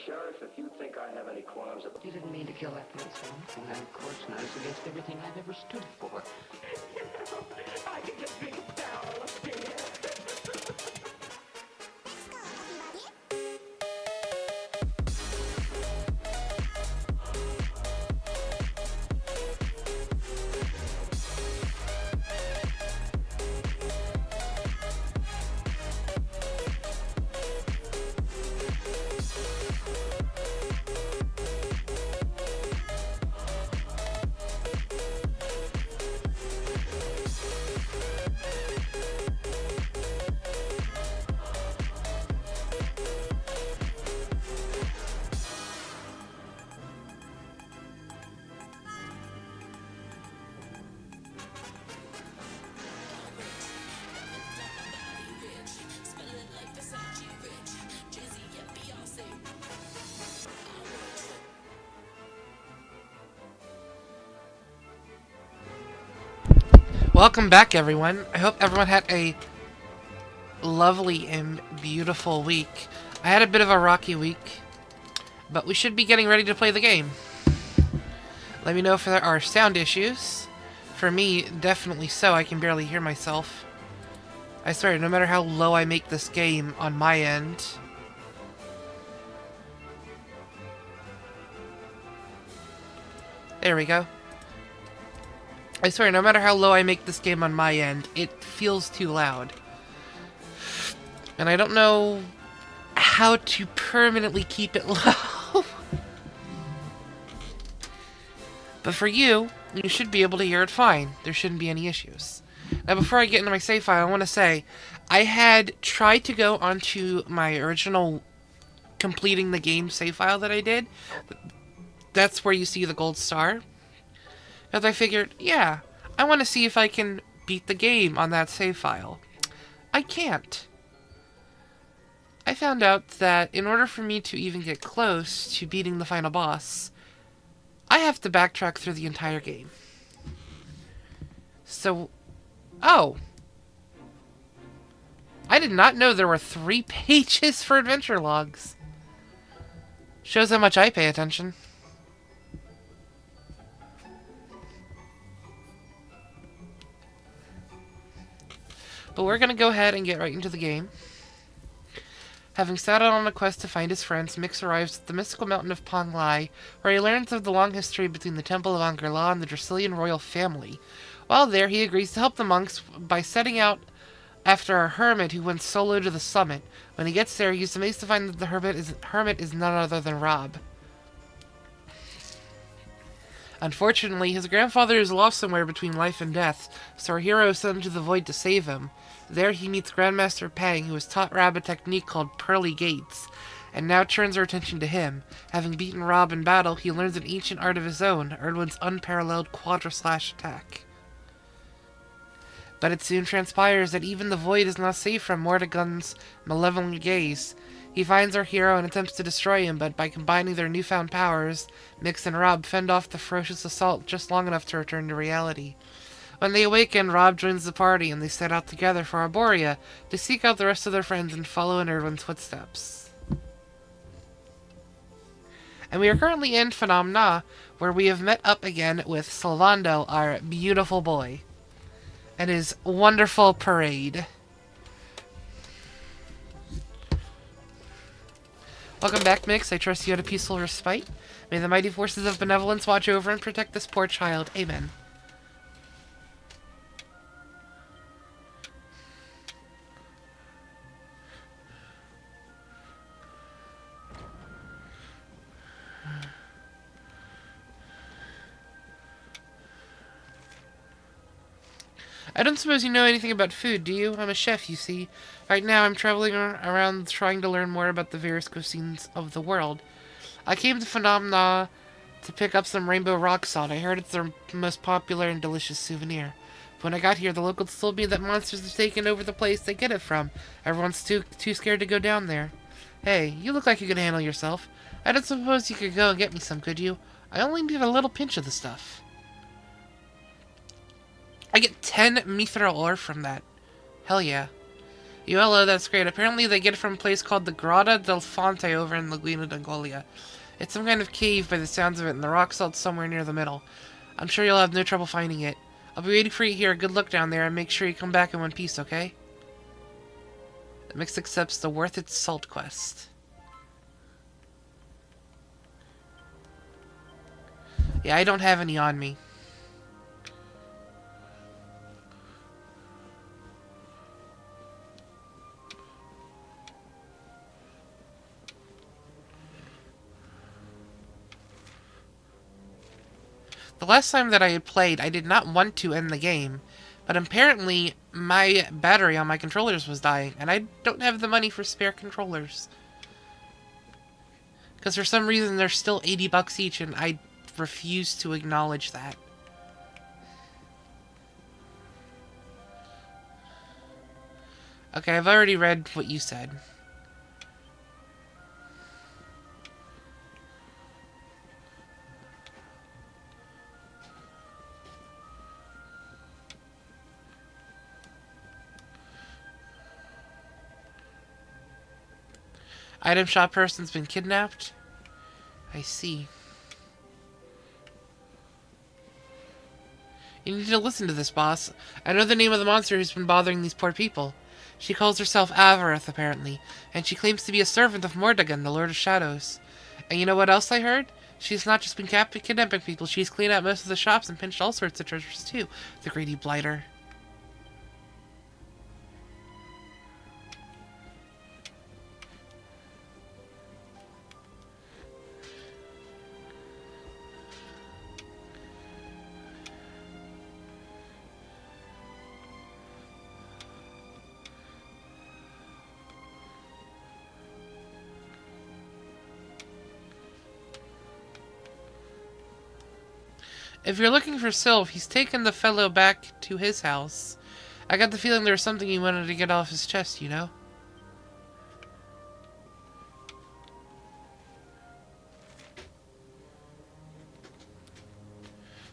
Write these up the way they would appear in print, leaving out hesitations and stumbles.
Sheriff, if you think I have any qualms about... You didn't mean to kill that policeman. Well, that, of course, not. It's against everything I've ever stood for. I can just be powerless here. Welcome back, everyone. I hope everyone had a lovely and beautiful week. I had a bit of a rocky week, but we should be getting ready to play the game. Let me know if there are sound issues. For me, definitely so. I can barely hear myself. I swear, no matter how low I make this game on my end... There we go. I swear, no matter how low I make this game on my end, it feels too loud. And I don't know how to permanently keep it low. But for you, you should be able to hear it fine. There shouldn't be any issues. Now, before I get into my save file, I want to say, I had tried to go onto my original completing the game save file that I did. That's where you see the gold star. Because I figured, yeah, I want to see if I can beat the game on that save file. I can't. I found out that in order for me to even get close to beating the final boss, I have to backtrack through the entire game. So, oh. I did not know there were 3 pages for adventure logs. Shows how much I pay attention. But we're going to go ahead and get right into the game. Having set out on a quest to find his friends, Mix arrives at the mystical mountain of Panglai, where he learns of the long history between the Temple of Angkor and the Dracilian royal family. While there, he agrees to help the monks by setting out after a hermit who went solo to the summit. When he gets there, he's amazed to find that the hermit is none other than Rob. Unfortunately, his grandfather is lost somewhere between life and death, so our hero is sent into the void to save him. There he meets Grandmaster Pang, who has taught Rob a technique called Pearly Gates, and now turns our attention to him. Having beaten Rob in battle, he learns an ancient art of his own, Erdwin's unparalleled Quadra-slash attack. But it soon transpires that even the void is not safe from Mordegun's malevolent gaze. He finds our hero and attempts to destroy him, but by combining their newfound powers, Mix and Rob fend off the ferocious assault just long enough to return to reality. When they awaken, Rob joins the party, and they set out together for Arborea to seek out the rest of their friends and follow in Erdwin's footsteps. And we are currently in Phnom Nah, where we have met up again with Sylvando, our beautiful boy, and his wonderful parade. Welcome back, Mix. I trust you had a peaceful respite. May the mighty forces of benevolence watch over and protect this poor child. Amen. I don't suppose you know anything about food, do you? I'm a chef, you see. Right now, I'm traveling around trying to learn more about the various cuisines of the world. I came to Phnom Nah to pick up some rainbow rock salt. I heard it's their most popular and delicious souvenir. But when I got here, the locals told me that monsters have taken over the place they get it from. Everyone's too scared to go down there. Hey, you look like you can handle yourself. I don't suppose you could go and get me some, could you? I only need a little pinch of the stuff. I get 10 mithril ore from that. Hell yeah. Hello, that's great. Apparently they get it from a place called the Grotta del Fonte over in Laguna d'Angolia. It's some kind of cave by the sounds of it, and the rock salt's somewhere near the middle. I'm sure you'll have no trouble finding it. I'll be waiting for you here. Good luck down there, and make sure you come back in one piece, okay? The Mix accepts the Worth Its Salt quest. Yeah, I don't have any on me. The last time that I had played, I did not want to end the game, but apparently my battery on my controllers was dying, and I don't have the money for spare controllers. Because for some reason they're still $80 each, and I refuse to acknowledge that. Okay, I've already read what you said. Item shop person's been kidnapped? I see. You need to listen to this, boss. I know the name of the monster who's been bothering these poor people. She calls herself Avarith, apparently, and she claims to be a servant of Mordegon, the Lord of Shadows. And you know what else I heard? She's not just been kidnapping people, she's cleaned out most of the shops and pinched all sorts of treasures, too. The greedy blighter. If you're looking for Sylve, he's taken the fellow back to his house. I got the feeling there was something he wanted to get off his chest, you know?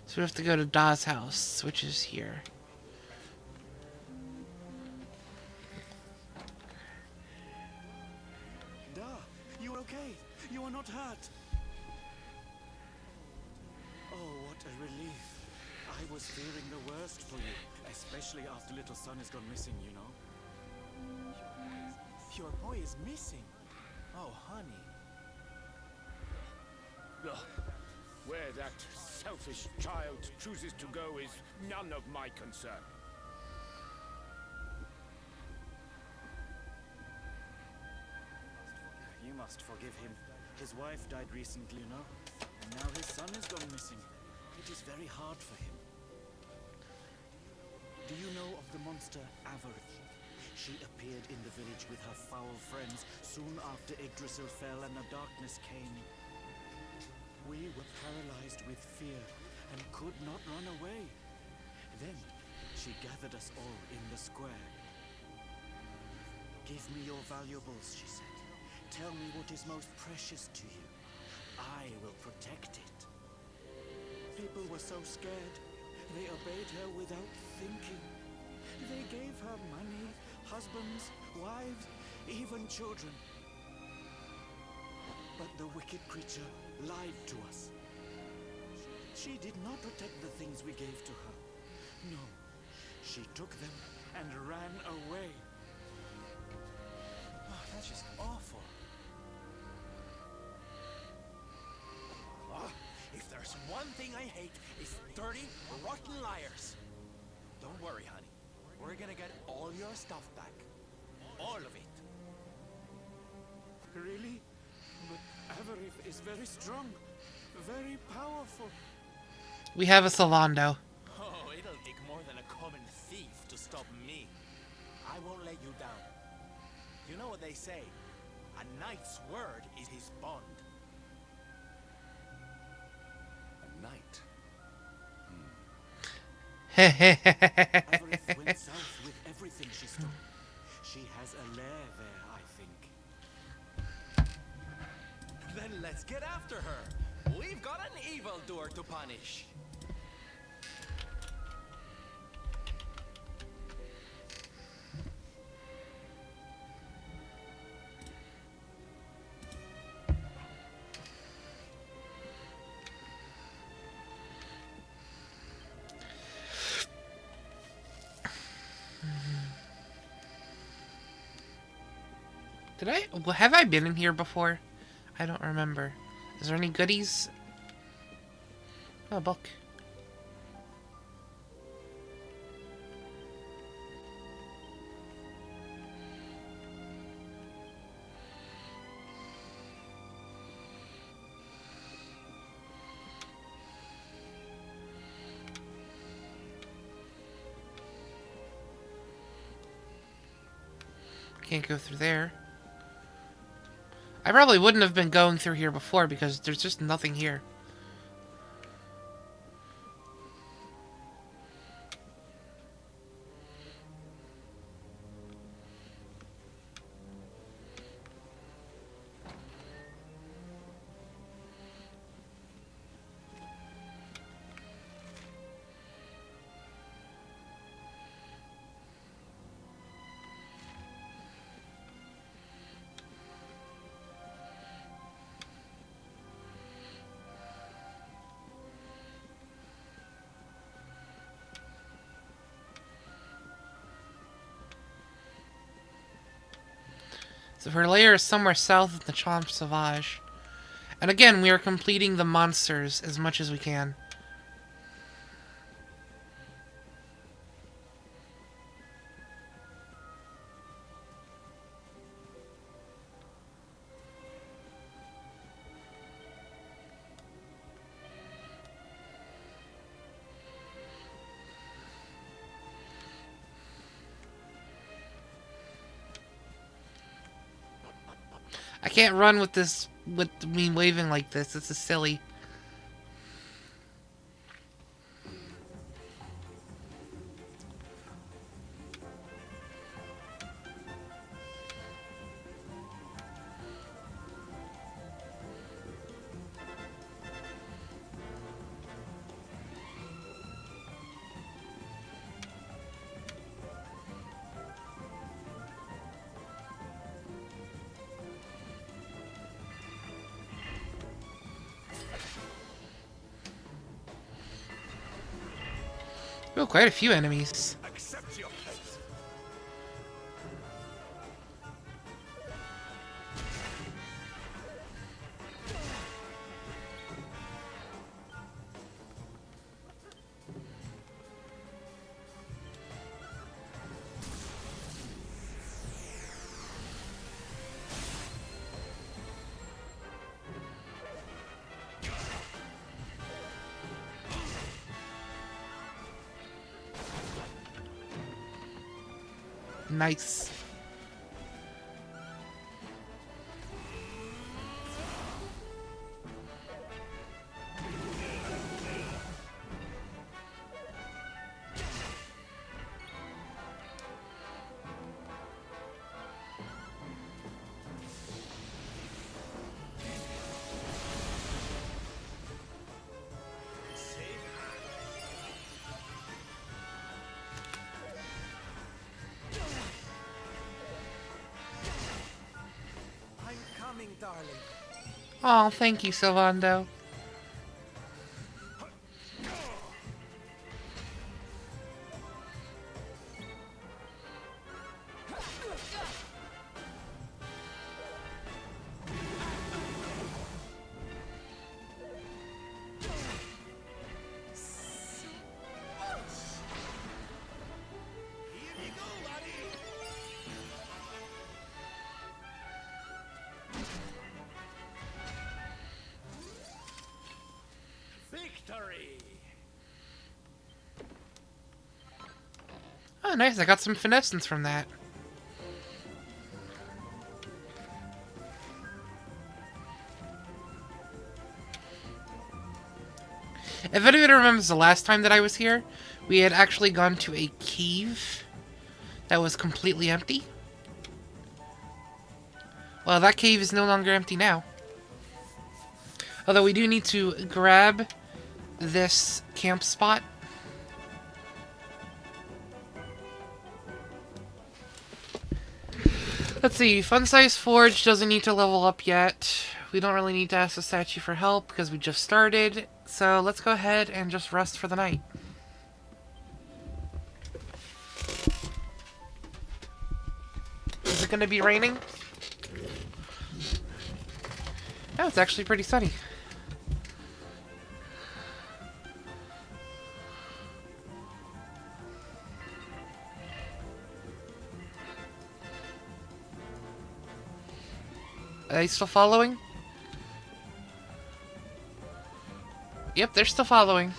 So we have to go to Da's house, which is here. Da, you okay? You are not hurt. Oh, what a relief. I was fearing the worst for you, especially after little son has gone missing, you know. Your boy is missing? Oh, honey. Ugh. Where that selfish child chooses to go is none of my concern. You must forgive him. His wife died recently, you know, and now his son has gone missing. It is very hard for him. Do you know of the monster Avarith? She appeared in the village with her foul friends soon after Yggdrasil fell and the darkness came. We were paralyzed with fear and could not run away. Then she gathered us all in the square. Give me your valuables, she said. Tell me what is most precious to you. I will protect it. People were so scared. They obeyed her without thinking. They gave her money, husbands, wives, even children. But the wicked creature lied to us. She did not protect the things we gave to her. No, she took them and ran away. Oh, that's just awful. If there's one thing I hate, it's dirty, rotten liars. Don't worry, honey. We're gonna get all your stuff back. All of it. Really? But Avarith is very strong, very powerful. We have a Solando. Oh, it'll take more than a common thief to stop me. I won't let you down. You know what they say? A knight's word is his bond. A knight. Avarith went south with everything she stole. She has a lair there, I think. Then let's get after her. We've got an evildoer to punish. Have I been in here before? I don't remember. Is there any goodies? Oh, a book. Can't go through there. I probably wouldn't have been going through here before because there's just nothing here. So her lair is somewhere south of the Champ Sauvage. And again, we are completing the monsters as much as we can. I can't run with this, with me waving like this. This is silly. Oh, quite a few enemies. Accept your fate. Nice. I'm coming, darling. Oh, thank you, Sylvando. Victory! Oh, nice. I got some finessence from that. If anybody remembers the last time that I was here, we had actually gone to a cave that was completely empty. Well, that cave is no longer empty now. Although we do need to grab this camp spot. Let's see, Fun Size Forge doesn't need to level up yet. We don't really need to ask the statue for help because we just started. So let's go ahead and just rest for the night. Is it going to be raining? Oh, it's actually pretty sunny. Are they still following? Yep, they're still following.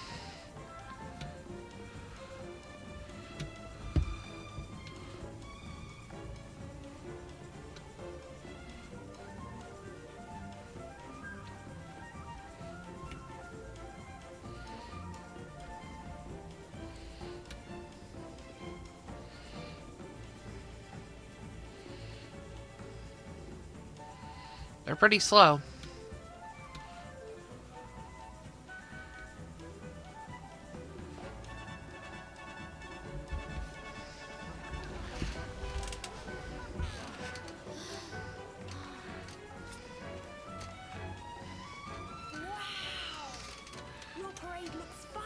They're pretty slow. Your parade looks fun.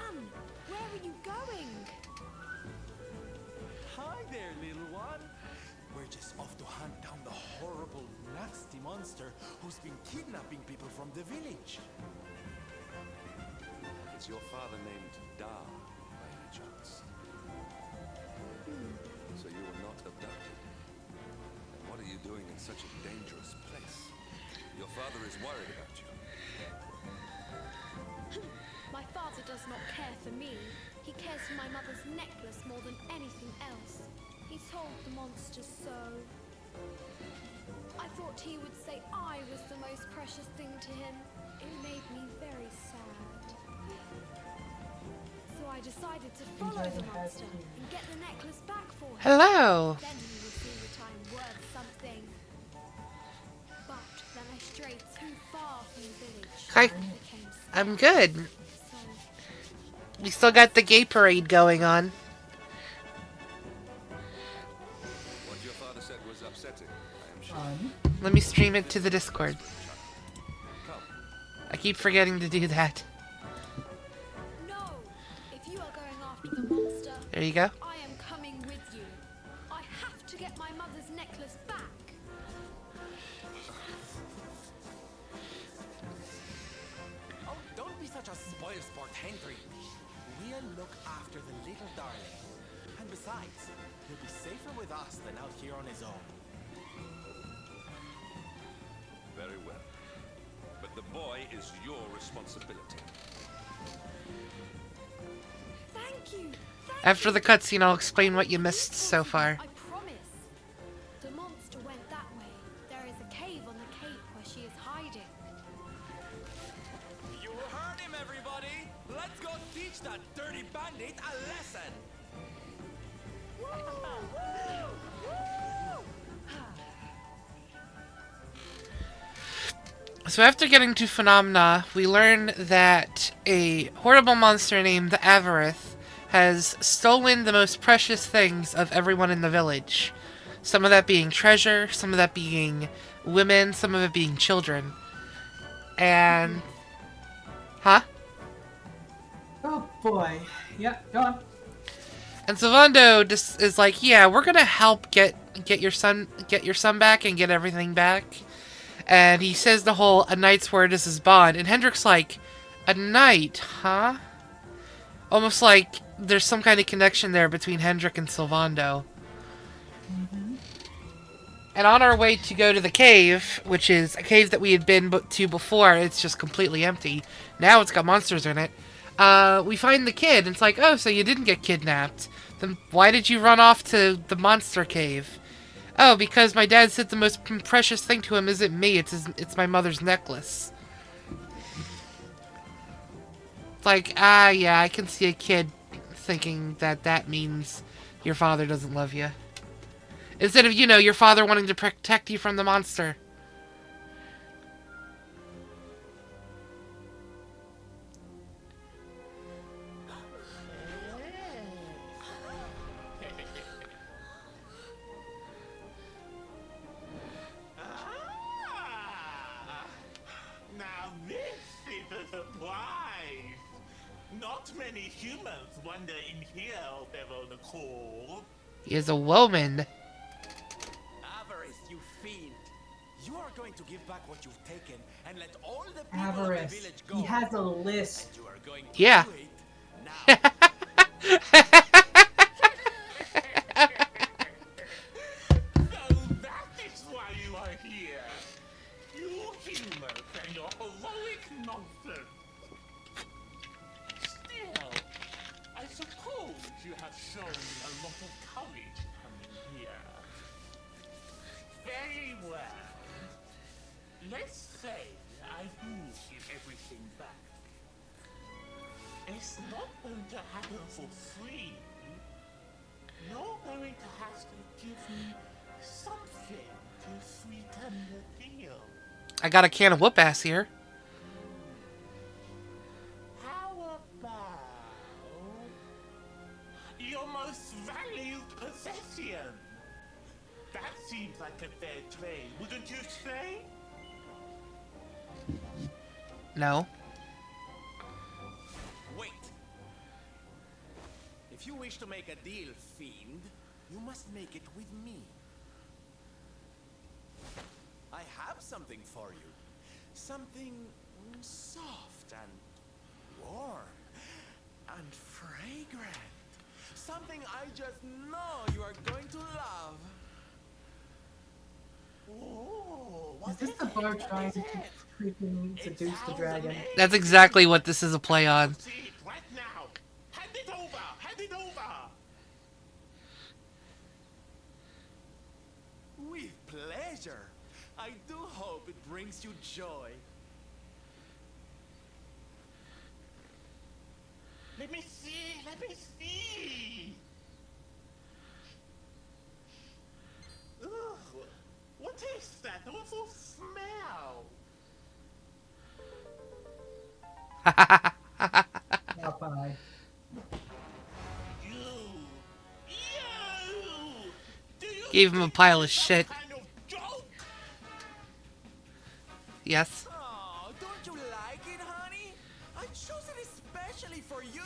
Where are you going? Hi there, little one. We're just off to hunt down the horrible, nasty monster who's been kidnapping people from the village. Is your father named Da, by any chance? So you were not abducted? And what are you doing in such a dangerous place? Your father is worried about you. My father does not care for me. He cares for my mother's necklace more than anything else. He told the monster so. I thought he would say I was the most precious thing to him. It made me very sad. So I decided to follow the monster and get the necklace back for him. Hello. Then he would see that I'm worth something. But then I strayed too far from the village. Hi. and became sad. I'm good. So We still got the gay parade going on. What your father said was upsetting, I am sure. Let me stream it to the Discord. Come, I keep forgetting to do that. no! If you are going after the monster, There you go. I am coming with you. I have to get my mother's necklace back. Oh, don't be such a spoil sport, Henry. We'll look after the little darling. And besides, he'll be safer with us than out here on his own. very well. But the boy is your responsibility. Thank you. After the cutscene, I'll explain what you missed so far. I promise. The monster went that way. There is a cave on the cape where she is hiding. You heard him, everybody! Let's go teach that dirty bandit a lesson! So after getting to Phenomena, we learn that a horrible monster named the Avarith has stolen the most precious things of everyone in the village. Some of that being treasure, some of that being women, some of it being children. And... Huh? Oh boy. Yeah, go on. And Sylvando just is like, yeah, we're gonna help get your son back and get everything back. And he says the whole "a knight's word is his bond," and Hendrik's like, "A knight, huh?" Almost like there's some kind of connection there between Hendrik and Sylvando. And on our way to go to the cave, which is a cave that we had been to before, it's just completely empty. Now it's got monsters in it. We find the kid, and it's like, oh, so you didn't get kidnapped. Then why did you run off to the monster cave? Oh, because my dad said the most precious thing to him isn't me, it's my mother's necklace. It's like, yeah, I can see a kid thinking that means your father doesn't love you. Instead of, your father wanting to protect you from the monster. Now this is a surprise. Not many humans wander in here of their own accord. He is a woman. Avarice, you fiend! You are going to give back what you've taken and let all the people of the Avarice. village go. He has a list. And you are going to Yeah. do it now. So that is why you are here. You humans and your heroic nonsense. Still, I suppose you have shown a lot of courage coming here. Very well. Let's say I do give everything back. It's not going to happen for free. You're going to have to give me something to sweeten the deal. I got a can of whoop ass here. How about your most valued possession? That seems like a fair trade, wouldn't you say? No. Wait. If you wish to make a deal, fiend, you must make it with me. I have something for you. Something soft and warm and fragrant. Something I just know you are going to love. Oh, Is this the bar trying to freaking seduce the dragon? That's exactly what this is a play on. See it right now. Hand it over. Hand it over. With pleasure. I do hope it brings you joy. Let me see. Let me see. Ugh, what is that awful smell? Bye. You. Do you Gave him a think pile of this is some shit. kind of joke? Yes. Oh, don't you like it, honey? I chose it especially for you.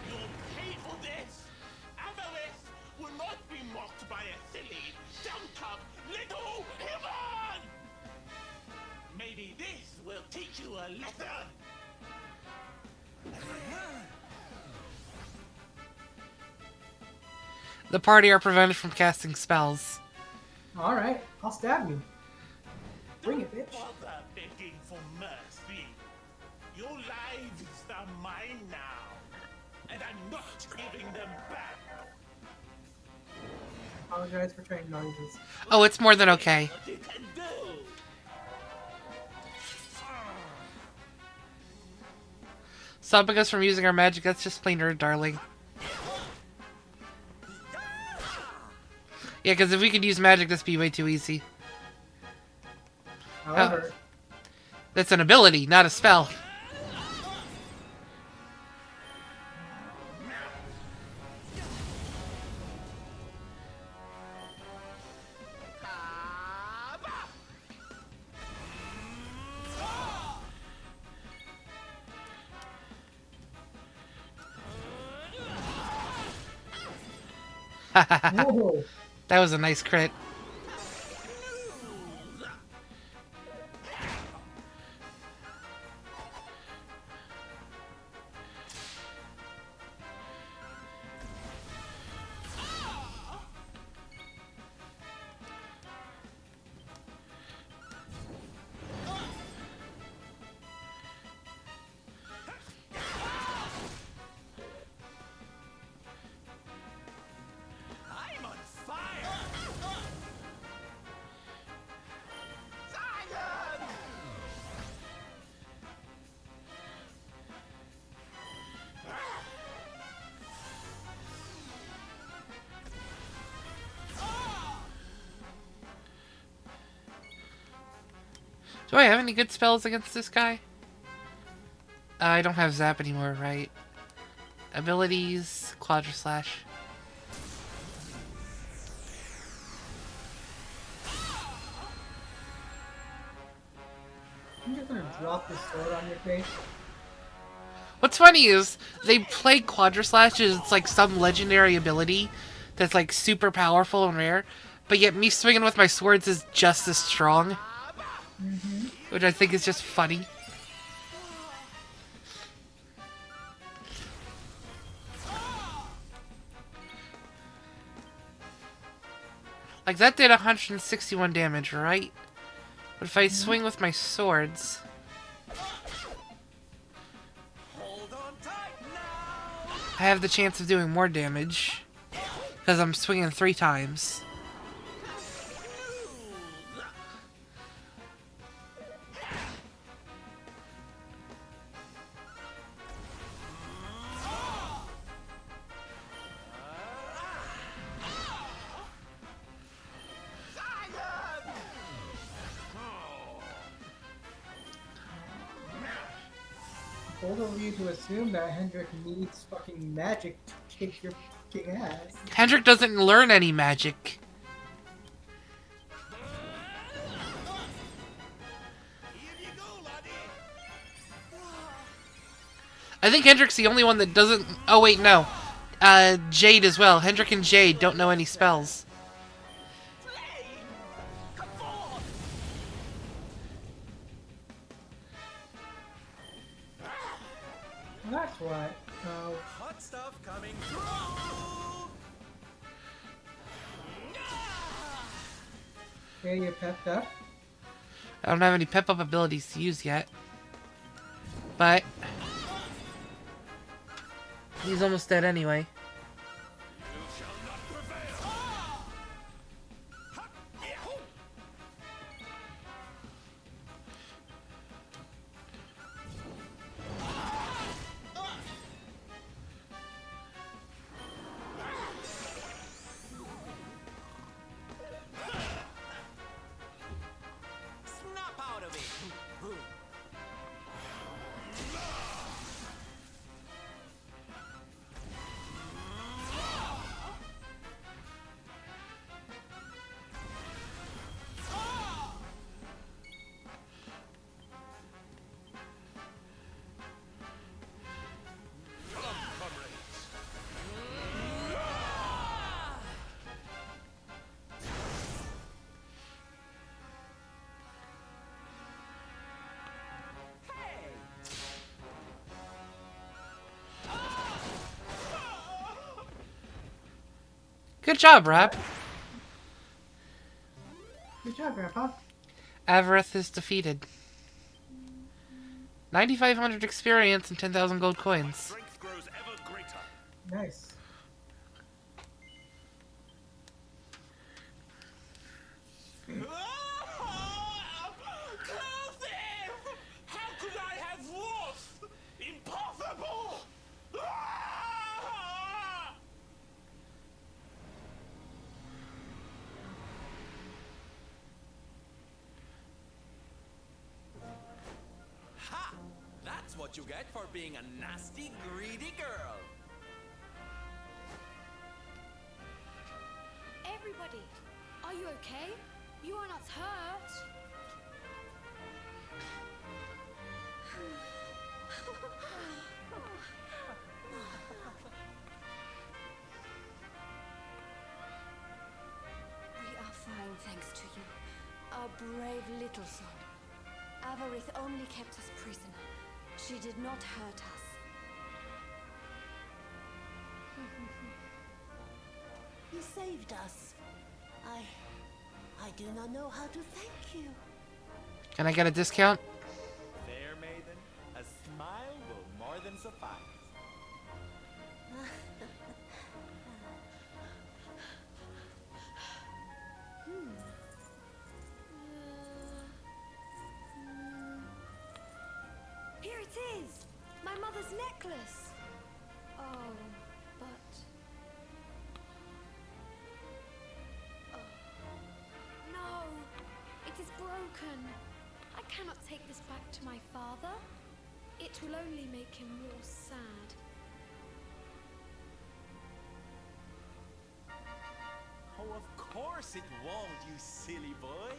You'll pay for this. Avarice will not be mocked by a silly, dumped-up little human. Maybe this will teach you a lesson. The party are prevented from casting spells. Alright, I'll stab you. Bring it, bitch. Bother begging for mercy. Your lives are mine now, and I'm not giving them back. Apologize for train noises. Oh, it's more than okay. What you can do. Stopping us from using our magic, that's just plain nerd, darling. Yeah, because if we could use magic, this would be way too easy. However, That's an ability, not a spell. whoa. That was a nice crit. I'm on fire! Zion! Do I have any good spells against this guy? I don't have Zap anymore, right? Abilities, Quadra Slash. I'm just gonna drop this sword on your face. What's funny is they play Quadra Slash as it's like some legendary ability that's like super powerful and rare, but yet me swinging with my swords is just as strong, which I think is just funny. Like that did 161 damage, right? But if I swing with my swords, I have the chance of doing more damage because I'm swinging 3 times. Bold of you to assume that Hendrik needs fucking magic to kick your fucking ass. Hendrik doesn't learn any magic. I think Hendrik's the only one that doesn't... Oh, wait, no. Jade as well. Hendrik and Jade don't know any spells. Well, that's why. Hot stuff coming through. Okay, you're pepped up. I don't have any pep-up abilities to use yet. But... he's almost dead anyway. Snap out of it. Good job, Rap. Good job, Grandpa. Avarith is defeated. 9,500 experience and 10,000 gold coins. Strength grows ever greater. Nice. How could I have lost? Impossible! Ha! That's what you get for being a nasty, greedy girl. Everybody, are you okay? You are not hurt. We are fine, thanks to you. Our brave little soul. Avarith only kept us prisoner. She did not hurt us. You saved us. I do not know how to thank you. Can I get a discount? Fair maiden, a smile will more than suffice. Here it is! My mother's necklace! Oh, but... Oh. No! It is broken! I cannot take this back to my father. It will only make him more sad. Oh, of course it won't, you silly boy.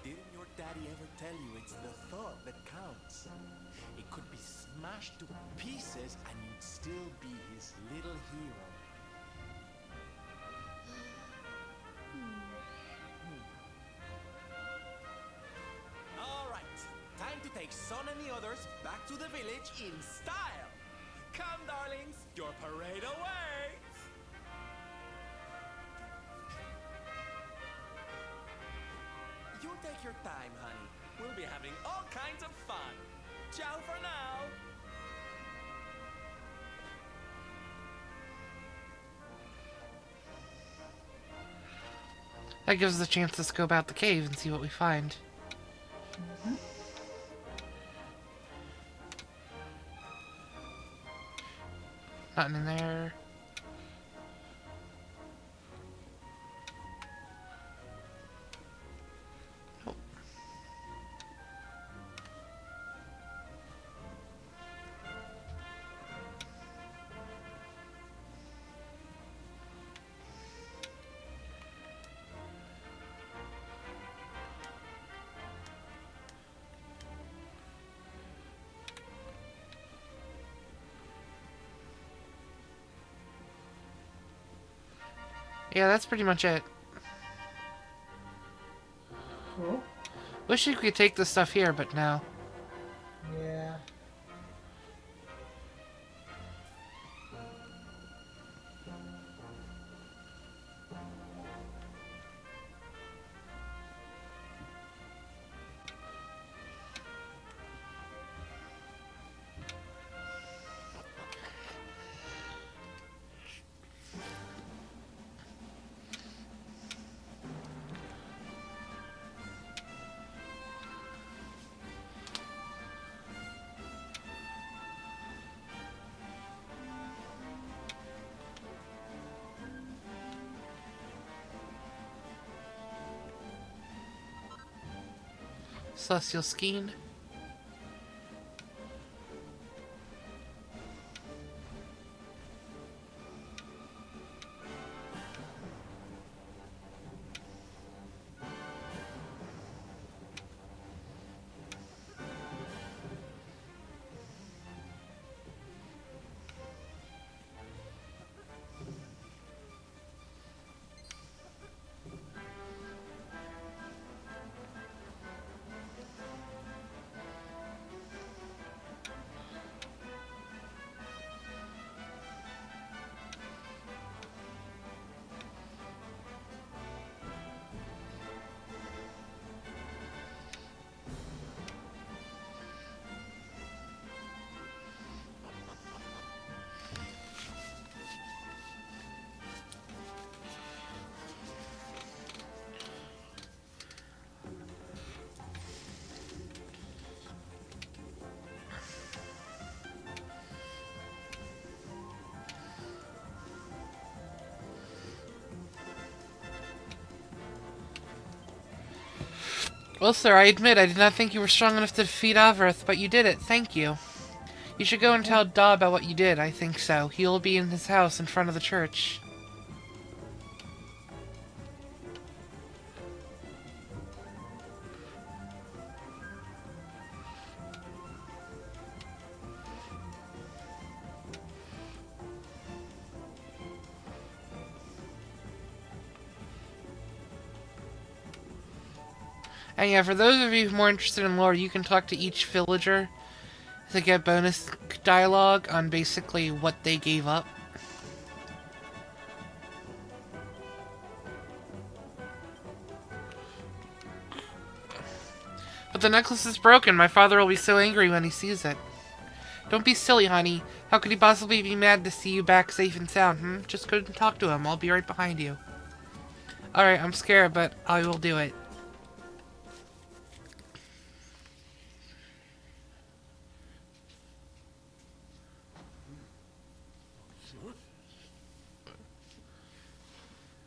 Didn't your daddy ever tell you it's the thought that counts? It could be smashed to pieces and you'd still be his little hero. All right, time to take Son and the others back to the village in style. Come, darlings, your parade awaits. You take your time, honey. We'll be having all kinds of fun. Ciao for now. That gives us a chance to scope out the cave and see what we find. Nothing in there. Nope. Yeah, that's pretty much it. Cool. Wish you could take the stuff here, but no. Yeah. Celestial Skein. Well, sir, I admit I did not think you were strong enough to defeat Avarith, but you did it. Thank you. You should go and tell Da about what you did. I think so. He'll be in his house in front of the church. And yeah, for those of you more interested in lore, you can talk to each villager to get bonus dialogue on basically what they gave up. But the necklace is broken. My father will be so angry when he sees it. Don't be silly, honey. How could he possibly be mad to see you back safe and sound, Just go and talk to him. I'll be right behind you. Alright, I'm scared, but I will do it.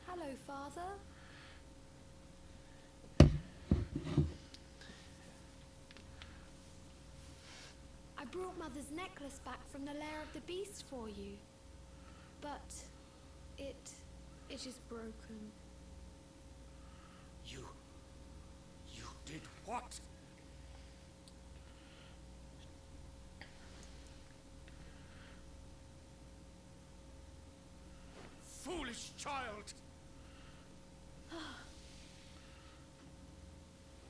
Hello, Father. I brought Mother's necklace back from the lair of the beast for you. But it is broken. You did What? Foolish child!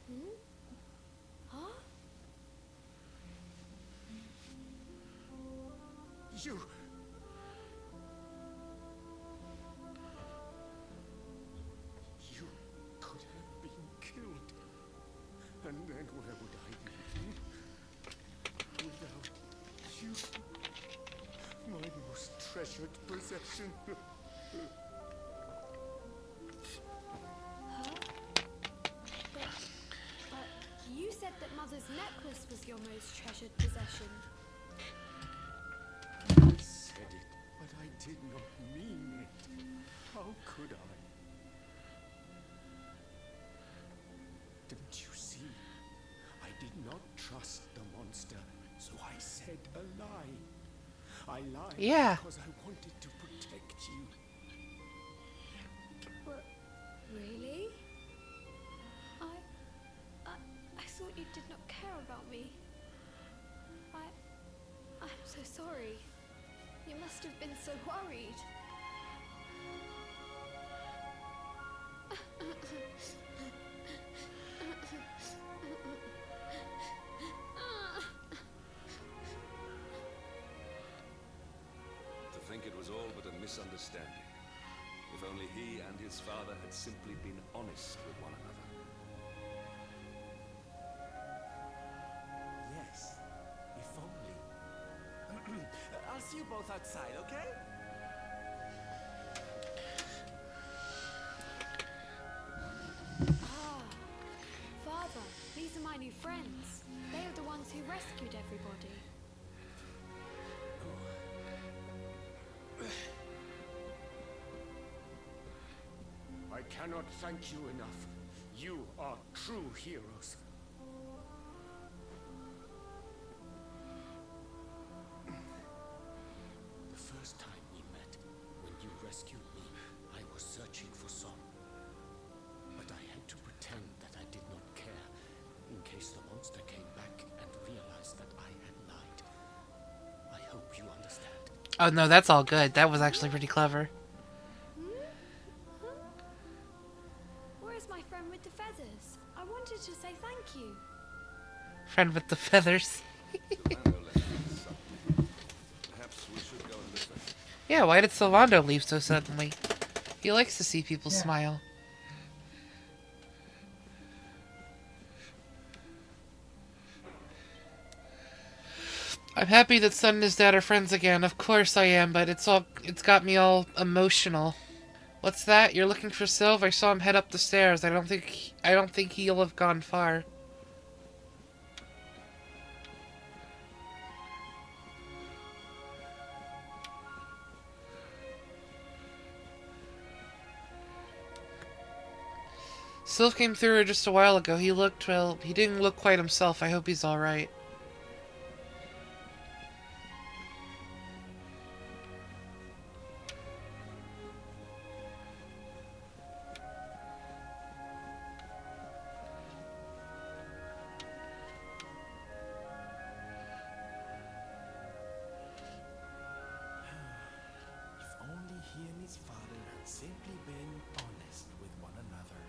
Hmm? Huh? You... You could have been killed. And then where would I be? Without you. My most treasured possession. Huh? But you said that Mother's necklace was your most treasured possession. I said it, but I did not mean it. How could I? Don't you see? I did not trust the monster, so I said a lie. I lied because I wanted to protect you. But really? I thought you did not care about me. I'm so sorry. You must have been so worried. To think it was all but a misunderstanding. If only he and his father had simply been honest with one another. Yes, if only. I'll see you both outside, okay? Ah, Father, these are my new friends. They are the ones who rescued everybody. I cannot thank you enough. You are true heroes. The first time we met, when you rescued me, I was searching for Son. But I had to pretend that I did not care, in case the monster came back and realized that I had lied. I hope you understand. Oh no, that's all good. That was actually pretty clever. Where's my friend with the feathers? I wanted to say thank you. Friend with the feathers. Perhaps we should go and listen. Yeah, why did Sylvando leave so suddenly? He likes to see people smile. I'm happy that Son and his dad are friends again. Of course I am, but it's got me all emotional. What's that? You're looking for Sylv? I saw him head up the stairs. I don't think he'll have gone far. Sylv came through here just a while ago. He looked, well, he didn't look quite himself. I hope he's alright. If only he and his father had simply been honest with one another.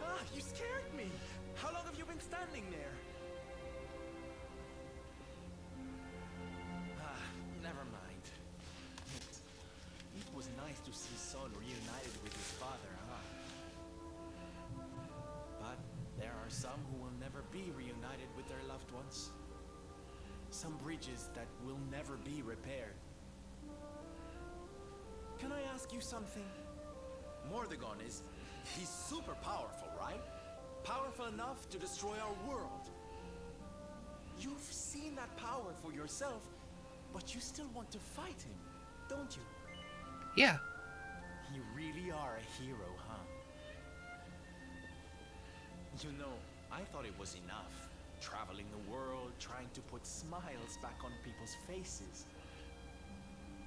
Ah, you scared me! How long have you been standing there? Ah, never mind. It was nice to see Son reunited with his father, huh? But there are some who will never be reunited with their loved ones. Some bridges that will never be repaired. Can I ask you something? Mordegon he's super powerful, right? Powerful enough to destroy our world. You've seen that power for yourself, but you still want to fight him, don't you? Yeah. You really are a hero, huh? You know, I thought it was enough. Traveling the world, trying to put smiles back on people's faces.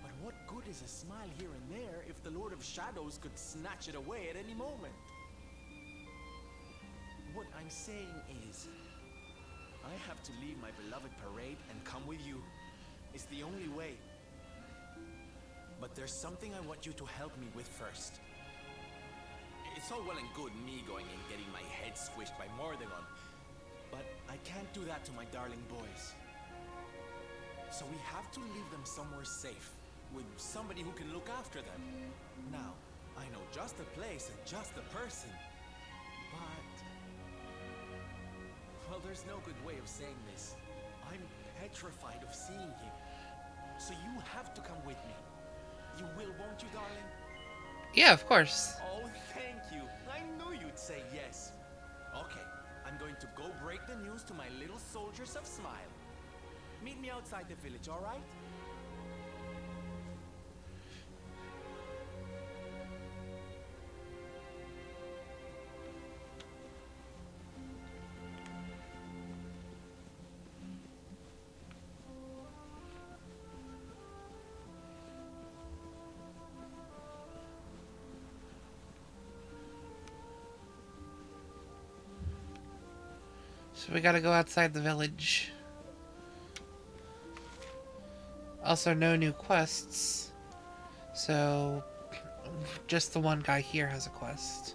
But what good is a smile here and there if the Lord of Shadows could snatch it away at any moment? What I'm saying is, I have to leave my beloved parade and come with you. It's the only way. But there's something I want you to help me with first. It's all well and good me going and getting my head squished by Mordegon, but I can't do that to my darling boys. So we have to leave them somewhere safe, with somebody who can look after them. Now, I know just the place and just the person, but... well, there's no good way of saying this. I'm petrified of seeing him. So you have to come with me. You will, won't you, darling? Yeah, of course. Oh, thank you. I knew you'd say yes. Okay, I'm going to go break the news to my little soldiers of Smile. Meet me outside the village, all right? So we gotta go outside the village. Also, no new quests. So, just the one guy here has a quest.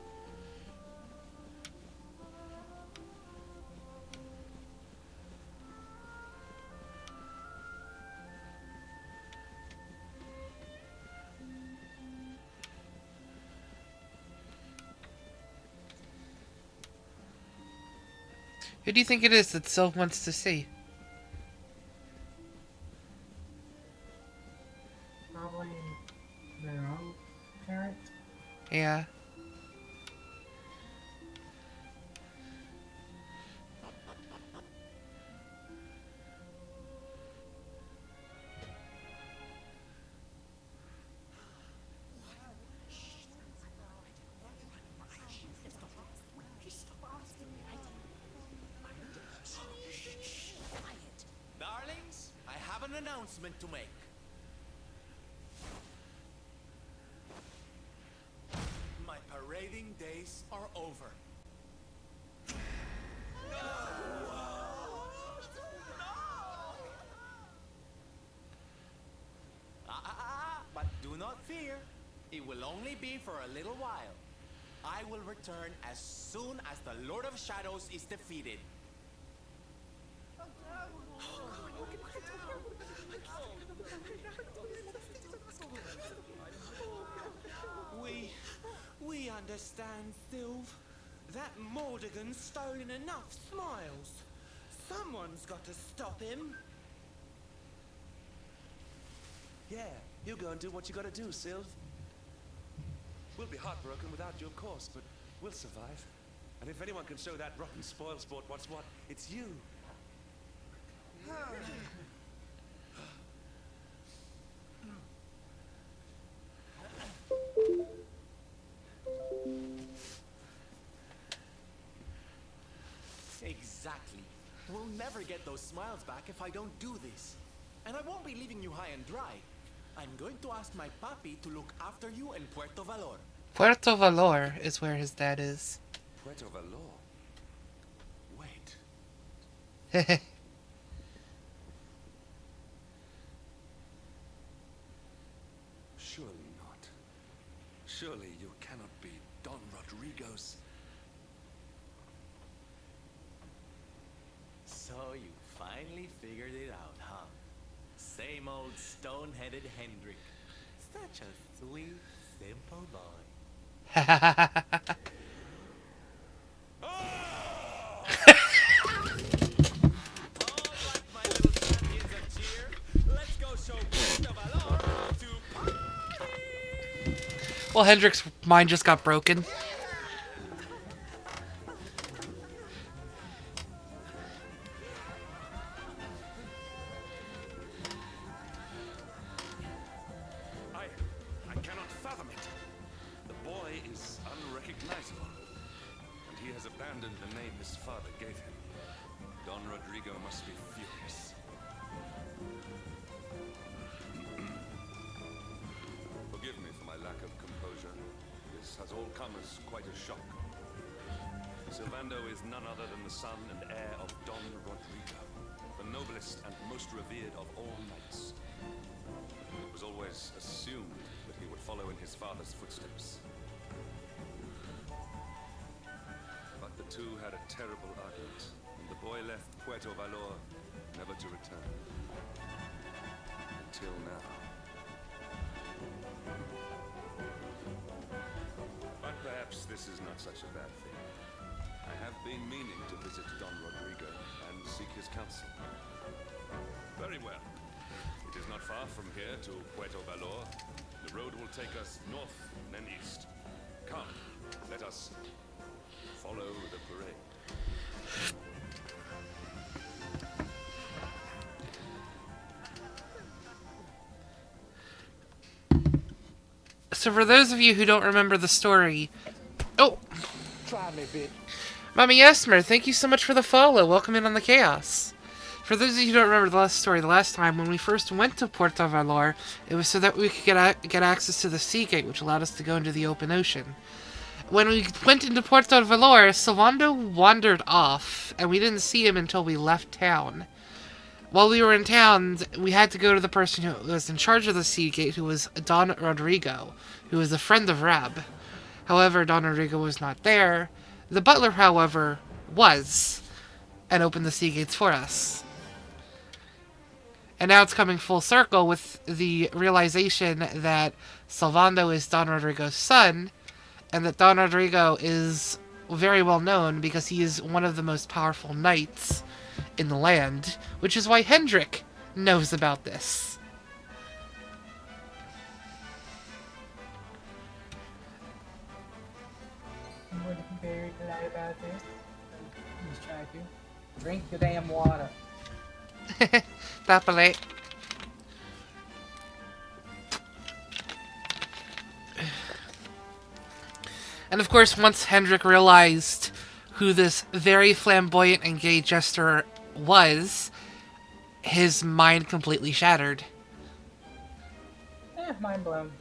Who do you think it is that Sylph wants to see? Probably their own parent. Yeah. Darlings, I have an announcement to make. My parading days are over. But do not fear. It will only be for a little while. I will return as soon as the Lord of Shadows is defeated. We understand, Sylph. That Mordegon's stolen enough smiles. Someone's got to stop him. Yeah, you go and do what you gotta do, Sylph. We'll be heartbroken without you, of course, but we'll survive. And if anyone can show that rotten spoil sport what's what, it's you. Exactly. We'll never get those smiles back if I don't do this. And I won't be leaving you high and dry. I'm going to ask my papi to look after you in Puerto Valor. Puerto Valor is where his dad is. Puerto Valor? Heh. Surely not. Surely you cannot be Don Rodrigo's. So you finally figured it out, huh? Same old stone-headed Hendrik. Such a sweet, simple boy. Well, Hendrik's mind just got broken. I cannot fathom it. The boy is unrecognizable, and he has abandoned the name his father gave him. Don Rodrigo must be furious. Forgive me for my lack of composure. This has all come as quite a shock. Sylvando is none other than the son and heir of Don Rodrigo, the noblest and most revered of all knights. It was always assumed that he would follow in his father's footsteps. But the two had a terrible argument, and the boy left Puerto Valor never to return. Until now. But perhaps this is not such a bad thing. I have been meaning to visit Don Rodrigo and seek his counsel. Very well. It is not far from here to Puerto Valor. The road will take us north and then east. Come, let us follow the parade. So for those of you who don't remember the story... Oh! Try me, bitch. Mommy Esmer, thank you so much for the follow. Welcome in on the Chaos. For those of you who don't remember the last story, the last time when we first went to Puerto Valor, it was so that we could get access to the Sea Gate, which allowed us to go into the open ocean. When we went into Puerto Valor, Sylvando wandered off, and we didn't see him until we left town. While we were in town, we had to go to the person who was in charge of the Sea Gate, who was Don Rodrigo, who was a friend of Rab. However, Don Rodrigo was not there. The butler, however, was, and opened the Sea Gates for us. And now it's coming full circle with the realization that Sylvando is Don Rodrigo's son, and that Don Rodrigo is very well known because he is one of the most powerful knights in the land, which is why Hendrik knows about this. I'm going to be very glad about this. Just try to drink the damn water. Tapalate. And of course, once Hendrik realized who this very flamboyant and gay jester was, his mind completely shattered. Mind blown.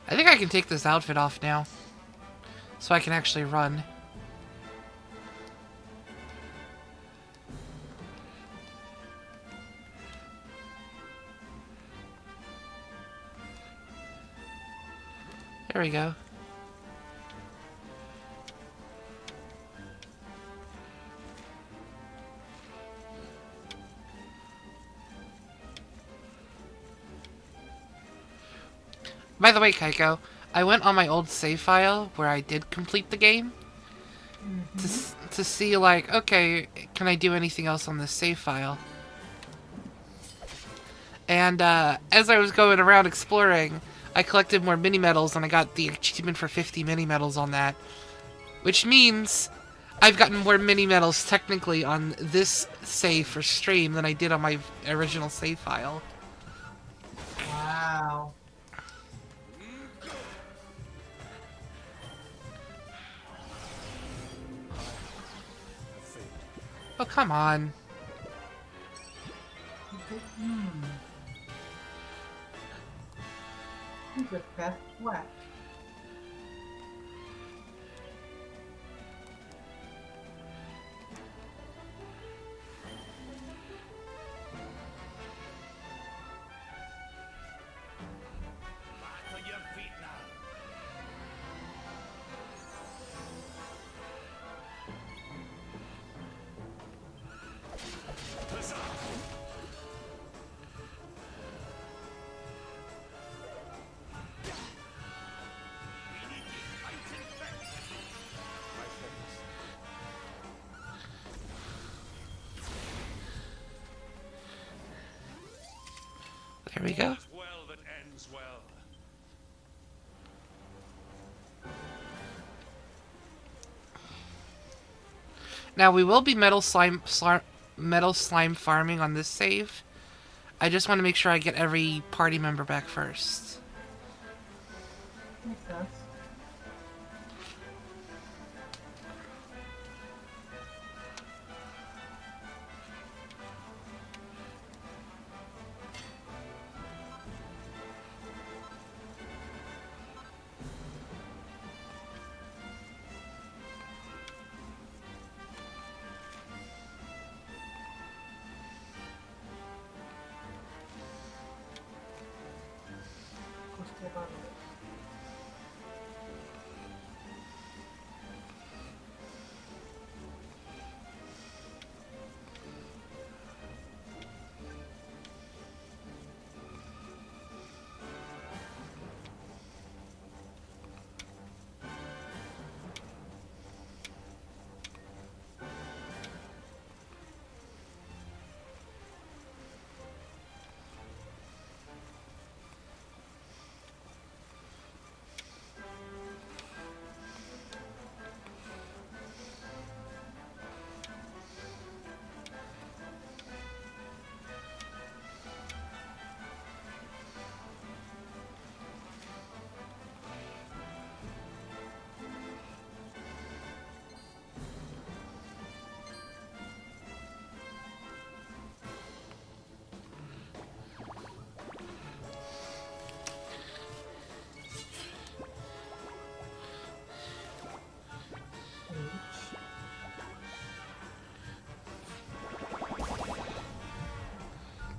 I think I can take this outfit off now, so I can actually run. There we go. By the way, Kaiko, I went on my old save file where I did complete the game to see, like, okay, can I do anything else on this save file? And as I was going around exploring, I collected more mini-medals and I got the achievement for 50 mini-medals on that. Which means I've gotten more mini-medals technically on this save for stream than I did on my original save file. Oh, come on. You just passed flat. Back on your feet now. There we go. All's well that ends well. Now we will be metal slime farming on this save. I just want to make sure I get every party member back first. Makes sense.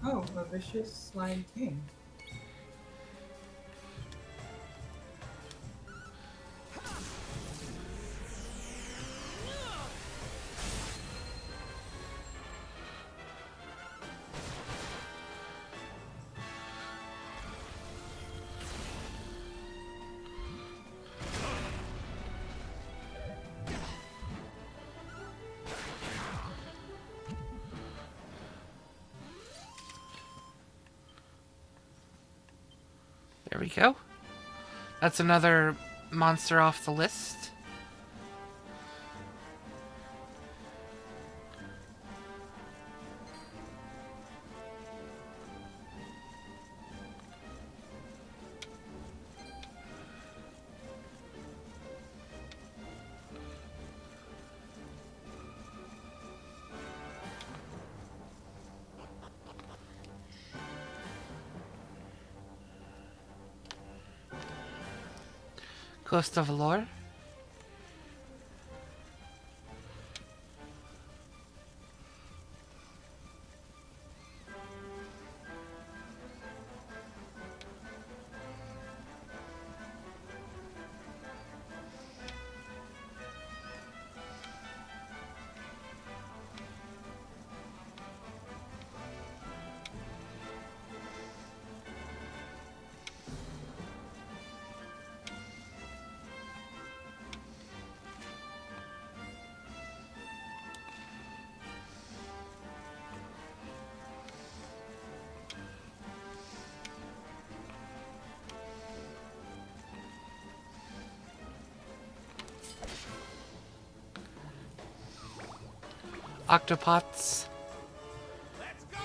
Oh, a vicious slime king. There we go. That's another monster off the list. Ghost of Valor. Octopots. Let's go!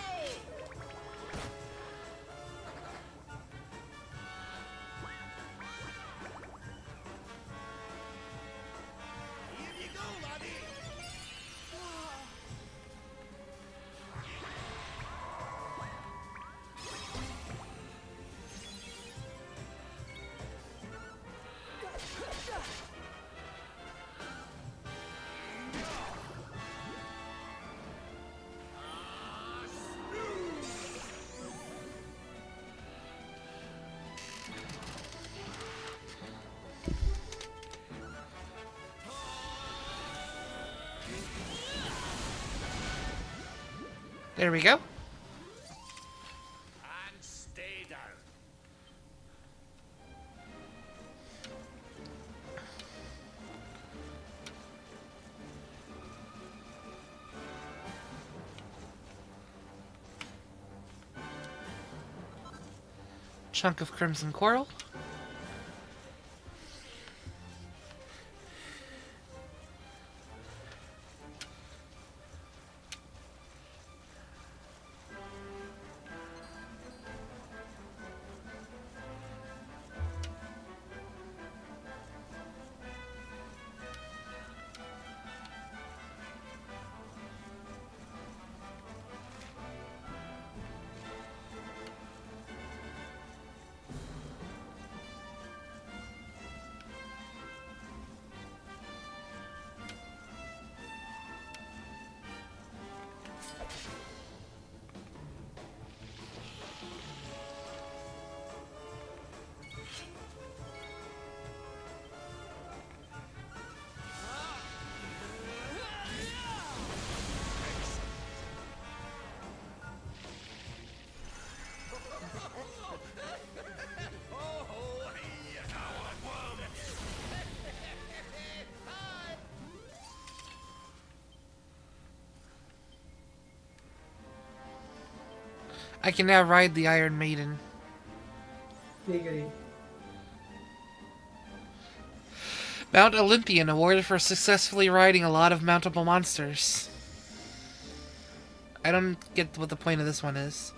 Here you go, laddie! There we go. And stay down. Chunk of crimson coral. I can now ride the Iron Maiden. Giggity. Mount Olympian, awarded for successfully riding a lot of mountable monsters. I don't get what the point of this one is.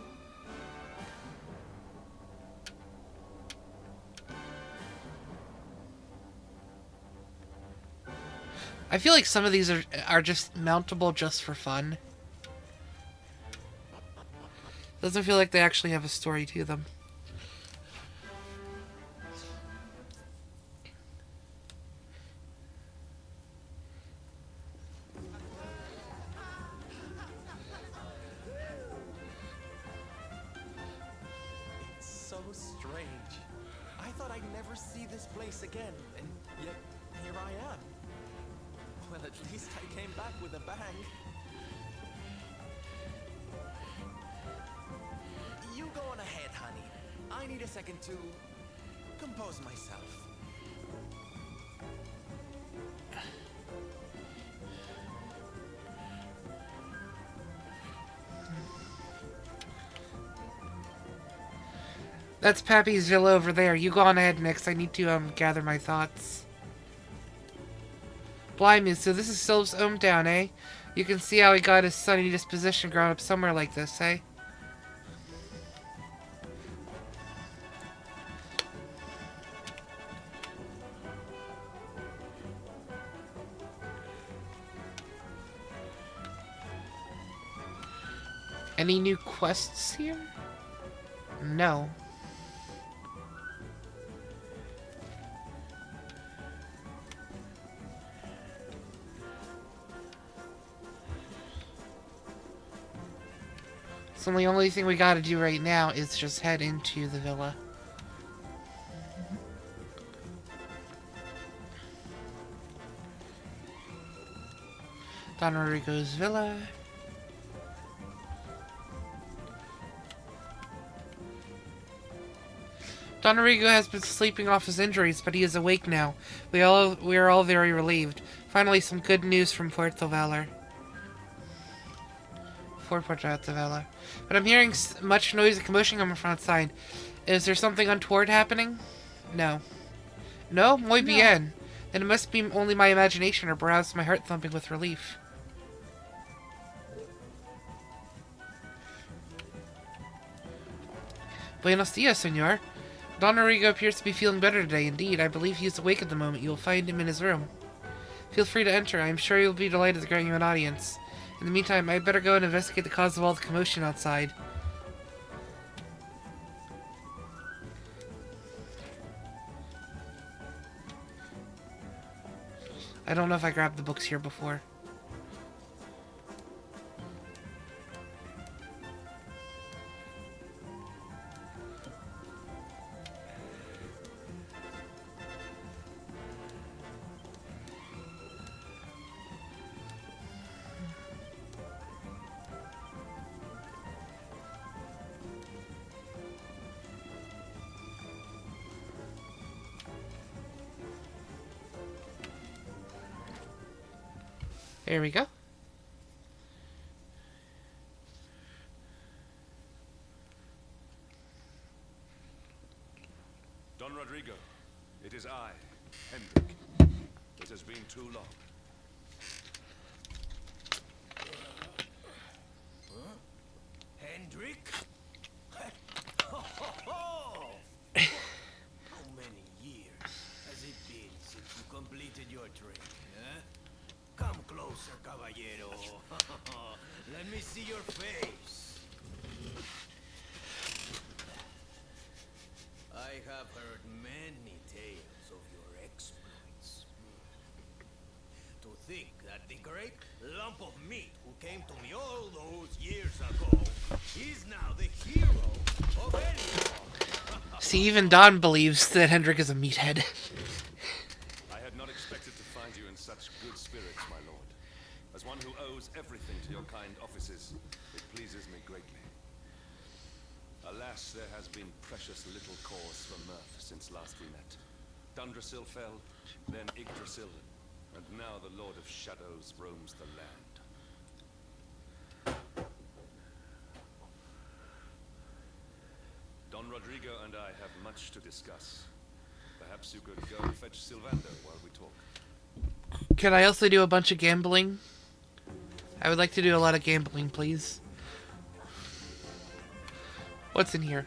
I feel like some of these are just mountable just for fun. Doesn't feel like they actually have a story to them. It's so strange. I thought I'd never see this place again, and yet here I am. Well, at least I came back with a bang. You go on ahead, honey. I need a second to compose myself. That's Pappy's villa over there. You go on ahead next. I need to gather my thoughts. Blimey, so this is Sylph's hometown, eh? You can see how he got his sunny disposition growing up somewhere like this, eh? Any new quests here? No. So the only thing we gotta do right now is just head into the villa. Don Rodrigo's villa. Don Rodrigo has been sleeping off his injuries, but he is awake now. We are all very relieved. Finally, some good news from Puerto Valor. For Puerto Valor. But I'm hearing much noise and commotion coming from outside. Is there something untoward happening? No. No? Muy bien. Then it must be only my imagination, or perhaps my heart thumping with relief. Buenos dias, senor. Don Rodrigo appears to be feeling better today. Indeed, I believe he is awake at the moment. You will find him in his room. Feel free to enter. I am sure he will be delighted to grant you an audience. In the meantime, I'd better go and investigate the cause of all the commotion outside. I don't know if I grabbed the books here before. There we go. Don Rodrigo, it is I, Hendrik. It has been too long. Hendrik? How many years has it been since you completed your training, huh? Come closer, caballero. Let me see your face. I have heard many tales of your exploits. To think that the great lump of meat who came to me all those years ago is now the hero of anyone. See, even Don believes that Hendrik is a meathead. I had not expected to find you in such good spirits, my lord. As one who owes everything to your kind offices, it pleases me greatly. Alas, there has been precious little cause for mirth since last we met. Dundrasil fell, then Yggdrasil, and now the Lord of Shadows roams the land. Don Rodrigo and I have much to discuss. Perhaps you could go fetch Sylvander while we talk. Can I also do a bunch of gambling? I would like to do a lot of gambling, please. What's in here?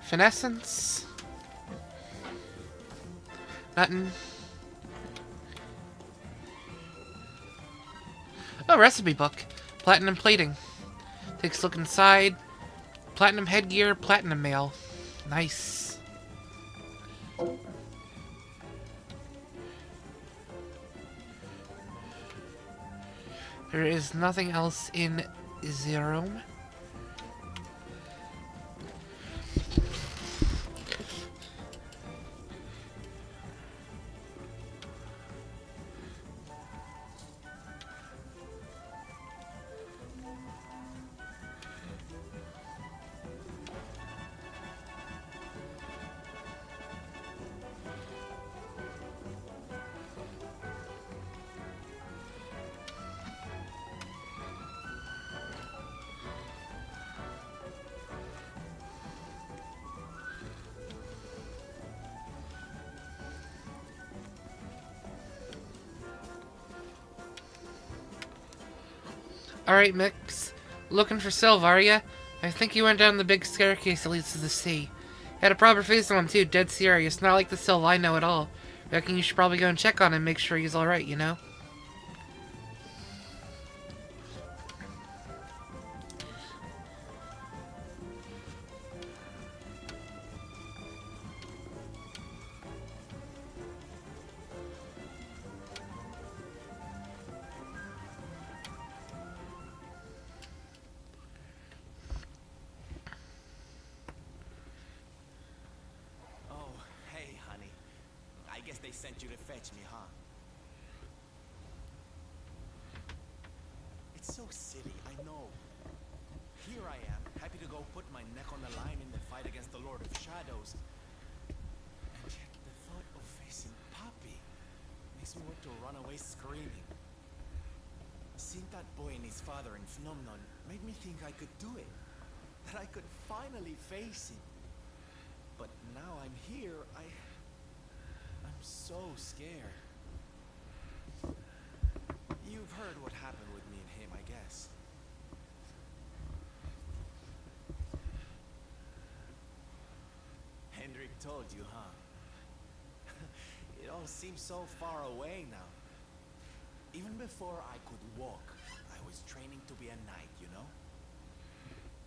Finessence. Nothing. Oh, recipe book. Platinum plating. Takes a look inside. Platinum headgear, platinum mail. Nice. There is nothing else in the room. Alright, Mix. Looking for Sylv, are ya? I think he went down the big staircase that leads to the sea. Had a proper face on him, too. Dead serious. Not like the Sylv I know at all. Reckon you should probably go and check on him, make sure he's alright, you know? Oh, hey, honey. I guess they sent you to fetch me, huh? It's so silly, I know. Here I am, happy to go put my neck on the line in the fight against the Lord of Shadows. And yet the thought of facing Papi makes me want to run away screaming. Seeing that boy and his father in Phenomenon made me think I could do it. That I could finally face him. But now I'm here, I'm so scared. You've heard what happened with me and him, I guess. Hendrik told you, huh? It all seems so far away now. Even before I could walk, I was training to be a knight, you know?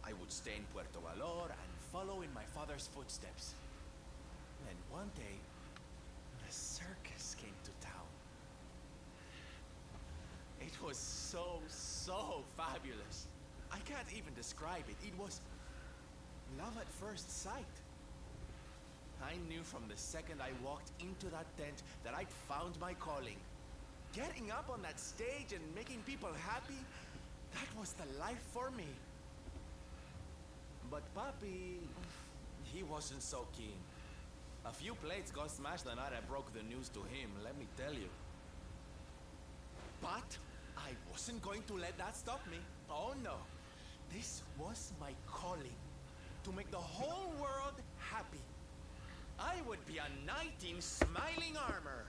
I would stay in Puerto Valor and follow in my father's footsteps. Then one day, the circus came to town. It was so fabulous. I can't even describe it. It was love at first sight. I knew from the second I walked into that tent that I'd found my calling. Getting up on that stage and making people happy, that was the life for me. But Papi, he wasn't so keen. A few plates got smashed the night I broke the news to him, let me tell you. But I wasn't going to let that stop me. Oh no. This was my calling. To make the whole world happy. I would be a knight in smiling armor.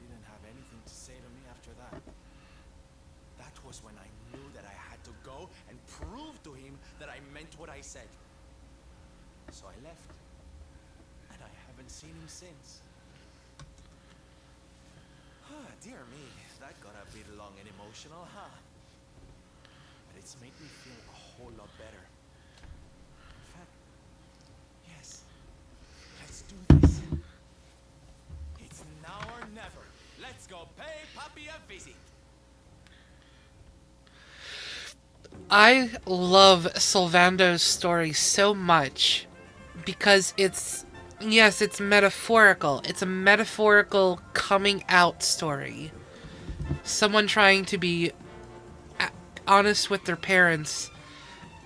Didn't have anything to say to me after that. That was when I knew that I had to go and prove to him that I meant what I said. So I left. And I haven't seen him since. Dear me, that got a bit long and emotional, huh? But it's made me feel a whole lot better. In fact, yes, let's do this. It's now or never. Let's go pay Papi a visit. I love Sylvando's story so much because it's, yes, it's metaphorical. It's a metaphorical coming out story. Someone trying to be honest with their parents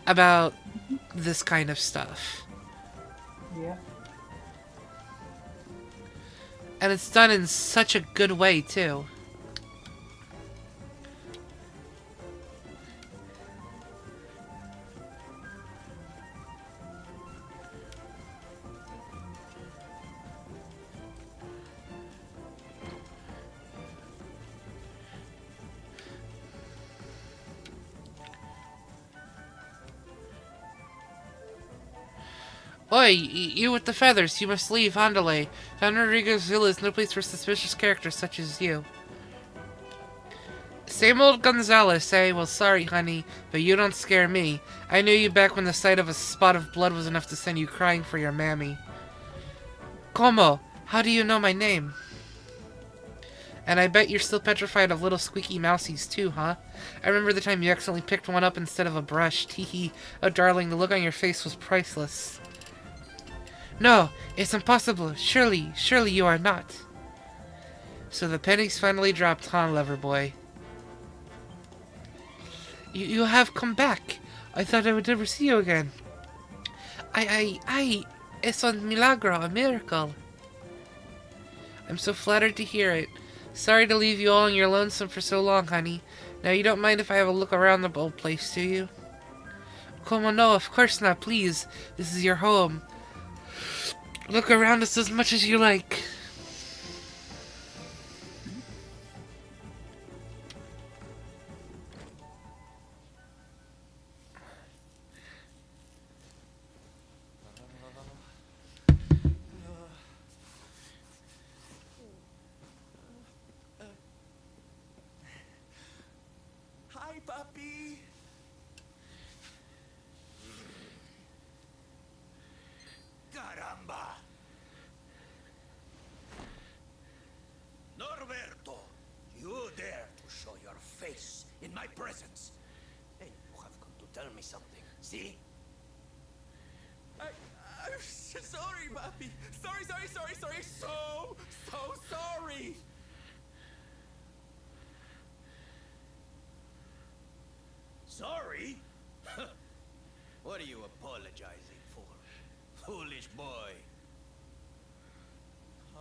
about this kind of stuff. Yeah. And it's done in such a good way, too. Oi, you with the feathers, you must leave Andale. Don Rodrigo's Villa is no place for suspicious characters such as you. Same old Gonzalez, eh? Well, sorry, honey, but you don't scare me. I knew you back when the sight of a spot of blood was enough to send you crying for your mammy. Como? How do you know my name? And I bet you're still petrified of little squeaky mousies too, huh? I remember the time you accidentally picked one up instead of a brush. Teehee. Oh, darling, the look on your face was priceless. No, it's impossible. Surely you are not. So the pennies finally dropped, huh, lover boy? You have come back. I thought I would never see you again. Es un milagro, a miracle. I'm so flattered to hear it. Sorry to leave you all on your lonesome for so long, honey. Now you don't mind if I have a look around the old place, do you? Como no, of course not, please. This is your home. Look around us as much as you like. Hi, Papi. Caramba! Norberto, you dare to show your face in my presence. And you have come to tell me something, see? I'm sorry, Papi. Sorry. So sorry. Sorry? What are you apologizing for? Foolish boy. Huh?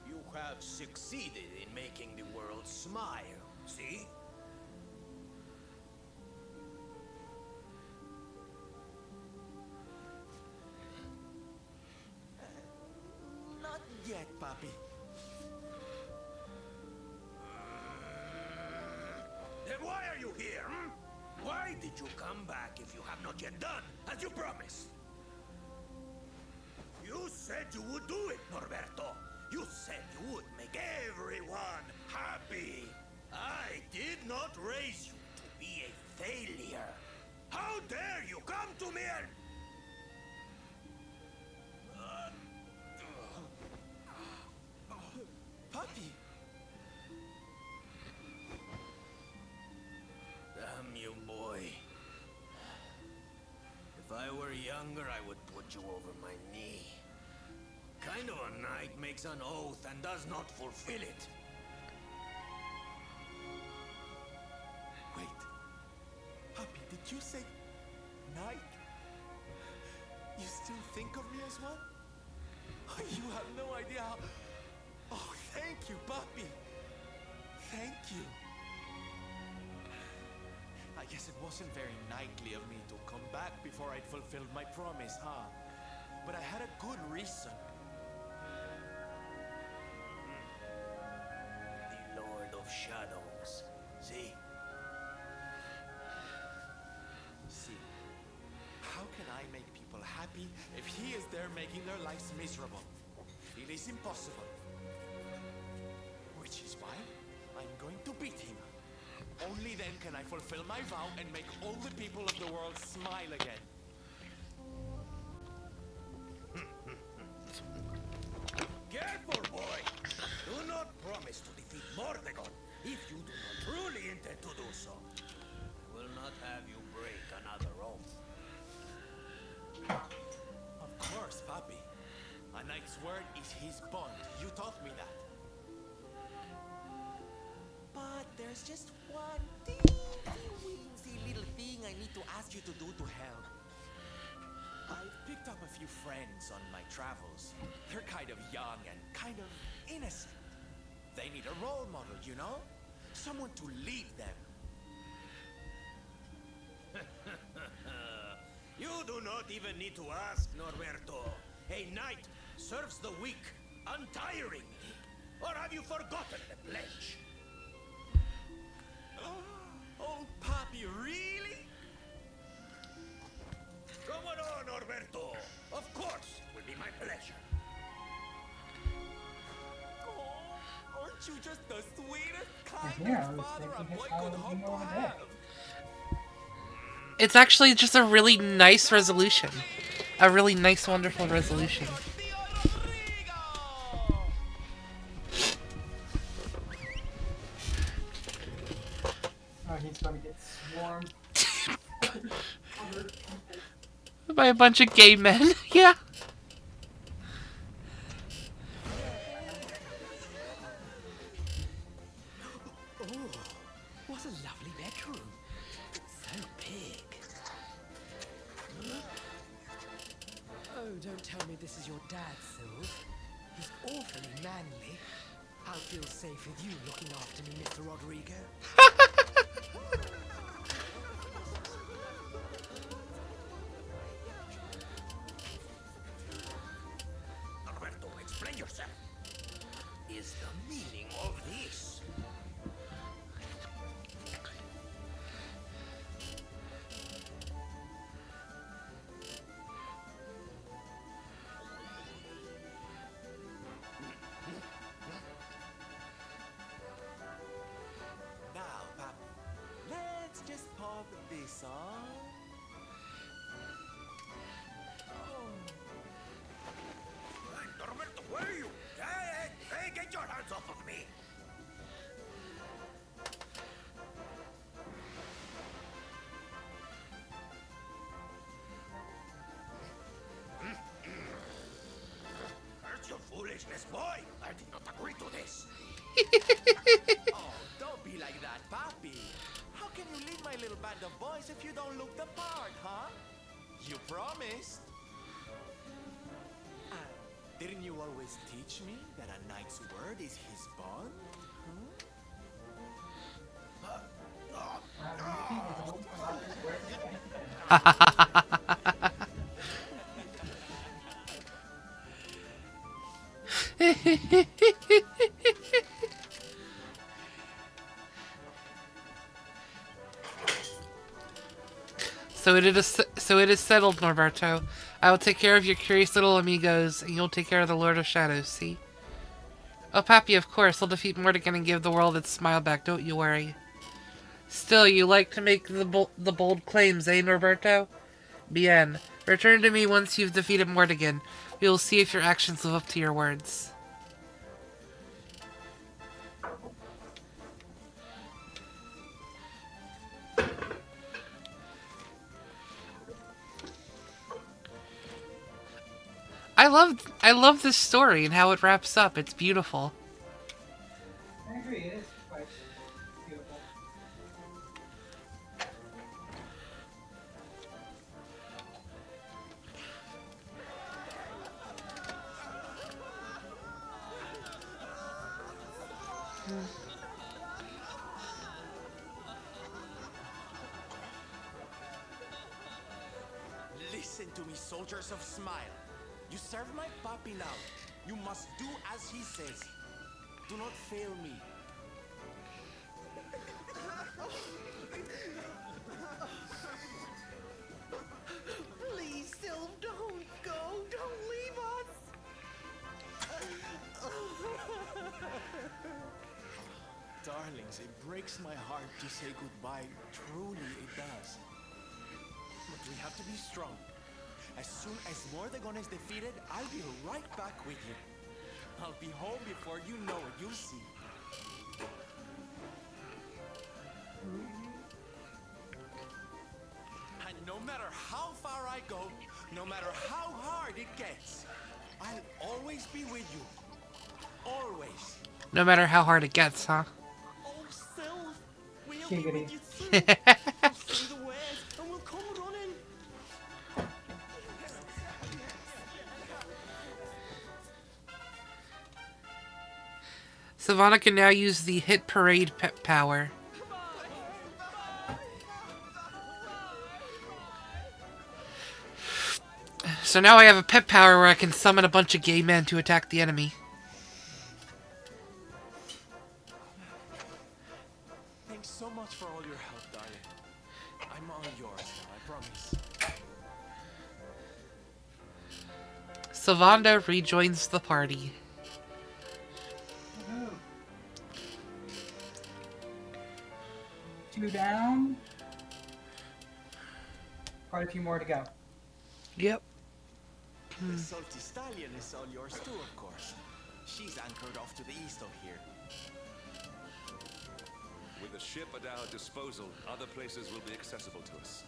You have succeeded in making the world smile, see? Not yet, Papi. Then why are you here, hmm? Why did you come back if you have not yet done as you promised? You said you would do it, Norberto. You said you would make everyone happy. I did not raise you to be a failure. How dare you come to me and... Papi. Damn you, boy. If I were younger, I would put you over my knee. What kind of a knight makes an oath and does not fulfill it? Wait. Papi. you say Knight? You still think of me as one? You have no idea how... Oh, thank you, Papi. Thank you. I guess it wasn't very knightly of me to come back before I'd fulfilled my promise, huh? But I had a good reason. The Lord of Shadows. See? See, how can I make people happy if he is there making their lives miserable? It is impossible. Which is why I'm going to beat him. Only then can I fulfill my vow and make all the people of the world smile again. Careful, boy! Do not promise to defeat Mordegon if you do not truly intend to do so. I will not have you break another oath. Of course, Papi. A knight's word is his bond. You taught me that. But there's just one teensy little thing I need to ask you to do to help. I've picked up a few friends on my travels. They're kind of young and kind of innocent. They need a role model, you know? Someone to lead them. You do not even need to ask, Norberto. A knight serves the weak untiringly. Or have you forgotten the pledge? Oh, Papi, really? Come on, Norberto. Of course, it will be my pleasure. Oh, aren't you just the sweetest, Yeah, I kindest was father a thinking boy how could you hope know to that. have? It's actually just a really nice resolution. A really nice, wonderful resolution. Oh, he's gonna get swarmed. By a bunch of gay men. Yeah. Oh, what a lovely bedroom. So big. Oh, don't tell me this is your dad, Sylve. He's awfully manly. I'll feel safe with you looking after me, Mr. Rodrigo. Norberto, explain yourself. Is the meaning of this? Now, Papi, let's just pop this on. Hey, Norberto, where are you? Hey, get your hands off of me! Where's your foolishness, boy? I did not agree to this. Oh, don't be like that, Papi. How can you lead my little band of boys if you don't look the part, huh? You promised. Didn't you always teach me that a knight's word is his bond? So it is settled, Norberto. I will take care of your curious little amigos, and you'll take care of the Lord of Shadows, see? Oh, Papi, of course. He'll defeat Mordegon and give the world its smile back, don't you worry. Still, you like to make the bold claims, eh, Norberto? Bien. Return to me once you've defeated Mordegon. We will see if your actions live up to your words. I love this story and how it wraps up. It's beautiful. I agree, it is quite beautiful. Listen to me, soldiers of Smile. You serve my papi now. You must do as he says. Do not fail me. Please, Sylv, don't go. Don't leave us. Darlings, it breaks my heart to say goodbye. Truly, it does. But we have to be strong. As soon as Mordegon is defeated, I'll be right back with you. I'll be home before you know it. You'll see. And no matter how far I go, no matter how hard it gets, I'll always be with you. Always. No matter how hard it gets, huh? Oh, Sylv, we'll Giggity. be with you soon. We'll see the wares and we'll come running. Savannah can now use the Hit Parade pet power. So now I have a pet power where I can summon a bunch of gay men to attack the enemy. Thanks so much for all your help, darling. I'm all yours now, I promise. Savanda rejoins the party. Oh. 2 down. Quite a few more to go. Yep. The salty stallion is all yours too, of course. She's anchored off to the east of here. With a ship at our disposal, other places will be accessible to us.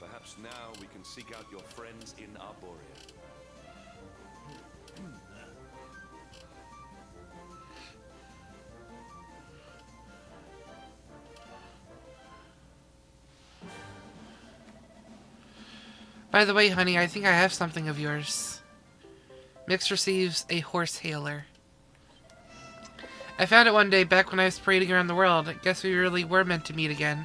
Perhaps now we can seek out your friends in Arborea. By the way, honey, I think I have something of yours. Mix receives a horse hailer. I found it one day back when I was parading around the world. I guess we really were meant to meet again.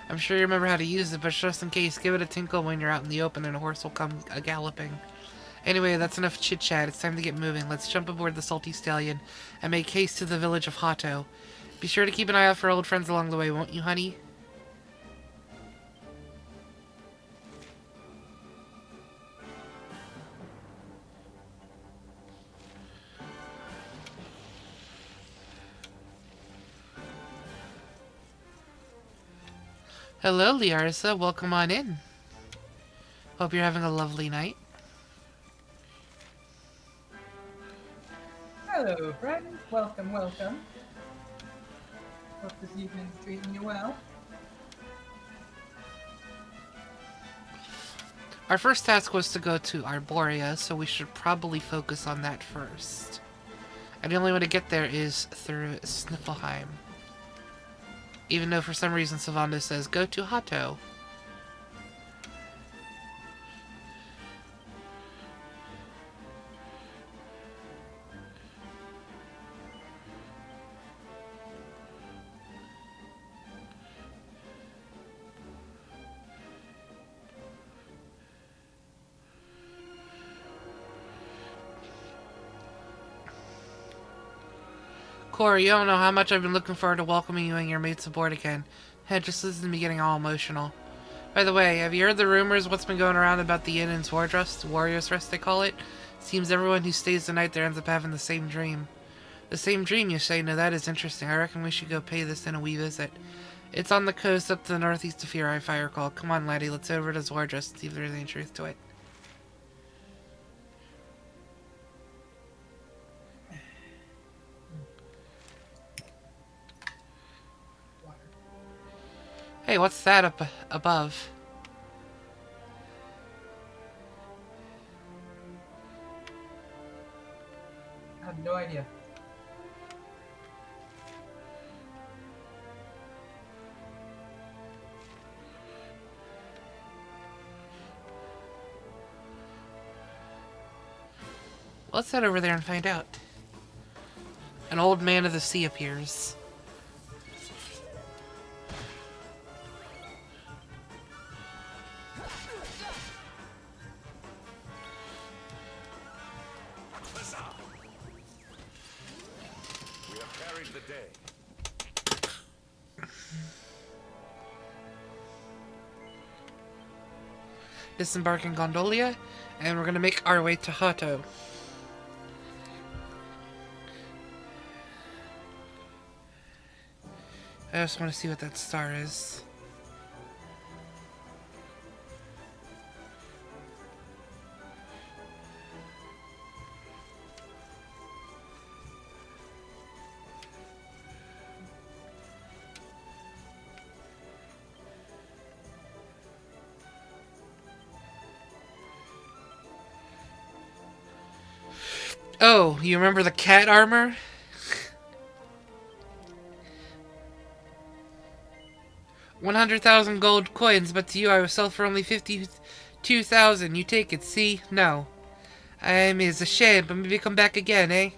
I'm sure you remember how to use it, but just in case, give it a tinkle when you're out in the open and a horse will come a-galloping. Anyway, that's enough chit-chat. It's time to get moving. Let's jump aboard the Salty Stallion and make haste to the village of Hato. Be sure to keep an eye out for old friends along the way, won't you, honey? Hello, Liarza. Welcome on in. Hope you're having a lovely night. Hello, friend. Welcome, welcome. Hope this evening's treating you well. Our first task was to go to Arborea, so we should probably focus on that first. And the only way to get there is through Sniffelheim. Even though for some reason Savanda says, go to Hato. Corey, you don't know how much I've been looking forward to welcoming you and your mates aboard again. Hey, just listen to me getting all emotional. By the way, have you heard the rumors what's been going around about the inn in Swordrust? Warrior's Rest, they call it? Seems everyone who stays the night there ends up having the same dream. The same dream, you say? No, that is interesting. I reckon we should go pay this inn a wee visit. It's on the coast up to the northeast of here, if I recall. Come on, laddie, let's head over to Swordrust and see if there's any truth to it. Hey, what's that up above? I have no idea. Let's head over there and find out. An old man of the sea appears. carried the day. Disembark in Gondolia, and we're gonna make our way to Hato. I just want to see what that star is. Oh, you remember the cat armor? 100,000 gold coins, but to you I will sell for only 52,000. You take it, see? No. It's a shame, but maybe come back again, eh?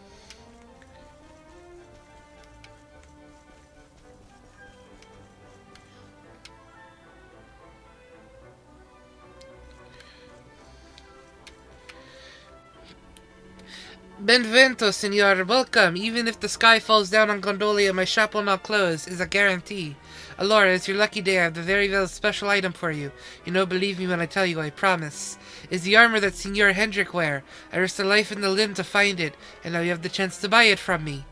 Benvento, senor. Welcome. Even if the sky falls down on Gondolia, my shop will not close, is a guarantee. Alora, it's your lucky day. I have the very special item for you. You know, believe me when I tell you, I promise. It's the armor that Senor Hendrik wear. I risked a life and a limb to find it, and now you have the chance to buy it from me.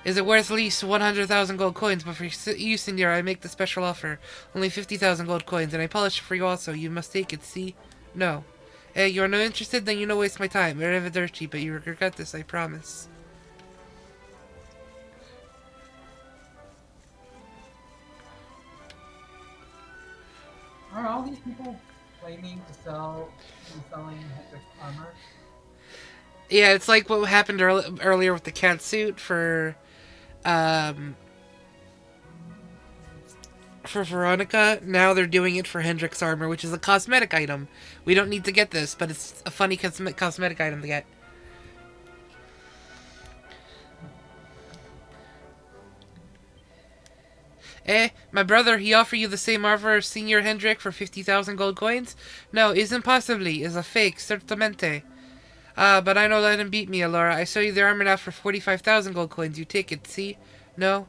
Is it worth at least 100,000 gold coins? But for you, senor, I make the special offer. Only 50,000 gold coins, and I polish it for you also. You must take it, see? No. Hey, you are not interested? Then you don't waste my time. Arrivederci, but you regret this, I promise. Are all these people claiming to sell and selling Hendrik's armor? Yeah, it's like what happened earlier with the cat suit for Veronica. Now they're doing it for Hendrik's armor, which is a cosmetic item. We don't need to get this, but it's a funny cosmetic item to get. My brother, he offered you the same offer as Senior Hendrik for 50,000 gold coins? No, it's impossibly. It's a fake, certamente. But I know let him beat me, Alora. I sell you the armor now for 45,000 gold coins. You take it, see? No?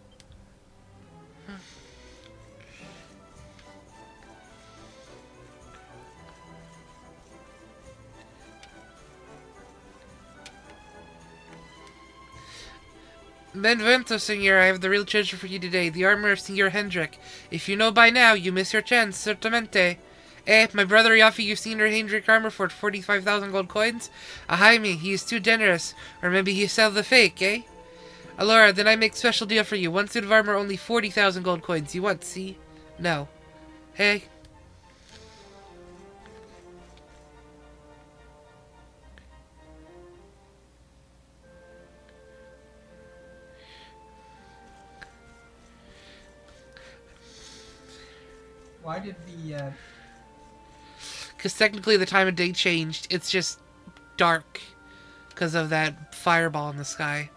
Benvento, senor, I have the real treasure for you today, the armor of Senor Hendrik. If you know by now, you miss your chance, certamente. My brother he offered you Senor Hendrik armor for 45,000 gold coins? Jaime, he is too generous. Or maybe he sell the fake, eh? Alora, then I make special deal for you. One suit of armor, only 40,000 gold coins. You want, see? No. Hey? Why did the Because technically the time of day changed. It's just dark because of that fireball in the sky.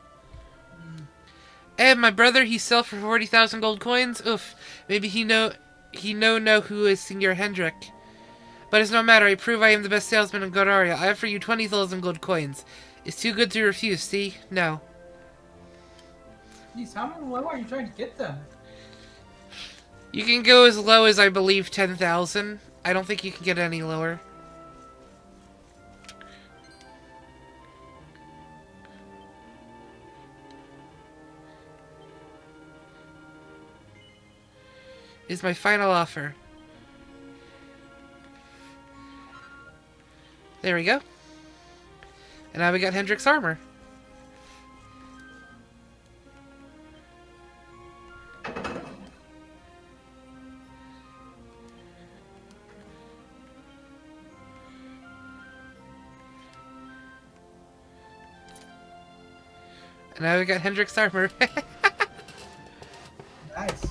My brother, he sell for 40,000 gold coins? Oof. Maybe he know who is Senor Hendrik. But it's no matter. I prove I am the best salesman in Goraria. I offer you 20,000 gold coins. It's too good to refuse, see? No. Jeez, how low are you trying to get them? You can go as low as, I believe, 10,000. I don't think you can get any lower. Is my final offer. There we go. And now we got Hendrik's armor. And now we got Hendrik's armor. Nice.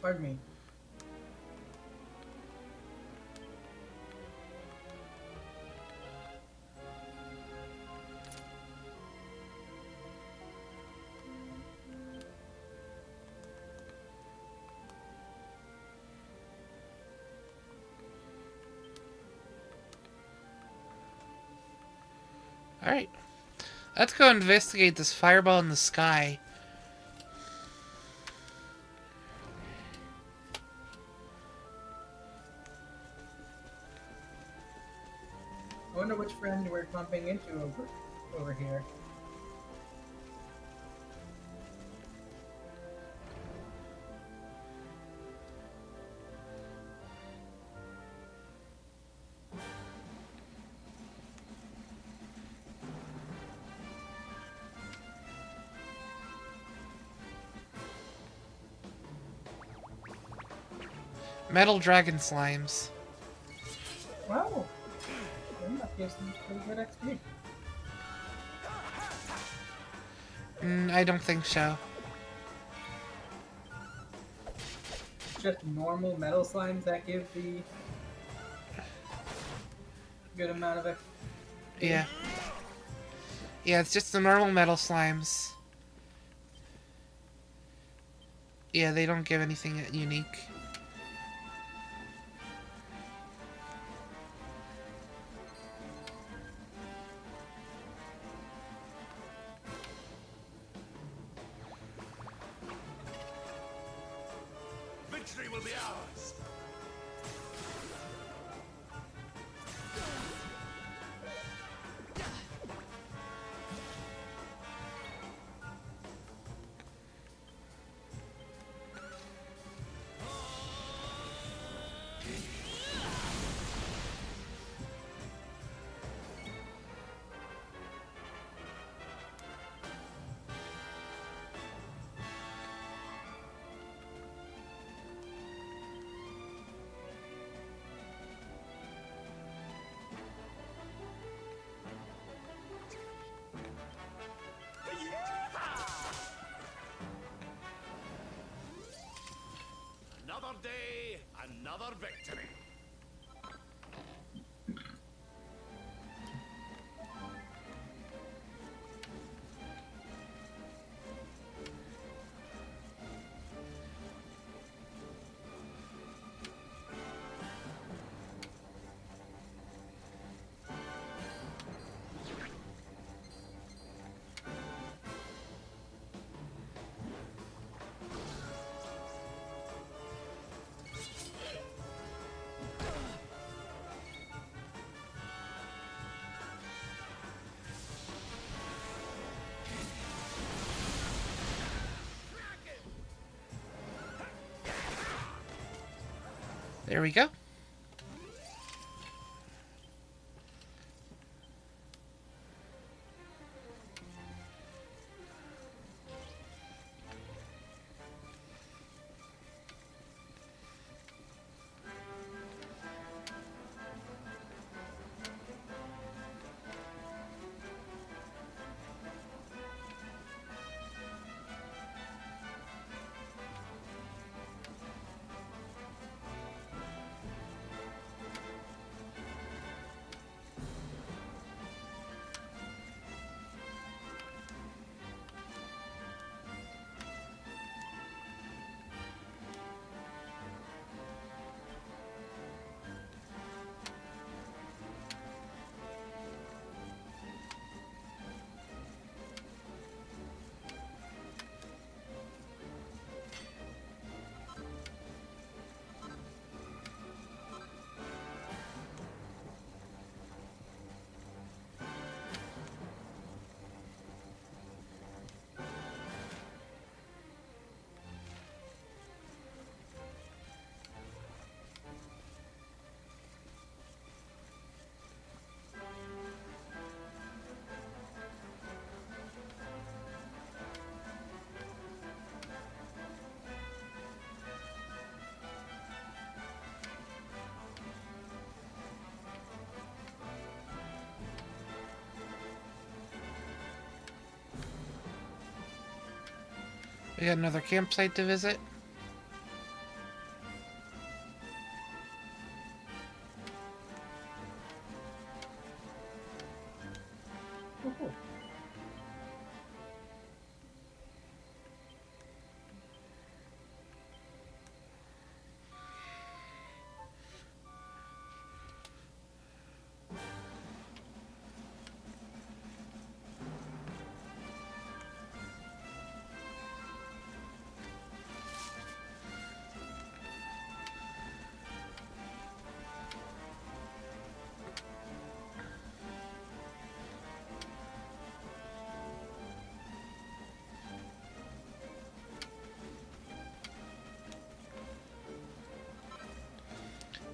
Pardon me. Alright. Let's go investigate this fireball in the sky. I wonder which friend we're bumping into over here. Metal dragon slimes. Wow. They must give some pretty good XP. I don't think so. Just normal metal slimes that give the good amount of XP. Yeah. Yeah, it's just the normal metal slimes. Yeah, they don't give anything unique. Victory will be ours. Another day, another victory. There we go. We got another campsite to visit.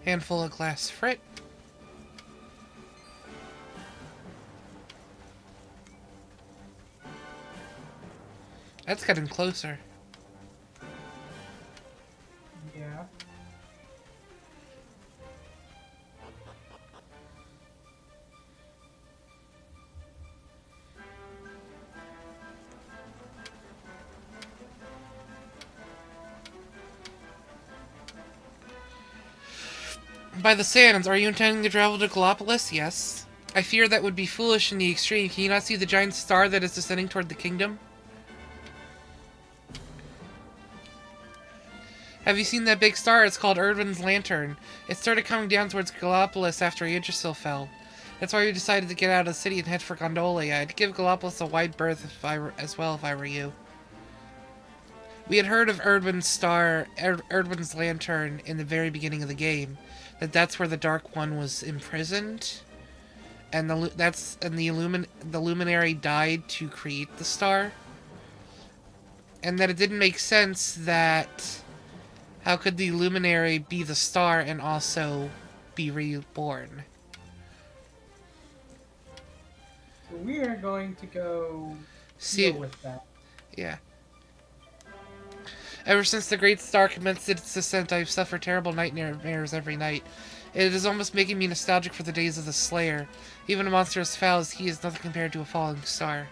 Handful of glass frit. That's getting closer. Yeah. By the sands, are you intending to travel to Gallopolis? Yes. I fear that would be foolish in the extreme. Can you not see the giant star that is descending toward the kingdom? Have you seen that big star? It's called Erdwin's Lantern. It started coming down towards Gallopolis after Yggdrasil fell. That's why we decided to get out of the city and head for Gondolia. I'd give Gallopolis a wide berth if I were you. We had heard of Erdwin's Lantern in the very beginning of the game. That's where the Dark One was imprisoned, and the Luminary died to create the star, and that it didn't make sense that how could the Luminary be the star and also be reborn? So we are going to go deal with that. Yeah. Ever since the great star commenced its descent, I've suffered terrible nightmares every night. It is almost making me nostalgic for the days of the Slayer. Even a monster as foul as he is nothing compared to a falling star.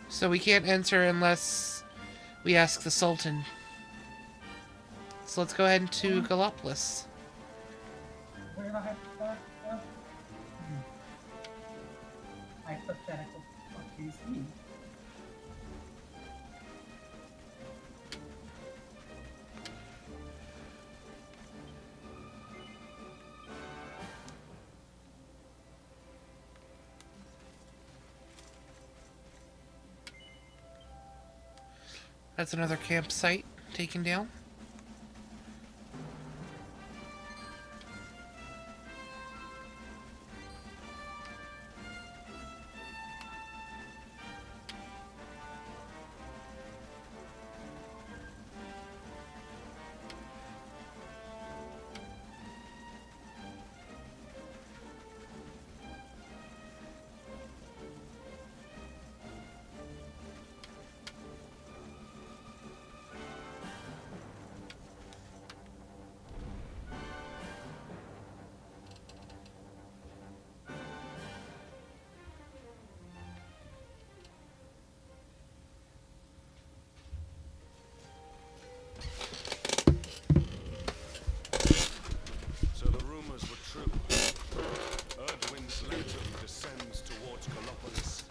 So we can't enter unless we ask the Sultan. So let's go ahead to Gallopolis. Where the heck is that? Hypothetical fuck is he? That's another campsite taken down. So the rumors were true. Erdwin's Lantern descends towards Gallopolis.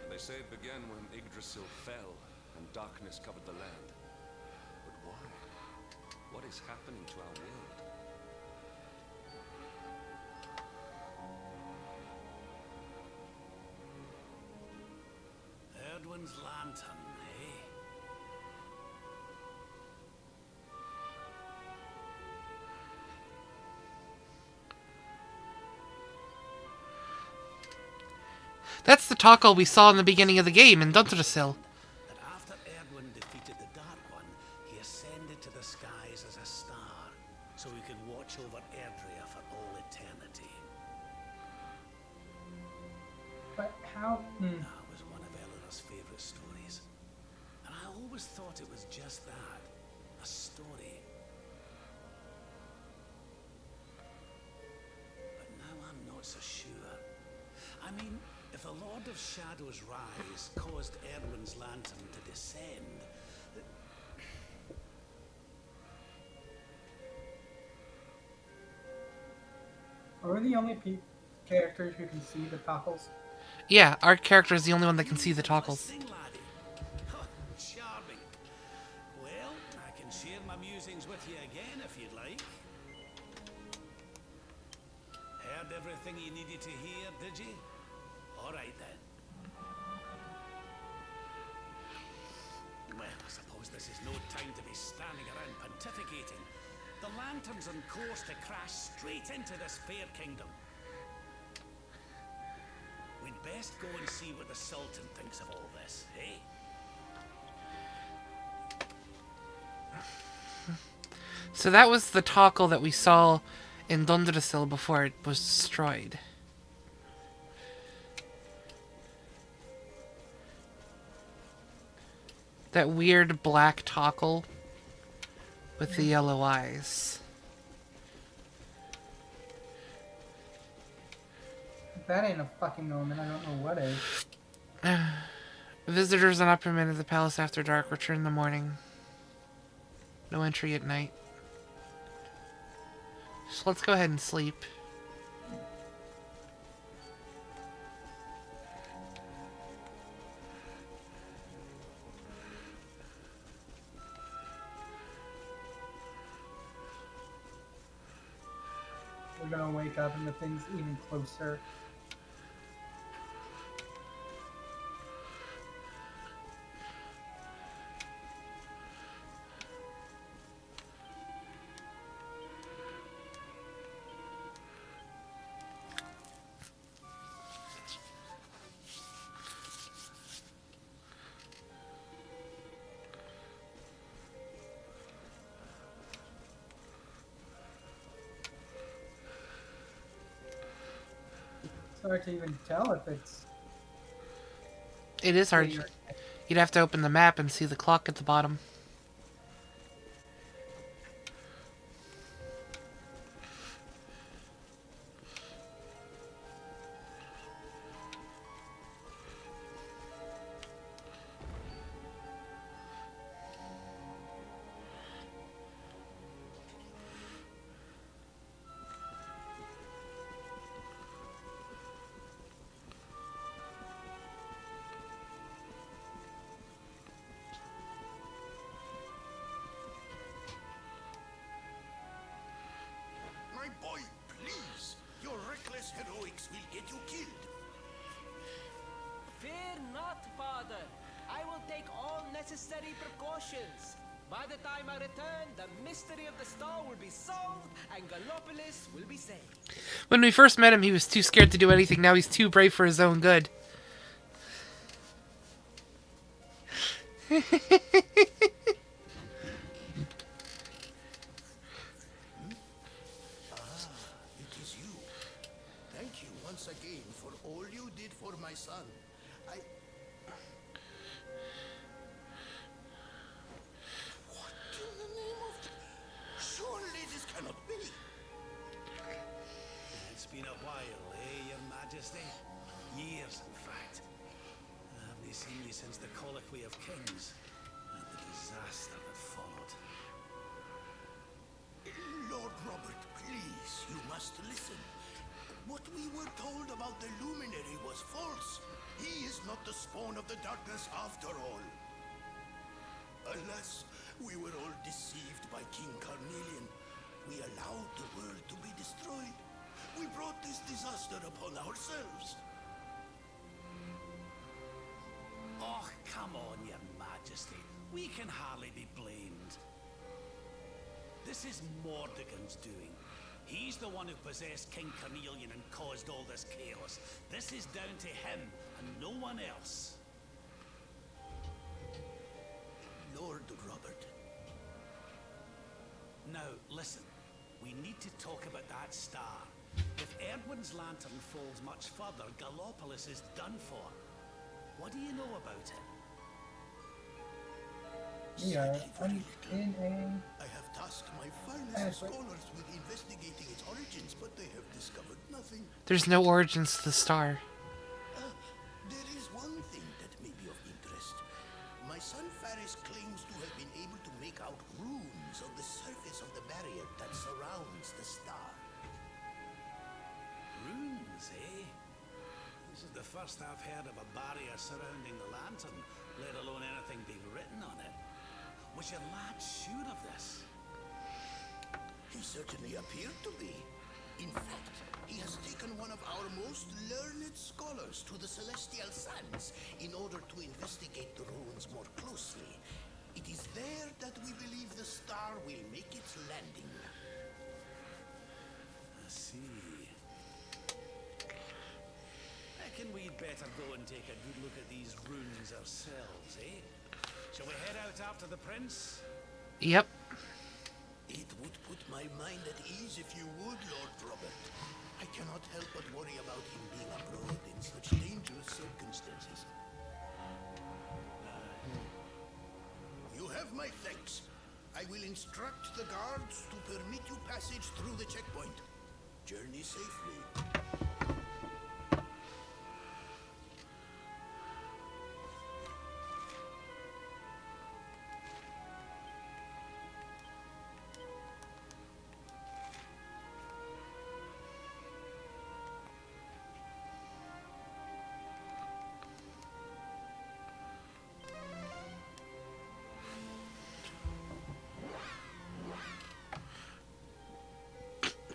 They say it began when Yggdrasil fell and darkness covered the land. But why? What is happening to our world? Erdwin's Lantern, eh? That's the Tackle we saw in the beginning of the game in Yggdrasil. That after Erdwin defeated the Dark One, he ascended to the skies as a star, so he could watch over Erdrea for all eternity. But how? That was one of Eleanor's favorite stories. And I always thought it was just that, a story. But now I'm not so sure. I mean, if the Lord of Shadows' rise caused Erdwin's Lantern to descend, Are we the only characters who can see the Tackles? Yeah, our character is the only one that can see the Tackles. charming. Well, I can share my musings with you again if you'd like. Heard everything you needed to hear, did you? All right then. Well, I suppose this is no time to be standing around pontificating. The lantern's on course to crash straight into this fair kingdom. We'd best go and see what the Sultan thinks of all this, eh? So that was the toggle that we saw in Dundrasil before it was destroyed. That weird black toggle with the yellow eyes. If that ain't a fucking omen, I don't know what is. Visitors not permitted the palace after dark. Return in the morning. No entry at night. So let's go ahead and sleep. We're gonna wake up and the thing's even closer. It's hard to even tell if it's... It is hard. You'd have to open the map and see the clock at the bottom. My boy, please! Your reckless heroics will get you killed. Fear not, Father. I will take all necessary precautions. By the time I return, the mystery of the star will be solved and Gallopolis will be saved. When we first met him, he was too scared to do anything. Now he's too brave for his own good. It is you. Thank you once again for all you did for my son. What in the name of... Surely this cannot be. It's been a while, eh, Your Majesty? Years, in fact. I haven't seen you since the Colloquy of Kings and the disaster that followed. Lord Robert, please, you must listen. What we were told about the Luminary was false. He is not the spawn of the darkness after all. Alas, we were all deceived by King Carnelian. We allowed the world to be destroyed. We brought this disaster upon ourselves. Oh, come on, Your Majesty. We can hardly be blamed. This is Mordegon's doing. He's the one who possessed King Carnelian and caused all this chaos. This is down to him and no one else. Lord Robert. Now, listen. We need to talk about that star. If Erdwin's lantern falls much further, Gallopolis is done for. What do you know about it? Yeah, I'm in I have tasked my finest scholars with investigating its origins, but they have discovered nothing. There's no origins to the star. There is one thing that may be of interest. My son Faris claims to have been able to make out runes on the surface of the barrier that surrounds the star. Runes, eh? This is the first I've heard of a barrier surrounding the lantern, let alone anything being written on it. Was your lad sure of this? He certainly appeared to be. In fact, he has taken one of our most learned scholars to the Celestial Sands in order to investigate the ruins more closely. It is there that we believe the star will make its landing. I see. Reckon we'd better go and take a good look at these ruins ourselves, eh? Shall we head out after the prince? Yep. It would put my mind at ease if you would, Lord Robert. I cannot help but worry about him being abroad in such dangerous circumstances. You have my thanks. I will instruct the guards to permit you passage through the checkpoint. Journey safely.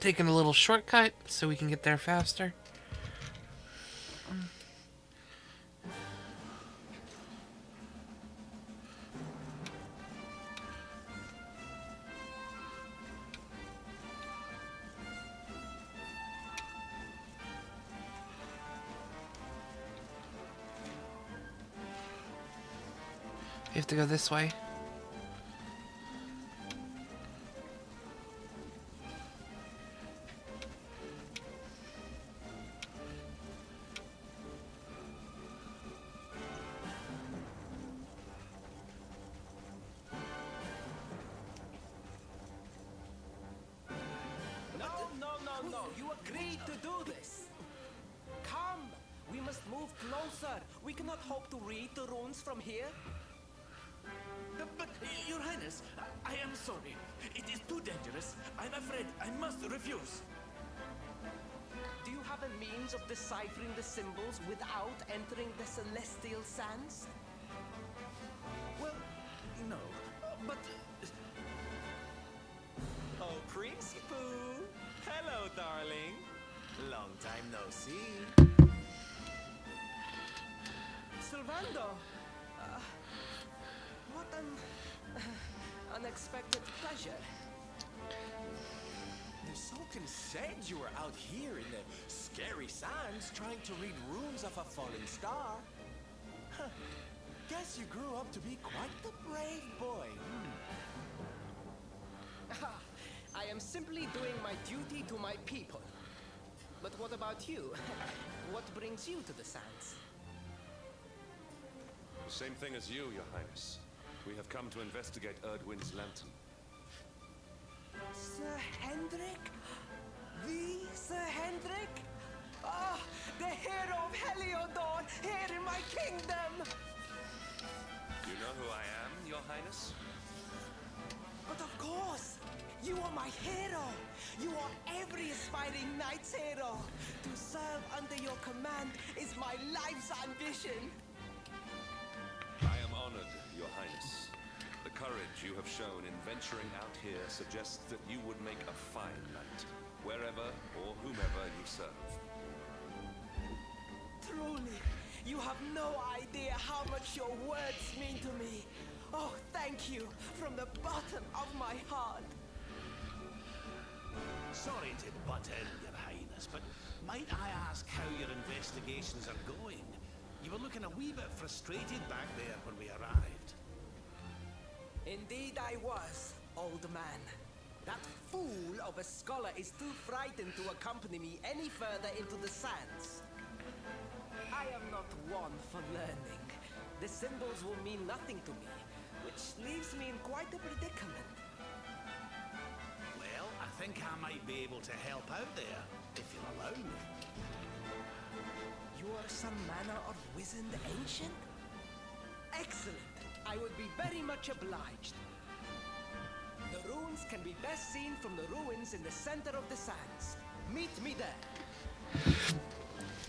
Taking a little shortcut so we can get there faster. You have to go this way. No. You agreed to do this. Come. We must move closer. We cannot hope to read the runes from here. But, Your Highness, I am sorry. It is too dangerous. I'm afraid I must refuse. Do you have a means of deciphering the symbols without entering the Celestial Sands? Well, no. But... Oh, Principal! Hello, darling. Long time no see. Sylvando! What an unexpected pleasure. The Sultan said you were out here in the scary sands trying to read runes of a fallen star. Huh. Guess you grew up to be quite the brave boy. I am simply doing my duty to my people. But what about you? What brings you to the sands? The same thing as you, Your Highness. We have come to investigate Erdwin's lantern. Sir Hendrik? The Sir Hendrik? Ah, the hero of Heliodor, here in my kingdom! You know who I am, Your Highness? But of course! You are my hero! You are every aspiring knight's hero! To serve under your command is my life's ambition! I am honored, Your Highness. The courage you have shown in venturing out here suggests that you would make a fine knight, wherever or whomever you serve. Truly, you have no idea how much your words mean to me. Oh, thank you from the bottom of my heart. Sorry to butt in, Your Highness, but might I ask how your investigations are going? You were looking a wee bit frustrated back there when we arrived. Indeed I was, old man. That fool of a scholar is too frightened to accompany me any further into the sands. I am not one for learning. The symbols will mean nothing to me, which leaves me in quite a predicament. Well, I think I might be able to help out there, if you'll allow me. You are some manner of wizened ancient? Excellent! I would be very much obliged. The runes can be best seen from the ruins in the center of the sands. Meet me there.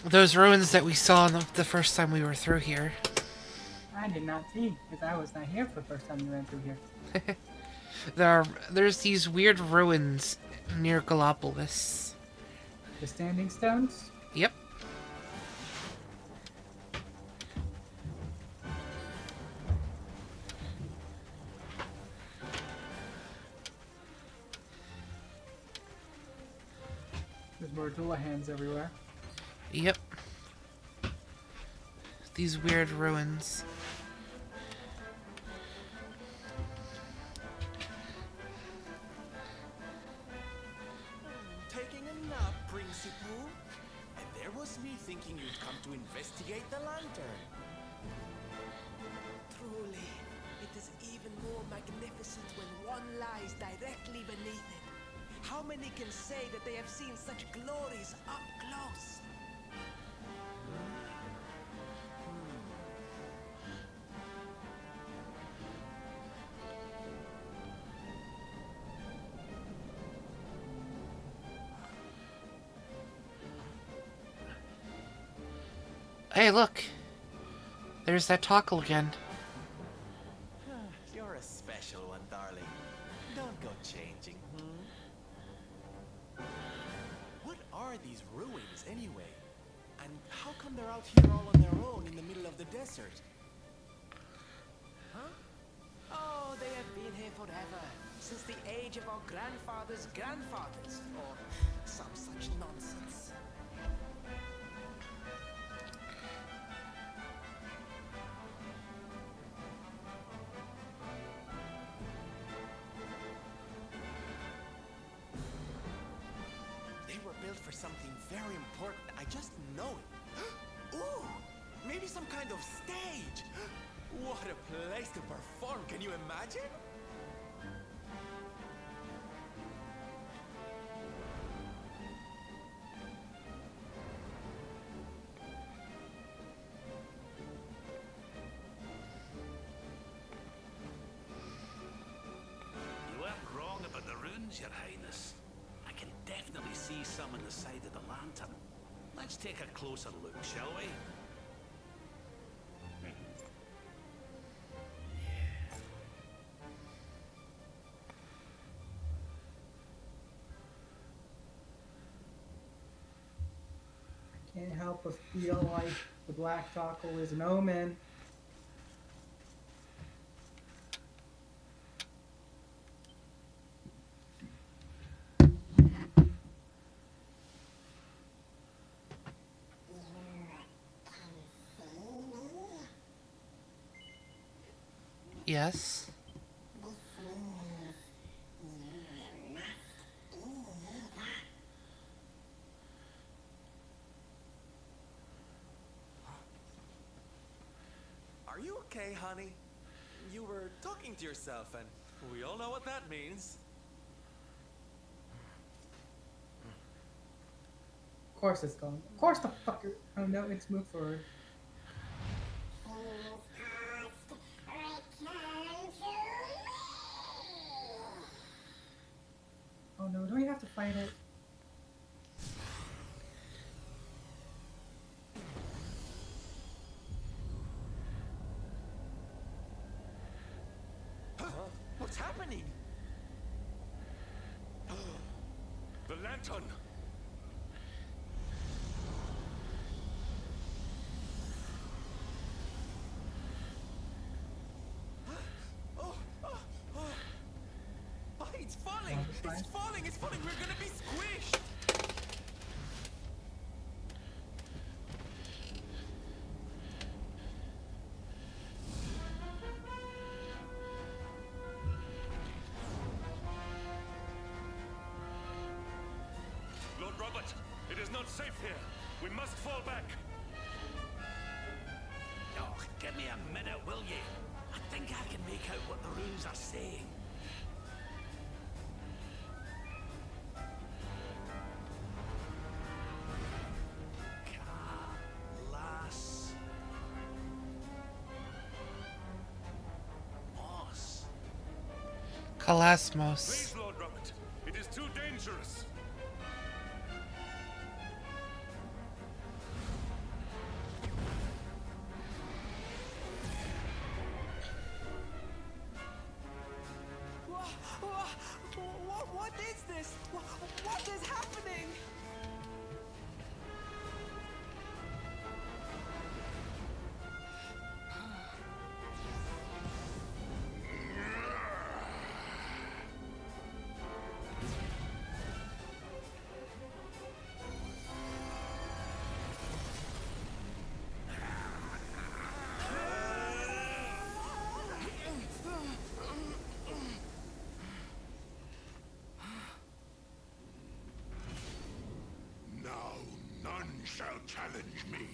Those ruins that we saw the first time we were through here. I did not see, because I was not here for the first time we went through here. There's these weird ruins near Gallopolis. The Standing Stones? Yep. There's more Dullahans everywhere. Yep. These weird ruins. Taking a nap, Principal? And there was me thinking you'd come to investigate the lantern. Truly, it is even more magnificent when one lies directly beneath it. How many can say that they have seen such glories up close? Hey, look. There's that Tockle again. You're a special one, darling. Don't go changing, What are these ruins, anyway? And how come they're out here all on their own in the middle of the desert? Huh? Oh, they have been here forever. Since the age of our grandfathers' grandfathers. Or some such nonsense. They were built for something very important. I just know it. Ooh, maybe some kind of stage. What a place to perform. Can you imagine? You weren't wrong about the runes, Your Highness. I can definitely see some on the side of the lantern. Let's take a closer look, shall we? Can't help but feel like the Black Tockle is an omen. Yes. Are you okay, honey? You were talking to yourself, and we all know what that means. Of course it's going. Of course the fucker. Oh no, it's moved forward. Oh no, do we have to fight it? What's happening? The lantern! Oh, it's falling! It's falling! It's falling! We're gonna be squished! Lord Robert, it is not safe here. We must fall back. Oh, give me a minute, will you? I think I can make out what the runes are saying. Calas. Moss. Kalasmos. Please, Lord Robert, it is too dangerous. What is this? What is happening? challenge me.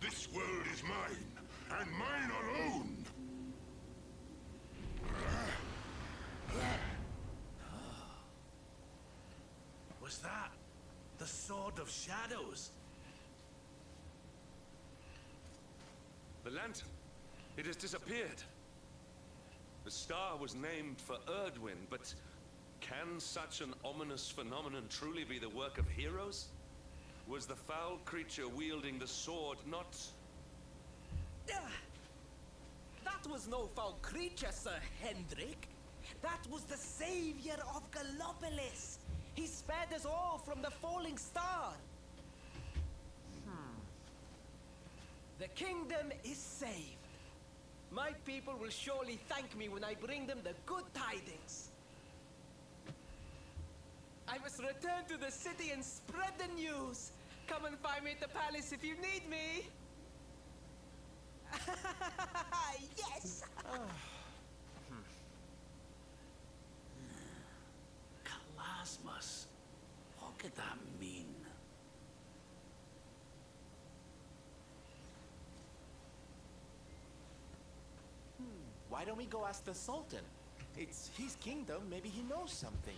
This world is mine, and mine alone. Was that the Sword of Shadows? The lantern. It has disappeared. The star was named for Erdwin, but can such an ominous phenomenon truly be the work of heroes? Was the foul creature wielding the sword not... That was no foul creature, Sir Hendrik. That was the savior of Gallopolis. He spared us all from the falling star. The kingdom is saved. My people will surely thank me when I bring them the good tidings. I must return to the city and spread the news. Come and find me at the palace if you need me. Yes! Kalasmus. What could that mean? Why don't we go ask the Sultan? It's his kingdom, maybe he knows something.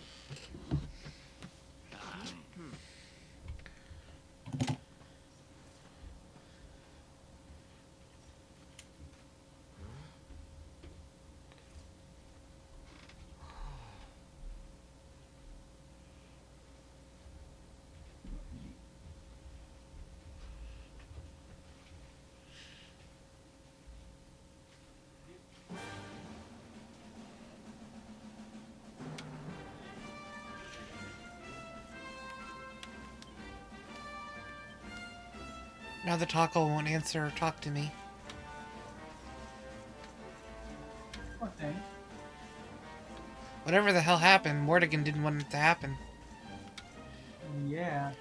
Now the taco won't answer or talk to me. Poor thing. Whatever the hell happened, Morrigan didn't want it to happen. Yeah.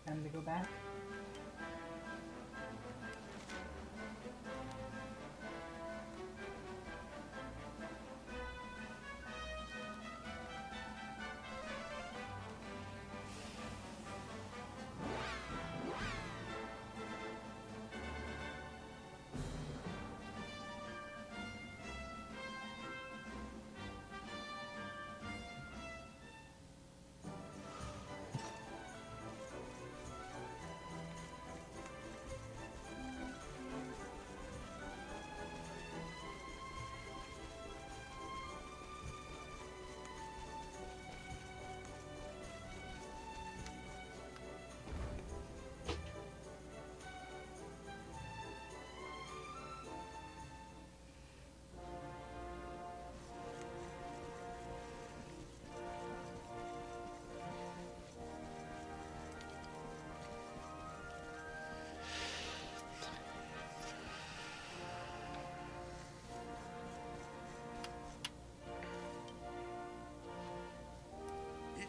Time to go back.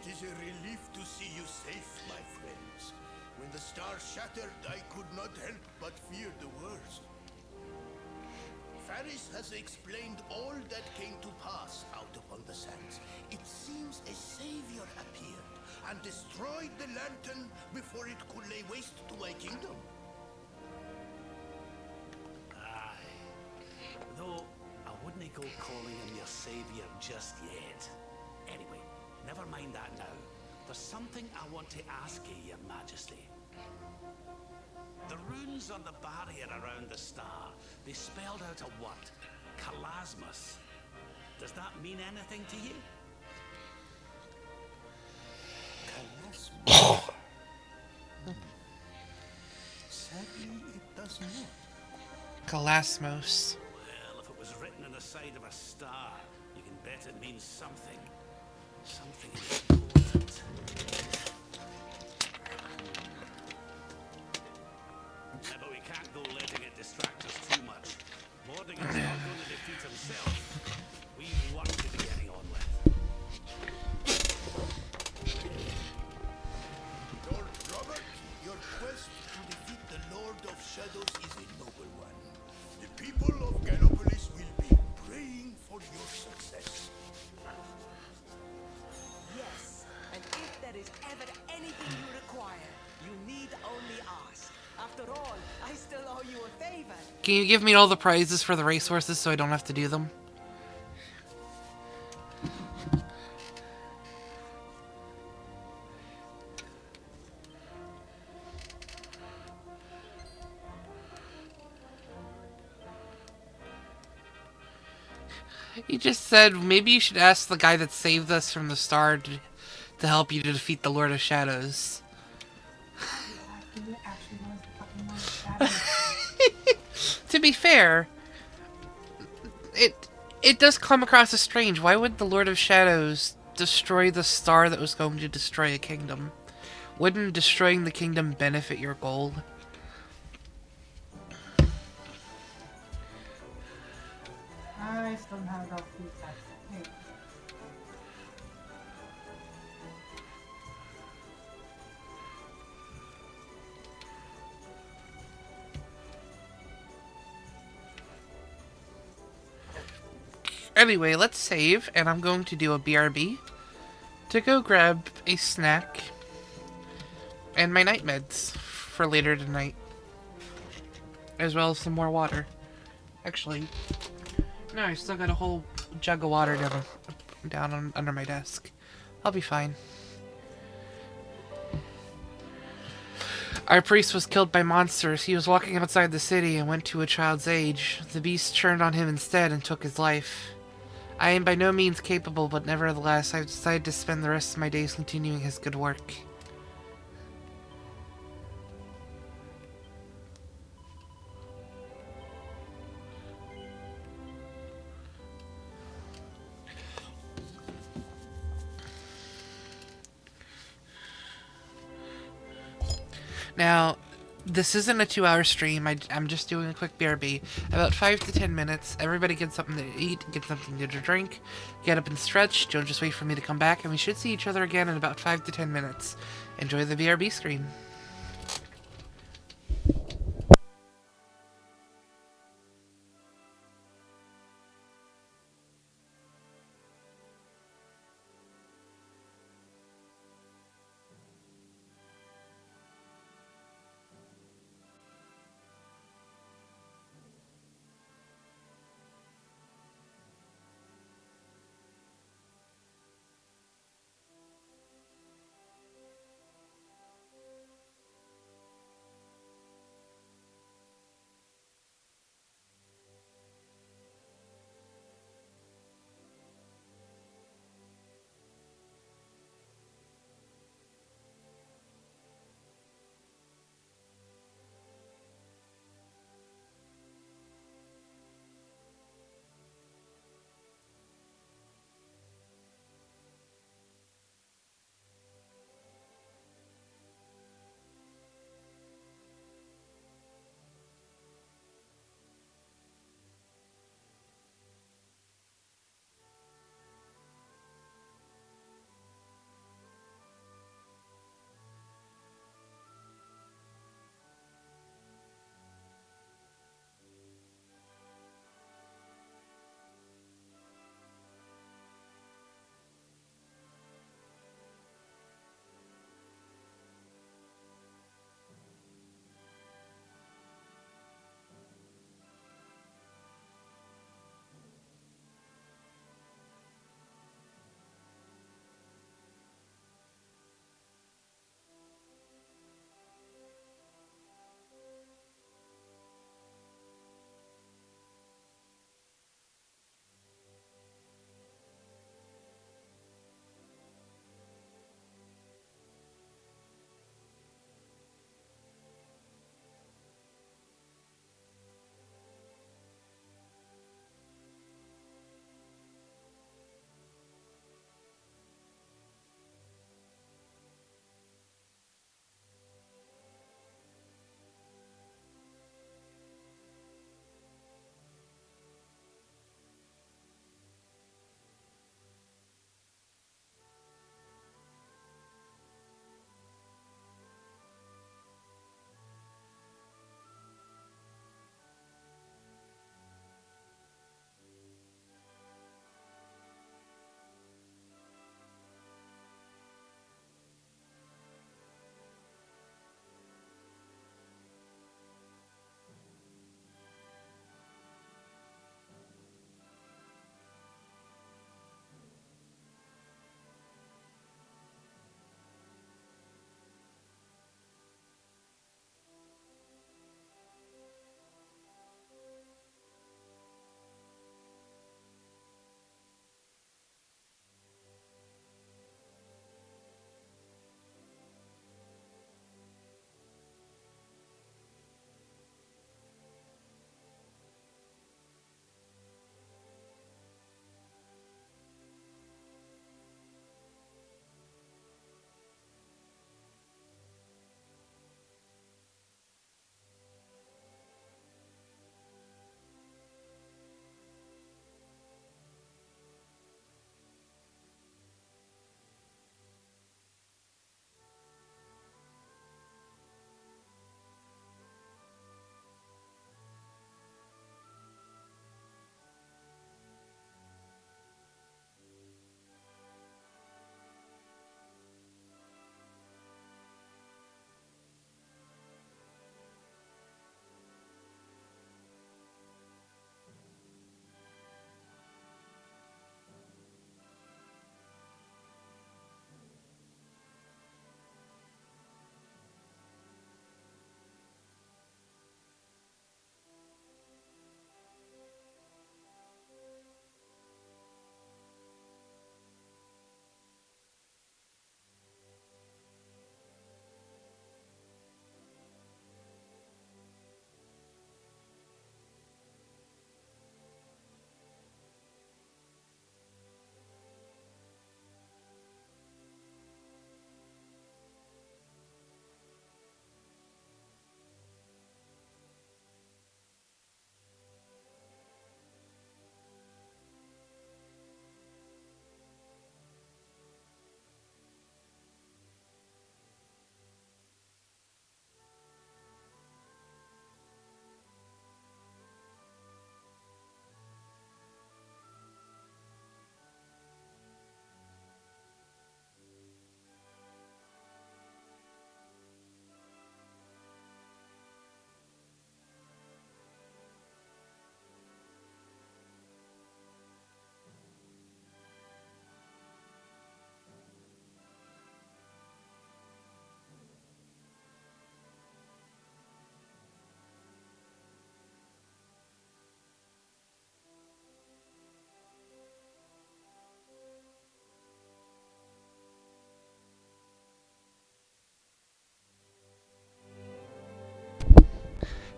It is a relief to see you safe, my friends. When the star shattered, I could not help but fear the worst. Faris has explained all that came to pass out upon the sands. It seems a savior appeared and destroyed the lantern before it could lay waste to my kingdom. Aye. Though, I wouldn't go calling him your savior just yet. Anyway, never mind that now. There's something I want to ask you, Your Majesty. The runes on the barrier around the star, they spelled out a word. Kalasmus. Does that mean anything to you? Kalasmus? Sadly, it does not. Kalasmos. Well, if it was written on the side of a star, you can bet it means something. Something important. But we can't go letting it distract us too much. Mordigan's not going to defeat himself. We've work to be getting on with. Lord Robert, your quest to defeat the Lord of Shadows is a noble one. The people of Gallopolis will be praying for your success. Yes, and if there is ever anything you require, you need only ask. After all, I still owe you a favor. Can you give me all the prizes for the racehorses so I don't have to do them? He just said maybe you should ask the guy that saved us from the star to help you to defeat the Lord of Shadows. To be fair, it does come across as strange. Why would the Lord of Shadows destroy the star that was going to destroy a kingdom? Wouldn't destroying the kingdom benefit your goal? I still have those two types of things. Anyway, let's save, and I'm going to do a BRB to go grab a snack and my night meds for later tonight, as well as some more water. Actually, no, I still got a whole jug of water under my desk. I'll be fine. Our priest was killed by monsters. He was walking outside the city and went to a child's age. The beast turned on him instead and took his life. I am by no means capable, but nevertheless, I've decided to spend the rest of my days continuing his good work. Now, this isn't a 2-hour stream. I'm just doing a quick BRB. About 5 to 10 minutes. Everybody get something to eat, get something to drink, get up and stretch. Don't just wait for me to come back, and we should see each other again in about 5 to 10 minutes. Enjoy the BRB screen.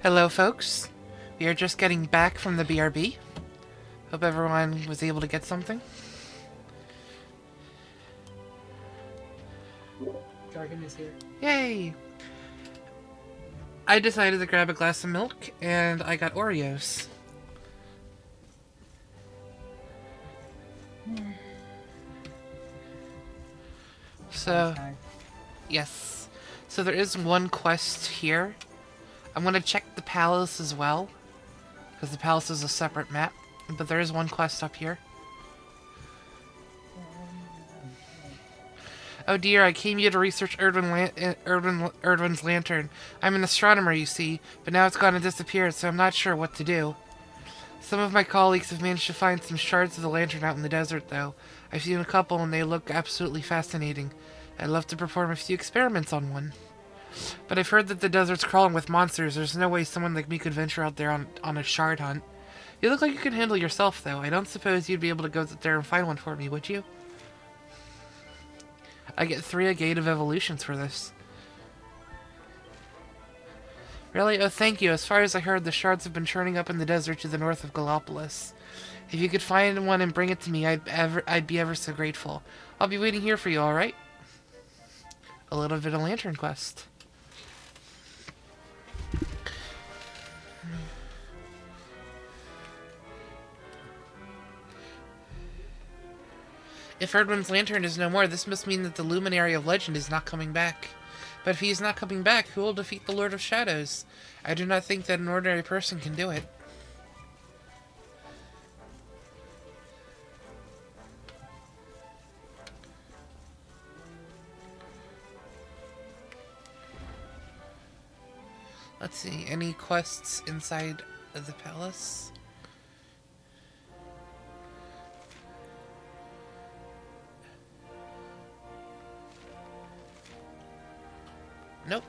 Hello, folks. We are just getting back from the BRB. Hope everyone was able to get something. Jargon is here. Yay! I decided to grab a glass of milk, and I got Oreos. So, yes. So there is one quest here. I'm going to check the palace as well, because the palace is a separate map. But there is one quest up here. Oh dear, I came here to research Erdwin's lantern. I'm an astronomer, you see, but now it's gone and disappeared, so I'm not sure what to do. Some of my colleagues have managed to find some shards of the lantern out in the desert, though. I've seen a couple, and they look absolutely fascinating. I'd love to perform a few experiments on one. But I've heard that the desert's crawling with monsters. There's no way someone like me could venture out there on a shard hunt. You look like you can handle yourself, though. I don't suppose you'd be able to go out there and find one for me, would you? I get 3 Agate of Evolutions for this. Really? Oh, thank you. As far as I heard, the shards have been churning up in the desert to the north of Gallopolis. If you could find one and bring it to me, I'd be ever so grateful. I'll be waiting here for you, alright? A little bit of lantern quest. If Erdwin's lantern is no more, this must mean that the Luminary of Legend is not coming back. But if he is not coming back, who will defeat the Lord of Shadows? I do not think that an ordinary person can do it. Let's see, any quests inside of the palace? Nope.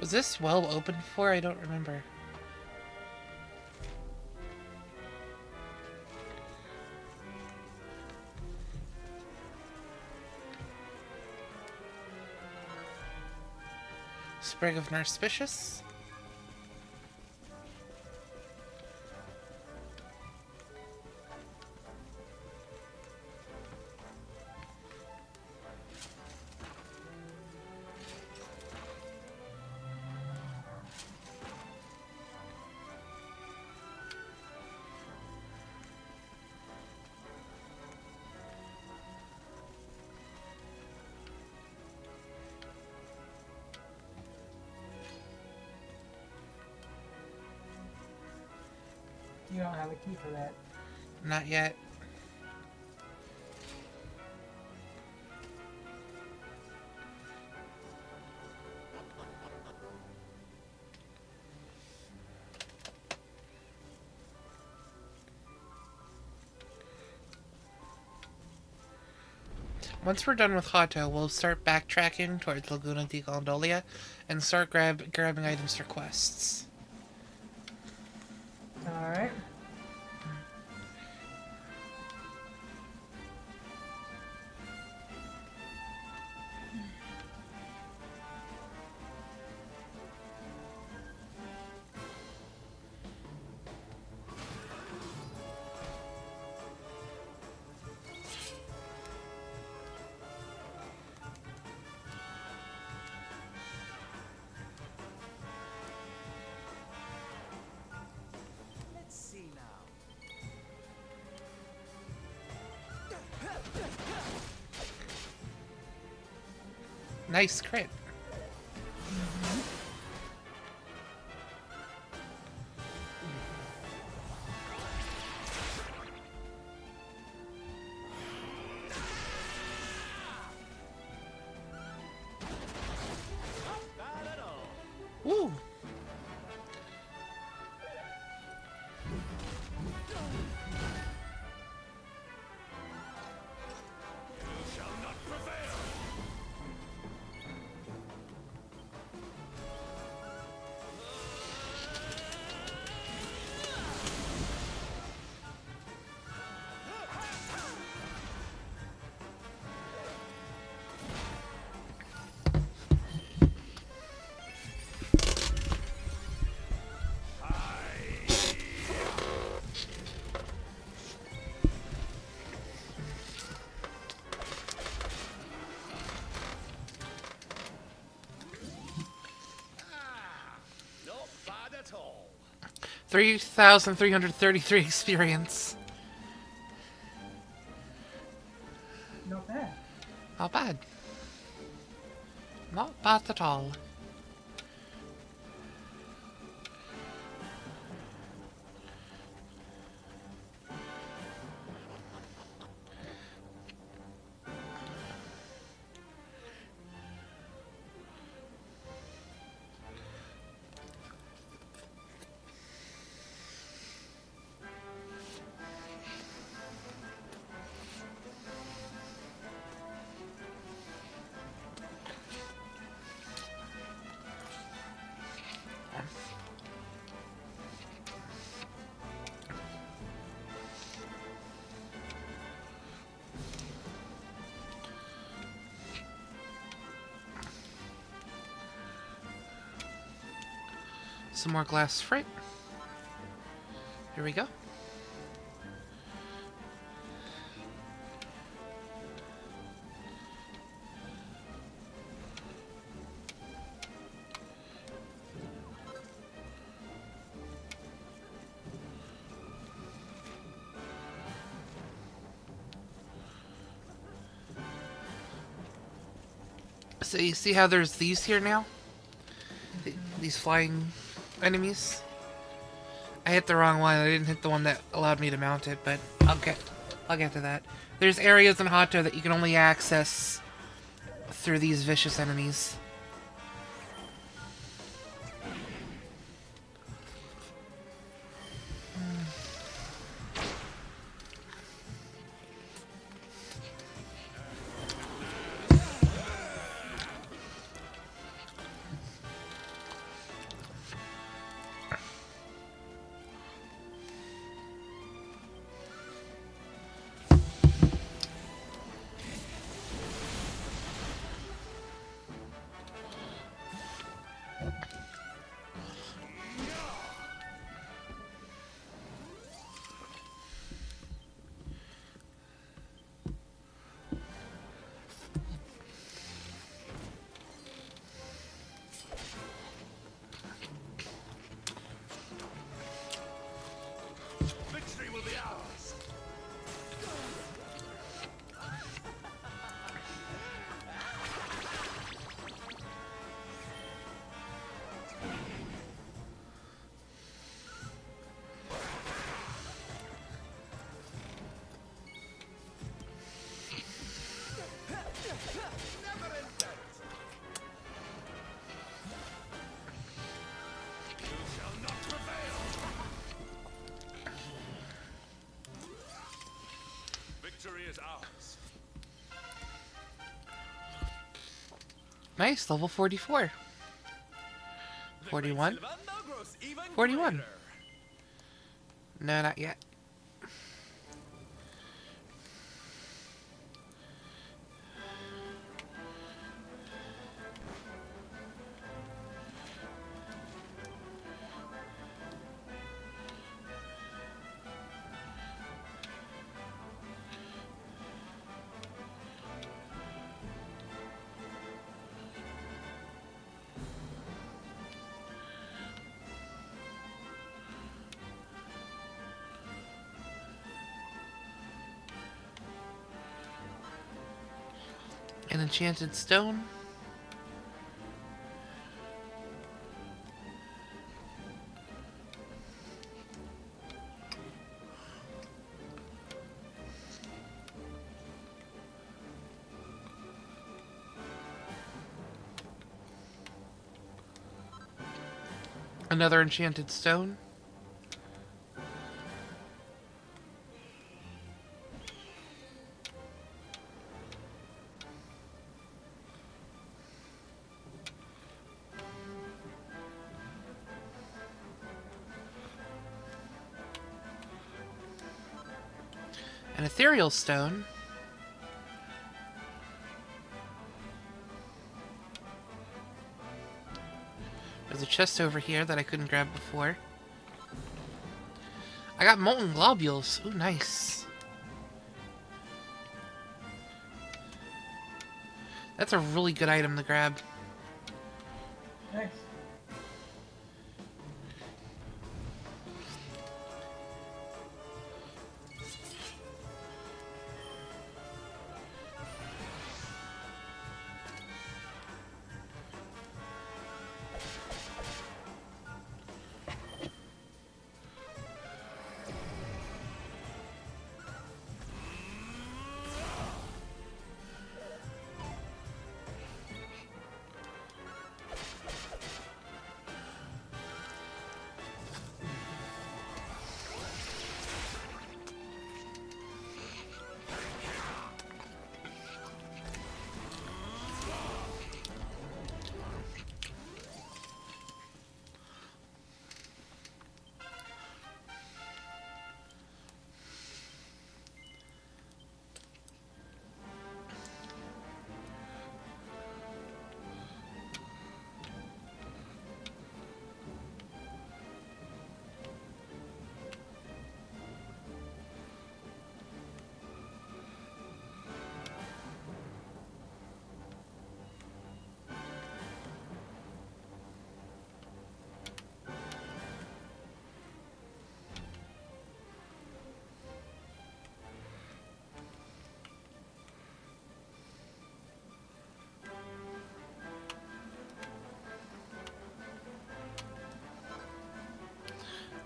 Was this well open before? I don't remember. Sprig of Narcissus. You don't have a key for that. Not yet. Once we're done with Hato, we'll start backtracking towards Laguna di Gondolia and start grabbing items for quests. Alright. Nice crit. Woo! Not bad at all. 3,333 experience. Not bad. Not bad. Not bad at all. Some more glass freight. Here we go. So you see how there's these here now? These flying enemies. I hit the wrong one. I didn't hit the one that allowed me to mount it, but I'll get to that. There's areas in Hato that you can only access through these vicious enemies. Victory will be ours. Victory is ours. Nice, level 44. 41? 41. No, not yet. An enchanted stone. Another enchanted stone. An ethereal stone. There's a chest over here that I couldn't grab before. I got molten globules. Ooh, nice. That's a really good item to grab. Nice.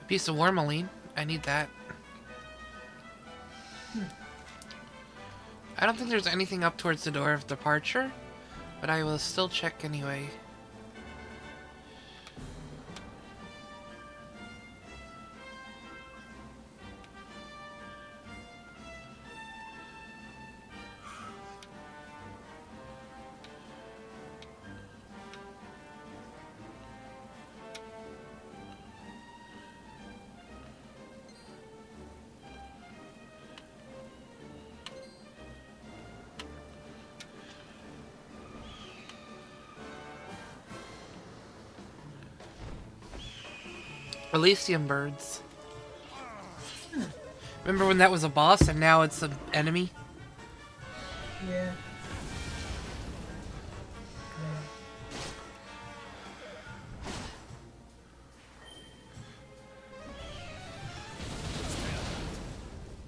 Piece of wormaline. I need that. I don't think there's anything up towards the door of departure, but I will still check anyway. Elysium birds. Remember when that was a boss and now it's an enemy? Yeah.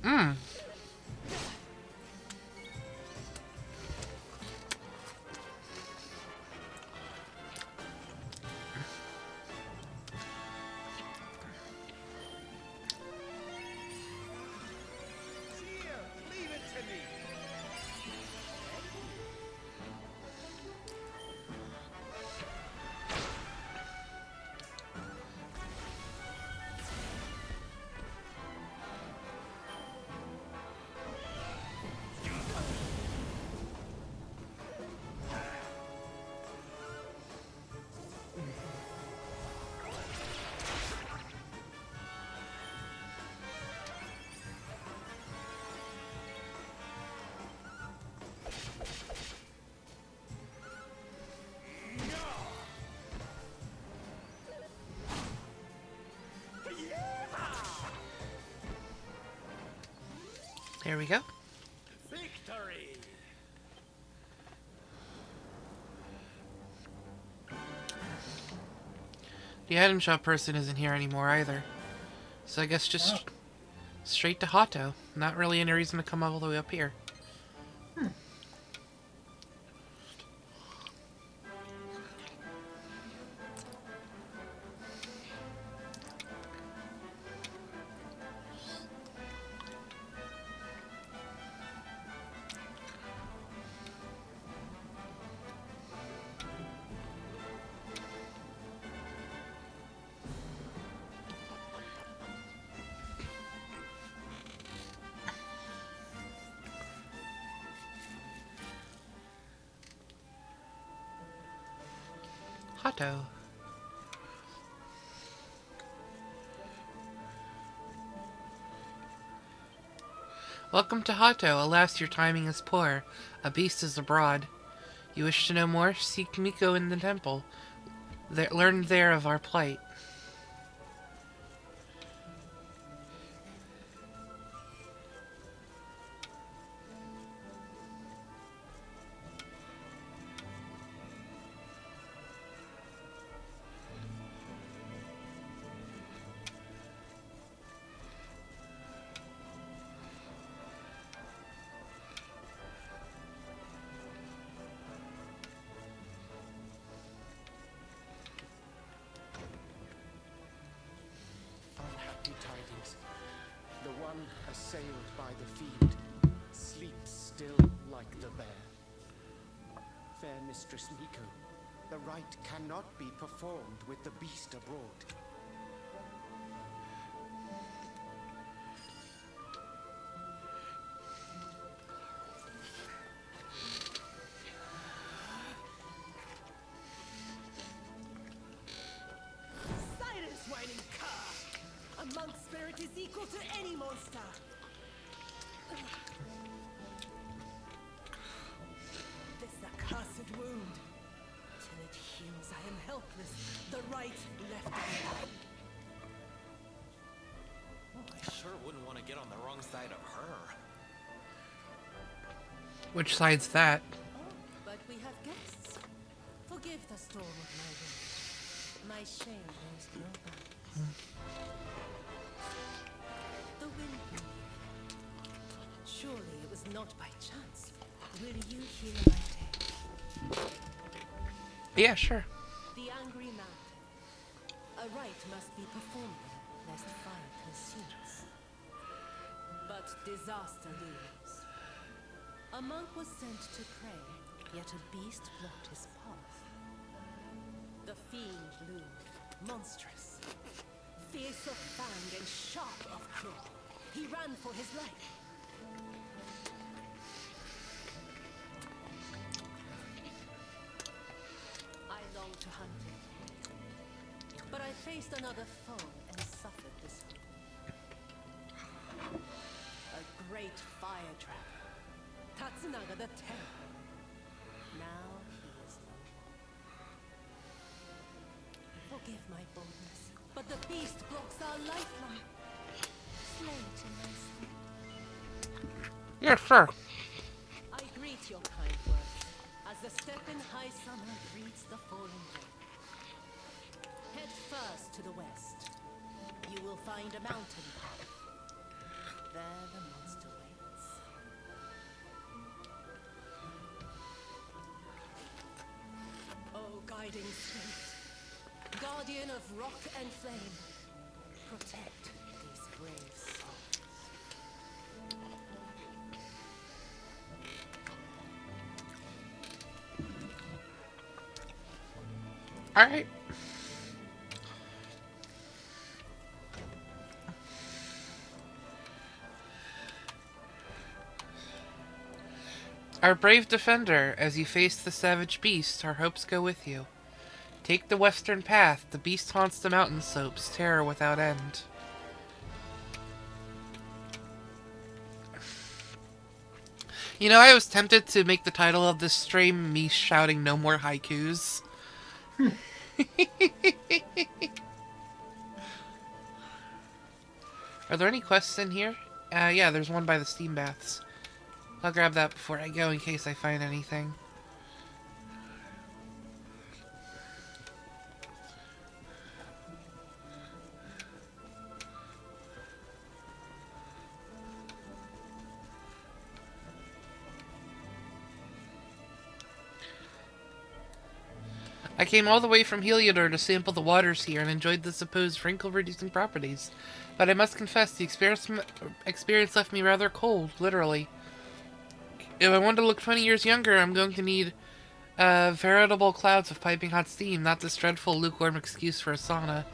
Mmm. There we go. Victory! The item shop person isn't here anymore either. So I guess just straight to Hato. Not really any reason to come all the way up here. Hato. Welcome to Hato. Alas, your timing is poor. A beast is abroad. You wish to know more? Seek Miko in the temple. Learn there of our plight. Unhappy tidings. The one assailed by the fiend sleeps still like the bear. Fair Mistress Miko, the rite cannot be performed with the beast abroad. Silence, whining cur! A monk spirit is equal to any monster! This accursed wound. Till it heals, I am helpless. The right left undone. I sure wouldn't want to get on the wrong side of her. Which side's that? But we have guests. Forgive the storm of my wind. My shame knows no bounds. The wind blew here. Surely it was not by chance. Will you hear my tale? Yeah, sure. The angry mountain. A rite must be performed there, lest fire consumes. But disaster looms. A monk was sent to pray, yet a beast blocked his path. The fiend loomed, monstrous. Fierce of fang and sharp of claw. He ran for his life. I longed to hunt him. But I faced another foe and suffered this one. A great fire trap. Tatsunaga the Terrible. Now he is no more. Forgive my boldness, but the beast blocks our lifeline. Slay it in my sleep. Yeah, sure. I greet your kind words, as the step in high summer greets the falling rain. Head first to the west. You will find a mountain path. There the monster waits. Oh, guiding spirit, guardian of rock and flame, protect these brave souls. All right. Our brave defender, as you face the savage beast, our hopes go with you. Take the western path, the beast haunts the mountain slopes, terror without end. You know, I was tempted to make the title of this stream me shouting no more haikus. Are there any quests in here? Yeah, there's one by the steam baths. I'll grab that before I go in case I find anything. I came all the way from Heliodor to sample the waters here and enjoyed the supposed wrinkle-reducing properties. But I must confess, the experience left me rather cold, literally. If I want to look 20 years younger, I'm going to need veritable clouds of piping hot steam, not this dreadful lukewarm excuse for a sauna.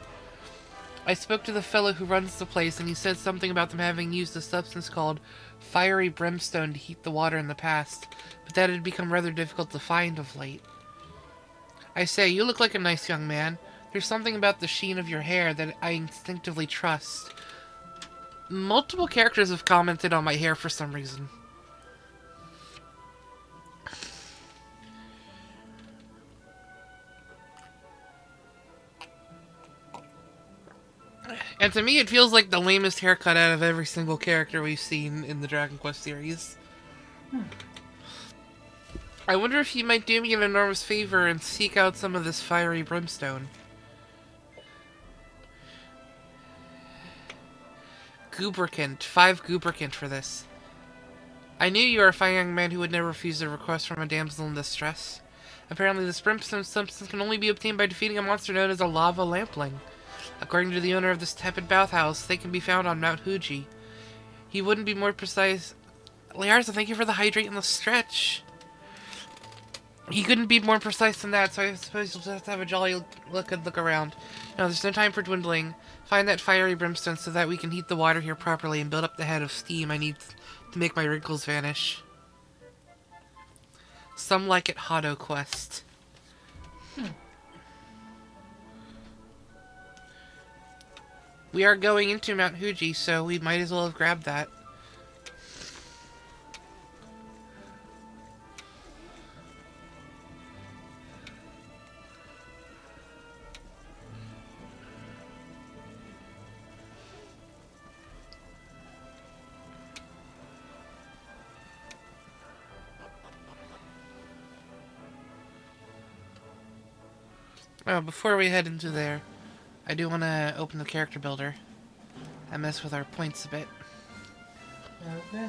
I spoke to the fellow who runs the place, and he said something about them having used a substance called fiery brimstone to heat the water in the past, but that had become rather difficult to find of late. I say, you look like a nice young man. There's something about the sheen of your hair that I instinctively trust. Multiple characters have commented on my hair for some reason. And to me, it feels like the lamest haircut out of every single character we've seen in the Dragon Quest series. I wonder if you might do me an enormous favor and seek out some of this fiery brimstone. Gubricant. 5 Gubricant for this. I knew you were a fine young man who would never refuse a request from a damsel in distress. Apparently this brimstone substance can only be obtained by defeating a monster known as a lava lampling. According to the owner of this tepid bathhouse, they can be found on Mount Fuji. He wouldn't be more precise. Liarza, thank you for the hydrate and the stretch. He couldn't be more precise than that, so I suppose you'll just have to have a jolly look around. No, there's no time for dwindling. Find that fiery brimstone so that we can heat the water here properly and build up the head of steam I need to make my wrinkles vanish. Some like it Hado Quest. We are going into Mount Fuji, so we might as well have grabbed that. Oh, before we head into there, I do want to open the character builder and mess with our points a bit. Okay.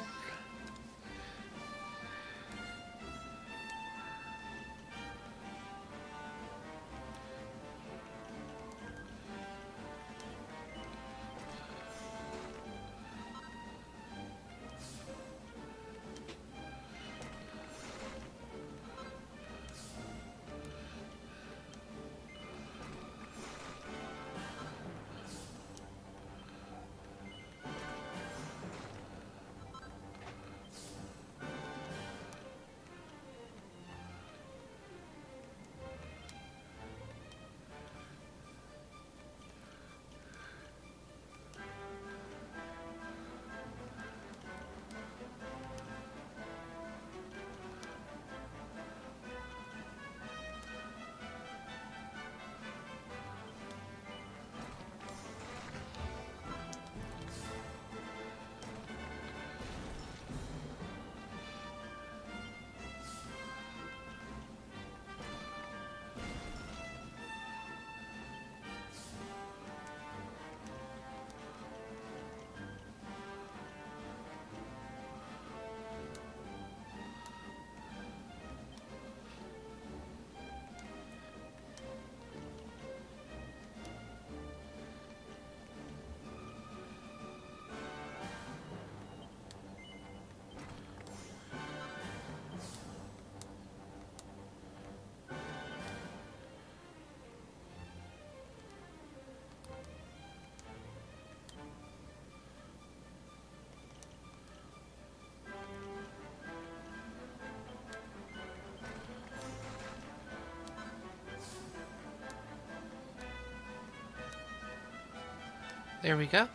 There we go.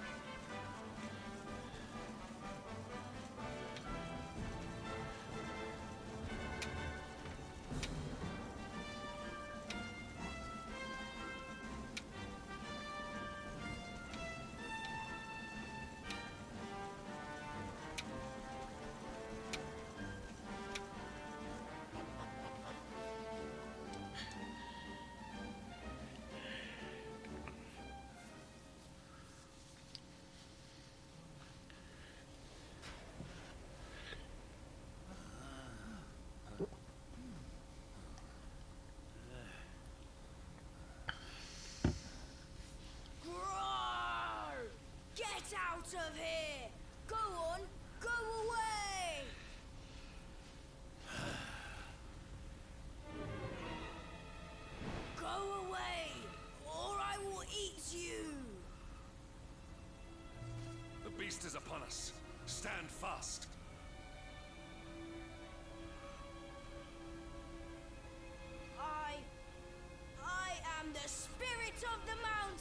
Get out of here! Go on, go away! Go away, or I will eat you! The beast is upon us. Stand fast.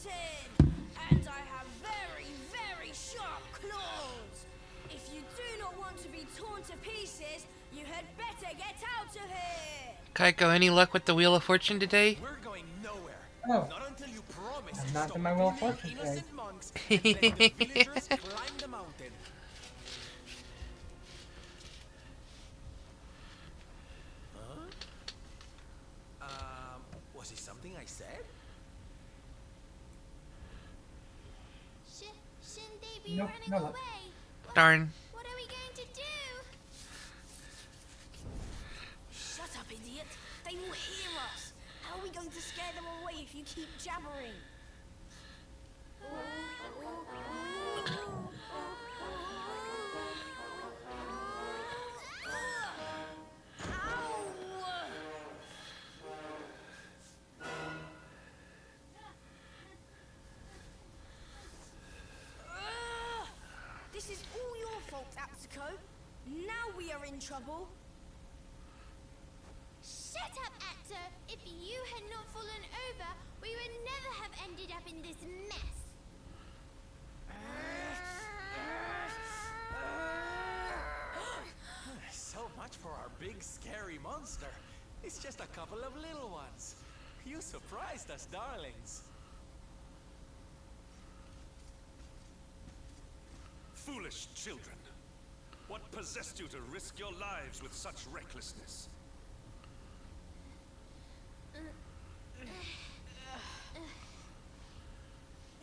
mountain, and I have very, very sharp claws. If you do not want to be torn to pieces, you had better get out of here. Kaiko, any luck with the Wheel of Fortune today? We're going nowhere. Oh. Not until you promise I'm to not stop in my Wheel of bullying Fortune today. innocent monks and let the villagers climb the mountain. Huh? Was it something I said? Shouldn't they be Nope, running no. away? Darn. What are we going to do? Shut up, idiot. They will hear us. How are we going to scare them away if you keep jabbering? This is all your fault, Atsuko. Now we are in trouble. Shut up, Actor! If you had not fallen over, we would never have ended up in this mess. So much for our big scary monster. It's just a couple of little ones. You surprised us, darlings. Foolish children. What possessed you to risk your lives with such recklessness?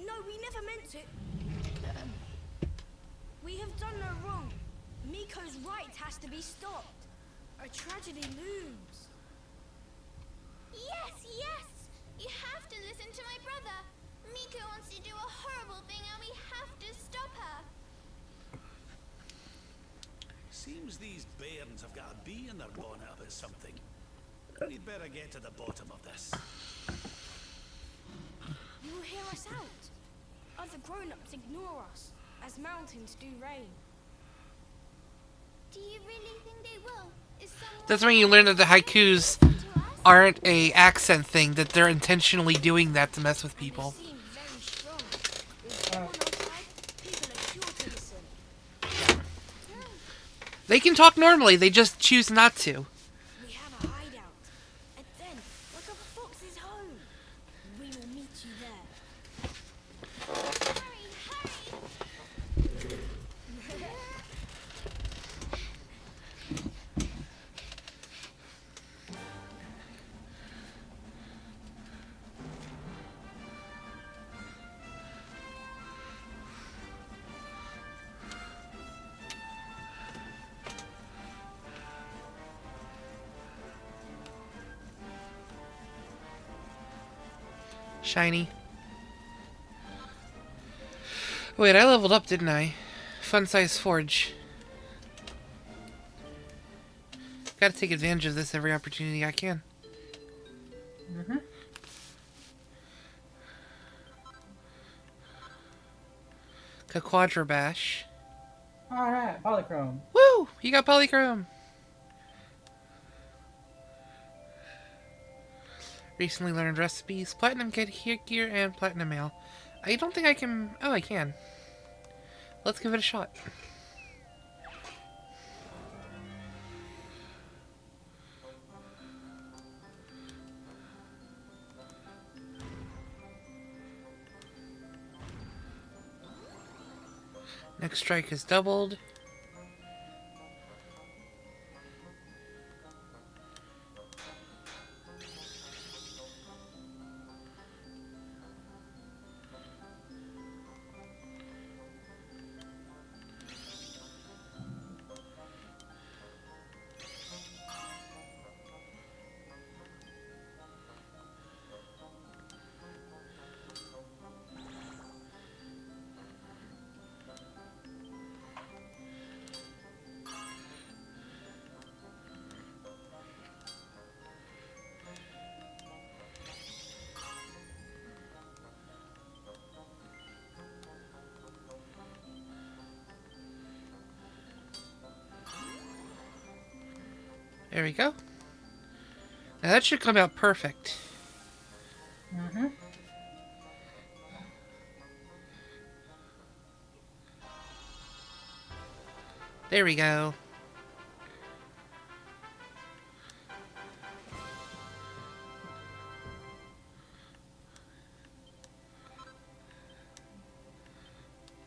No, we never meant to. We have done no wrong. Miko's right has to be stopped. A tragedy looms. Yes, yes! You have to listen to my brother. Miko wants to do a horrible thing and we have to stop her. Seems these bairns have got a bee in their bonnet about something. We'd better get to the bottom of this. You will hear us out. Other grown-ups ignore us, as mountains do rain. Do you really think they will? Is someone... That's when you learn that the haikus aren't a accent thing, that they're intentionally doing that to mess with people. They seem very strong. With everyone outside, people are sure to listen. They can talk normally, they just choose not to. We have a hideout. And then, like a fox's home. We will meet you there. Hurry, hurry! Shiny. Wait, I leveled up, didn't I? Fun size forge. Gotta take advantage of this every opportunity I can. Mm-hmm. Quadra Bash. Alright, Polychrome. Woo! You got Polychrome! Recently learned recipes. Platinum gear and platinum mail. I don't think I can... Oh, I can. Let's give it a shot. Next strike is doubled. There we go. Now that should come out perfect. Mm-hmm. There we go.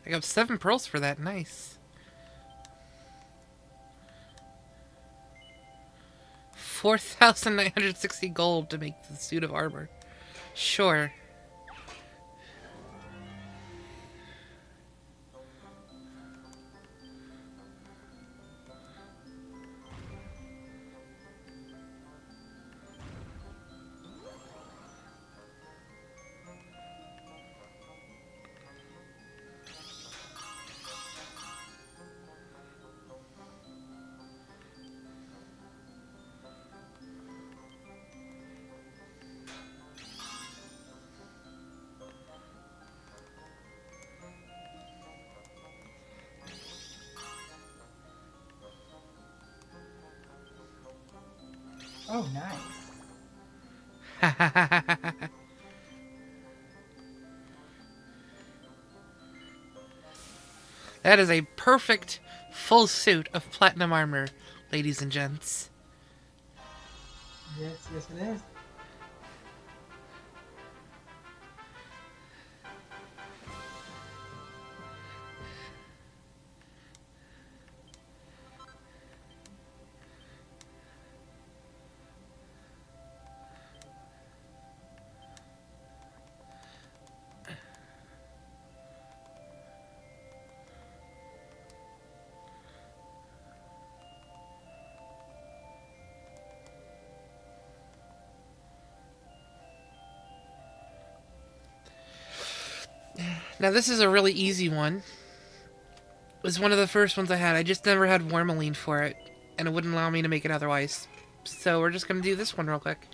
I got 7 pearls for that. Nice. 4,960 gold to make the suit of armor. Sure. Oh, nice. That is a perfect full suit of platinum armor, ladies and gents. Yes, yes it is. Now this is a really easy one. It was one of the first ones I had. I just never had Wormeline for it, and it wouldn't allow me to make it otherwise. So we're just going to do this one real quick.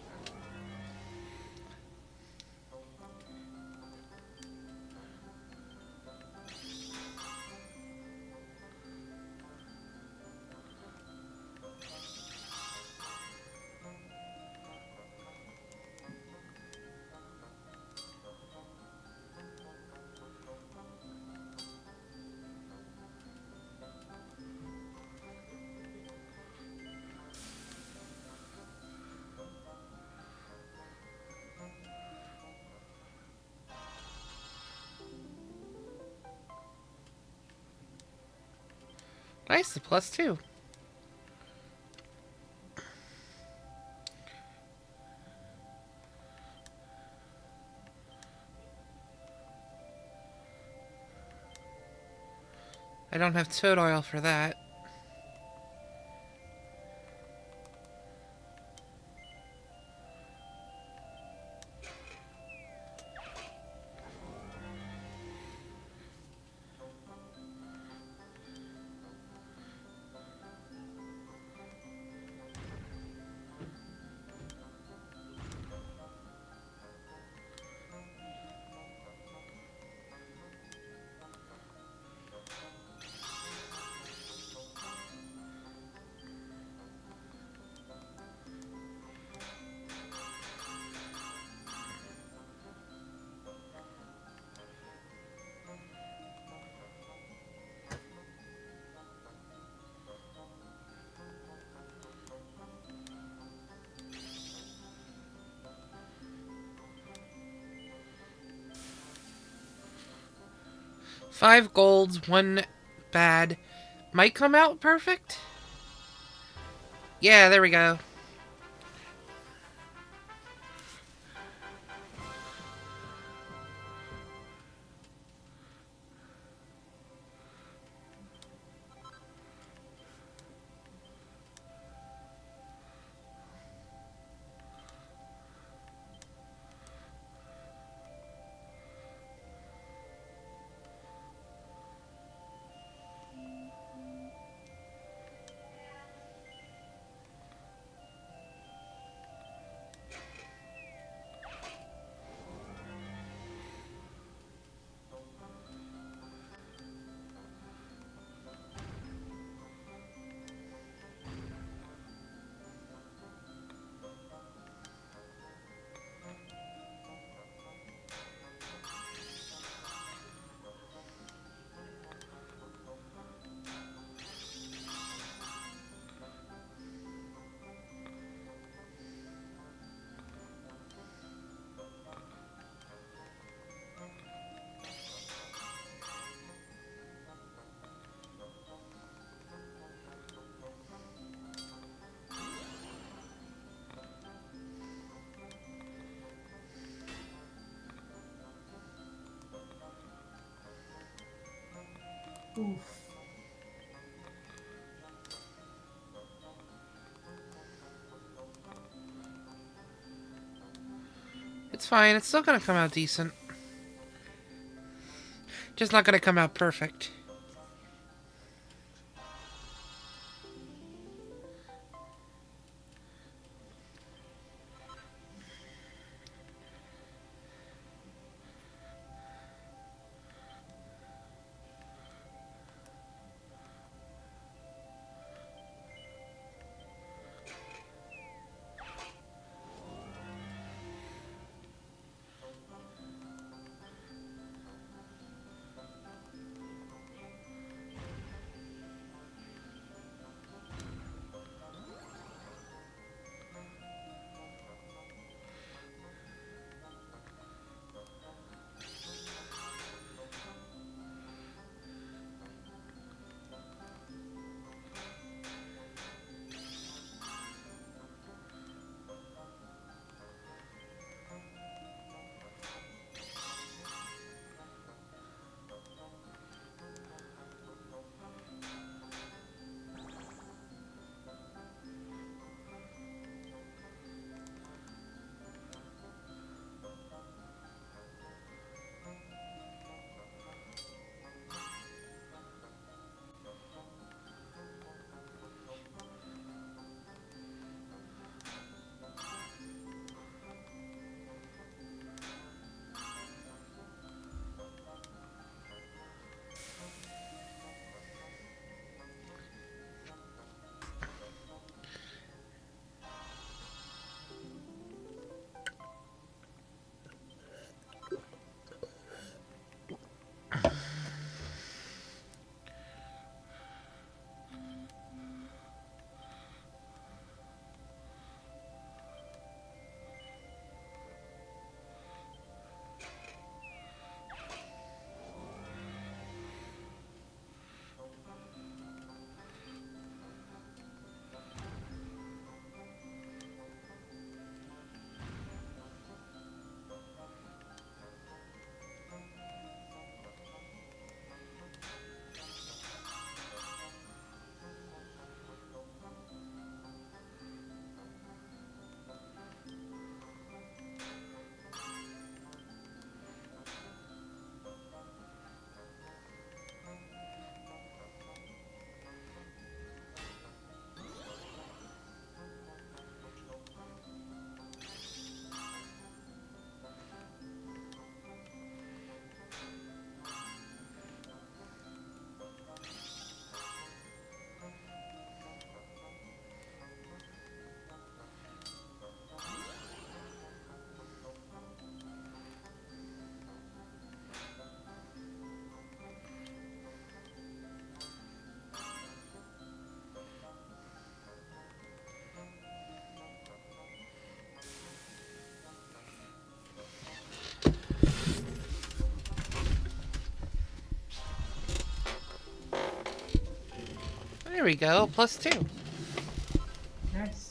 Nice, a +2. I don't have toad oil for that. Five golds, 1 bad. Might come out perfect? Yeah, there we go. Oof. It's fine. It's still gonna come out decent. Just not gonna come out perfect. There we go. +2. Nice.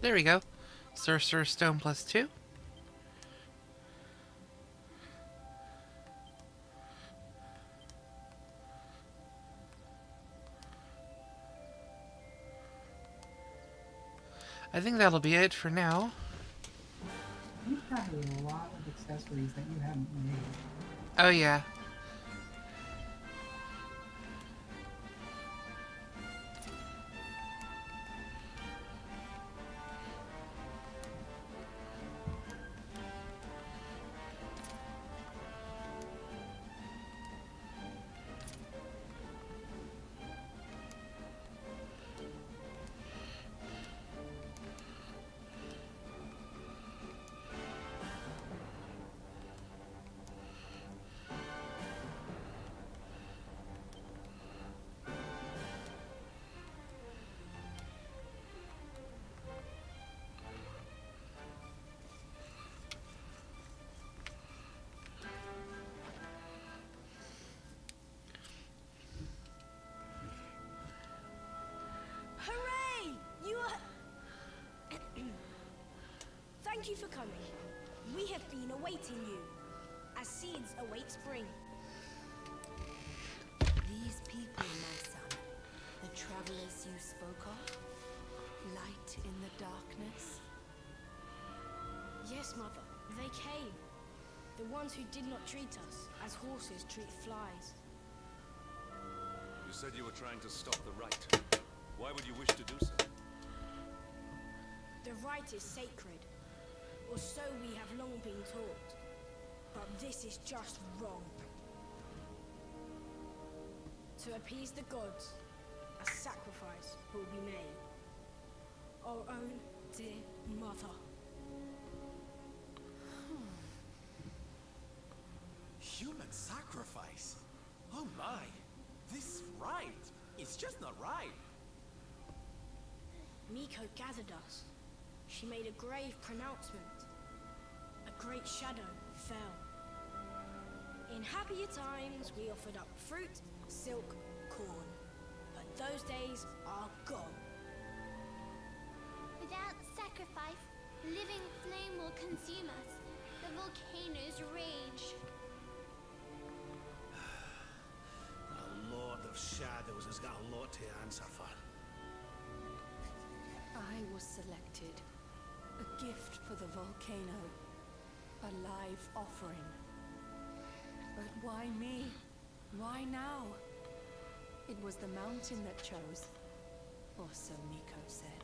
There we go. Sorcerer's Stone +2. I think that'll be it for now. You've got a lot of accessories that you haven't made. Oh yeah. Hooray! You are... Thank you for coming. We have been awaiting you, as seeds await spring. These people, my son, the travelers you spoke of, light in the darkness. Yes, Mother, they came. The ones who did not treat us as horses treat flies. You said you were trying to stop the rite. Why would you wish to do so? The rite is sacred, or so we have long been taught. But this is just wrong. To appease the gods, a sacrifice will be made. Our own dear mother. Human sacrifice? Oh my! This right! It's just not right! Miko gathered us. She made a grave pronouncement. A great shadow fell. In happier times, we offered up fruit, silk, corn. But those days are gone. Without sacrifice, living flame will consume us. The volcanoes rage. The Lord of Shadows has got a lot to answer for. I was selected. A gift for the volcano. A live offering. But why me? Why now? It was the mountain that chose. Or so Miko said.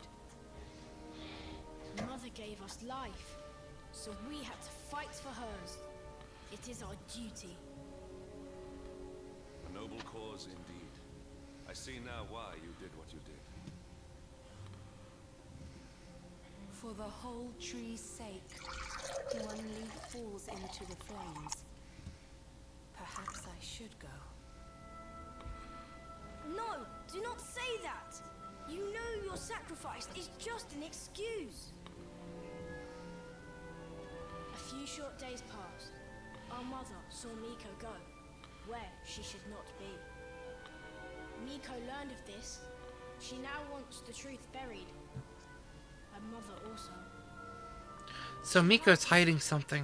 Mother gave us life, so we had to fight for hers. It is our duty. A noble cause indeed. I see now why you did what you did. For the whole tree's sake, one leaf falls into the flames. Perhaps I should go. No, do not say that! You know your sacrifice is just an excuse. A few short days passed. Our mother saw Miko go, where she should not be. Miko learned of this. She now wants the truth buried. Her mother also. So Miko's hiding something.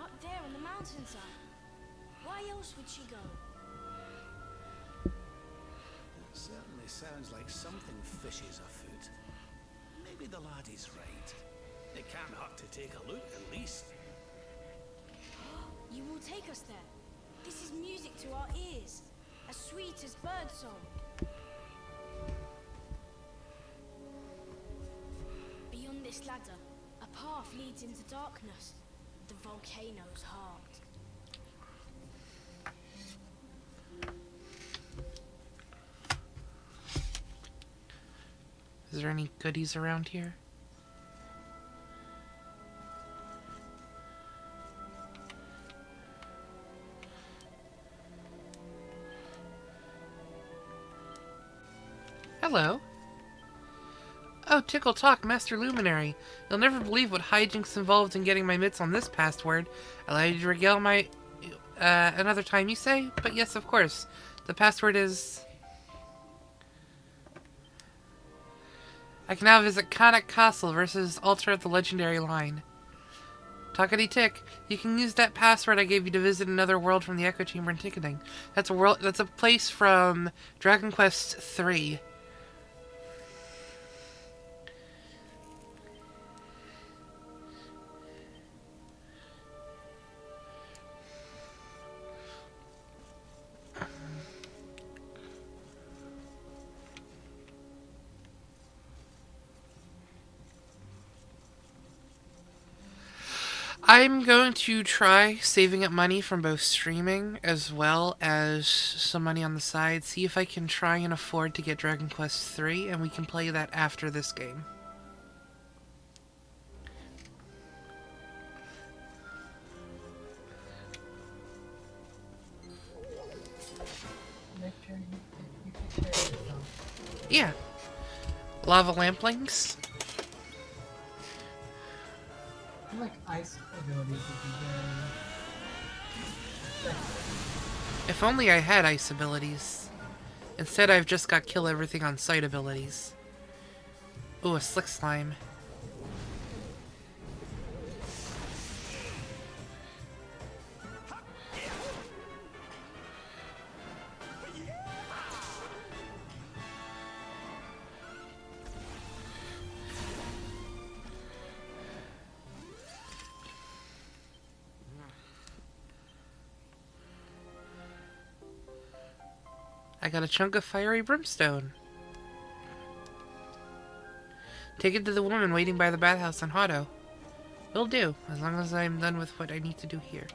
Up there on the mountainside. Why else would she go? It certainly sounds like something fishy's afoot. Maybe the laddie's right. It can't hurt to take a look, at least. You will take us there. This is music to our ears, as sweet as birdsong. Beyond this ladder, a path leads into darkness, the volcano's heart. Is there any goodies around here? Hello. Oh, Tickle Talk, Master Luminary. You'll never believe what hijinks involved in getting my mitts on this password. Allow you to regale my... another time, you say? But yes, of course. The password is... I can now visit Kanak Castle versus Altar of the Legendary Line. Talkity tick, you can use that password I gave you to visit another world from the Echo Chamber and ticketing. That's a place from Dragon Quest III. I'm going to try saving up money from both streaming as well as some money on the side, see if I can try and afford to get Dragon Quest III, and we can play that after this game. Make sure you can share yourself. Yeah. Lava lamplings. I feel like ice abilities would be very effective. If only I had ice abilities. Instead, I've just got kill everything on sight abilities. Ooh, a slick slime. I got a chunk of fiery brimstone. Take it to the woman waiting by the bathhouse on Hotto. Will do, as long as I'm done with what I need to do here.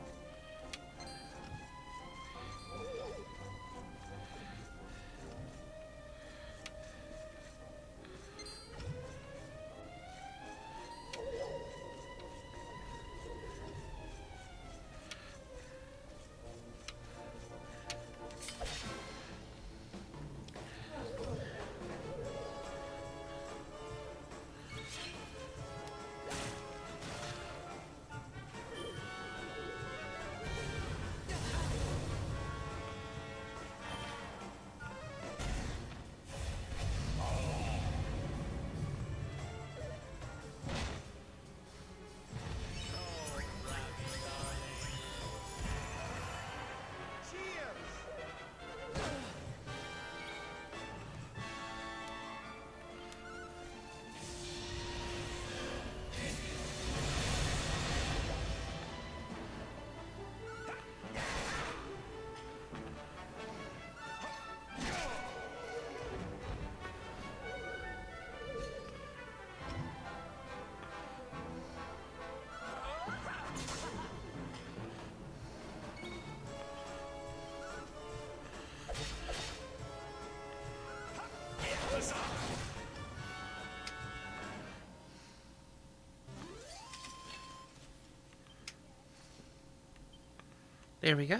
There we go.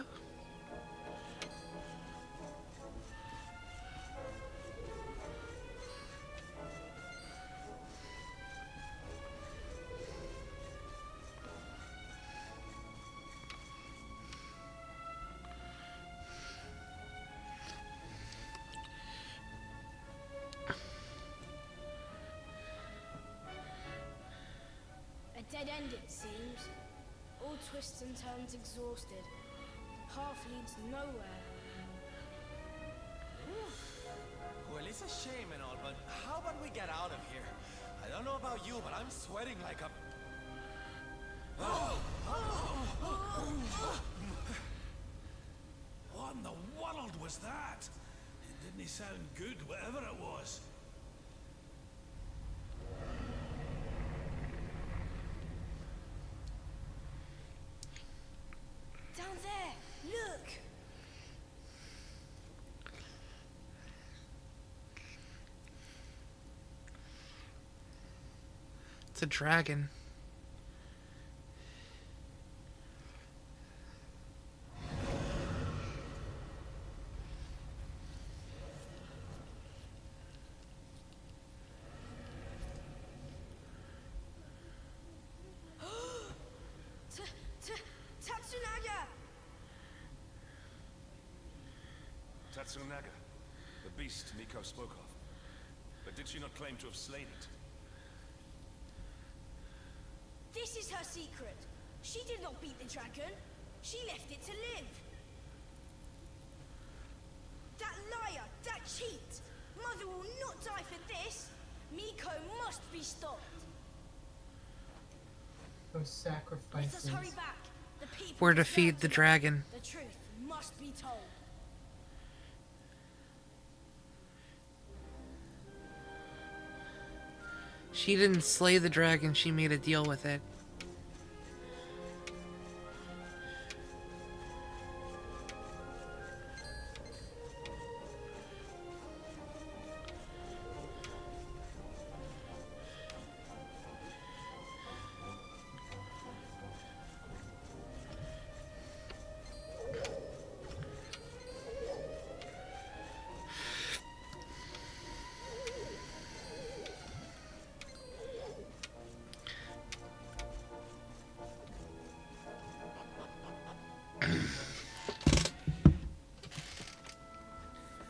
A dead end, it seems. All twists and turns exhausted. Path leads nowhere. Well, it's a shame and all, but how about we get out of here? I don't know about you, but I'm sweating like a... What in the world was that? It didn't sound good, whatever it was. Down there! Look! It's a dragon. Tatsunaga! Tatsunaga, the beast Miko spoke of. But did she not claim to have slain it? This is her secret. She did not beat the dragon. She left it to live. That liar, that cheat. Mother will not die for this. Miko must be stopped. Those sacrifices. Let us hurry back. The people We're to feed the dragon. The truth must be told. She didn't slay the dragon, she made a deal with it.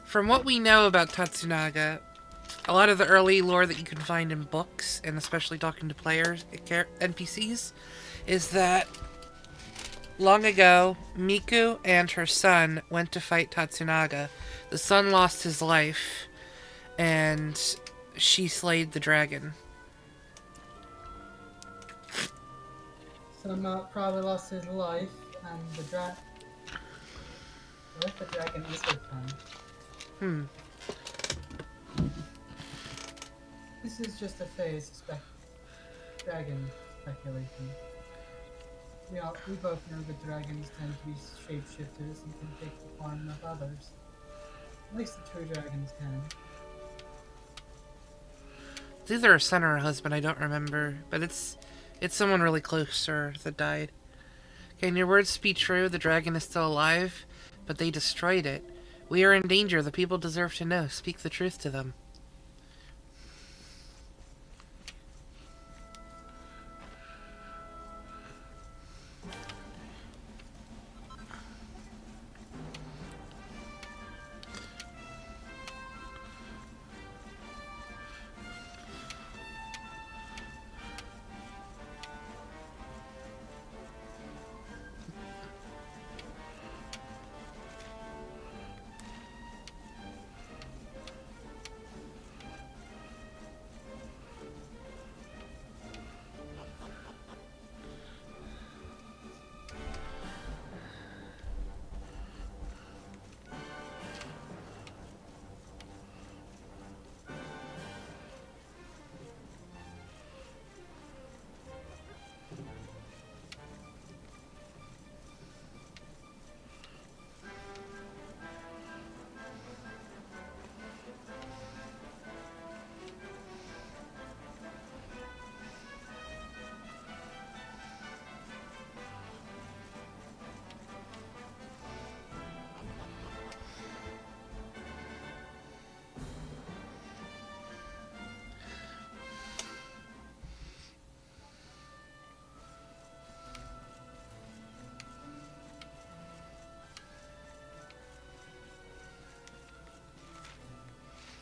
From what we know about Tatsunaga, a lot of the early lore that you can find in books, and especially talking to players, NPCs, is that long ago, Miku and her son went to fight Tatsunaga. The son lost his life, and she slayed the dragon. Son probably lost his life, and the dragon is her son. This is just a phase of dragon speculation. We both know that dragons tend to be shapeshifters and can take the form of others. At least the true dragons can. It's either a son or a husband, I don't remember, but it's someone really close to her that died. Can your words be true? The dragon is still alive, but they destroyed it. We are in danger. The people deserve to know. Speak the truth to them.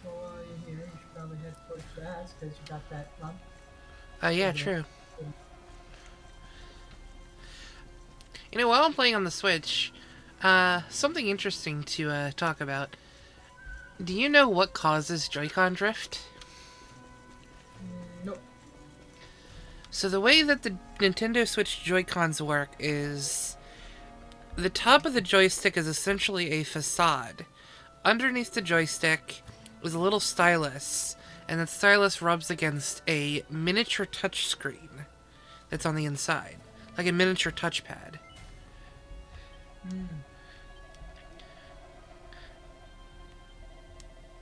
You're here, you should probably head towards Raz because you got that lump. Yeah, true. You know, while I'm playing on the Switch, something interesting to talk about. Do you know what causes Joy-Con drift? Nope. So the way that the Nintendo Switch Joy-Cons work is the top of the joystick is essentially a facade. Underneath the joystick is a little stylus, and that stylus rubs against a miniature touchscreen that's on the inside, like a miniature touchpad.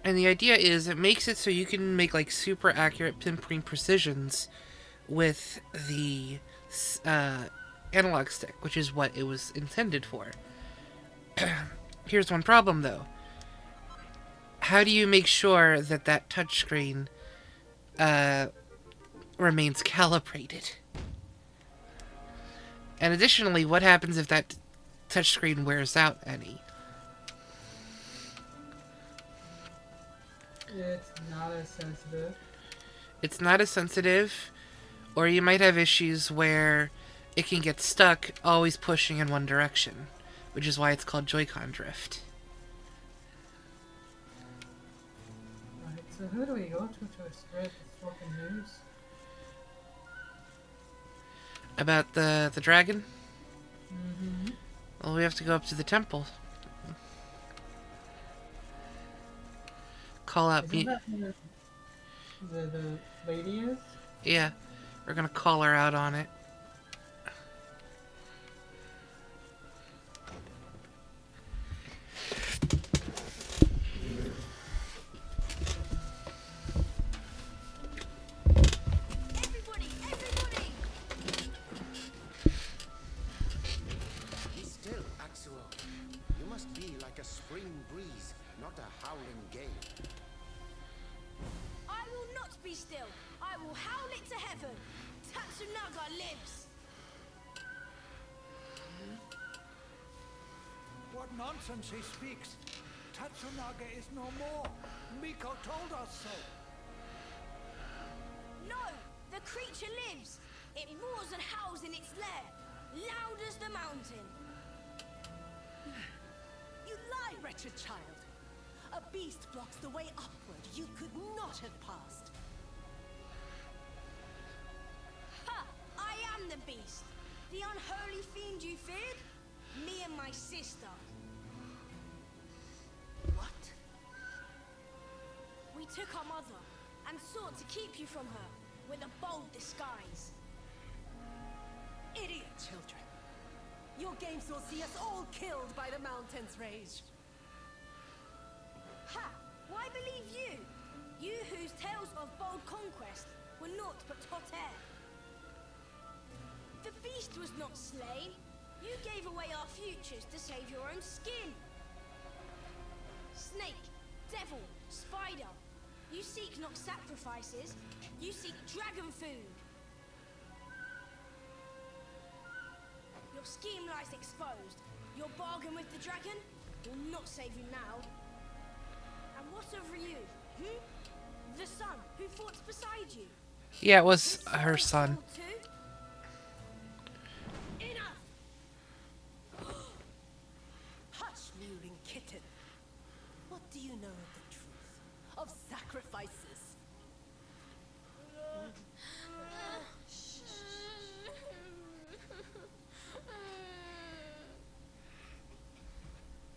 And the idea is it makes it so you can make like super accurate pinpoint precisions with the analog stick, which is what it was intended for. Here's one problem though. How do you make sure that that touchscreen remains calibrated? And additionally, what happens if that touchscreen wears out any? It's not as sensitive. It's not as sensitive, or you might have issues where it can get stuck always pushing in one direction, which is why it's called Joy-Con drift. Right, so who do we go to spread the fucking news? About the dragon? Mm-hmm. Well, we have to go up to the temple. Call out Isn't that where the lady is? Yeah, we're gonna call her out on it. Be still, Axel. You must be like a spring breeze, not a howling gale. I will not be still. I will howl it to heaven. Tatsunaga lives. What nonsense he speaks. Tatsunaga is no more. Miko told us so. No, the creature lives. It roars and howls in its lair, loud as the mountain. You lie, wretched child. A beast blocks the way upward you could not have passed. Ha! I am the beast. The unholy fiend you feared? Me and my sister. What? We took our mother and sought to keep you from her with a bold disguise. Idiot children. Your games will see us all killed by the mountain's rage. Ha! Why believe you? You whose tales of bold conquest were naught but hot air. The beast was not slain. You gave away our futures to save your own skin. Snake, devil, spider. You seek not sacrifices. You seek dragon food. Your scheme lies exposed. Your bargain with the dragon will not save you now. And what over you? The son who fought beside you? Yeah, it was her son. Enough! Hush, mewling kitten. What do you know of the truth? Of sacrifices?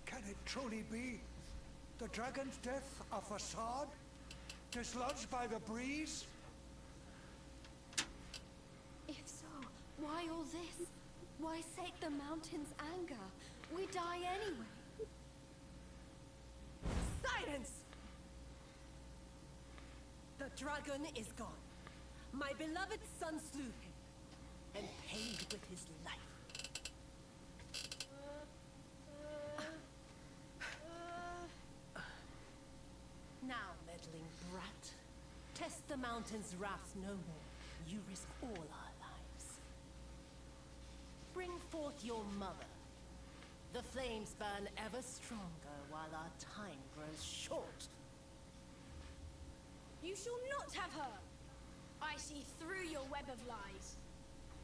Can it truly be? The dragon's death a facade? Dislodged by the breeze? If so, why all this? Why sate the mountain's anger? We die anyway. Silence! The dragon is gone. My beloved son slew him and paid with his life. Now, meddling brat, test the mountain's wrath no more. You risk all our lives. Bring forth your mother. The flames burn ever stronger while our time grows short. You shall not have her. I see through your web of lies.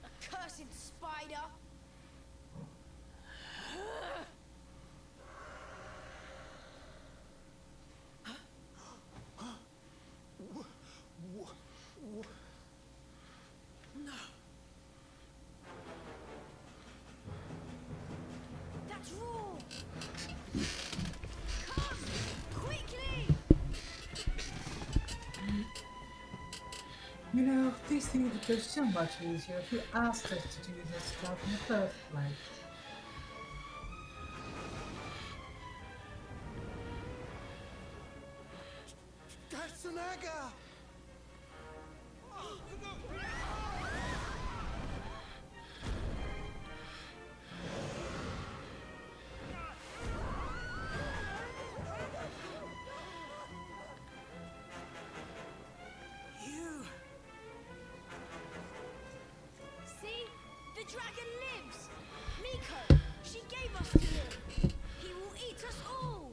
Accursed spider. No. That's wrong. Come quickly. You know, these things would go so much easier if you asked us to do this stuff in the first place. Tatsunaga! You! See? The dragon lives. Miko, she gave us to him. He will eat us all.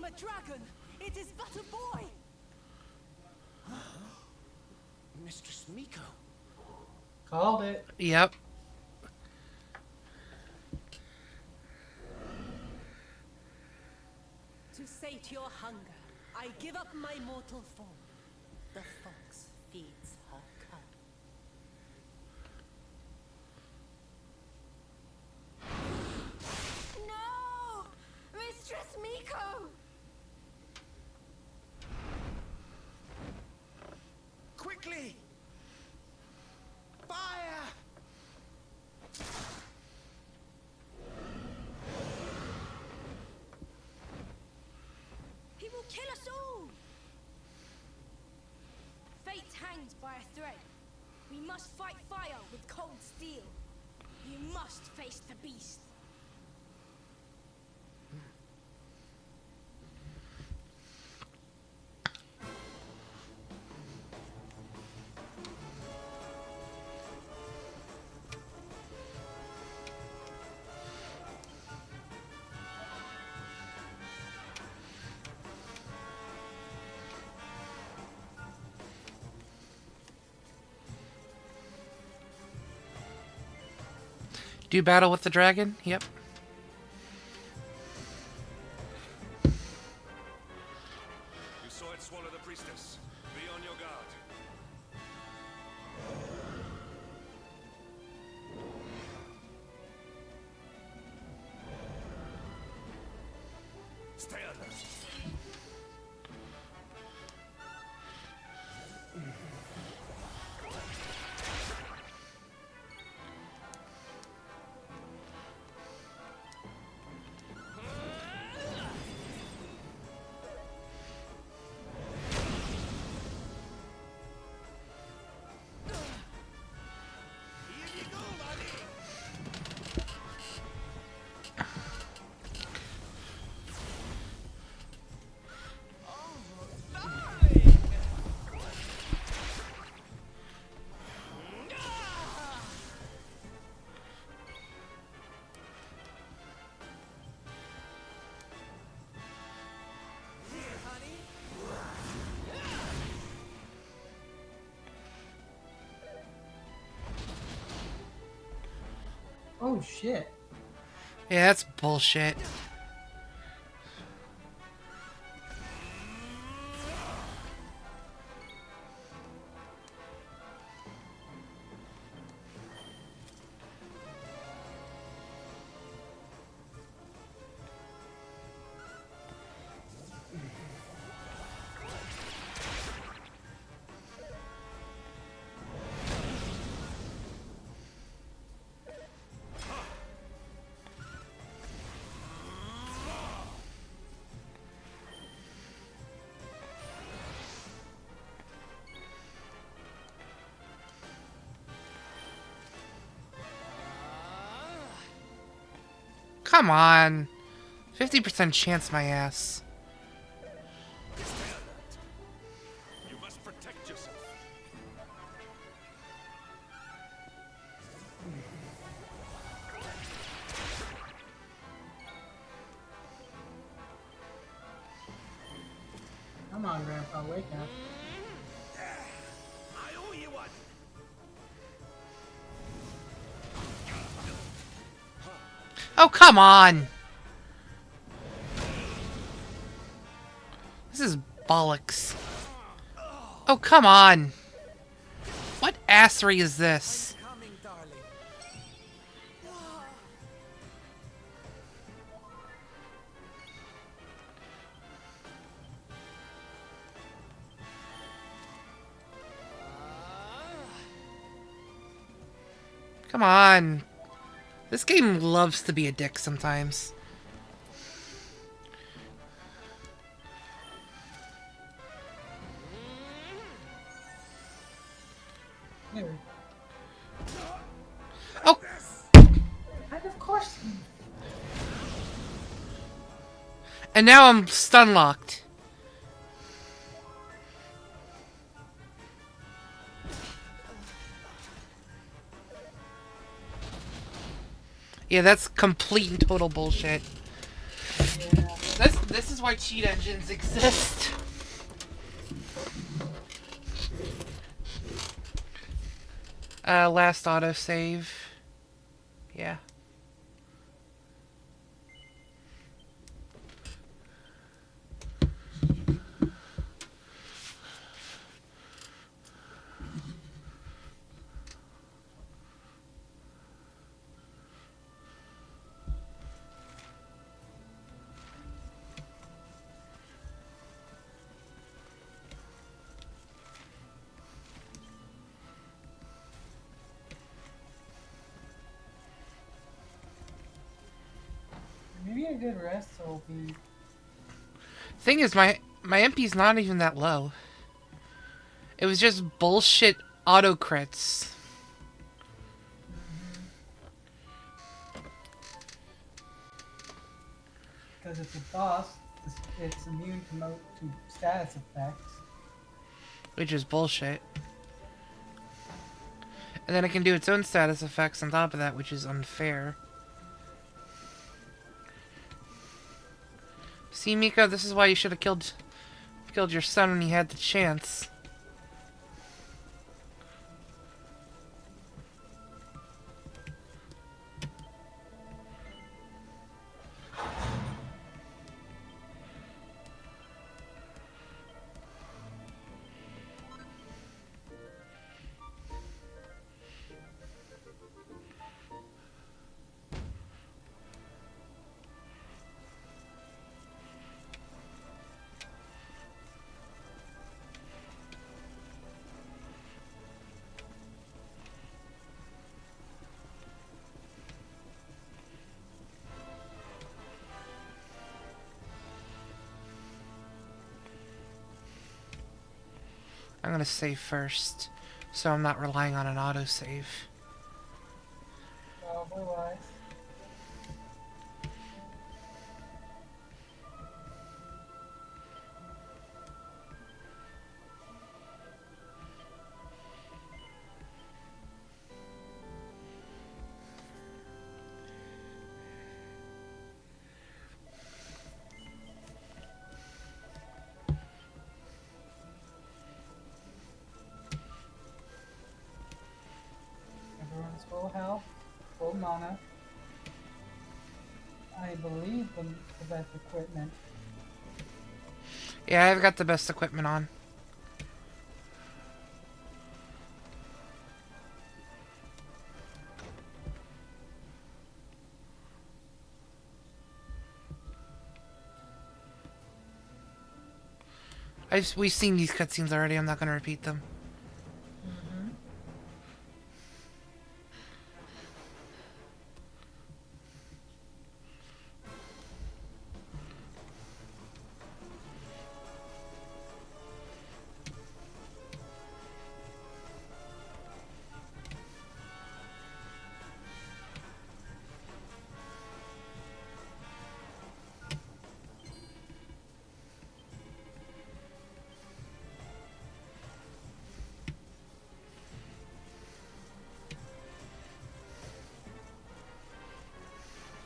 a dragon. It is but a boy. Mistress Miko. Called it. Yep. To sate your hunger, I give up my mortal form. The fox feeds her cub. No! Mistress Miko! Quickly! Fire! He will kill us all! Fate hangs by a thread. We must fight fire with cold steel. You must face the beast. Do battle with the dragon? Yep. You saw it swallow the priestess. Be on your guard. Stay alert. Oh shit. Yeah, that's bullshit. Come on. 50% chance, my ass. You must protect yourself. Come on, Grandpa, wake up. I owe you one. Oh, come on! This is bollocks. Oh, come on! What assery is this? Come on. This game loves to be a dick sometimes. Oh! And of course. And now I'm stun locked. Yeah, that's complete and total bullshit. This this is why cheat engines exist. Last autosave. Yeah. Maybe a good rest will be. Thing is, my MP's not even that low. It was just bullshit auto crits. Because it's a boss, it's immune to status effects. Which is bullshit. And then it can do its own status effects on top of that, which is unfair. See, Miko, this is why you should have killed your son when you had the chance. I'm gonna save first, so I'm not relying on an autosave. Otherwise. Everyone's full health, full mana. I believe the best equipment. Yeah, I've got the best equipment on. We've seen these cutscenes already, I'm not gonna repeat them.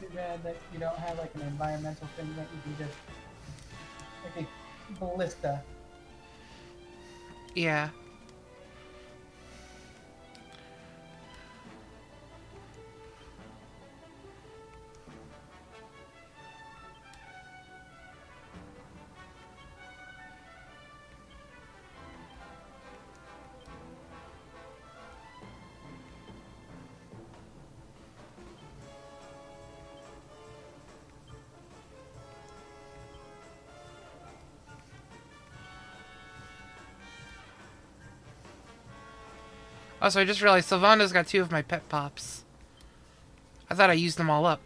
Too bad that you don't have like an environmental thing that you can just like a ballista. Yeah. Also, I just realized Sylvando's got 2 of my pet pops. I thought I used them all up.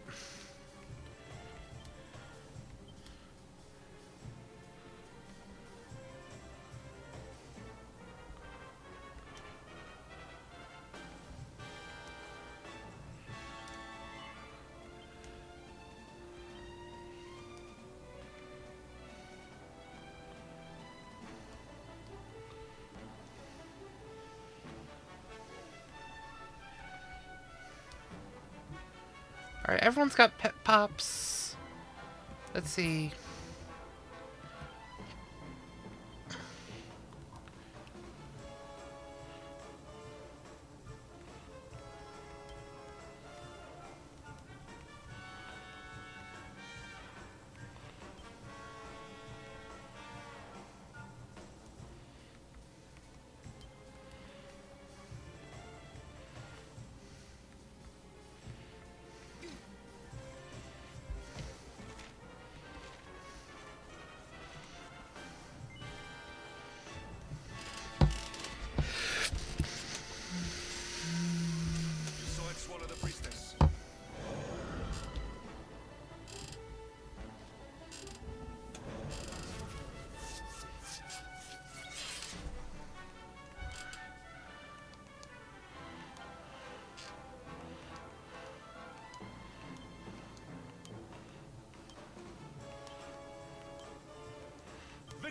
Alright, everyone's got pet pops. Let's see.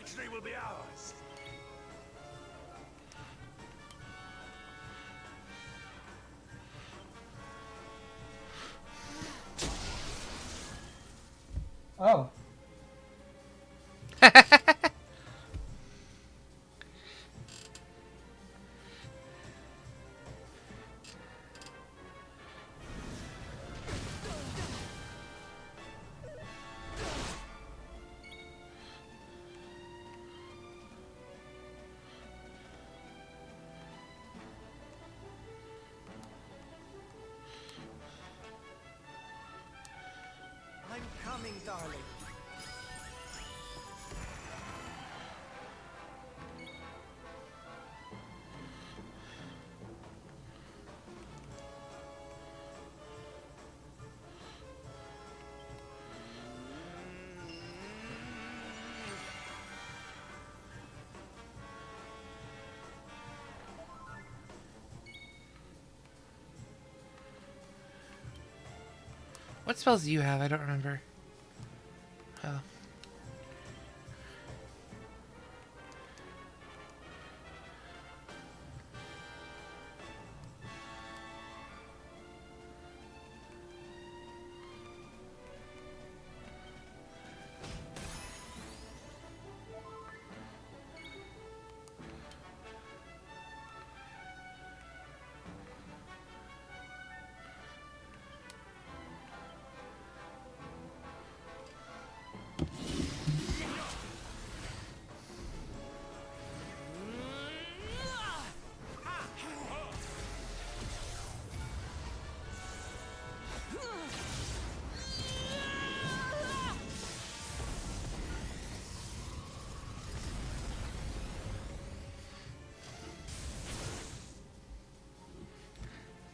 victory will be ours. Oh. I'm coming, darling. What spells do you have? I don't remember. Oh.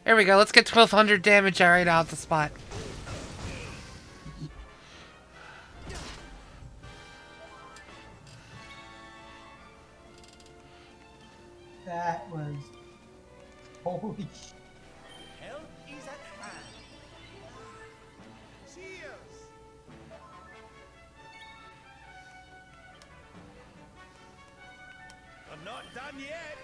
There we go. Let's get 1200 damage right out the spot. That was... Holy shit. Help is at hand. Cheers! I'm not done yet.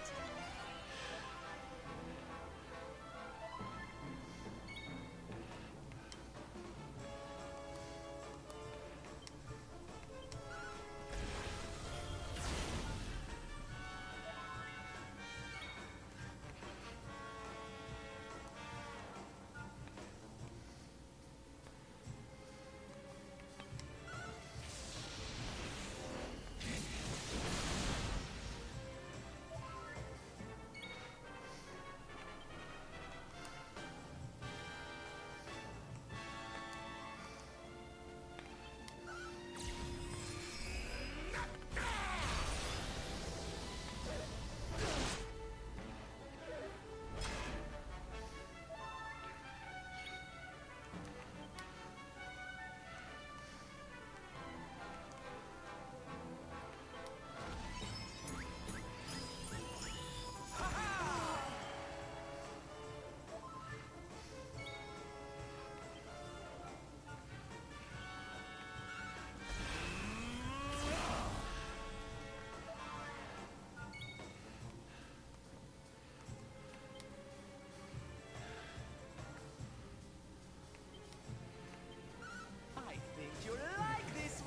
I think you'll like this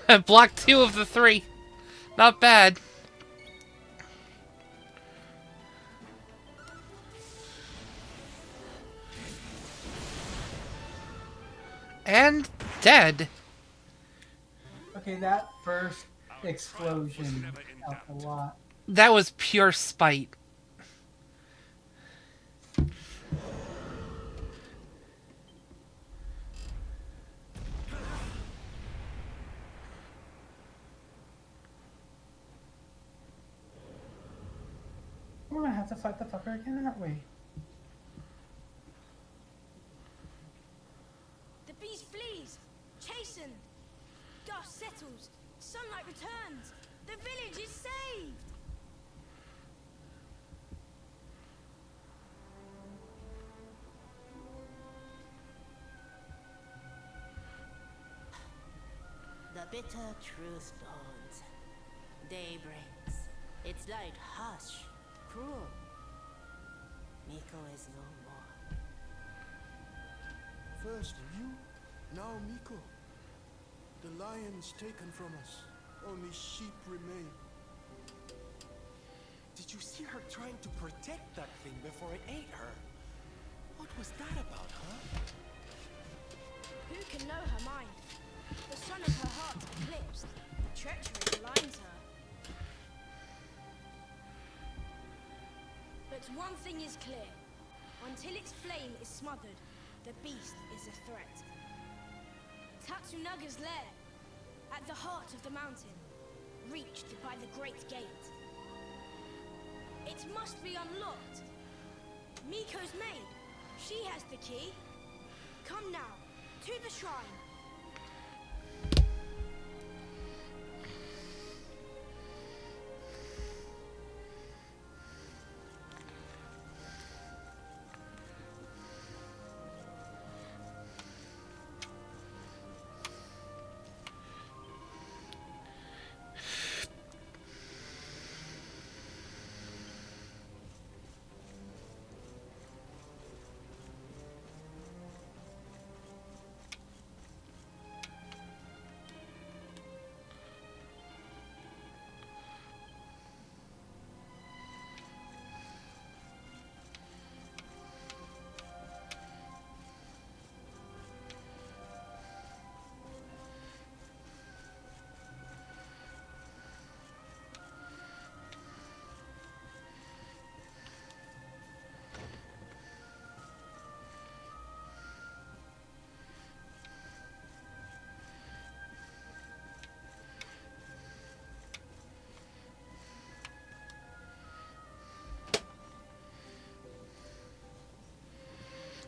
one. Block 2 of the 3. Not bad. And dead. Okay, that first explosion helped a lot. That was pure spite. We're gonna have to fight the fucker again, aren't we? The beast flees, chastened. Dust settles, sunlight returns. The village is saved. The bitter truth dawns. Day breaks. Its light harsh, cruel. Miko is no more. First you, now Miko. The lion's taken from us. Only sheep remain. Did you see her trying to protect that thing before it ate her? What was that about, huh? Who can know her mind? The sun of her heart eclipsed. Treachery blinds her. But one thing is clear. Until its flame is smothered, the beast is a threat. Tatsunaga's lair, at the heart of the mountain, reached by the Great Gate. It must be unlocked. Miko's maid, she has the key. Come now, to the shrine.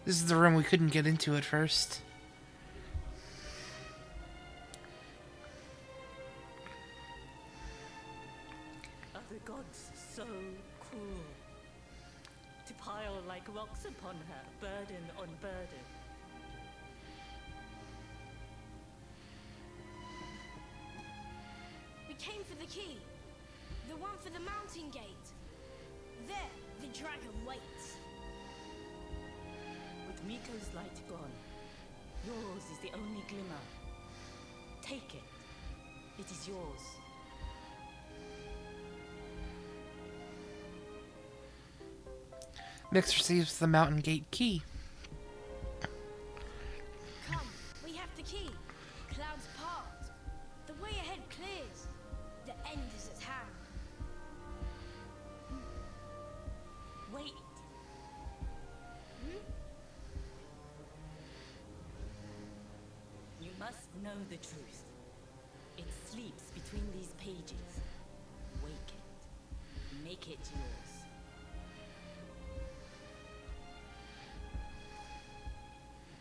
This is the room we couldn't get into at first. Are the gods so cruel? To pile like rocks upon her, burden on burden. We came for the key. The one for the mountain gate. There, the dragon waits. With Miko's light gone, yours is the only glimmer. Take it. It is yours. Mix receives the mountain gate key. Come, we have the key. Clouds part. The way ahead clears. The end is at hand. Wait. You must know the truth. It sleeps between these pages. Wake it. Make it yours.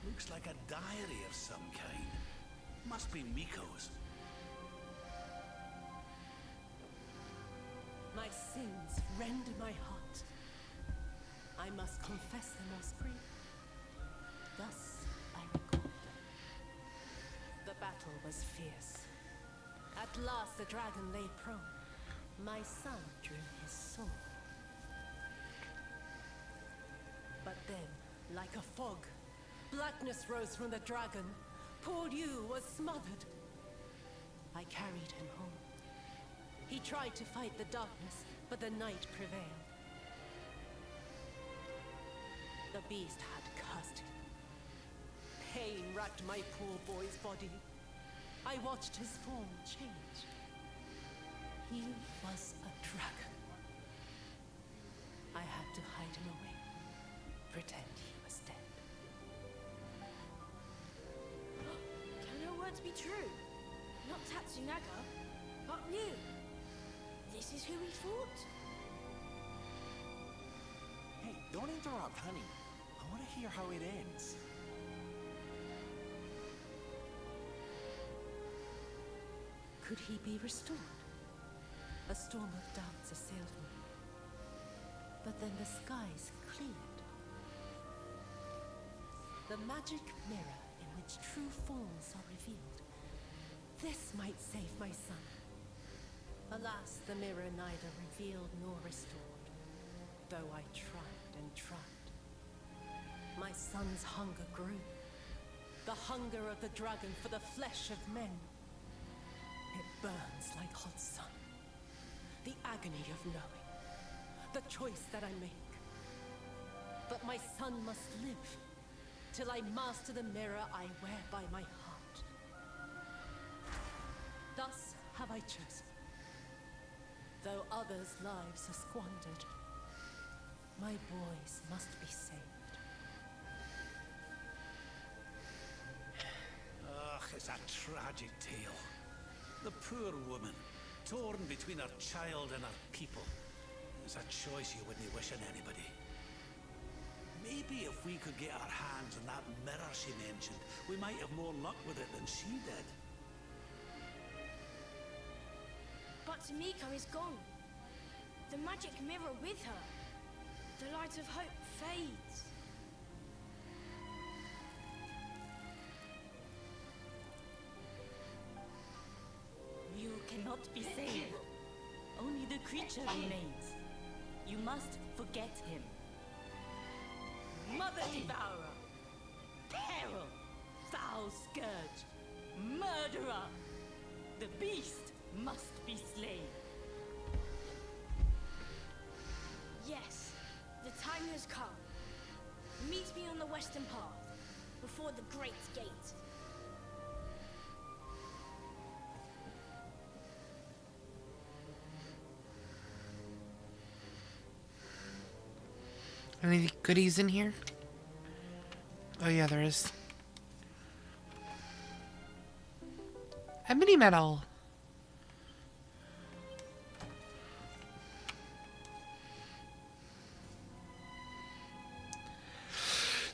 Looks like a diary of some kind. Must be Miko's. My sins rend my heart. I must confess them all free. Thus I record them. The battle was fierce. At last the dragon lay prone. My son drew his sword. But then, like a fog, blackness rose from the dragon. Poor Yu was smothered. I carried him home. He tried to fight the darkness, but the night prevailed. The beast had cursed him. Pain racked my poor boy's body. I watched his form change. He was a dragon. I had to hide him away, pretend he was dead. Can her words be true? Not Tatsunaga, but you. This is who we fought? Hey, don't interrupt, honey. I want to hear how it ends. Could he be restored? A storm of doubts assailed me. But then the skies cleared. The magic mirror in which true forms are revealed This might save my son. Alas, the mirror neither revealed nor restored, though I tried and tried. My son's hunger grew. The hunger of the dragon for the flesh of men. It burns like hot sun. The agony of knowing. The choice that I make. But my son must live, till I master the mirror I wear by my heart. Thus have I chosen. Though others' lives are squandered, my boys must be saved. Ugh, it's a tragic tale. The poor woman, torn between her child and her people. It's a choice you wouldn't wish on anybody. Maybe if we could get our hands on that mirror she mentioned, we might have more luck with it than she did. But Tamiko is gone. The magic mirror with her. The light of hope fades. You cannot be saved. Only the creature remains. You must forget him. Mother Devourer! Peril! Foul Scourge! Murderer! The beast must be slain. Yes, the time has come. Meet me on the western path, before the great gate. Any goodies in here? Oh yeah, there is. Ebony metal.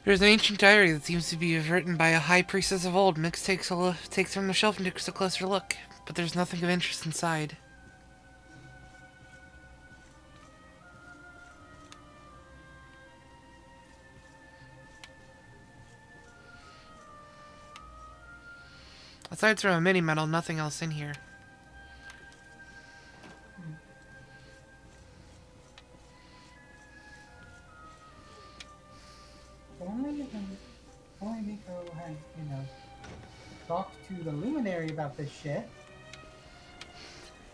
There's an ancient diary that seems to be written by a high priestess of old. Mix takes it from the shelf and takes a closer look, but there's nothing of interest inside. Aside from a mini medal, nothing else in here. Only Miko had, talked to the Luminary about this shit.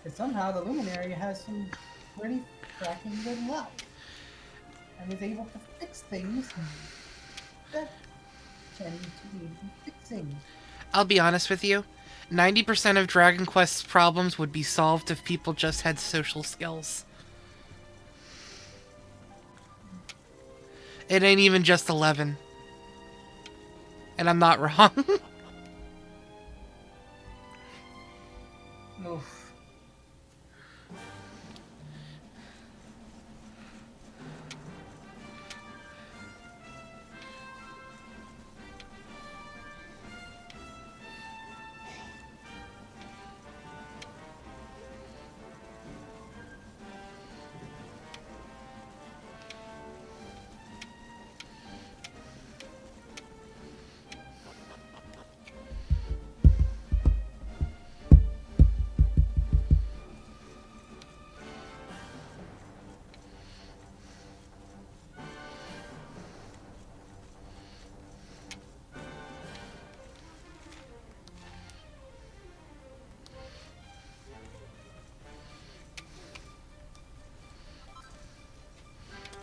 Because somehow the Luminary has some pretty cracking good luck. And is able to fix things that tend to need fixing. I'll be honest with you. 90% of Dragon Quest's problems would be solved if people just had social skills. It ain't even just 11. And I'm not wrong. Oof.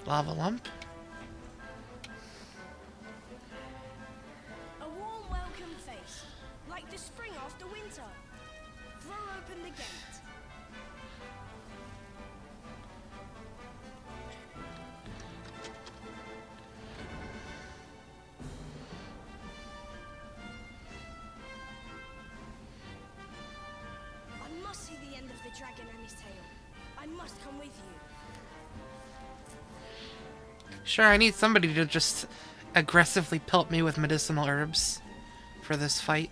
Lava lump. A warm welcome face, like the spring after winter. Throw open the gate. I must see the end of the dragon and his tail. I must come with you. Sure, I need somebody to just aggressively pelt me with medicinal herbs for this fight.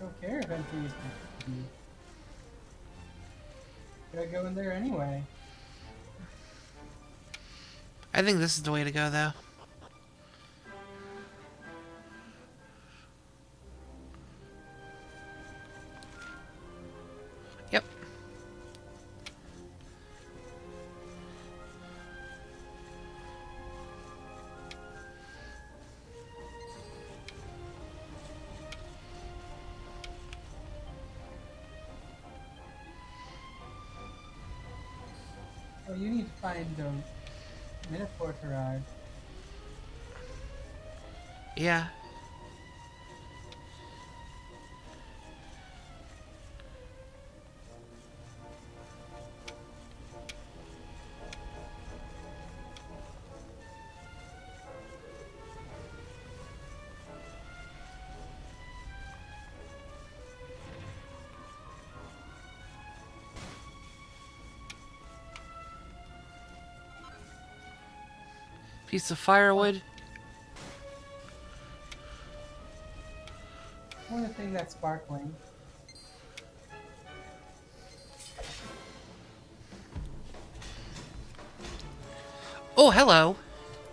don't care if entry is confused. Gotta go in there anyway. I think this is the way to go, though. Yep. Oh, you need to find Minotaur Garage. Yeah. Piece of firewood. One thing that's sparkling. Oh, hello.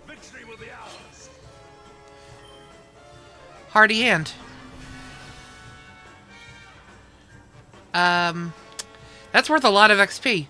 Victory will be ours. Hardy hand. That's worth a lot of XP.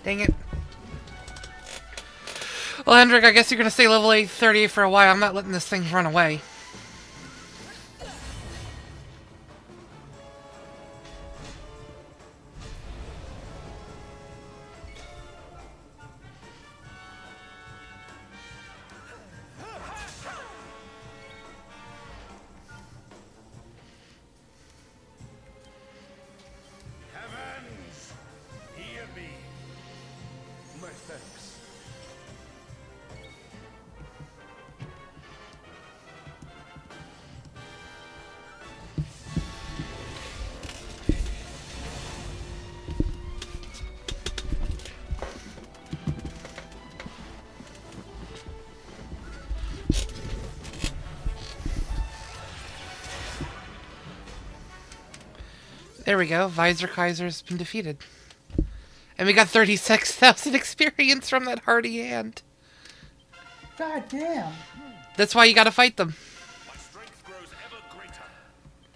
Dang it. Well, Hendrik, I guess you're gonna stay level 838 for a while. I'm not letting this thing run away. Heavens, hear me. My thanks. There we go. Visor Kaiser's been defeated. And we got 36,000 experience from that hardy hand. God damn. That's why you gotta fight them. My strength grows ever greater.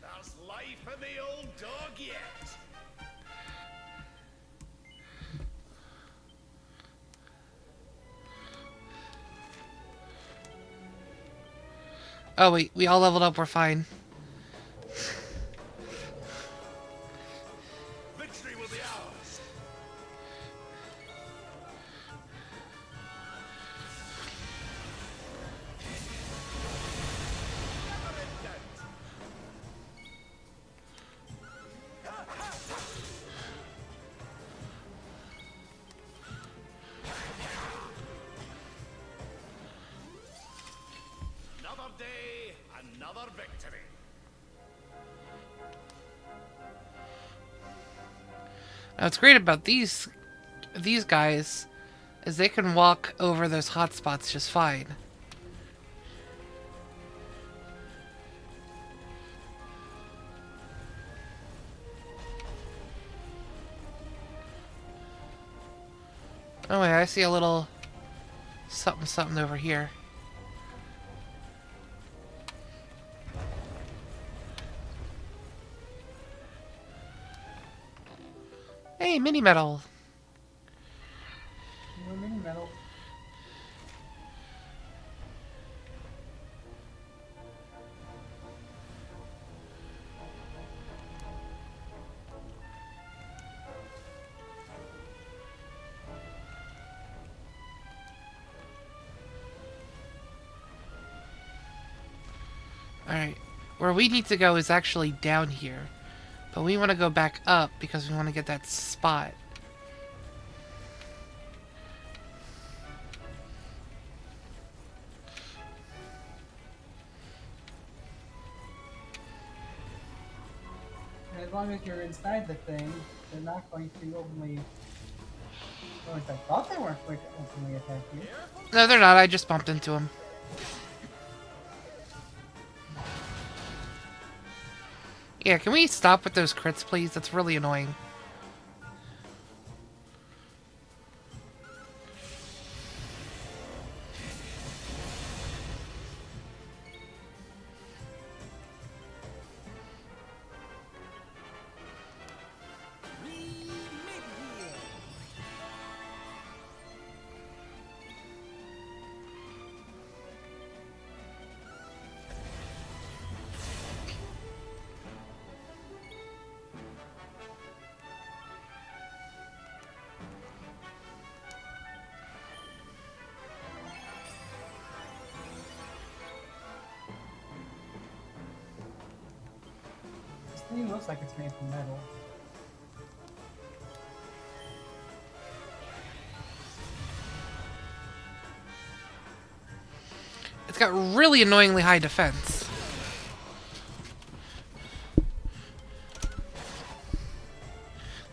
There's life in the old dog yet. Oh wait, we all leveled up, we're fine. Victory will be ours. Another day, another victory. Now what's great about these guys is they can walk over those hot spots just fine. Oh wait, I see a little something over here. Hey, mini metal. More mini metal. Alright. Where we need to go is actually down here. But we want to go back up because we want to get that spot. And as long as you're inside the thing, they're not going to openly... Or at least I thought they weren't going to openly attack you. No, they're not. I just bumped into them. Yeah, can we stop with those crits, please? That's really annoying. This thing looks like it's made from metal. It's got really annoyingly high defense.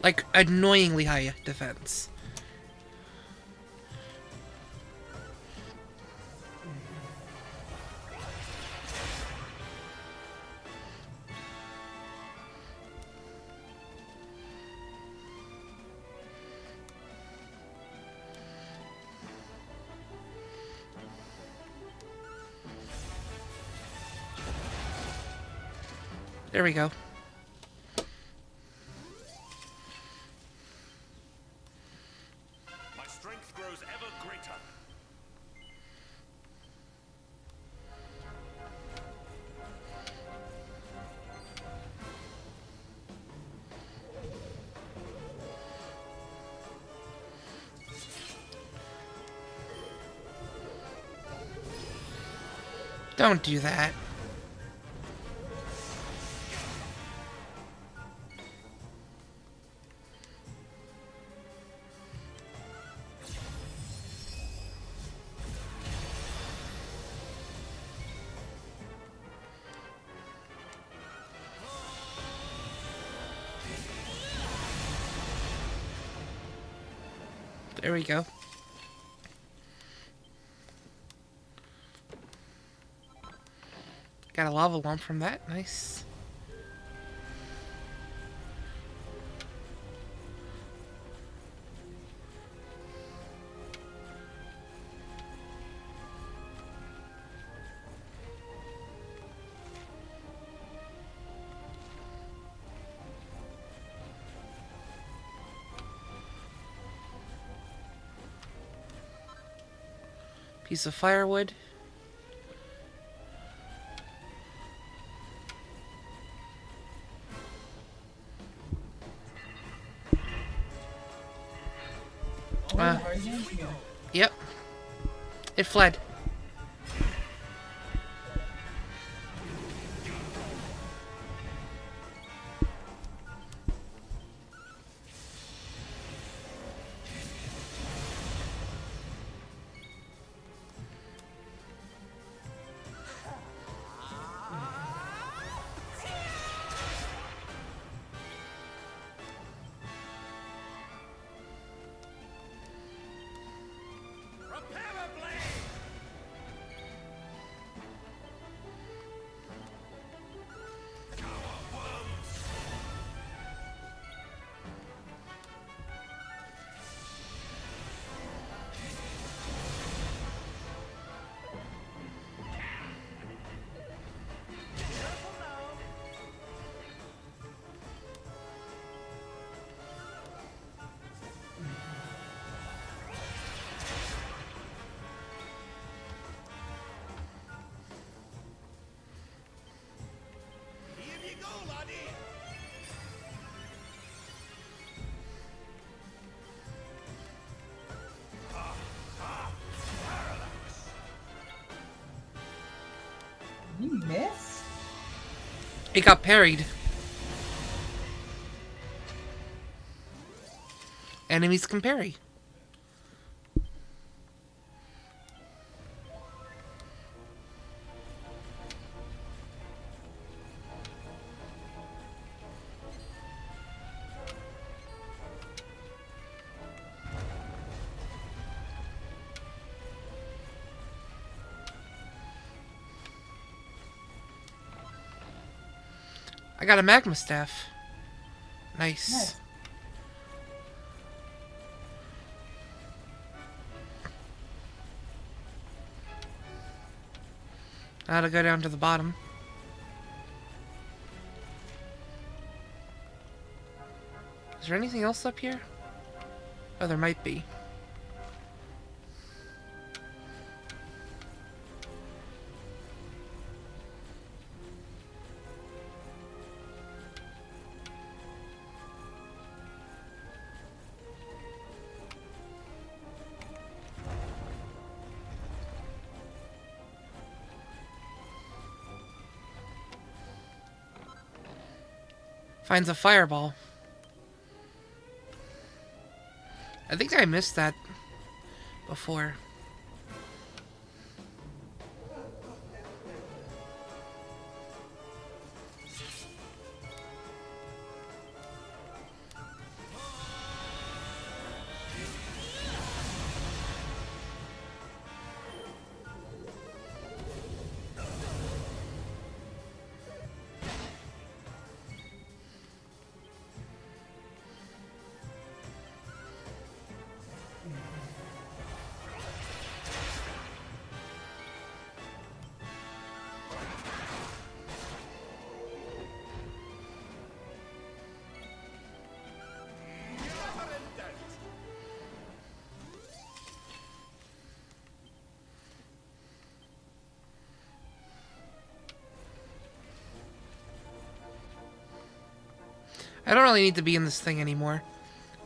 Like, annoyingly high defense. There we go. My strength grows ever greater. Don't do that. There we go. Got a lava lump from that. Nice. Piece of firewood. Yep. It fled. You miss? It got parried. Enemies can parry. I got a magma staff. Nice. Now to go down to the bottom. Is there anything else up here? Oh, there might be. Finds a fireball. I think I missed that before. I don't really need to be in this thing anymore.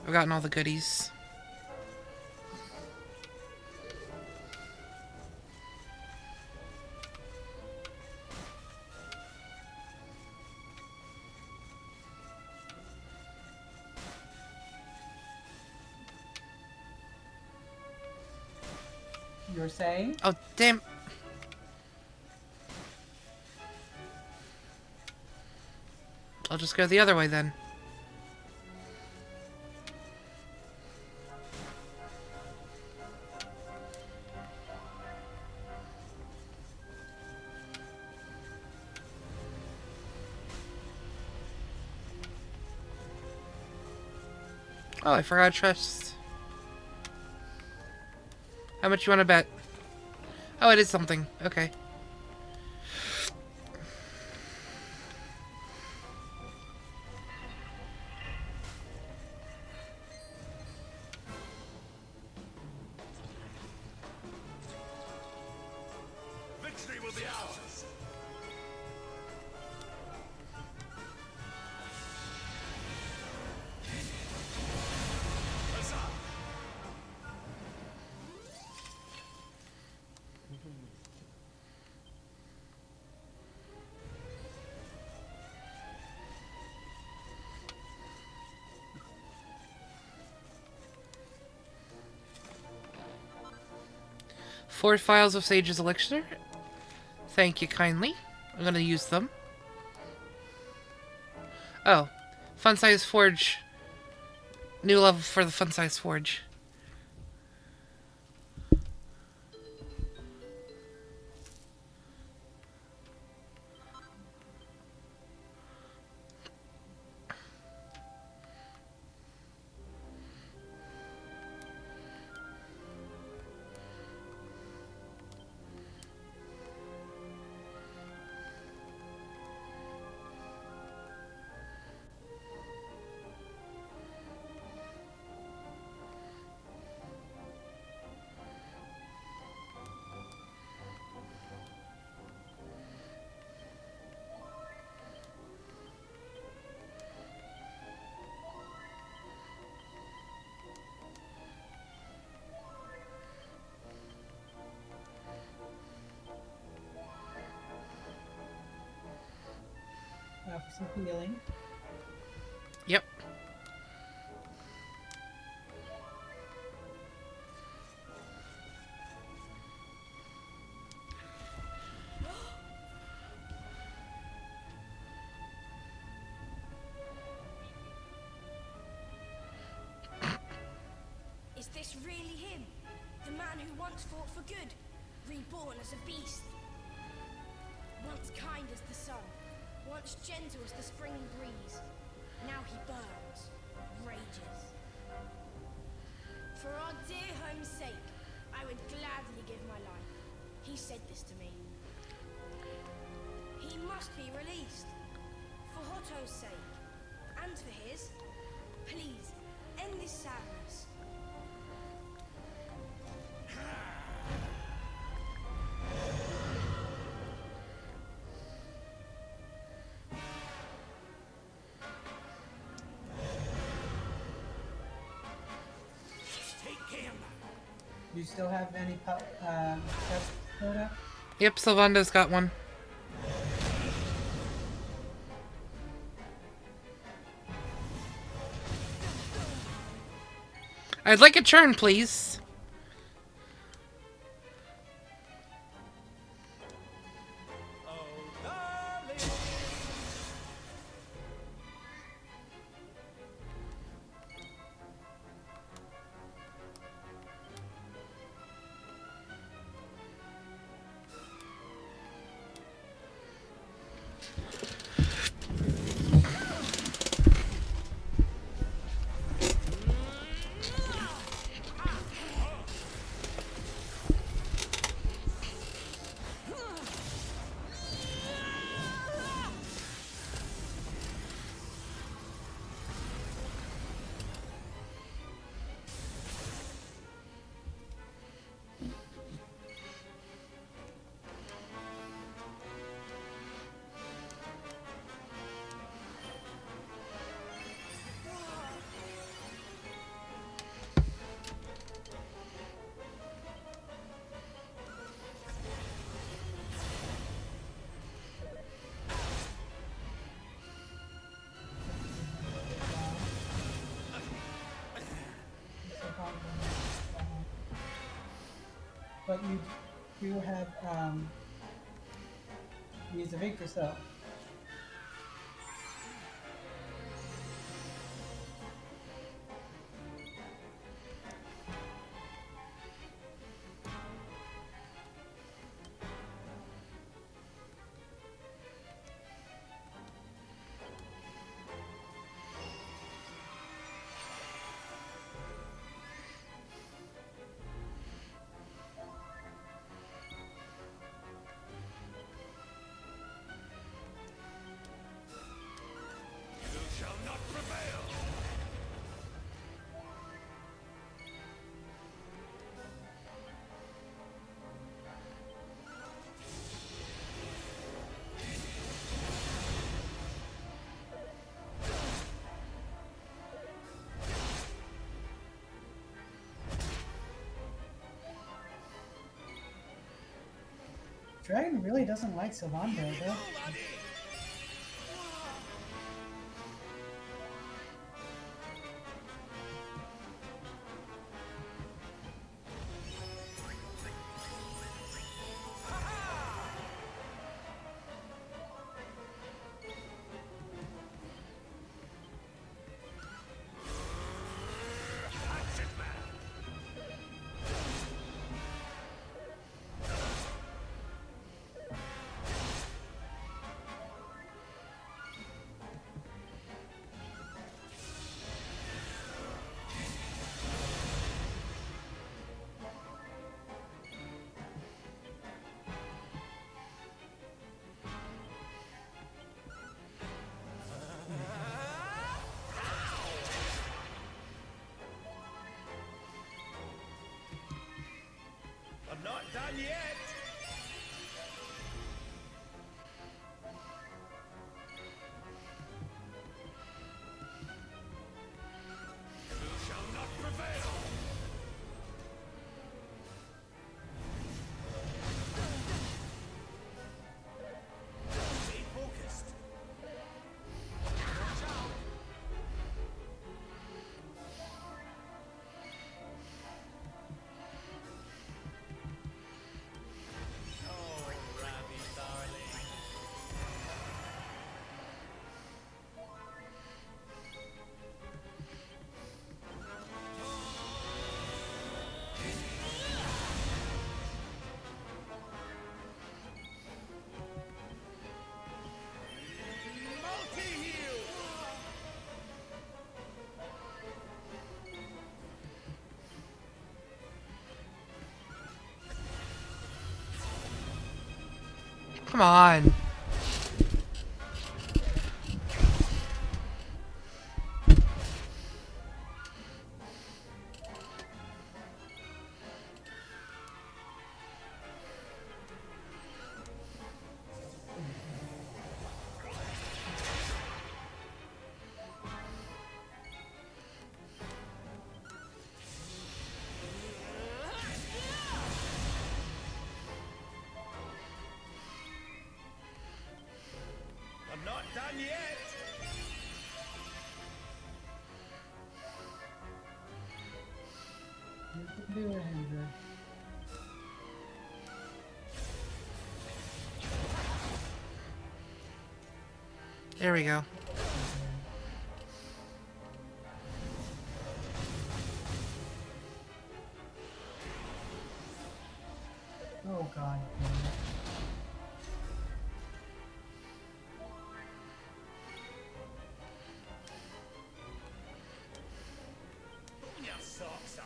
I've gotten all the goodies. You're saying? Oh, damn. I'll just go the other way then. Oh, I forgot trust. How much you want to bet? Oh, it is something. Okay. Victory will be ours. Four files of Sage's Elixir. Thank you kindly. I'm gonna use them. Oh. Fun Size Forge. New level for the Fun Size Forge. now for some healing. Yep. Is this really him? The man who once fought for good, reborn as a beast? Once kind as the sun, once gentle as the spring breeze, now he burns, rages. For our dear home's sake, I would gladly give my life. He said this to me. He must be released. For Hotto's sake, and for his. Please, end this sadness. Do you still have any test quota? Yep, Sylvanda's got one. I'd like a churn, please. But you do have use the Victor cell. Dragon really doesn't like Sylvando, though. I'm not done yet. You shall not prevail. Stay focused. Come on. I'm not done yet. You can do it, Hendrik. There we go. Oh god. Put your socks up.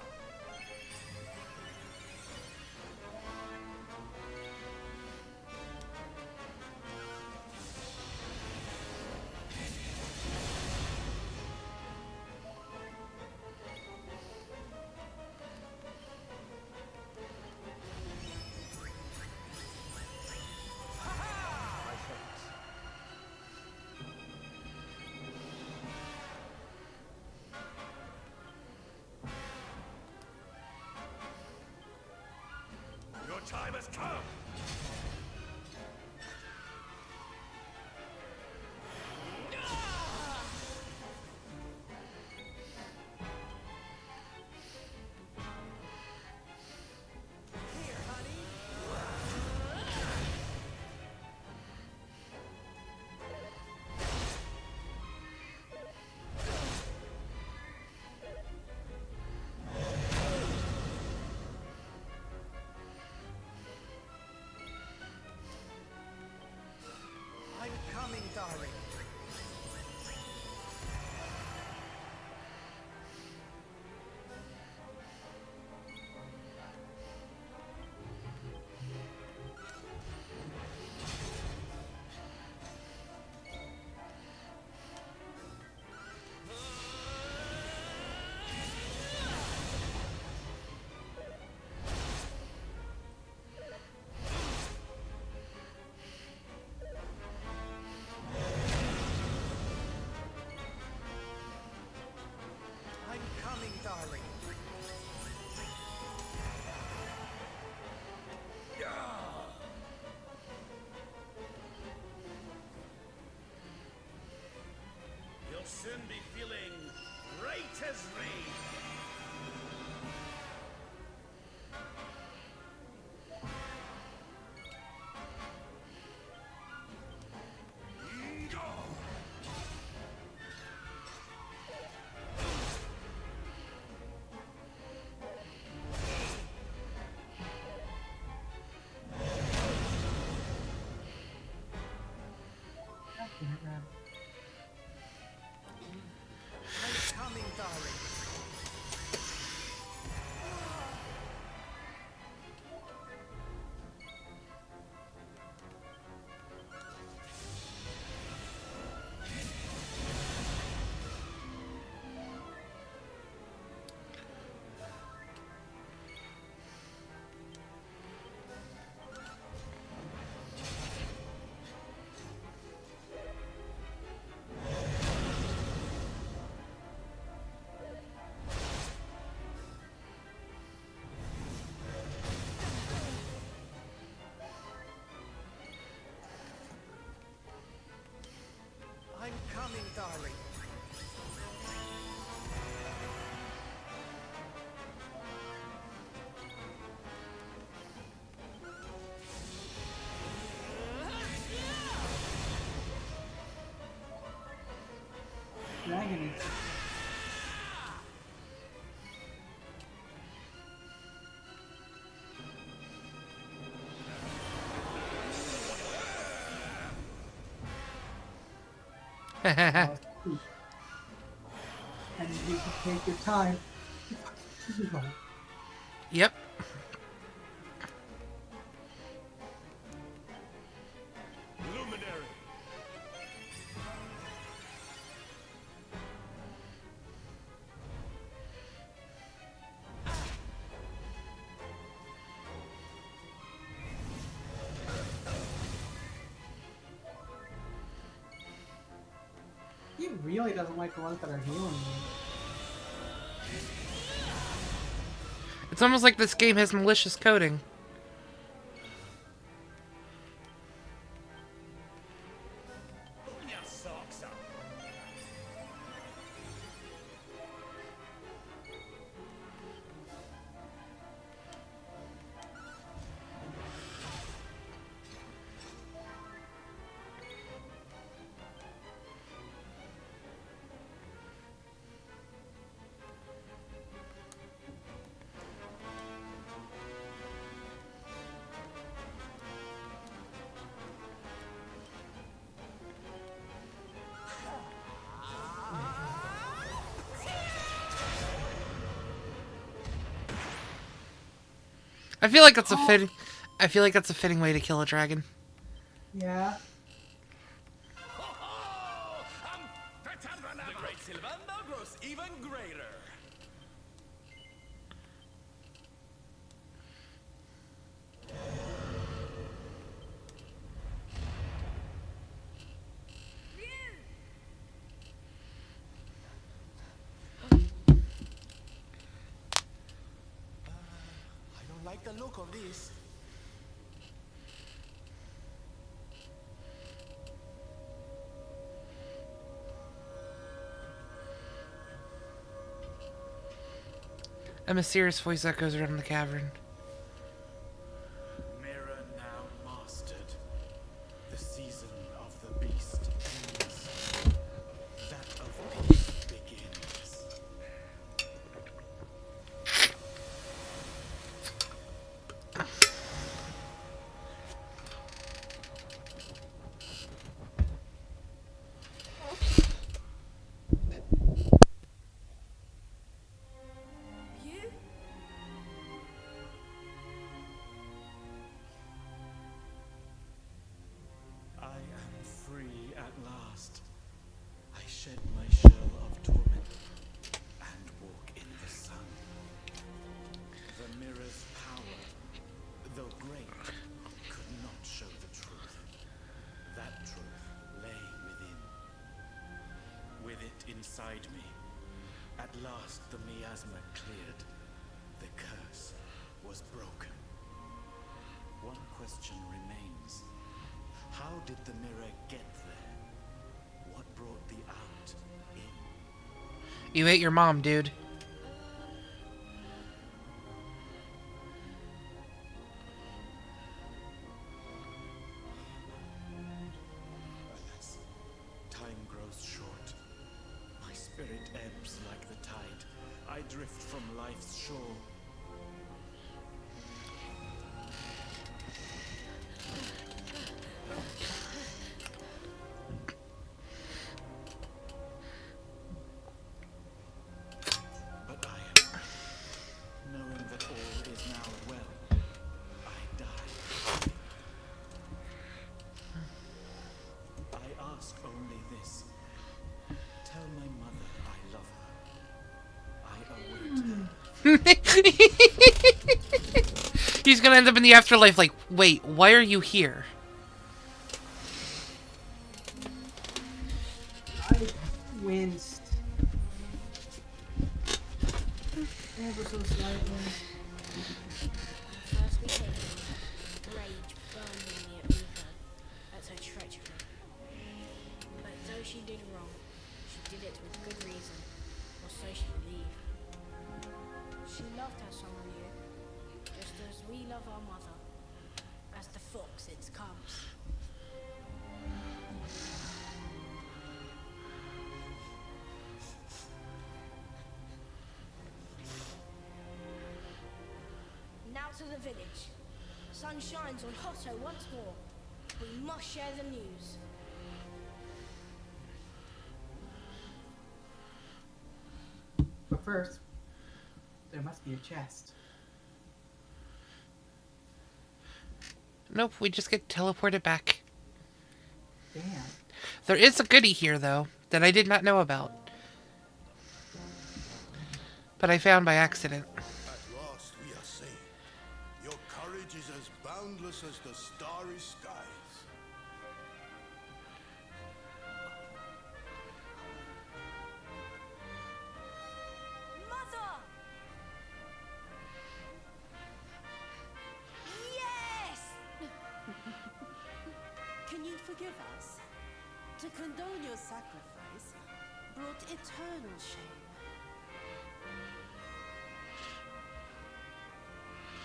Your time has come! I'm coming, darling. I'm coming, darling. You'll soon be feeling right as rain. I'm coming, darling. I'm coming, darling. Dragon is. And you can take your time. Yep. He really doesn't like the ones that are healing me. It's almost like this game has malicious coding. Put your socks up. I feel like that's a fitting. I feel like that's a fitting way to kill a dragon. Yeah. The great Sylvando grows even greater. I don't like the look of this. A mysterious voice echoes around the cavern. Mirror now mastered. The season of the beast ends. That of peace begins. You? I am free at last. I shed my shell of torment and walk in the sun. The mirror's power, though great, could not show the truth. That truth lay within. With it inside me, at last the miasma cleared. The curse was broken. One question remains. How did the mirror get there? What brought the out in? You ate your mom, dude. Alas, time grows short. My spirit ebbs like the tide. I drift from life's shore. But I am ready, knowing that all is now well. I die. I ask only this. Tell my mother I love her. I await her. He's gonna end up in the afterlife like, wait, why are you here? I winced. Ever so slightly. First we came in, rage burning me at Miko, at her treachery. But though she did wrong, she did it with good reason, or so she believed. She loved her son Ryu, just as we love our mother, as the fox its cubs. Now to the village. Sun shines on Hotto once more. We must share the news. But first, there must be a chest. Nope, we just get teleported back. Damn. There is a goodie here, though, that I did not know about. But I found by accident. At last we are saved. Your courage is as boundless as the starry skies. forgive us. To condone your sacrifice brought eternal shame.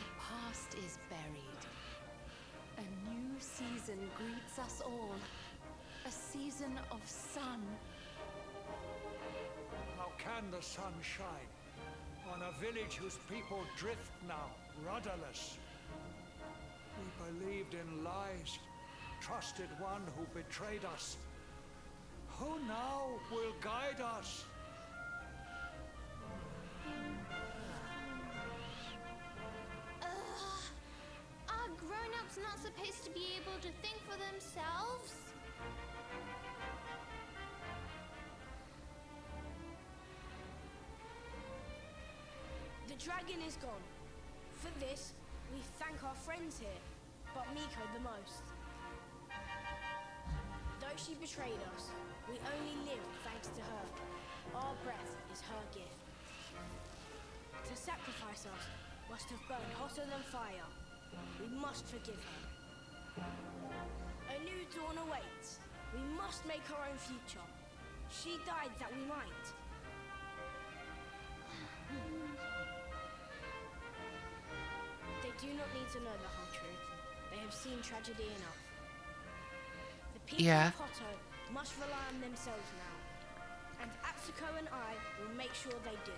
The past is buried. A new season greets us all. A season of sun. How can the sun shine on a village whose people drift now, rudderless? We believed in lies, trusted one who betrayed us. Who now will guide us? Are grown-ups not supposed to be able to think for themselves? The dragon is gone. For this, we thank our friends here, but Miko the most. Though she betrayed us, we only live thanks to her. Our breath is her gift. To sacrifice us must have burned hotter than fire. We must forgive her. A new dawn awaits. We must make our own future. She died that we might. They do not need to know the whole truth. They have seen tragedy enough. The people Yeah. of Hotto must rely on themselves now. And Atsuko and I will make sure they do.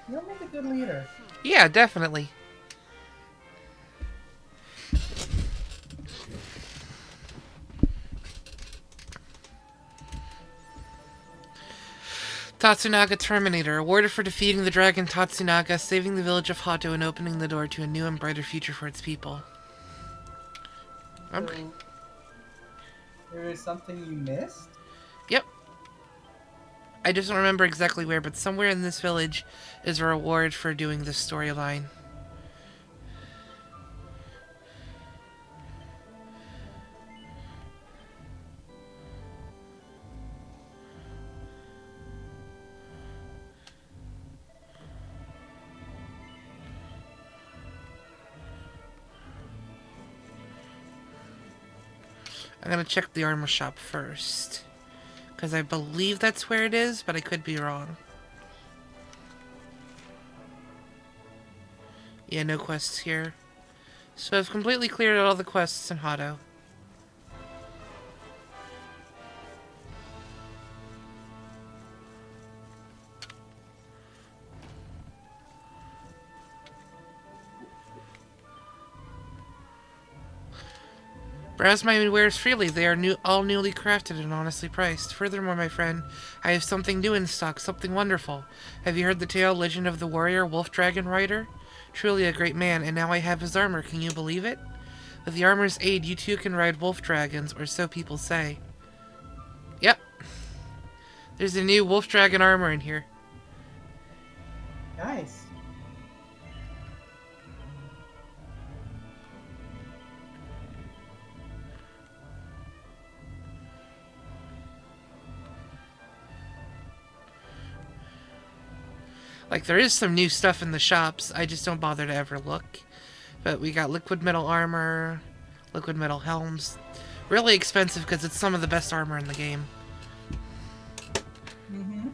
You'll make a good leader. Yeah, definitely. Tatsunaga Terminator, awarded for defeating the dragon Tatsunaga, saving the village of Hato, and opening the door to a new and brighter future for its people. So, there is something you missed? Yep. I just don't remember exactly where, but somewhere in this village is a reward for doing this storyline. I'm gonna check the armor shop first, because I believe that's where it is, but I could be wrong. Yeah, no quests here. So I've completely cleared all the quests in Hato. Browse my wares freely. They are all newly crafted and honestly priced. Furthermore, my friend, I have something new in stock, something wonderful. Have you heard the tale, Legend of the Warrior, Wolf Dragon Rider? Truly a great man, and now I have his armor. Can you believe it? With the armor's aid, you too can ride wolf dragons, or so people say. Yep. There's a new wolf dragon armor in here. Nice. Like, there is some new stuff in the shops. I just don't bother to ever look. But we got liquid metal armor, liquid metal helms. Really expensive because it's some of the best armor in the game. Mm-hmm.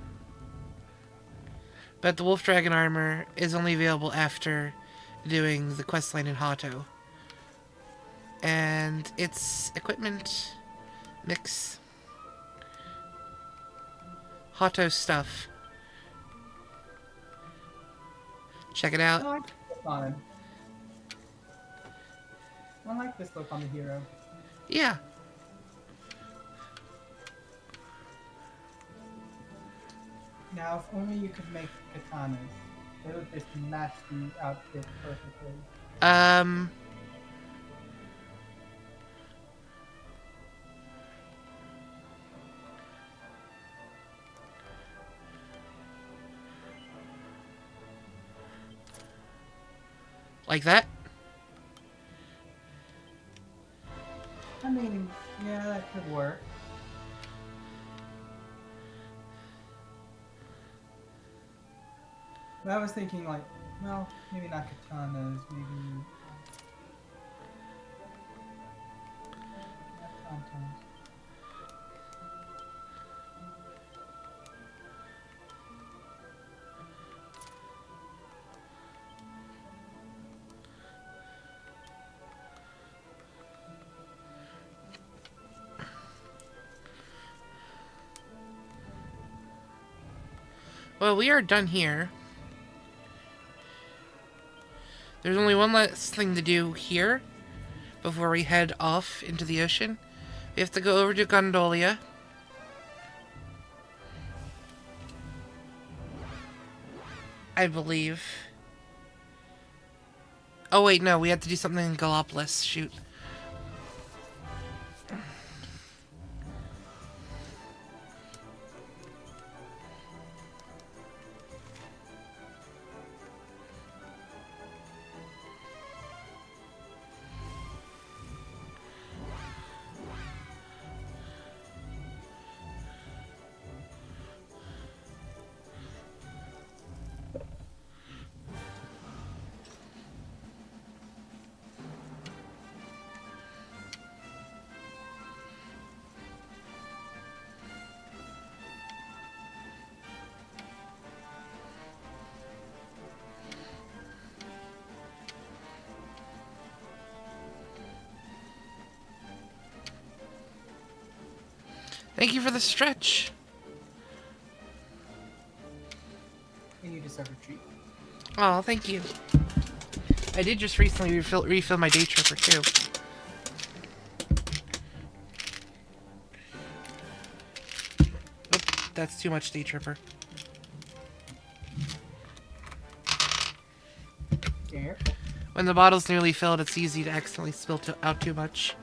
But the Wolf Dragon armor is only available after doing the questline in Hato. And it's equipment mix. Hato stuff. Check it out. I like this look on him. I like this look on the hero. Yeah. Now, if only you could make katanas. They would just match the outfit perfectly. Like that? I mean, yeah, that could work. But I was thinking like, well, maybe not katanas, maybe... content. Well, we are done here. There's only one last thing to do here before we head off into the ocean. We have to go over to Gondolia. I believe. Oh wait, no, we have to do something in Gallopolis. Shoot. Thank you for the stretch. And you deserve a treat. Oh, thank you. I did just recently refill my day tripper too. Oop, that's too much day tripper. Careful. When the bottle's nearly filled, it's easy to accidentally spill out too much.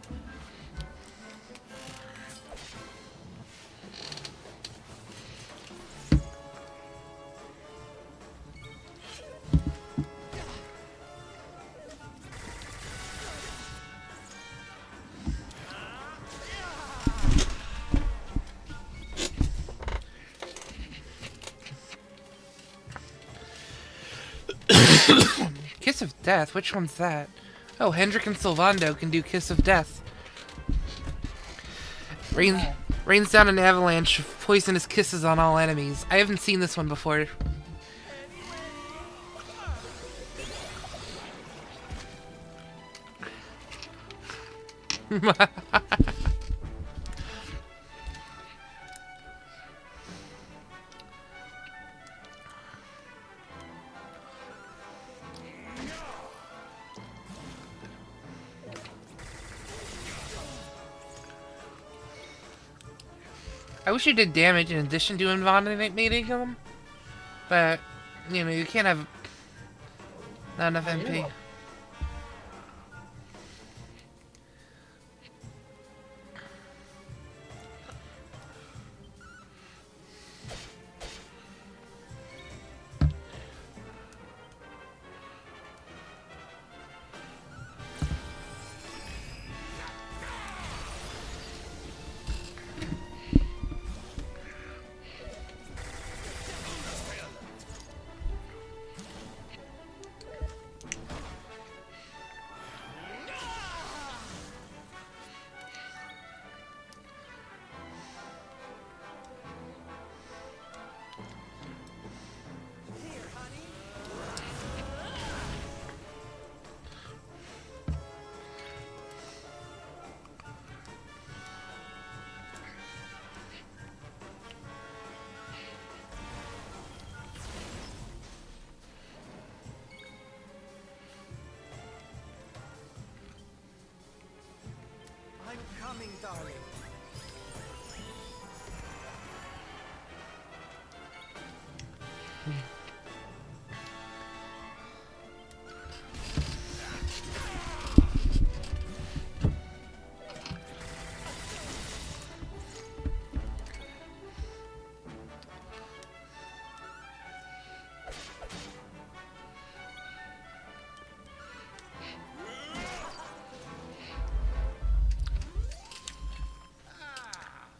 Kiss of Death? Which one's that? Oh, Hendrik and Sylvando can do Kiss of Death. Rains down an avalanche of poisonous kisses on all enemies. I haven't seen this one before. I wish you did damage in addition to invalidating them, but, you know, you can't have not enough MP. I'm coming, darling.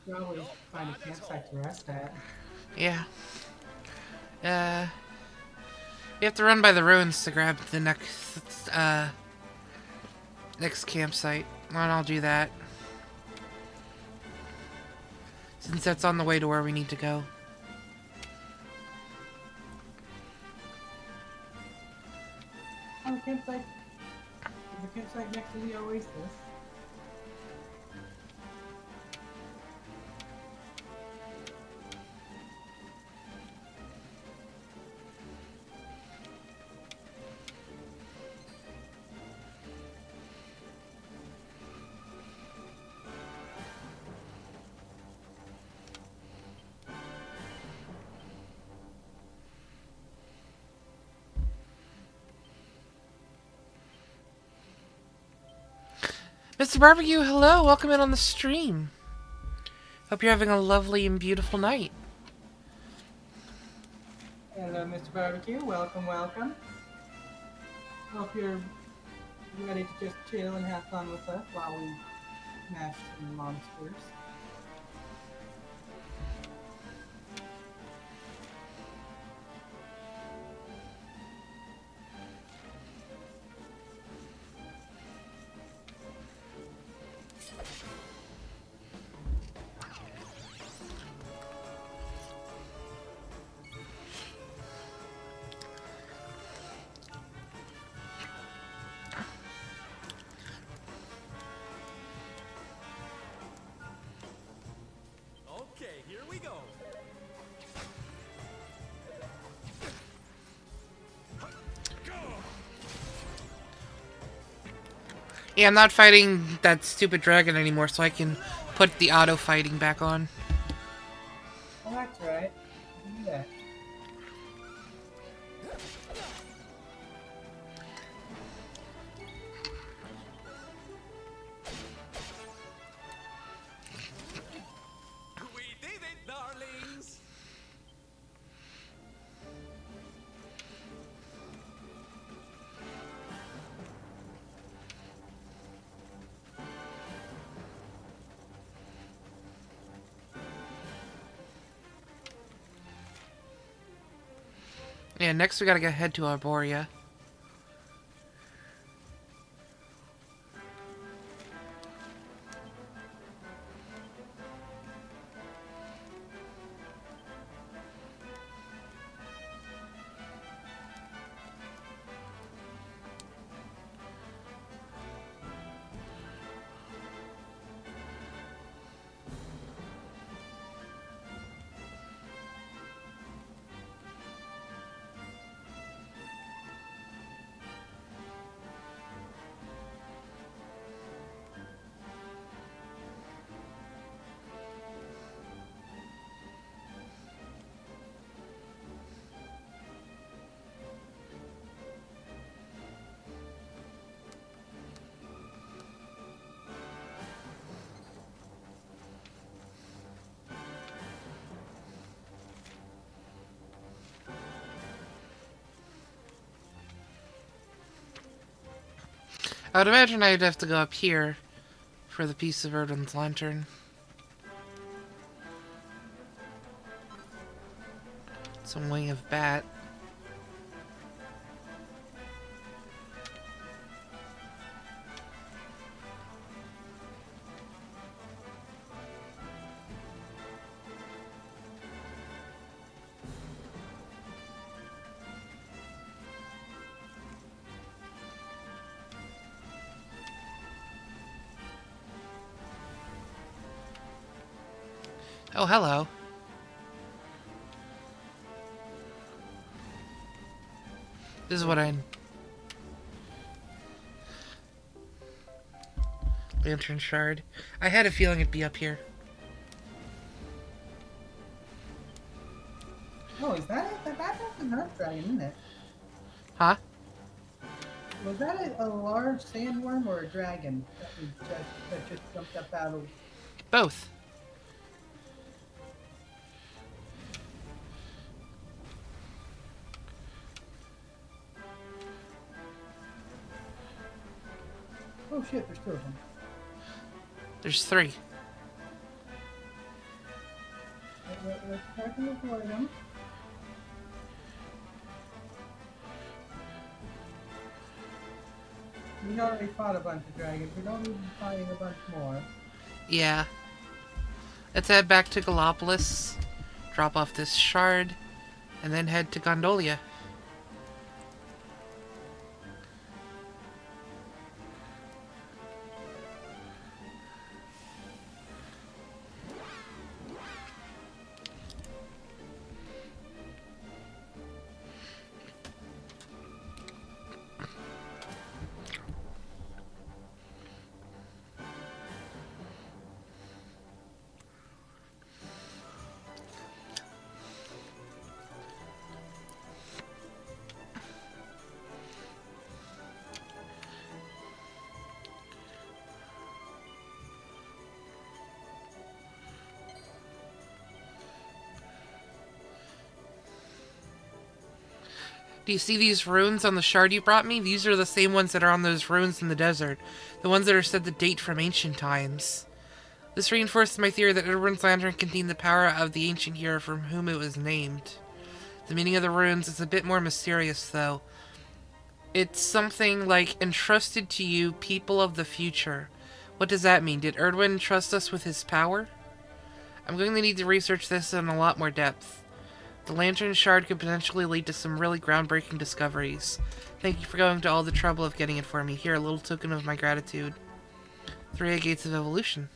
Probably find a campsite to rest at. Yeah. You have to run by the ruins to grab the next campsite. And I'll do that. Since that's on the way to where we need to go. Oh, campsite. There's a campsite next to the oasis. Mr. Barbecue, hello, welcome in on the stream. Hope you're having a lovely and beautiful night. Hello, Mr. Barbecue. Welcome, welcome. Hope you're ready to just chill and have fun with us while we smash some monsters. Okay, here we go. Yeah, I'm not fighting that stupid dragon anymore, so I can put the auto fighting back on. Oh, that's right. Do that. We did it, darlings! Yeah, next we gotta head to Arborea. I would imagine I'd have to go up here for the piece of Erdwin's lantern. Some wing of bat. Oh, hello. This is what I... Lantern shard. I had a feeling it'd be up here. Oh, is that it? That's an earth dragon, isn't it? Huh? Was that a large sandworm or a dragon that just jumped up out of... Both. Oh shit, there's two of them. There's three. Let's try to avoid them. We already fought a bunch of dragons. We don't need to be fighting a bunch more. Yeah. Let's head back to Gallopolis, drop off this shard, and then head to Gondolia. Do you see these runes on the shard you brought me? These are the same ones that are on those runes in the desert. The ones that are said to date from ancient times. This reinforces my theory that Edward's lantern contained the power of the ancient hero from whom it was named. The meaning of the runes is a bit more mysterious, though. It's something like, entrusted to you, people of the future. What does that mean? Did Erdwin trust us with his power? I'm going to need to research this in a lot more depth. The Lantern Shard could potentially lead to some really groundbreaking discoveries. Thank you for going to all the trouble of getting it for me. Here, a little token of my gratitude. 3 Gates of Evolution.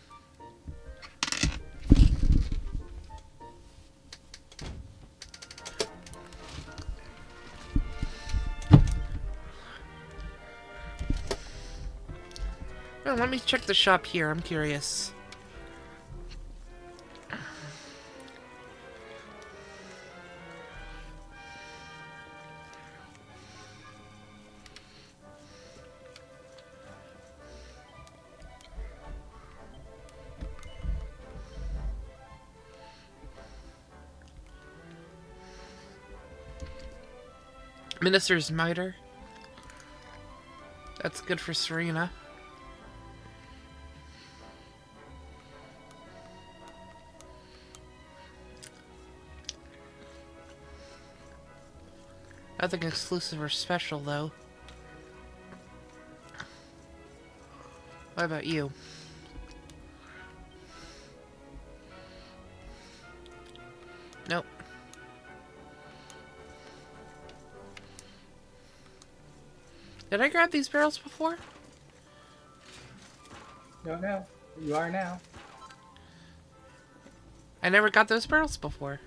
Well, let me check the shop here. I'm curious. Minister's Mitre. That's good for Serena. Nothing exclusive or special, though. What about you? Nope. Did I grab these barrels before? Don't know. You are now. I never got those barrels before.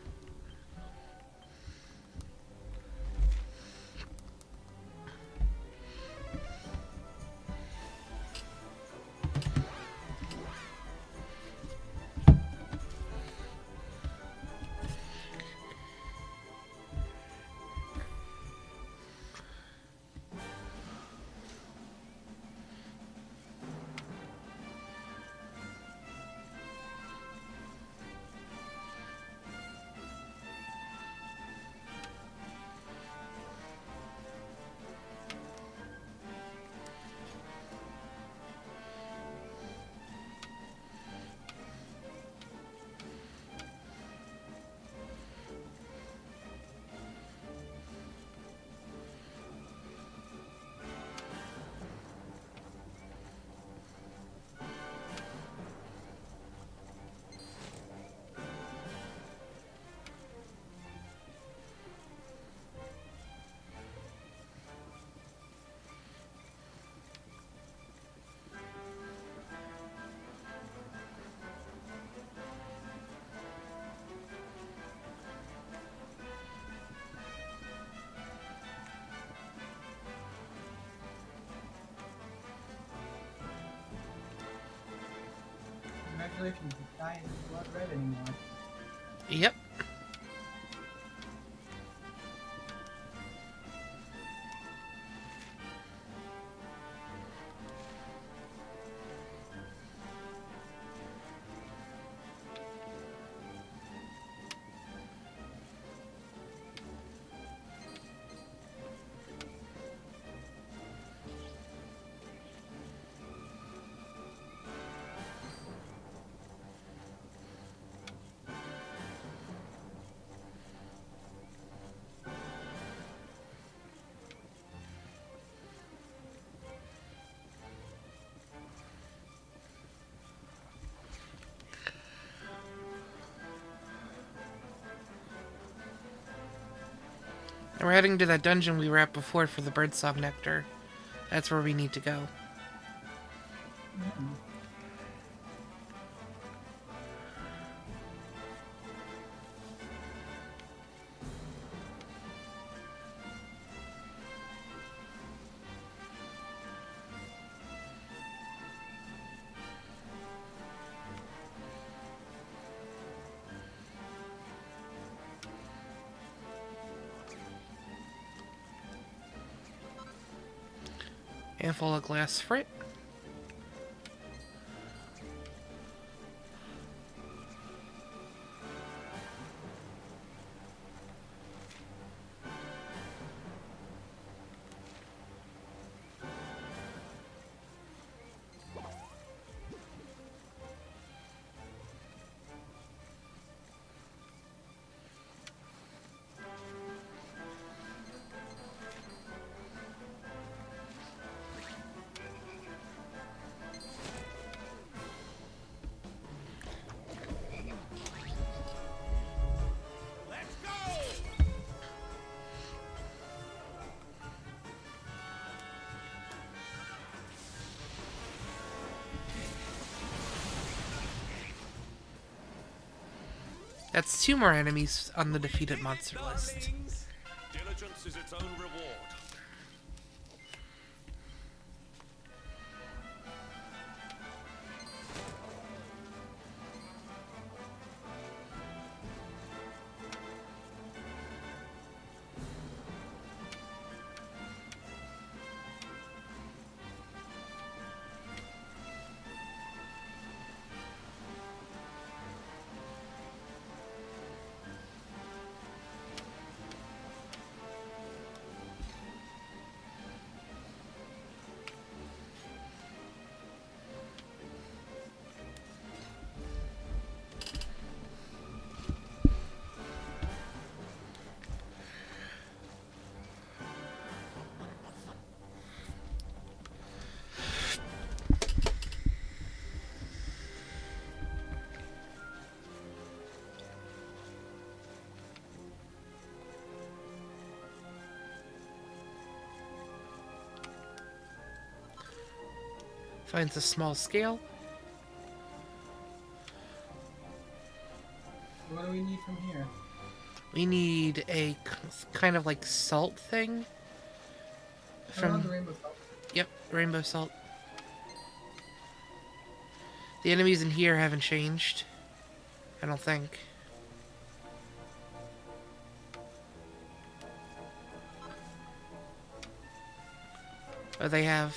Congratulations, the sky is blood red anymore. Yep. And we're heading to that dungeon we were at before for the birdsong nectar. That's where we need to go. Handful of glass frit. That's 2 more enemies on the defeated monster list. Diligence is its own reward. Finds a small scale. What do we need from here? We need a kind of like salt thing. Around the rainbow salt. Yep, rainbow salt. The enemies in here haven't changed. I don't think. Oh, they have.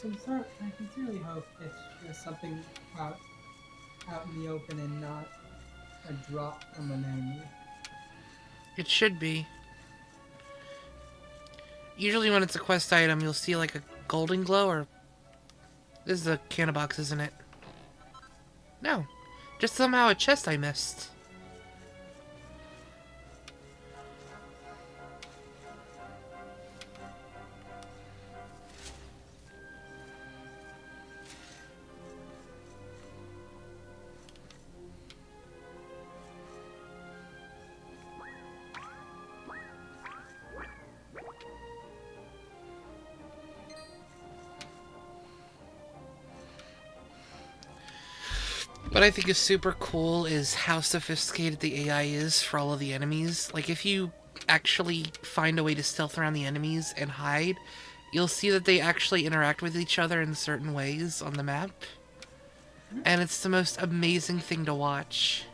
I sincerely hope it's just something out in the open and not a drop from an enemy. It should be. Usually when it's a quest item, you'll see like a golden glow or... This is a canna box, isn't it? No. Just somehow a chest I missed. What I think is super cool is how sophisticated the AI is for all of the enemies. Like, if you actually find a way to stealth around the enemies and hide, you'll see that they actually interact with each other in certain ways on the map. And it's the most amazing thing to watch.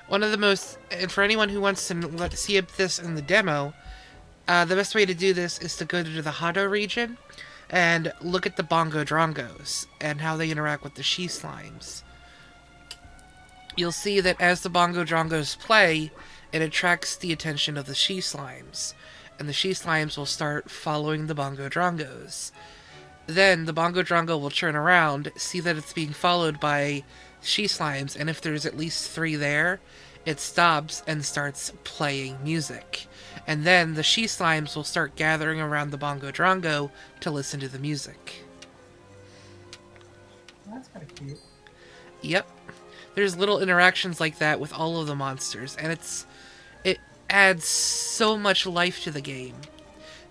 One of the most... And for anyone who wants to see this in the demo, the best way to do this is to go to the Hado region and look at the Bongo Drongos and how they interact with the She Slimes. You'll see that as the Bongo Drongos play, it attracts the attention of the She Slimes, and the She Slimes will start following the Bongo Drongos. Then the Bongo Drongo will turn around, see that it's being followed by She Slimes, and if there's at least 3 there, it stops and starts playing music. And then the She Slimes will start gathering around the Bongo Drongo to listen to the music. That's kind of cute. Yep. There's little interactions like that with all of the monsters, and it adds so much life to the game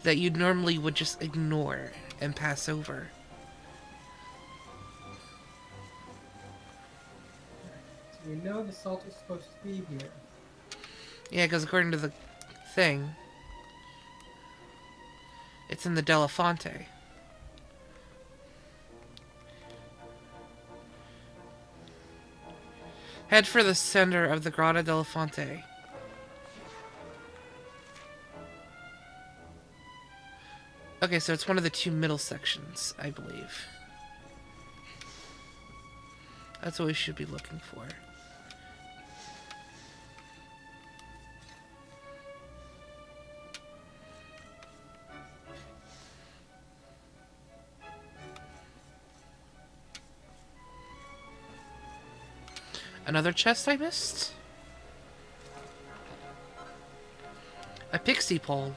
that you normally would just ignore and pass over. So we know the salt is supposed to be here. Yeah, because according to the thing, it's in the Delafonte. Head for the center of the Grotta Delafonte. Okay, so it's one of the 2 middle sections, I believe. That's what we should be looking for. Another chest I missed? A pixie pole.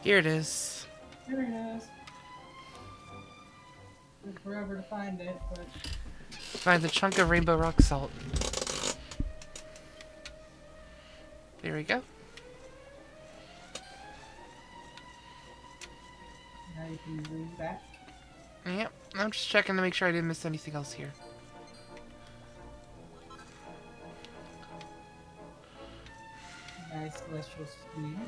Here it is. Here it is. Took forever to find it, but... Find the chunk of rainbow rock salt. There we go. Now you can bring it back. Yep, I'm just checking to make sure I didn't miss anything else here. Nice celestial screen.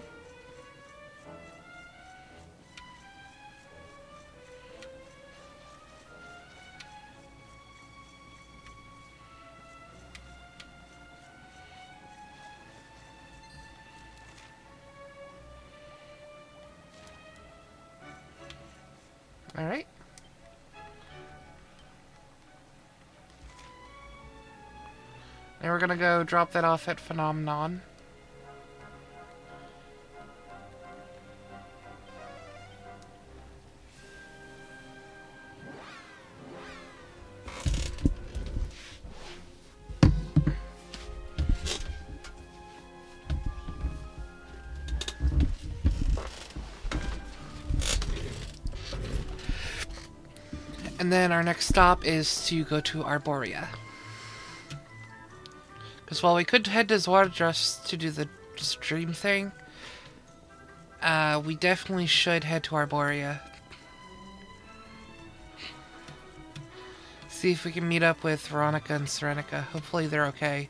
Alright. And we're gonna go drop that off at Phenomenon. And then our next stop is to go to Arborea. Because while we could head to Zwardrust to do the stream thing, we definitely should head to Arborea. See if we can meet up with Veronica and Serenica. Hopefully they're okay.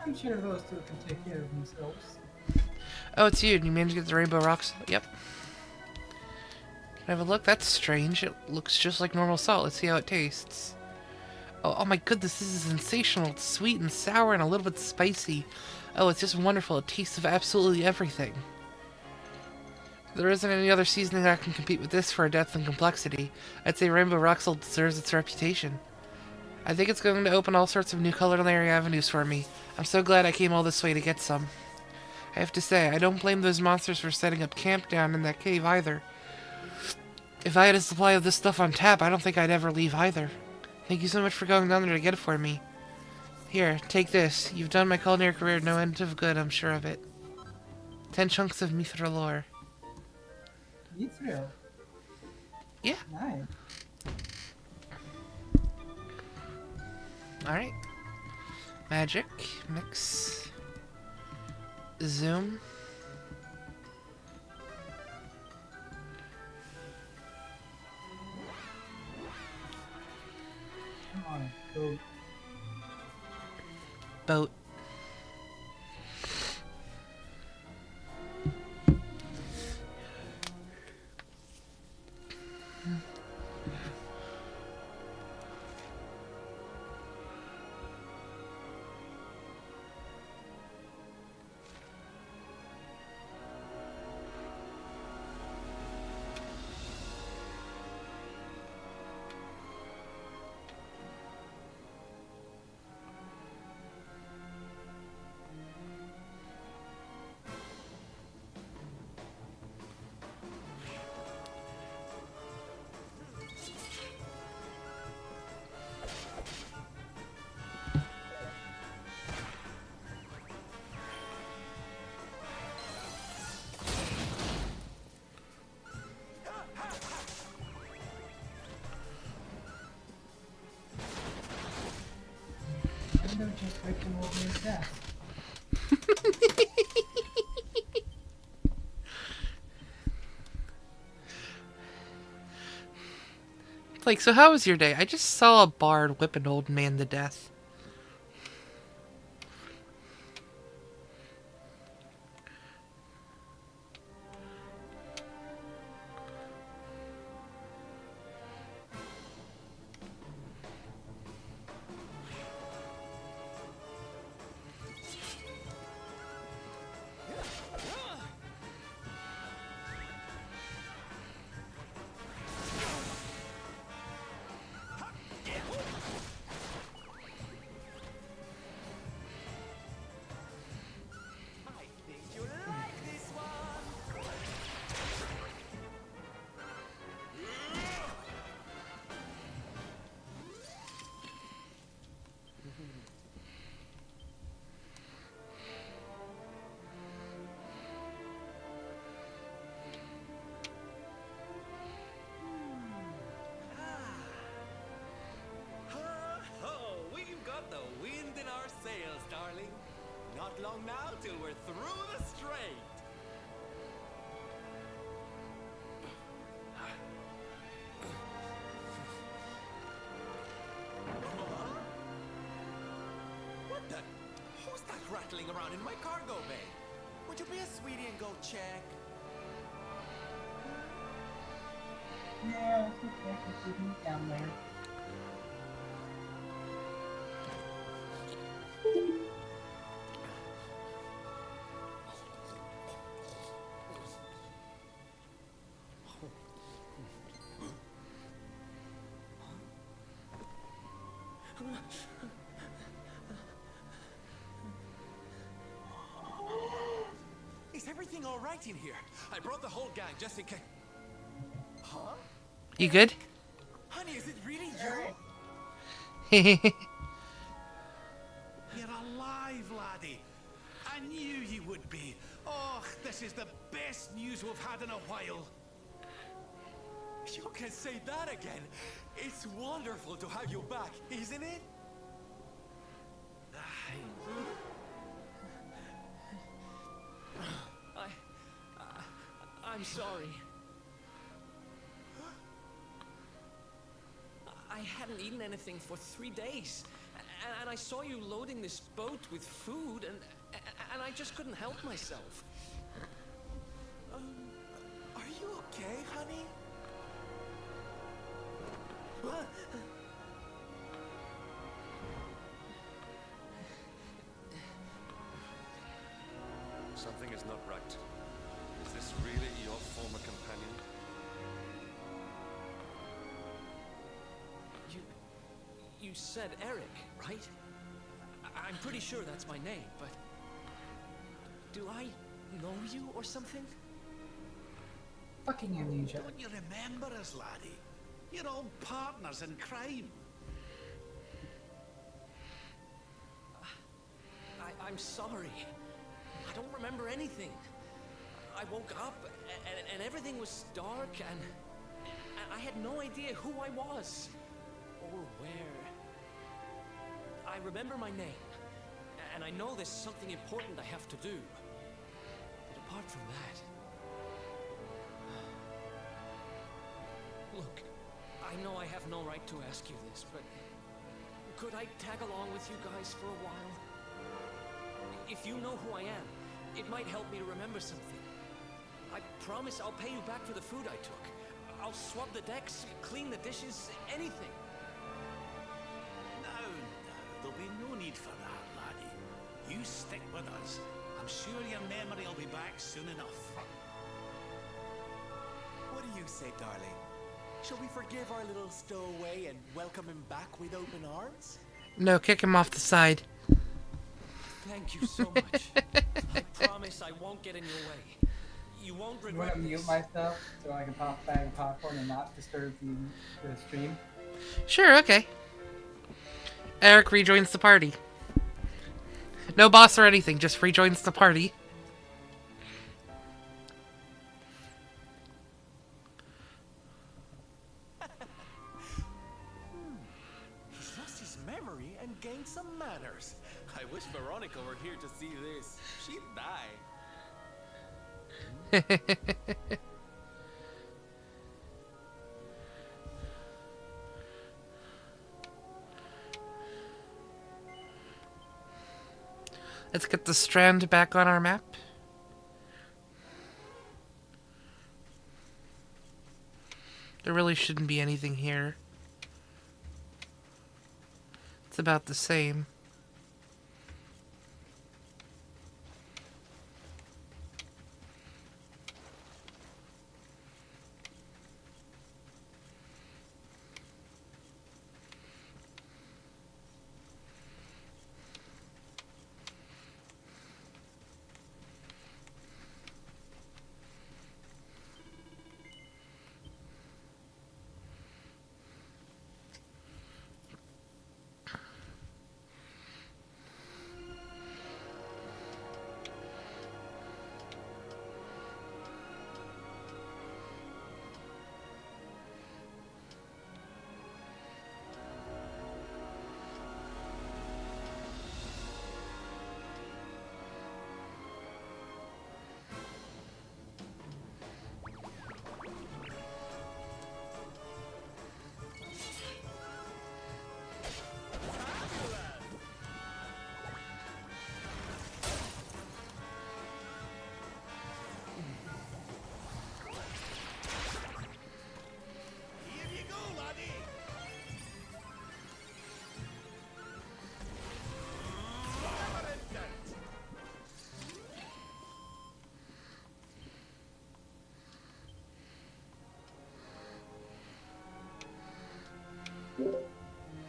I'm sure those two can take care of themselves. Oh, it's you. You managed to get the rainbow rocks? Yep. Can I have a look? That's strange. It looks just like normal salt. Let's see how it tastes. Oh my goodness, this is sensational. It's sweet and sour and a little bit spicy. Oh, it's just wonderful. It tastes of absolutely everything. There isn't any other seasoning that can compete with this for depth and complexity. I'd say Rainbow Rock Salt deserves its reputation. I think it's going to open all sorts of new culinary avenues for me. I'm so glad I came all this way to get some. I have to say, I don't blame those monsters for setting up camp down in that cave either. If I had a supply of this stuff on tap, I don't think I'd ever leave either. Thank you so much for going down there to get it for me. Here, take this. You've done my culinary career no end of good, I'm sure of it. 10 chunks of Mithril ore. Mithril? Yeah. Nice. Alright. Magic. Mix. Zoom. Come on, go. Boat. Don't just rip him over his desk. Like, so how was your day? I just saw a bard whip an old man to death. Not long now till we're through the strait. What the? Who's that rattling around in my cargo bay? Would you be a sweetie and go check? Yeah, it's okay. Just leave him down there. Is everything all right in here? I brought the whole gang just in case. Huh? You good? Honey, is it really you? You're alive, laddie. I knew you would be. Oh, this is the best news we've had in a while. You can say that again. It's wonderful to have you back, isn't it? I'm sorry. I hadn't eaten anything for 3 days, And I saw you loading this boat with food, and I just couldn't help myself. Are you okay, honey? What? Something is not right. Is this really your former companion? You said Eric, right? I'm pretty sure that's my name, but... Do I know you or something? Fucking amnesia. Don't you remember us, laddie? You're all partners in crime. I'm sorry. I don't remember anything. I woke up and everything was dark and I had no idea who I was or where. I remember my name and I know there's something important I have to do. But apart from that... Look, I know I have no right to ask you this, but could I tag along with you guys for a while? If you know who I am, it might help me to remember something. I promise I'll pay you back for the food I took. I'll swab the decks, clean the dishes, anything. No, there'll be no need for that, laddie. You stick with us. I'm sure your memory will be back soon enough. What do you say, darling? Shall we forgive our little stowaway and welcome him back with open arms? No, kick him off the side. Thank you so much. I promise I won't get in your way. You won't You regret want to mute this. myself so I can pop a bag of popcorn and not disturb the stream? Sure, okay. Eric rejoins the party. No boss or anything, just rejoins the party. He's lost his memory and gained some manners. I wish Veronica were here to see this. She'd die. Let's get the strand back on our map. There really shouldn't be anything here. It's about the same.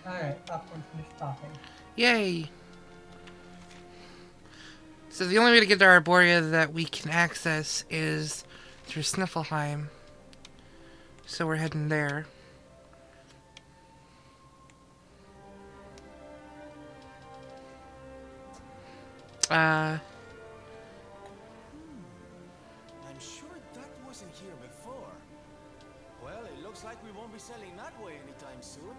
Alright, popcorn finished popping. Yay! So the only way to get to Arborea that we can access is through Sniffelheim. So we're heading there. I'm sure that wasn't here before. Well, it looks like we won't be sailing that way anytime soon.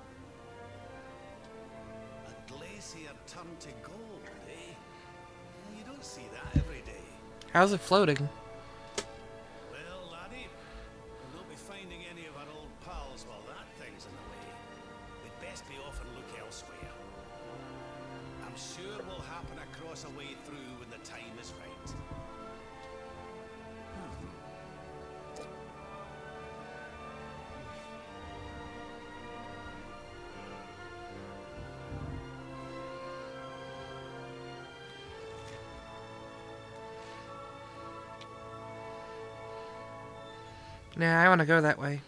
A glacier turned to gold, eh? You don't see that every day. How's it floating? Well, laddie, we'll not be finding any of our old pals while that thing's in the way. We'd best be off and look elsewhere. I'm sure we'll happen across a way through when the time is right. Nah, I want to go that way.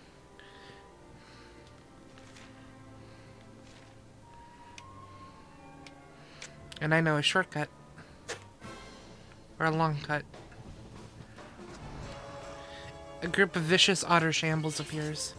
And I know a shortcut. Or a long cut. A group of vicious otter shambles appears.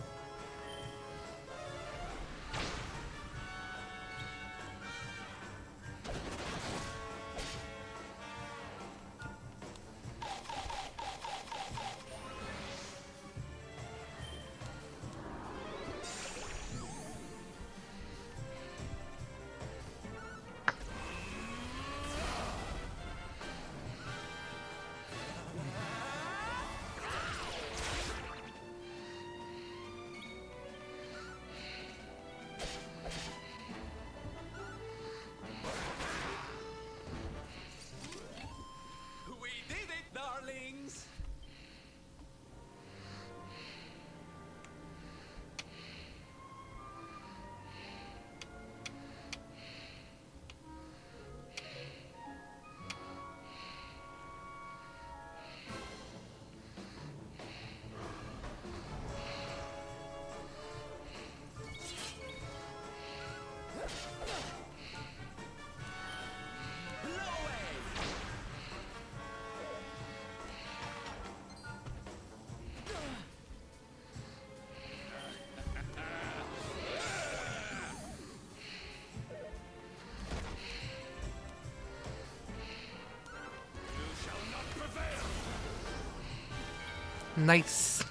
Nice.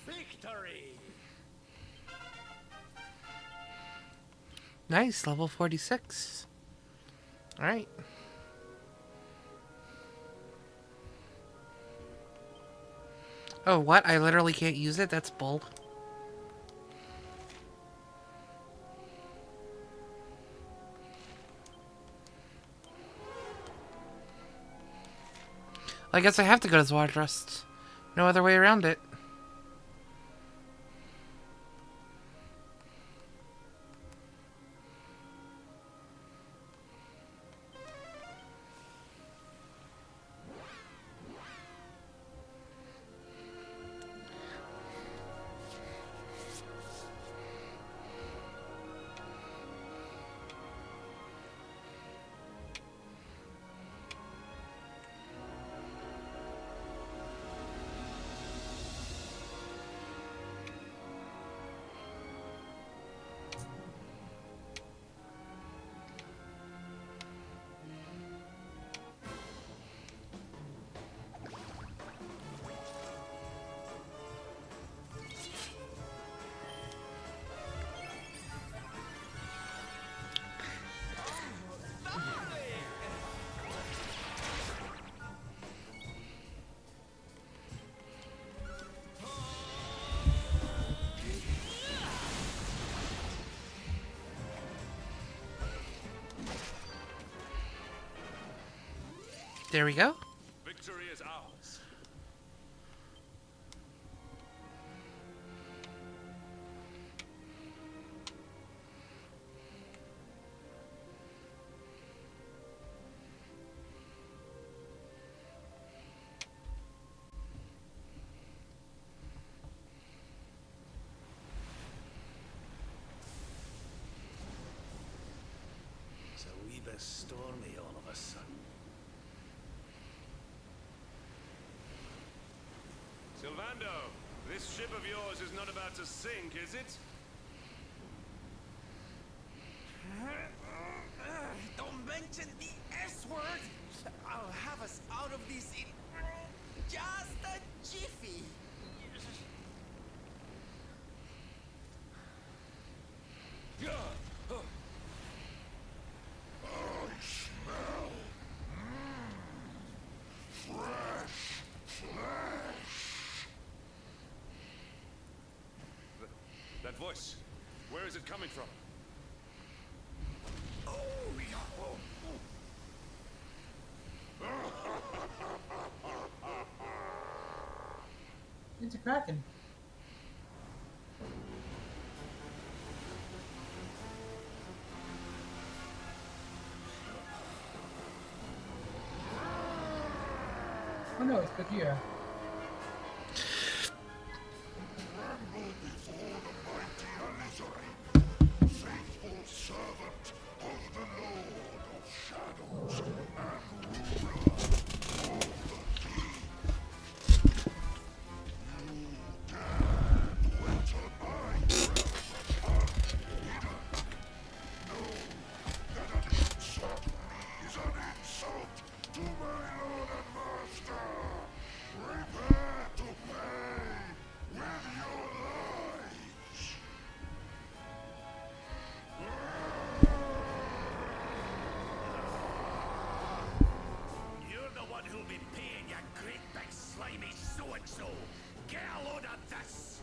Victory! Nice, level 46. Alright. Oh, what? I literally can't use it? That's bull. I guess I have to go to Zwardrust. No other way around it. There we go. Victory is ours. It's a wee bit stormy all of a sudden. Sylvando, this ship of yours is not about to sink, is it? Don't mention the S word! I'll have us out of this in just a jiffy! voice. Where is it coming from? It's a kraken. Oh no, it's Gojira. Faithful servant of the Lord of Shadows and ruler of the deep. You dared to enter my realm unhidden. Know that an insult to me is an insult to my lord and master. Prepare to pay with your lives. You're the one who'll be paying, you great big slimy so-and-so. Get a load of this.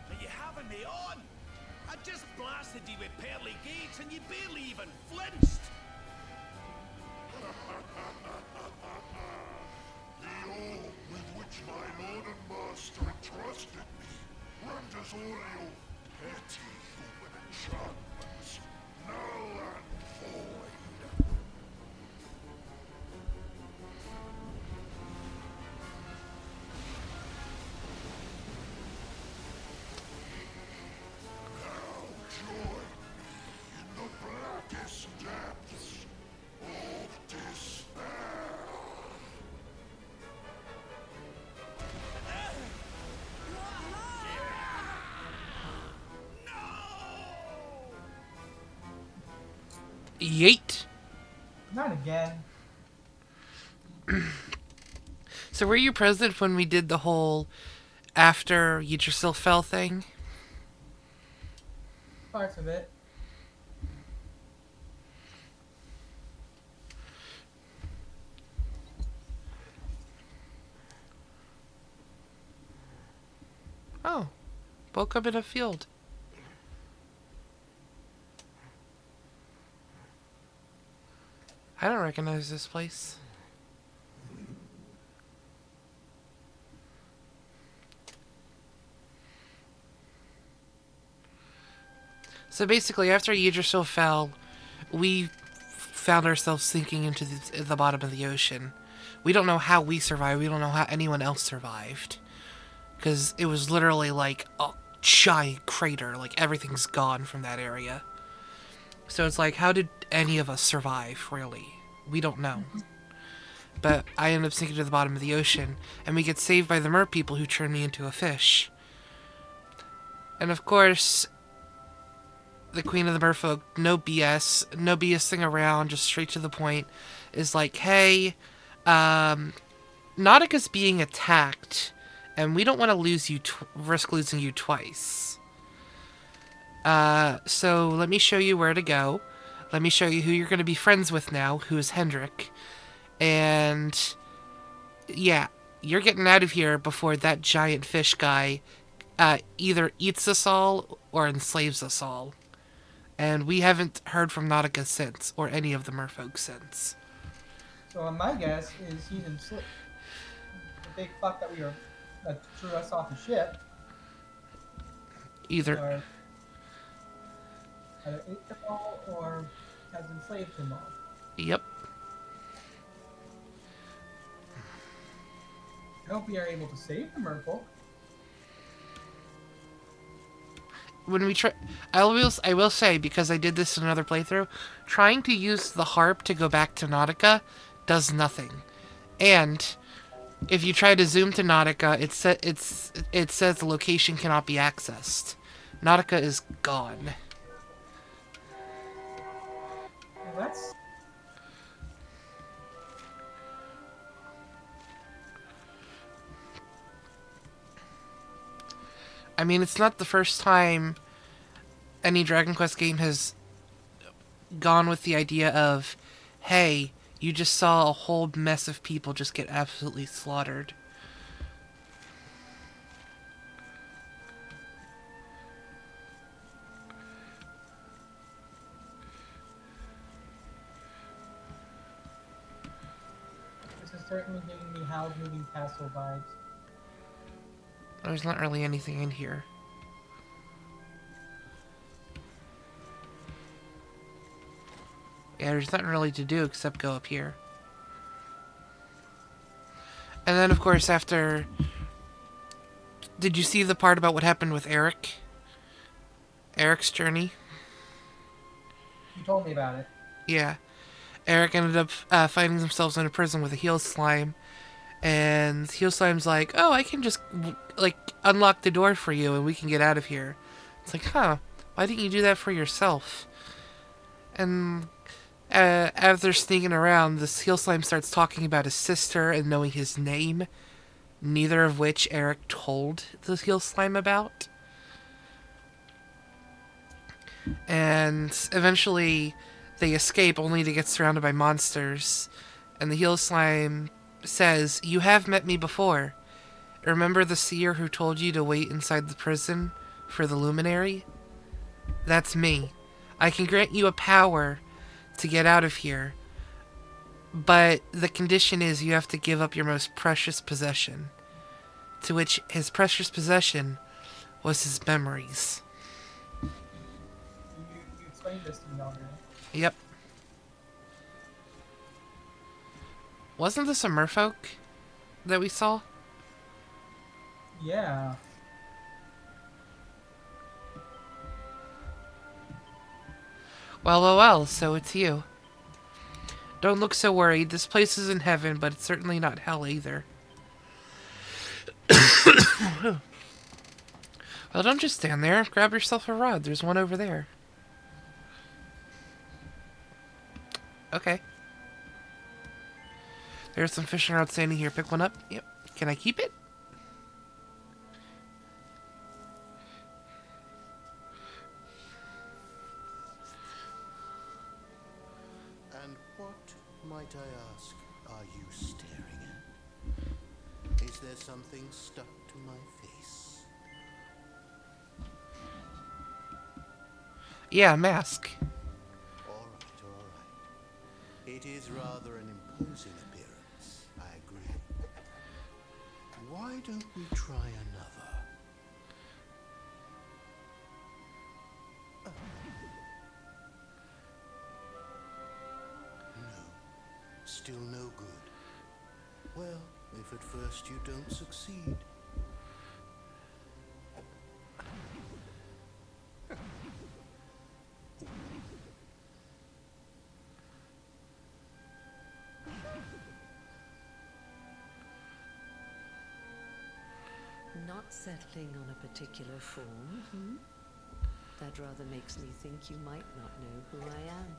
Are you having me on? I just blasted you with pearly gates and you barely even flinched. The orb with which my lord and master entrusted me renders all your petty human enchantments null and void. Now join me in the blackest depths of despair. Yeet. Not again. So were you present when we did the whole after Yggdrasil fell thing? Parts of it. Oh. Woke up in a field. I don't recognize this place. So basically, after Yggdrasil fell, we found ourselves sinking into the bottom of the ocean. We don't know how we survived. We don't know how anyone else survived. Because it was literally like a giant crater. Like, everything's gone from that area. So it's like, how did any of us survive, really? We don't know. But I end up sinking to the bottom of the ocean, and we get saved by the mer people who turn me into a fish. And of course, the Queen of the Merfolk, no BSing around, just straight to the point, is like, hey, Nautica's being attacked, and we don't want to risk losing you twice. So let me show you where to go. Let me show you who you're going to be friends with now, who is Hendrik. And yeah, you're getting out of here before that giant fish guy either eats us all or enslaves us all. And we haven't heard from Nautica since, or any of the merfolk since. So my guess is he's enslaved. The big fuck that threw us off the ship. Either ate them all or has enslaved them all. Yep. I hope we are able to save the merfolk. When we try, I will say, because I did this in another playthrough, trying to use the harp to go back to Nautica does nothing. And if you try to zoom to Nautica, it says the location cannot be accessed. Nautica is gone. Well, that's... I mean, it's not the first time any Dragon Quest game has gone with the idea of, hey, you just saw a whole mess of people just get absolutely slaughtered. This is certainly giving me Howl's Moving Castle vibes. There's not really anything in here. Yeah, there's nothing really to do except go up here. And then, of course, after... Did you see the part about what happened with Eric? Eric's journey? You told me about it. Yeah. Eric ended up finding themselves in a prison with a heel slime. And heel slime's like, oh, I can just, like, unlock the door for you and we can get out of here. It's like, huh, why didn't you do that for yourself? And... as they're sneaking around, this heel slime starts talking about his sister and knowing his name, neither of which Eric told the heel slime about. And eventually they escape only to get surrounded by monsters. And the heel slime says, you have met me before. Remember the seer who told you to wait inside the prison for the luminary? That's me. I can grant you a power to get out of here, but the condition is you have to give up your most precious possession, to which his precious possession was his memories. You explained this to me already. Yep. Wasn't this a merfolk that we saw? Yeah. Well, so it's you. Don't look so worried. This place isn't heaven, but it's certainly not hell either. Well, don't just stand there. Grab yourself a rod. There's one over there. Okay. There's some fishing rods standing here. Pick one up. Yep. Can I keep it? And what, might I ask, are you staring at? Is there something stuck to my face? Yeah, a mask. All right. It is rather an imposing appearance, I agree. Why don't we try another? No. Still no good. Well, if at first you don't succeed. Not settling on a particular form, hmm? That rather makes me think you might not know who I am.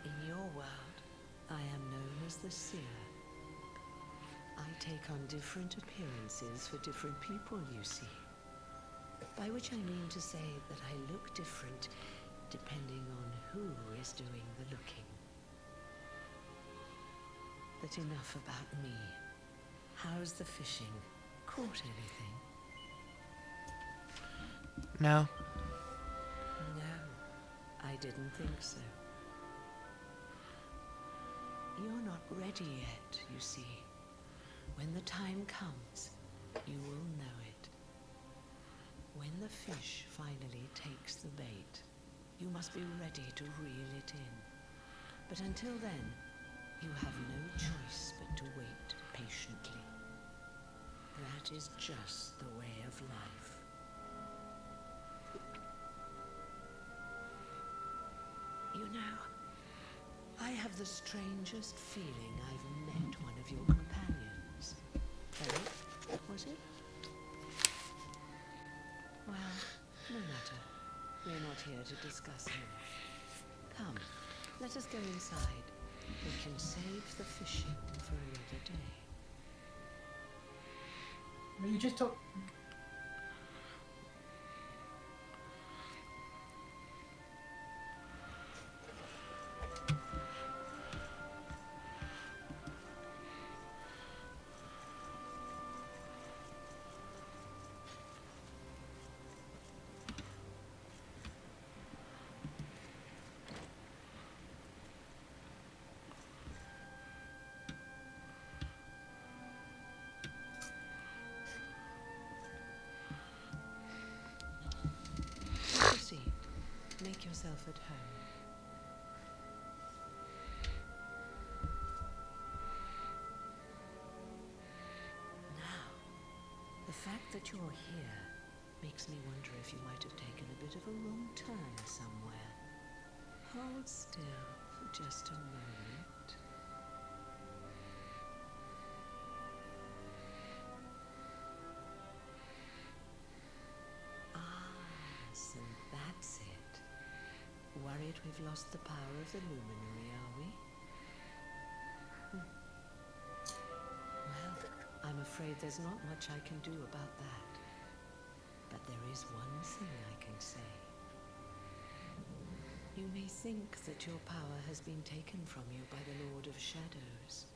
In your world, I am known as the Seer. I take on different appearances for different people, you see. By which I mean to say that I look different depending on who is doing the looking. But enough about me. How's the fishing? Caught anything? No. No, I didn't think so. You're not ready yet, you see. When the time comes, you will know it. When the fish finally takes the bait, you must be ready to reel it in. But until then, you have no choice but to wait patiently. That is just the way of life. You know, I have the strangest feeling I've met one of your companions. Eric, was it? Well, no matter. We're not here to discuss him. Come, let us go inside. We can save the fishing for another day. But you just took. Proceed. Make yourself at home. Now, the fact that you're here makes me wonder if you might have taken a bit of a wrong turn somewhere. Hold still for just a moment. So that's it. Worried we've lost the power of the luminary, are we? Well, I'm afraid there's not much I can do about that. But there is one thing I can say. You may think that your power has been taken from you by the Lord of Shadows.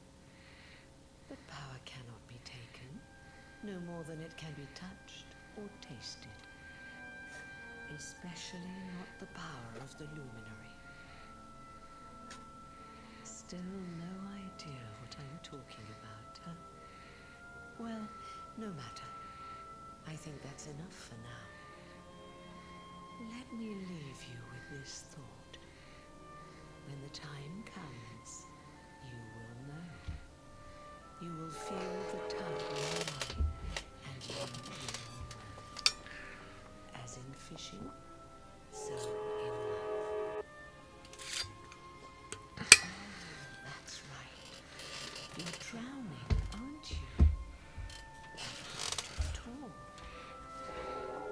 But power cannot be taken, no more than it can be touched or tasted. Especially not the power of the luminary. Still no idea what I'm talking about, huh? Well, no matter. I think that's enough for now. Let me leave you with this thought. When the time comes, you will know. You will feel the tug on the line, and you will know. As in fishing, so in love. Oh, that's right. You're drowning, aren't you? Not at all.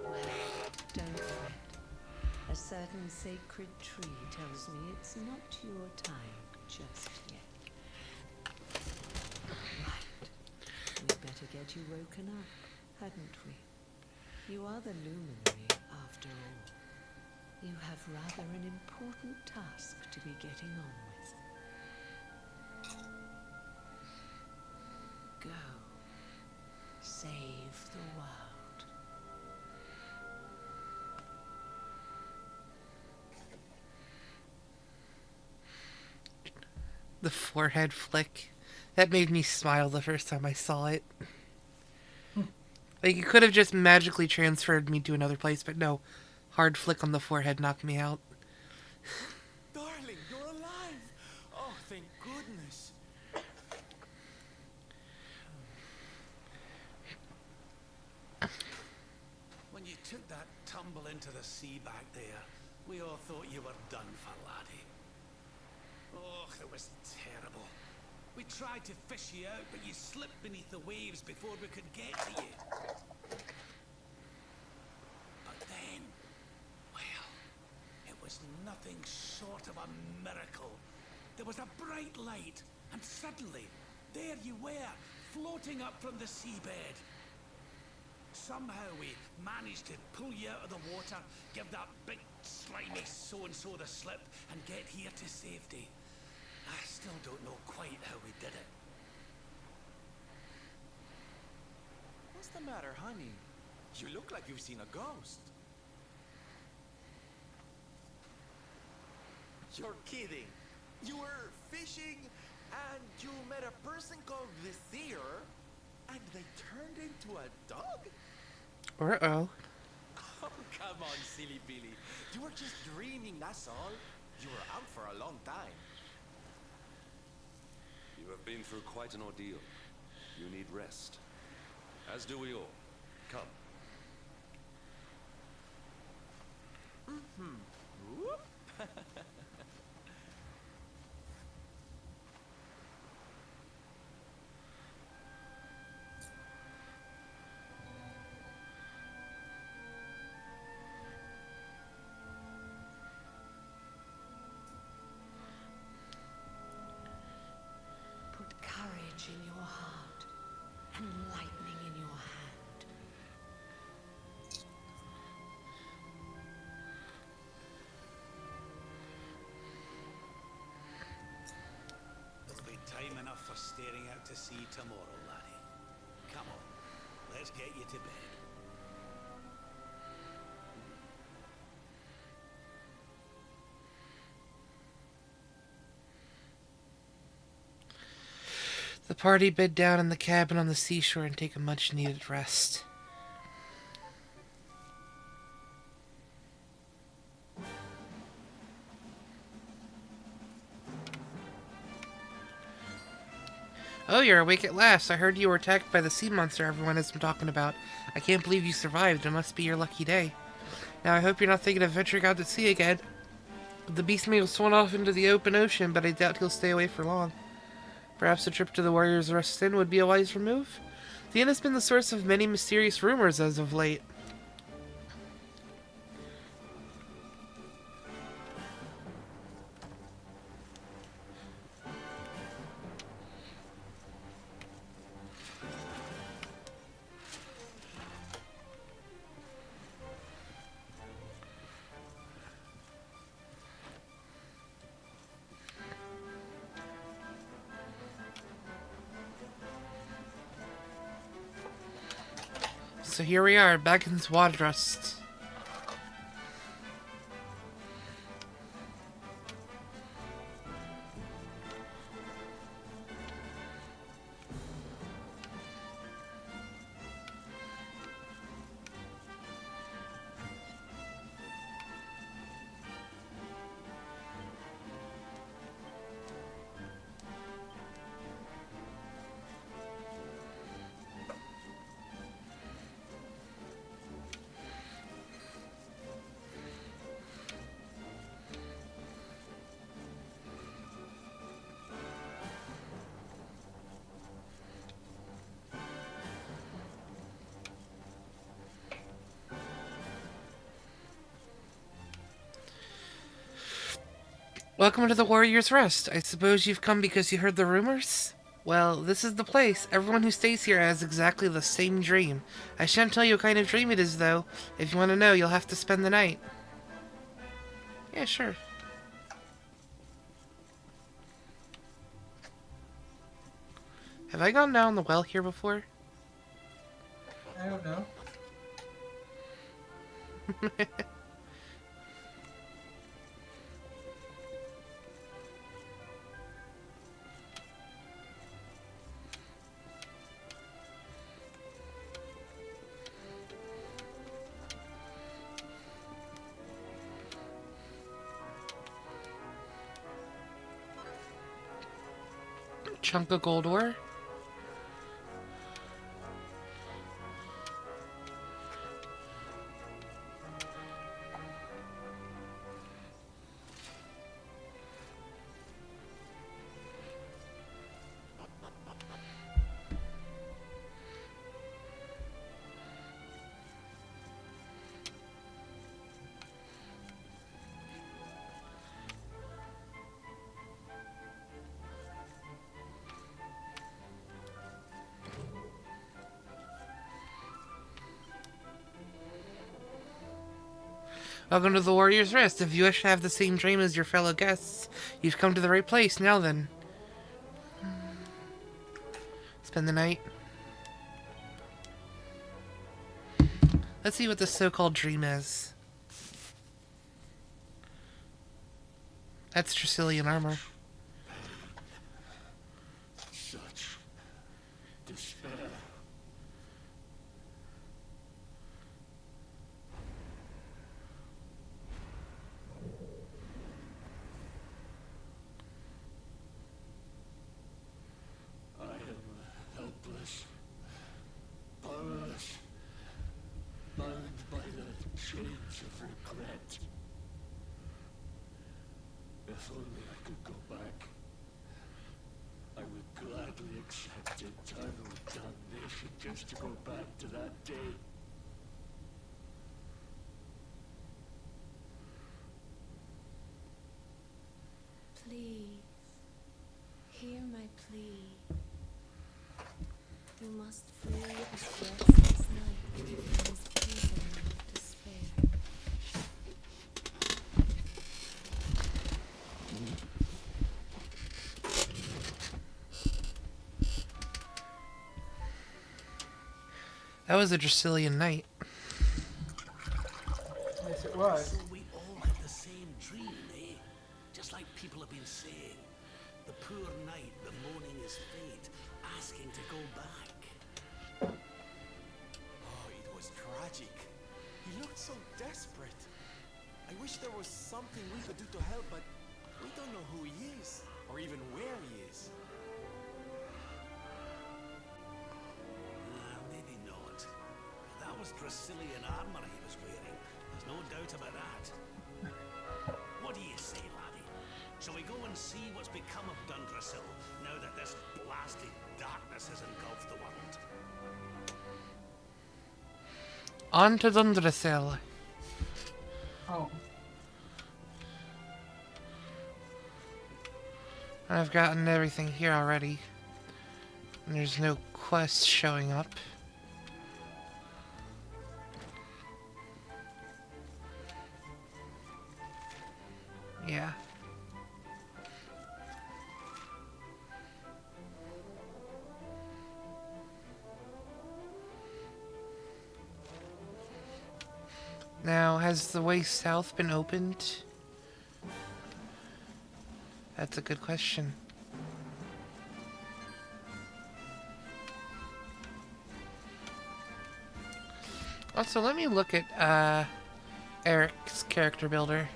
Well, don't fret. A certain sacred tree tells me it's not your time just yet. Right. We'd better get you woken up, hadn't we? You are the luminary, after all. You have rather an important task to be getting on with. Go. Save the world. The forehead flick. That made me smile the first time I saw it. Like, you could have just magically transferred me to another place, but no. Hard flick on the forehead knocked me out. Darling, you're alive! Oh, thank goodness. When you took that tumble into the sea back there, we all thought you were done for, laddie. Oh, it was terrible. We tried to fish you out, but you slipped beneath the waves before we could get to you. But then, well, it was nothing short of a miracle. There was a bright light, and suddenly, there you were, floating up from the seabed. Somehow we managed to pull you out of the water, give that big slimy so-and-so the slip, and get here to safety. I still don't know quite how we did it. What's the matter, honey? You look like you've seen a ghost. You're kidding. You were fishing and you met a person called Vizier and they turned into a dog? Uh-oh. Oh, come on, silly Billy. You were just dreaming, that's all. You were out for a long time. You have been through quite an ordeal. You need rest. As do we all. Come. Whoop. staring out to sea tomorrow, laddie. Come on, let's get you to bed. The party bed down in the cabin on the seashore and take a much-needed rest. Oh, you're awake at last. I heard you were attacked by the sea monster everyone has been talking about. I can't believe you survived. It must be your lucky day. Now, I hope you're not thinking of venturing out to sea again. The beast may have swum off into the open ocean, but I doubt he'll stay away for long. Perhaps a trip to the Warrior's Rest Inn would be a wise move? The inn has been the source of many mysterious rumors as of late. So here we are, back in Zwadrust. Welcome to the Warrior's Rest. I suppose you've come because you heard the rumors? Well, this is the place. Everyone who stays here has exactly the same dream. I shan't tell you what kind of dream it is, though. If you want to know, you'll have to spend the night. Yeah, sure. Have I gone down the well here before? I don't know. Chunk of gold ore. Welcome to the Warrior's Rest. If you wish to have the same dream as your fellow guests, you've come to the right place. Now then. Spend the night. Let's see what this so-called dream is. That's Tresillian armor. Such despair. I am helpless, powerless, bound by the chains of regret. If only I could go back, I would gladly accept eternal damnation just to go back to that day. Please, hear my plea. You must free this restless night from this prison of despair. That was a Dracilian knight. Yes, it was. So we all had the same dream, eh? Just like people have been saying. The poor knight bemoaning his fate, asking to go back. Oh, it was tragic. He looked so desperate. I wish there was something we could do to help, but we don't know who he is, or even where he is. Maybe not. That was Dracilian armor he was wearing. There's no doubt about that. What do you say, laddie? Shall we go and see what's become of Dundrasil now that this blasted darkness has engulfed the world? On to Dundrasil. Oh. I've gotten everything here already. And there's no quest showing up. Yeah. Now, has the way south been opened? That's a good question. Also, let me look at Eric's character builder.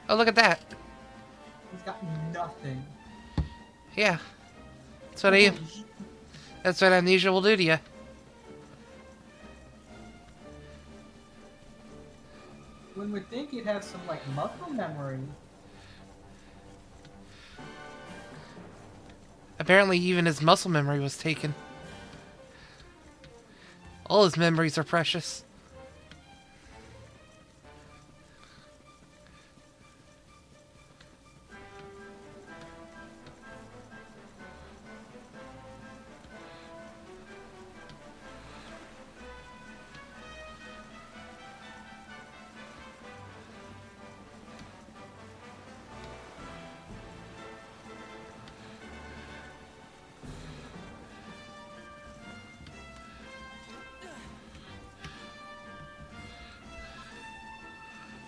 Oh, look at that. He's got nothing. Yeah. That's what amnesia will do to you. One would think he'd have some, like, muscle memory. Apparently, even his muscle memory was taken. All his memories are precious.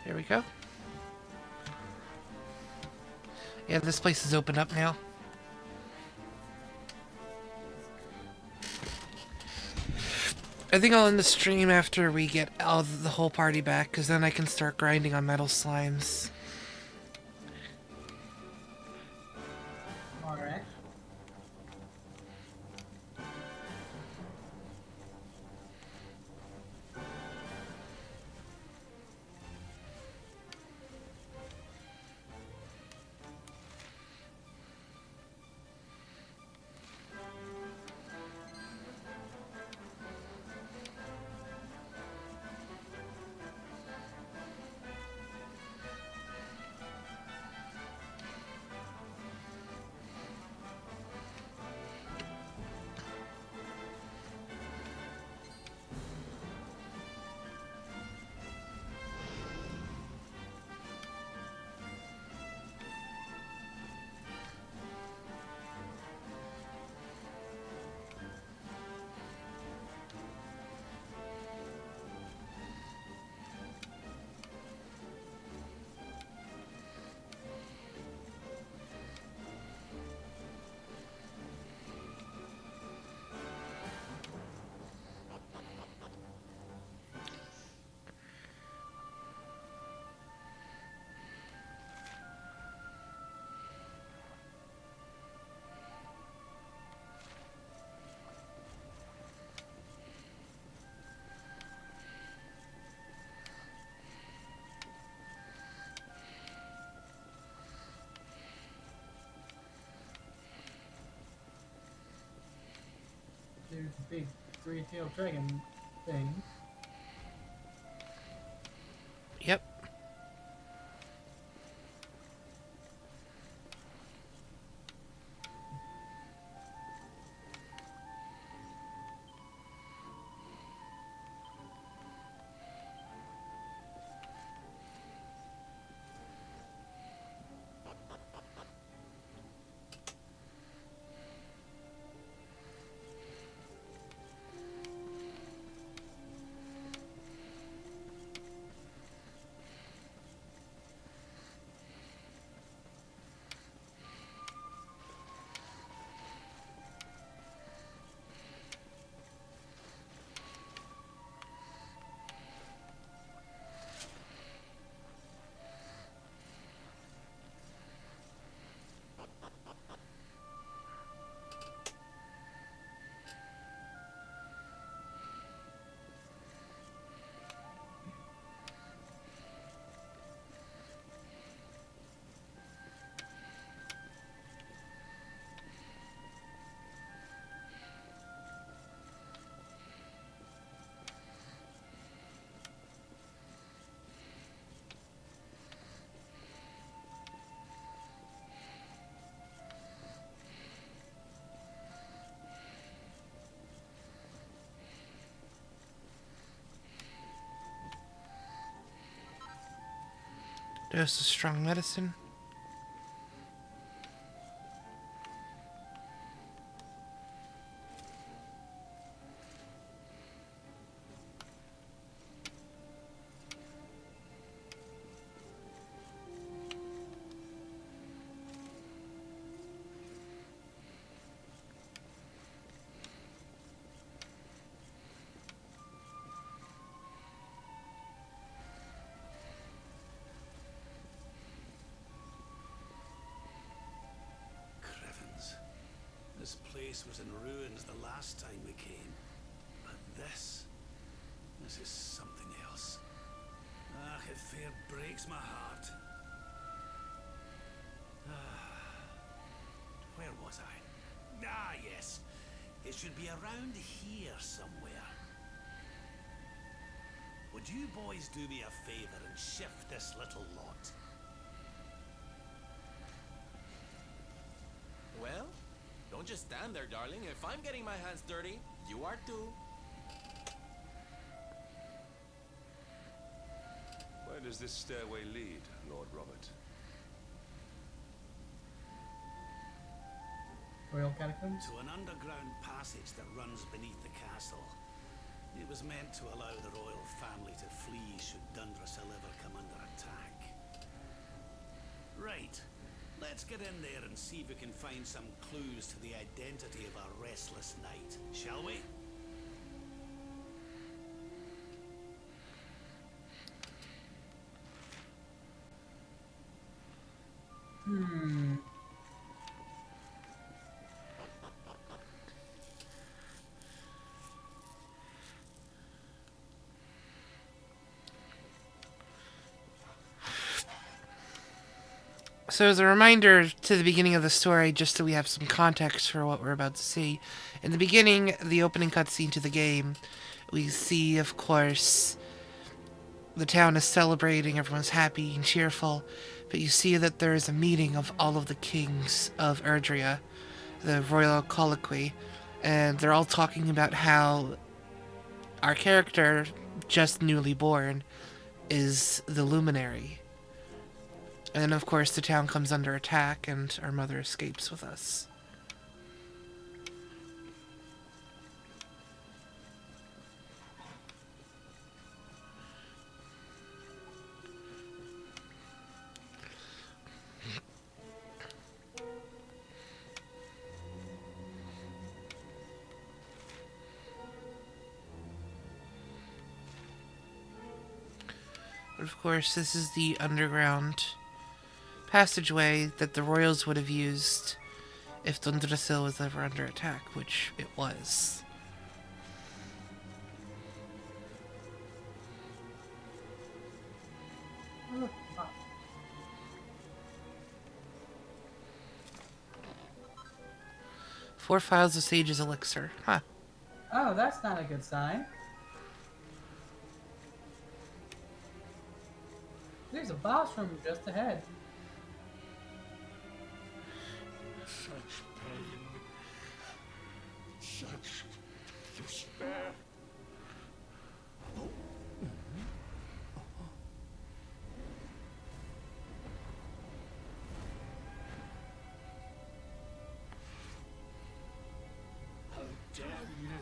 There we go. Yeah, this place is open up now. I think I'll end the stream after we get all the whole party back, because then I can start grinding on metal slimes. Alright. There's a big three-tailed dragon thing. Yep. Dose of strong medicine. This place was in ruins the last time we came. But this is something else. Ah, it fair breaks my heart. Where was I? Ah, yes. It should be around here somewhere. Would you boys do me a favor and shift this little lot? Well, don't just stand there, darling. If I'm getting my hands dirty, you are too. Where does this stairway lead, Lord Robert? Royal Catacombs? To an underground passage that runs beneath the castle. It was meant to allow the royal family to flee should Dundrasil ever come under attack. Right. Let's get in there and see if we can find some clues to the identity of our restless knight, shall we? So as a reminder to the beginning of the story, just so we have some context for what we're about to see. In the beginning, the opening cutscene to the game, we see, of course, the town is celebrating, everyone's happy and cheerful, but you see that there is a meeting of all of the kings of Erdrea, the royal colloquy, and they're all talking about how our character, just newly born, is the luminary. And then, of course, the town comes under attack, and our mother escapes with us. But of course, this is the underground passageway that the royals would have used if Dundrasil was ever under attack, which it was. Four files of Sage's Elixir. Huh. Oh, that's not a good sign. There's a boss room just ahead. Such pain. Such despair. How dare you?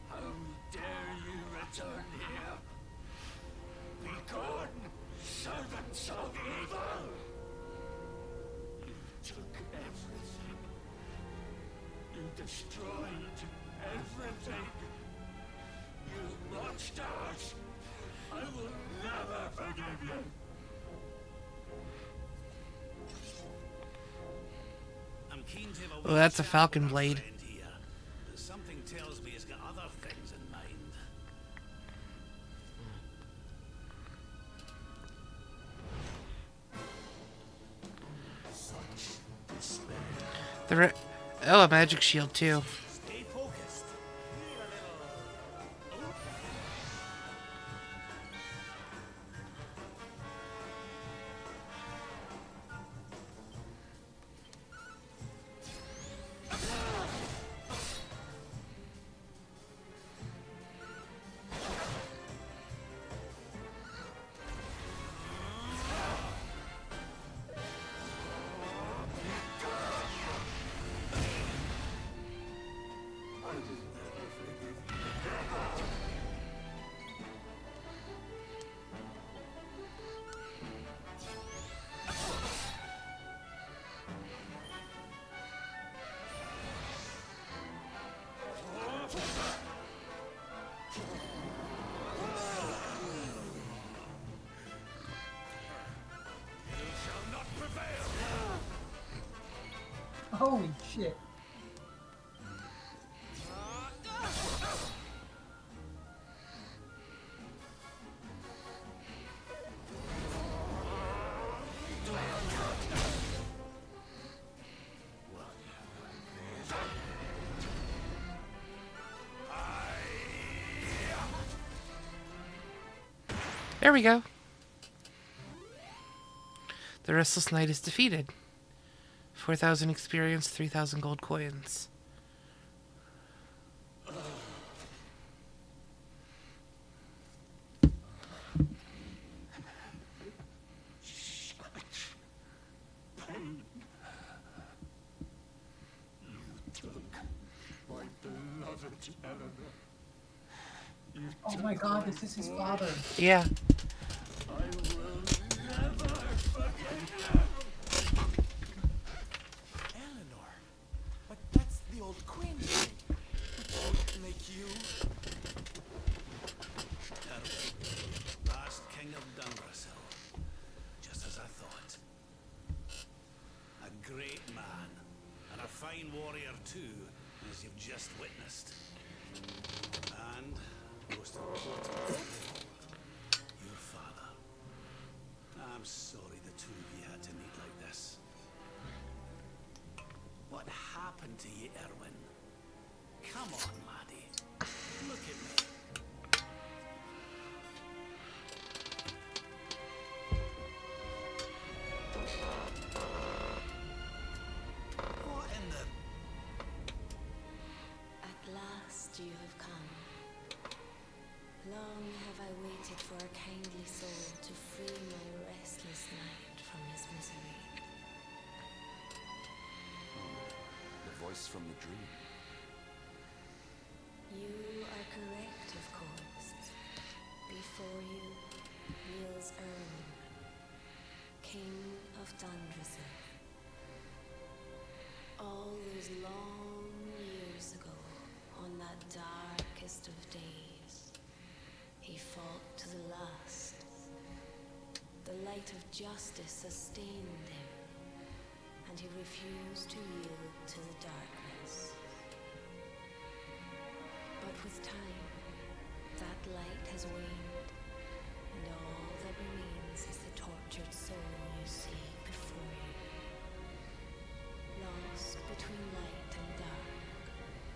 How dare you return here? Be gone, servants of evil! You took everything. You destroyed everything. You monsters! I will never forgive you! I'm keen to have a Oh, that's a falcon blade. friend here. Something tells me he's got other things in mind. Oh, a magic shield too. Stay focused. Holy shit. There we go. The Restless Knight is defeated. 4,000 experience, 3,000 gold coins. My beloved Eleanor. Oh my god, this is his father. Yeah. I will never forget you. Eleanor? But that's the old queen thing. Don't make you. Erwin, last king of Dundrasil. Just as I thought. A great man, and a fine warrior too, as you've just witnessed. And, most importantly, your father. I'm sorry the two of you had to meet like this. What happened to you, Erwin? Come on, laddie. Look at me. What in the... At last you have come. Long have I waited for a kindly soul to free my restless knight from his misery. The voice from the dream. You are correct, of course. Before you kneels Erwin, King of Dundrasil. All those long years ago, on that darkest of days, he fought to the last. The light of justice sustained him, and he refused to yield to the darkness. But with time, that light has waned, and all that remains is the tortured soul you see before you. Lost between light and dark,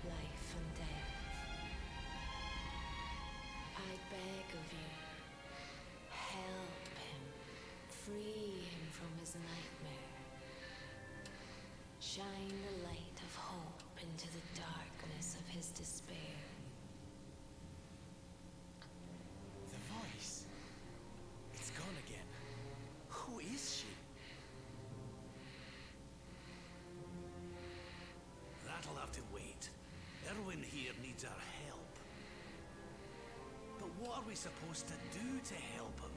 life and death. I beg of you, help him, free him from his nightmare. Shine the light of hope into the darkness of his despair. The voice. It's gone again. Who is she? That'll have to wait. Erwin here needs our help. But what are we supposed to do to help him?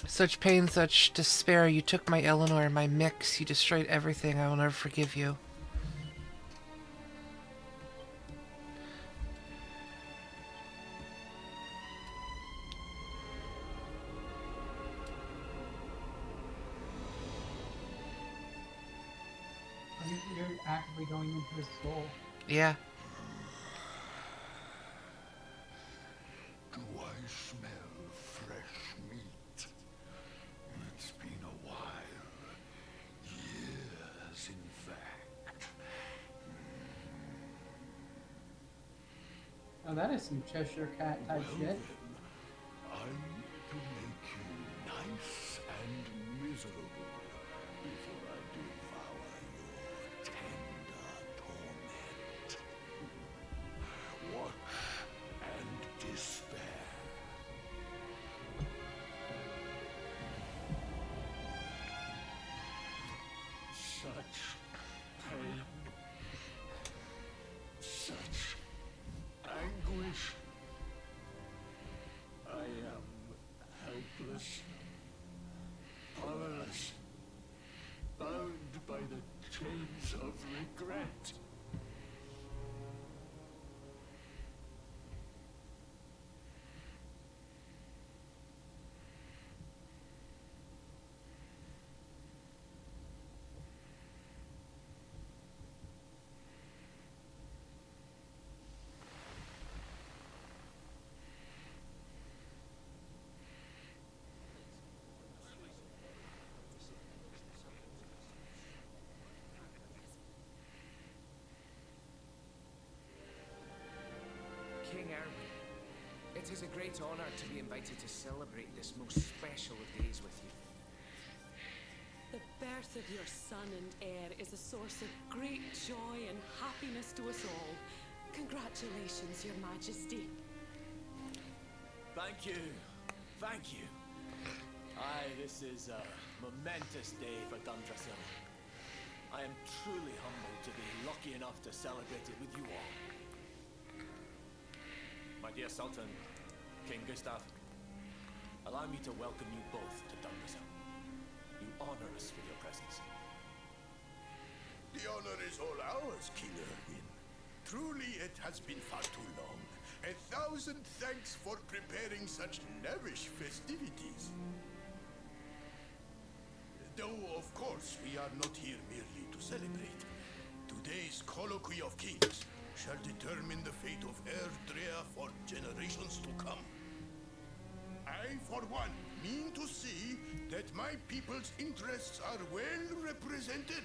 Such pain, such despair. You took my Eleanor, my mix. You destroyed everything. I will never forgive you. You're actively going into his soul. Yeah. Do I smell fresh meat? It's been a while. Years, in fact. Oh, that is some Cheshire Cat type shit. I'm to make you nice and miserable before I devour your tender torment. Watch and despair. Such pain. Such anguish. I am helpless, powerless, bound by the chains of regret. great honor to be invited to celebrate this most special of days with you. The birth of your son and heir is a source of great joy and happiness to us all. Congratulations, Your Majesty. Thank you. Thank you. Aye, this is a momentous day for Dundrasil. I am truly humbled to be lucky enough to celebrate it with you all. My dear Sultan, King Gustav, allow me to welcome you both to Dundrasil. You honor us with your presence. The honor is all ours, King Erwin. Truly, it has been far too long. 1,000 thanks for preparing such lavish festivities. Though, of course, we are not here merely to celebrate. Today's Colloquy of Kings shall determine the fate of Erdrea for generations to come. I, for one, mean to see that my people's interests are well represented.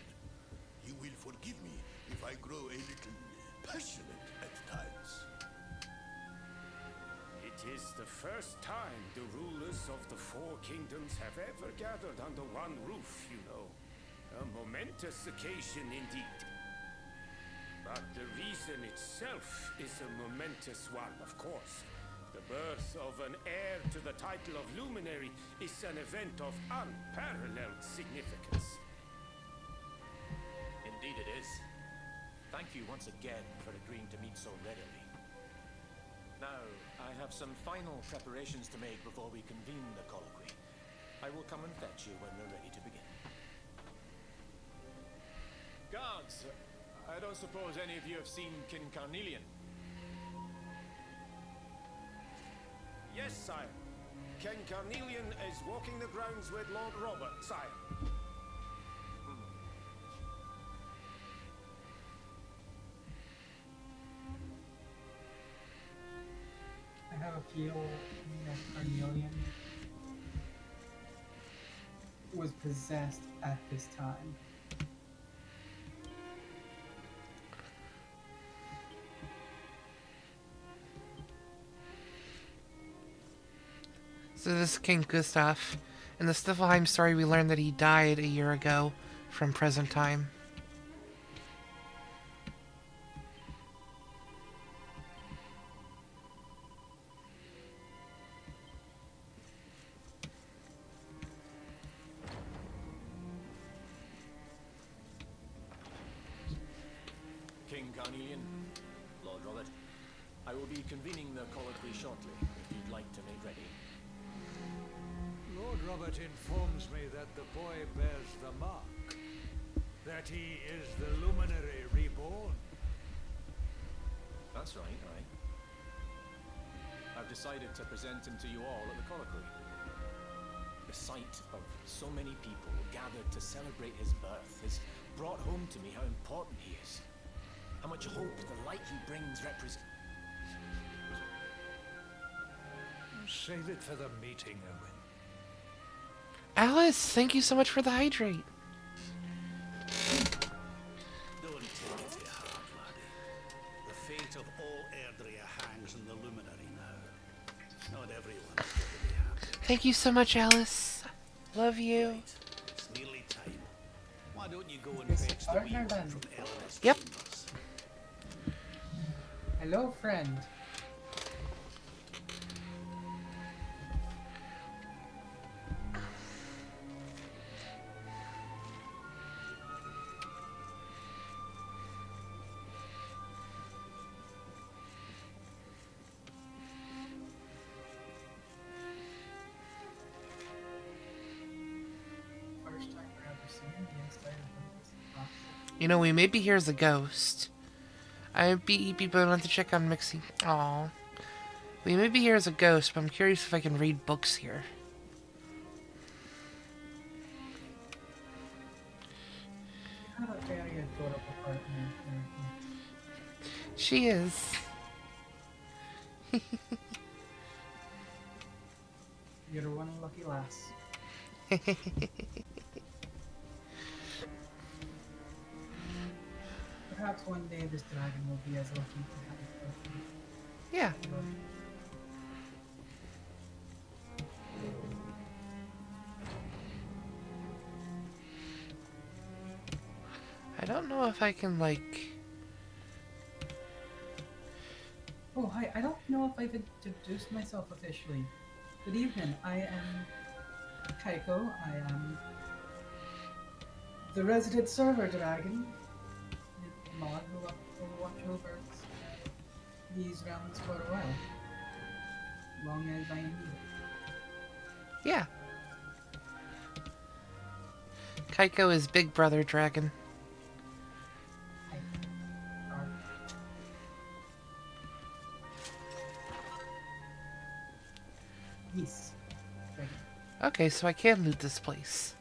You will forgive me if I grow a little passionate at times. It is the first time the rulers of the Four Kingdoms have ever gathered under one roof, you know. A momentous occasion indeed. But the reason itself is a momentous one, of course. The birth of an heir to the title of Luminary is an event of unparalleled significance. Indeed it is. Thank you once again for agreeing to meet so readily. Now, I have some final preparations to make before we convene the colloquy. I will come and fetch you when we're ready to begin. Guards, I don't suppose any of you have seen King Carnelian? Yes, sire. King Carnelian is walking the grounds with Lord Robert, sire. I have a feeling that Carnelian was possessed at this time. So this is King Gustav. In the Stiflheim story, we learned that he died a year ago from present time. King Carnelian, Lord Robert, I will be convening the colloquy shortly, if you'd like to make ready. Lord Robert informs me that the boy bears the mark. That he is the Luminary reborn. That's right, aye. I've decided to present him to you all at the colloquy. The sight of so many people gathered to celebrate his birth has brought home to me how important he is. How much hope the light he brings represents. Save it for the meeting, Owen. Alice, thank you so much for the hydrate. Don't take it to your heart, laddie. The fate of all Erdrea hangs in the Luminary now. Not everyone is going to be happy. Thank you so much, Alice. Love you. Right. It's nearly time. Why don't you go and fetch the wee one from Eleanor's Yep. chambers? Hello, friend. First time I've ever seen the inside of this. You know, we may be here as a ghost. I beat people want to check on Mixie. Aw. We may be here as a ghost, but I'm curious if I can read books here. Kind of a very adorable partner. She is. You're one lucky lass. Perhaps one day this dragon will be as lucky to have a girlfriend. Yeah. don't know if I can, like... Oh, hi. I don't know if I've introduced myself officially. Good evening. I am Kaiko. I am the resident server dragon. The mod who will watch over these realms for a while. Long as I am needed. Yeah. Kaiko is Big Brother Dragon. Yes. Okay, so I can loot this place.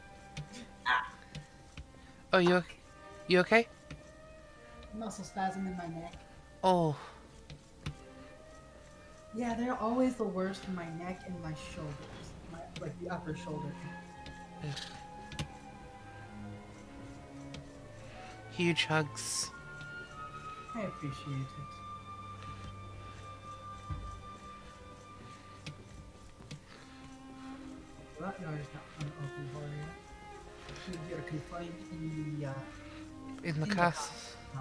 Oh, you okay? Muscle spasm in my neck. Oh. Yeah, they're always the worst in my neck and my shoulders. Like the upper shoulder. Huge hugs. I appreciate it. Well, that door is not unopened for you. You're confined in the castle. No.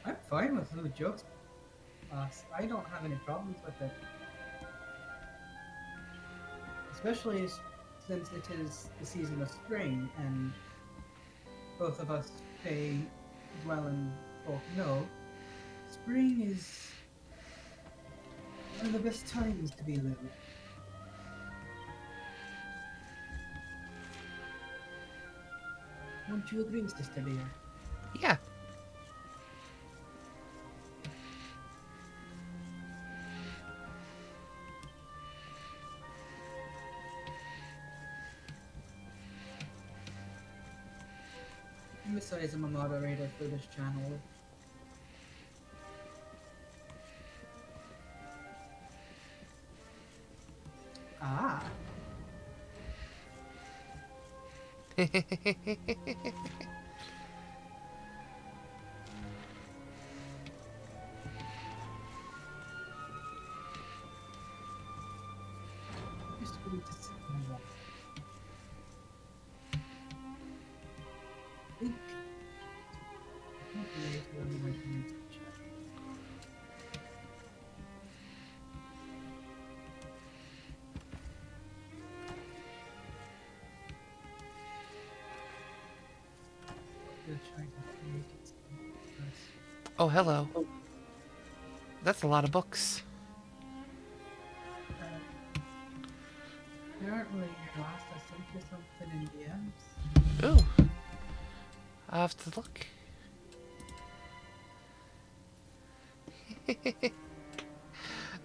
I'm fine with little jokes. I don't have any problems with it. Especially since it is the season of spring, and both of us pay well and both know, spring is one of the best times to be little. Won't you agree, Sister Leah? Yeah. Besides, I'm a moderator for this channel. Ah. Just going to sit in the wall. Oh, hello. That's a lot of books. Apparently, your last I sent you something in DMs. Ooh. I'll have to look.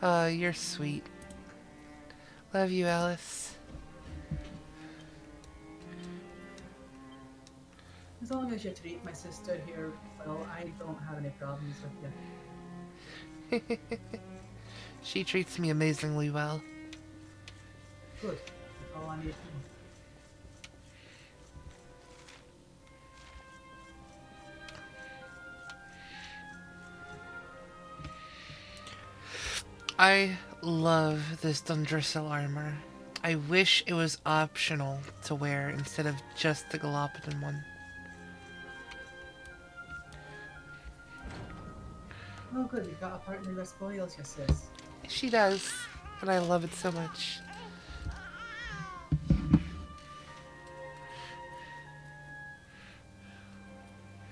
Oh, you're sweet. Love you, Alice. As long as you treat my sister here well, I don't have any problems with you. She treats me amazingly well. Good. That's all I need to know. I love this Dundrissel armor. I wish it was optional to wear instead of just the Galopodon one. Oh good, you've got a partner that spoils you, sis. She does, and I love it so much.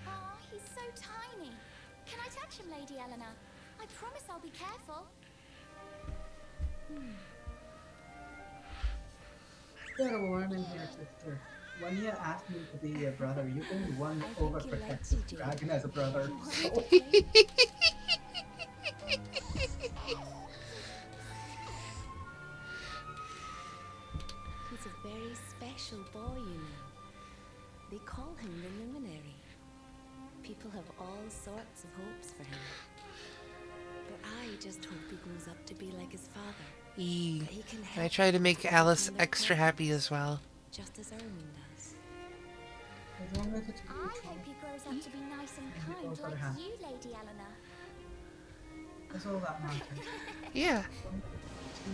Aw, he's so tiny. Can I touch him, Lady Eleanor? I promise I'll be careful. You're warm in here, sister. When you asked me to be your brother, you been one I think he likes you, overprotective Jade. dragon as a brother. So. He's a very special boy, you know. They call him the Luminary. People have all sorts of hopes for him. But I just hope he grows up to be like his father. That he can I help try to make people Alice overcome their extra problems, happy as well. just as Erwin does. As long as it's I hope he grows up to be nice and kind goes for the like hand. you, Lady Eleanor. That's all that matters. Yeah.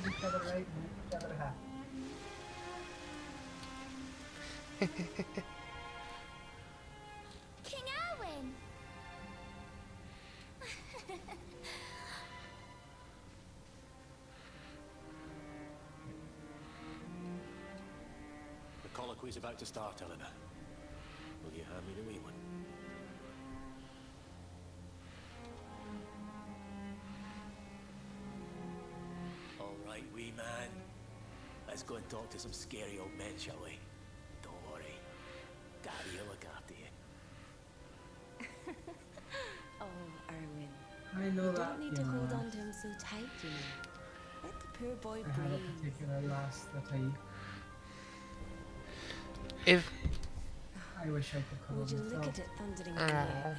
Treat each other right and make each other happy. King Erwin! The colloquy's about to start, Eleanor. Will you hand me the wee one? All right, wee man. Let's go and talk to some scary old men, shall we? Don't worry. Daddy will look after you. Oh, Erwin. I know You that don't need to feeling, hold lass. on to him so tight, you know. Let the poor boy I had a breathe. particular lass that If I wish I could call Would you look myself. at it thundering away out there?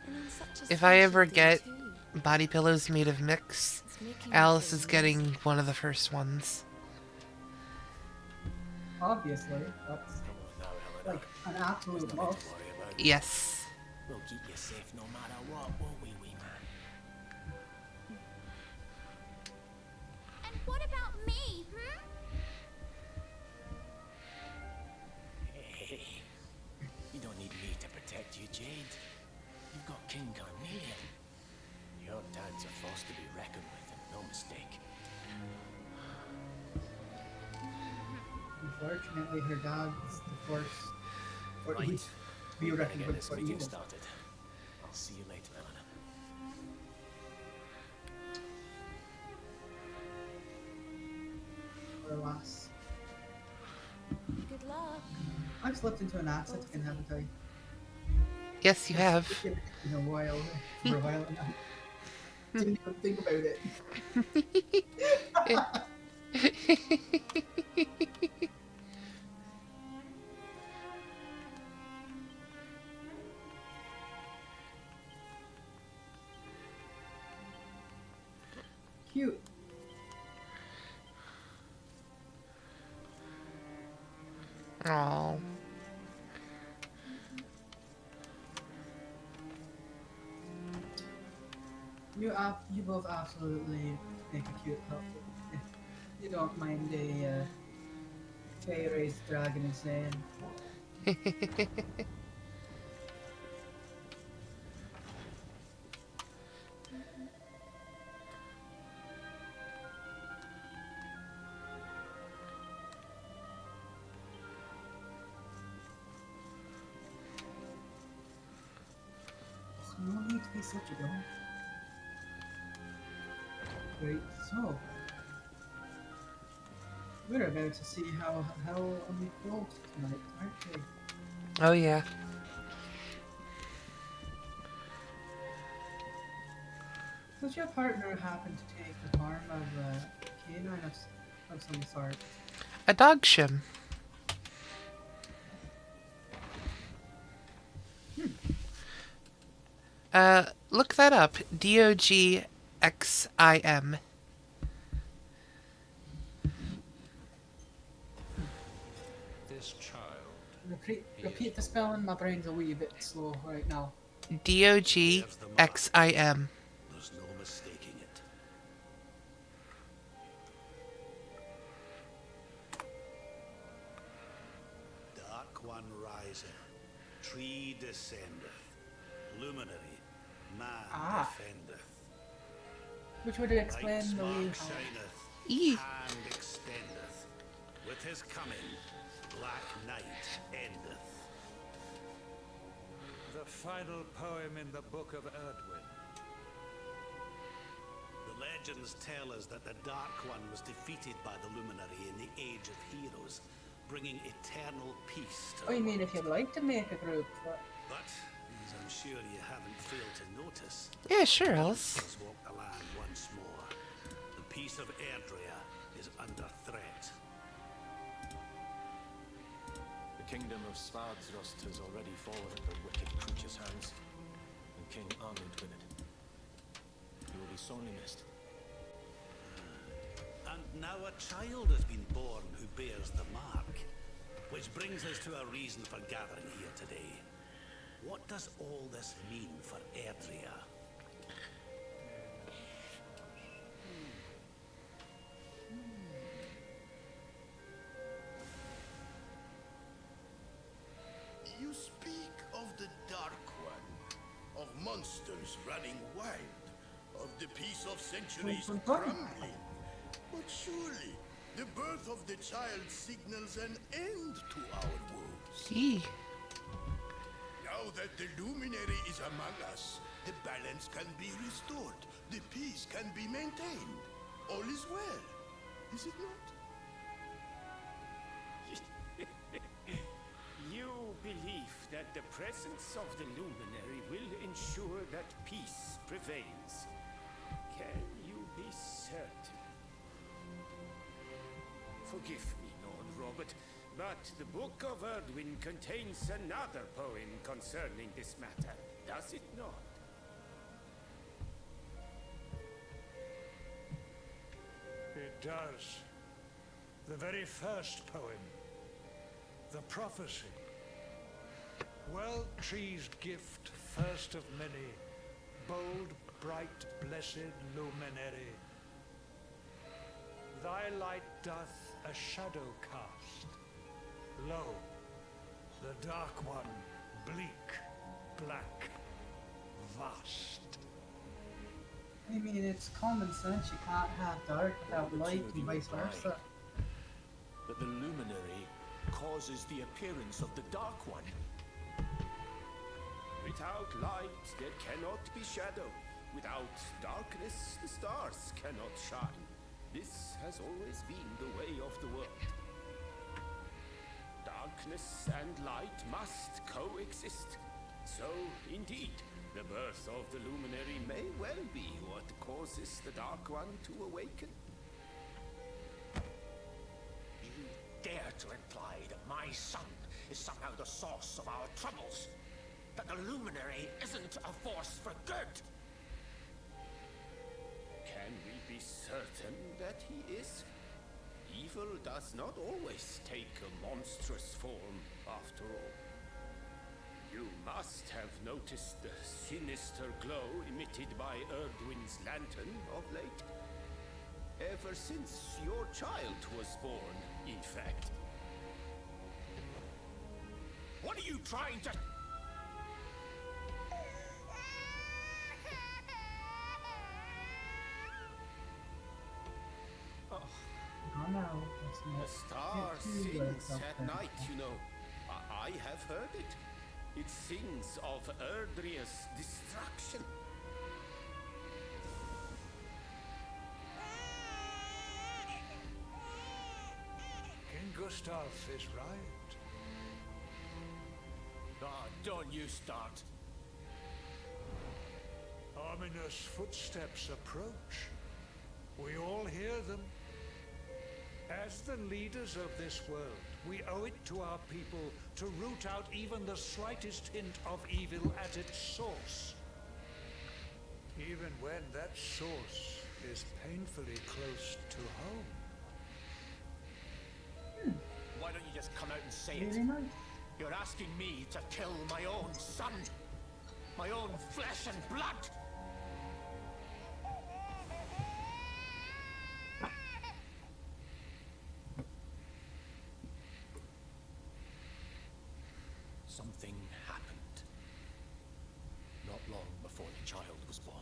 And on such a if I ever special day get too. body pillows made of mix, It's making me Alice feel is getting one of the first ones. Obviously, that's like an absolute must. Yes. We'll keep you safe no matter what, won't we, wee man? And what about me, hmm? Hey, you don't need me to protect you, Jade. You've got King Carnelian. Your dad's a force to be reckoned with, and no mistake. Unfortunately, her dad is the force. Or Right. he's be We're gonna reckoned get with this for meeting evil. started. I'll see you later, Eleanor. Or lass. Good luck. I've slipped into an acid skin, haven't I? Yes, you have. In a while. For a while now. Didn't even think about it. Cute. Oh. You both absolutely make a cute couple. If you don't mind a fey-raised dragon insane. There's no need to be such a dog. Right, so we're about to see how on we close tonight, aren't we? Oh yeah. Does your partner happen to take the form of a canine of some sort? A dog shim. Look that up. DOGXIM. This child. Repeat the spelling, my brain's a wee bit slow right now. DOGXIM. There's no mistaking it. Dark One riseth, tree descendeth, luminary, man defendeth. Which would explain Light's the mark wee shineth, hand extendeth. With his coming, black night endeth. The final poem in the Book of Erdwin. The legends tell us that the Dark One was defeated by the Luminary in the Age of Heroes, bringing eternal peace to Oh, you the mean if you'd like to make a group? But, as I'm sure you haven't failed to notice, Yeah, sure, Alice. let's walk the land once more. The peace of Erdrea is under threat. The kingdom of Svardsrust has already fallen into wicked creatures' hands, and King Armund with it. He will be sorely missed. And now a child has been born who bears the mark. Which brings us to a reason for gathering here today. What does all this mean for Erdrea? You speak of the Dark One, of monsters running wild, of the peace of centuries crumbling. But surely, the birth of the child signals an end to our woes. Now that the Luminary is among us, the balance can be restored, the peace can be maintained. All is well, is it not? You believe that the presence of the Luminary will ensure that peace prevails. Can you be certain? Forgive me, Lord Robert, but the Book of Erdwin contains another poem concerning this matter, does it not? It does. The very first poem. The prophecy. Well-treased gift, first of many. Bold, bright, blessed luminary. Thy light doth a shadow cast. Lo, the Dark One, bleak, black, vast. I mean, it's common sense. You can't have dark without light and vice versa. That the Luminary causes the appearance of the Dark One. Without light, there cannot be shadow. Without darkness, the stars cannot shine. This has always been the way of the world. Darkness and light must coexist. So, indeed, the birth of the Luminary may well be what causes the Dark One to awaken. You dare to imply that my son is somehow the source of our troubles? That the Luminary isn't a force for good? Can we be certain that he is? Evil does not always take a monstrous form, after all. You must have noticed the sinister glow emitted by Erdwin's lantern of late. Ever since your child was born, in fact. What are you trying to... Oh no, it's not. The star It's too sings late at up night, you know. I have heard it. It sings of Erdrea's destruction. King Gustav is right. Ah, don't you start. Ominous footsteps approach. We all hear them. As the leaders of this world, we owe it to our people to root out even the slightest hint of evil at its source. Even when that source is painfully close to home. Why don't you just come out and say Really it? nice. You're asking me to kill my own son. My own flesh and blood. Something happened. Not long before the child was born.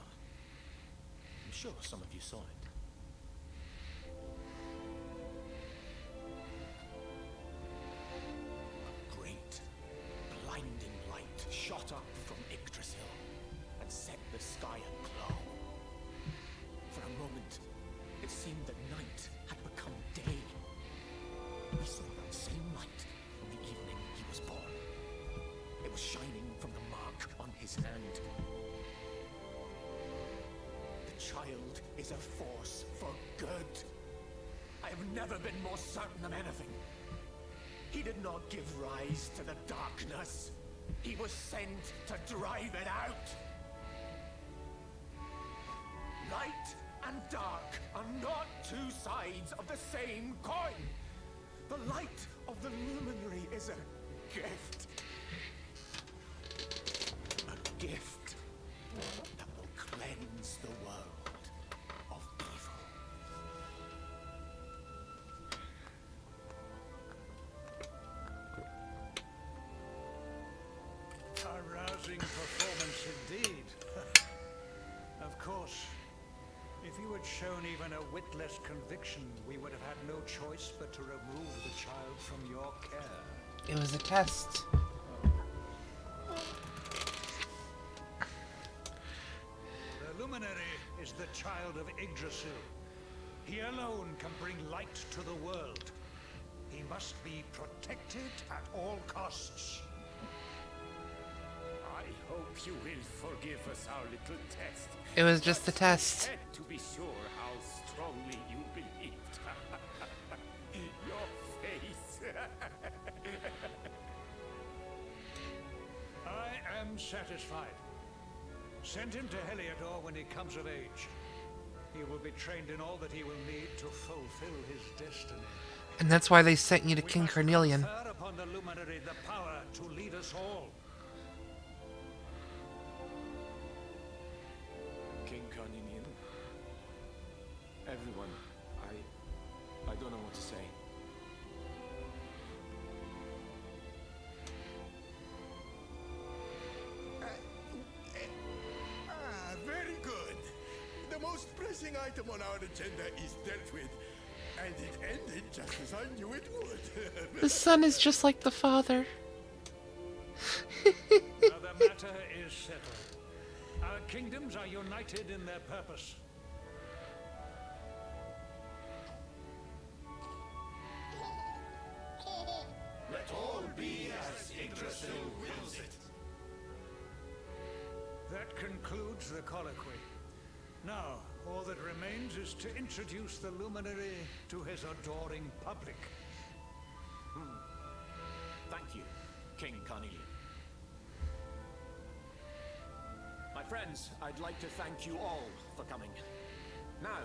I'm sure some of you saw it. A great, blinding light shot up from Yggdrasil and set the sky aglow. For a moment, seemed that night had become day. We saw that same light on the evening he was born. It was shining from the mark on his hand. The child is a force for good. I have never been more certain of anything. He did not give rise to the darkness. He was sent to drive it out. Light and dark are not two sides of the same coin. The light of the luminary is a gift. A gift that will cleanse the world of evil. A rousing performance indeed. Of course, if you had shown even a whit less conviction, we would have had no choice but to remove the child from your care. It was a test. The luminary is the child of Yggdrasil. He alone can bring light to the world. He must be protected at all costs. I hope you will forgive us our little test. It was just a test. To be sure how strongly you believed. Your face. I am satisfied. Send him to Heliodor when he comes of age. He will be trained in all that he will need to fulfill his destiny. And that's why they sent you to King Carnelian. Confer upon the luminary the power to lead us all. King Carnelian. Everyone, I don't know what to say. Very good. The most pressing item on our agenda is dealt with. And it ended just as I knew it would. The son is just like the father. Now the matter is settled. Our kingdoms are united in their purpose. Let all be as Yggdrasil wills it. That concludes the colloquy. Now, all that remains is to introduce the luminary to his adoring public. Thank you, King Carnelian. My friends, I'd like to thank you all for coming. Now,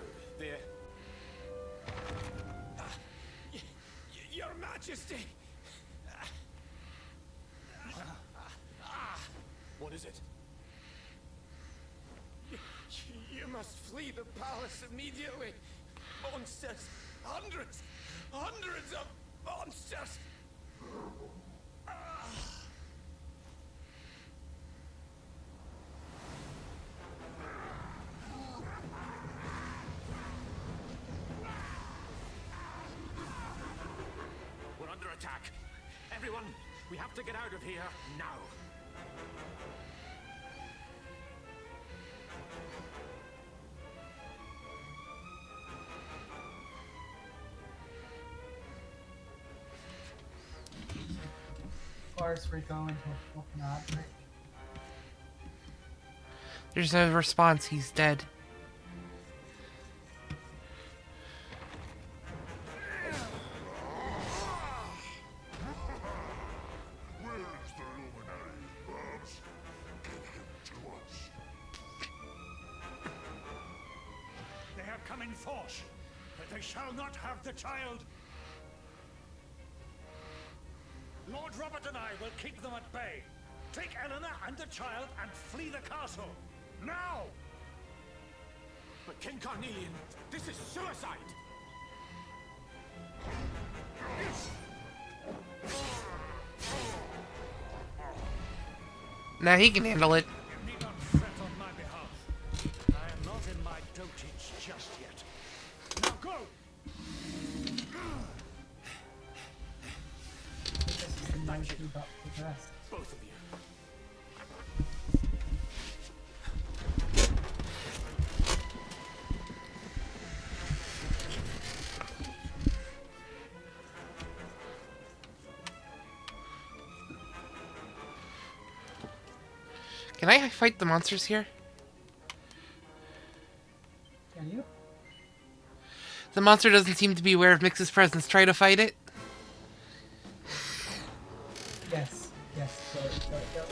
Your Majesty! What is it? You must flee the palace immediately. Monsters! Hundreds of monsters! We're under attack. Everyone, we have to get out of here now. Of course, we're going to a fucking outbreak. There's no response. He's dead. Where's the luminary, Babs? Give him to us. They have come in force, but they shall not have the child. Lord Robert and I will keep them at bay. Take Eleanor and the child and flee the castle. Now! But King Carnelian, this is suicide! Now he can handle it. You need not fret on my behalf. I am not in my dotage just yet. Now go! Thank you. Both of you. Can I fight the monsters here? Can you? The monster doesn't seem to be aware of Mix's presence. Try to fight it. Yes. Yes. Go.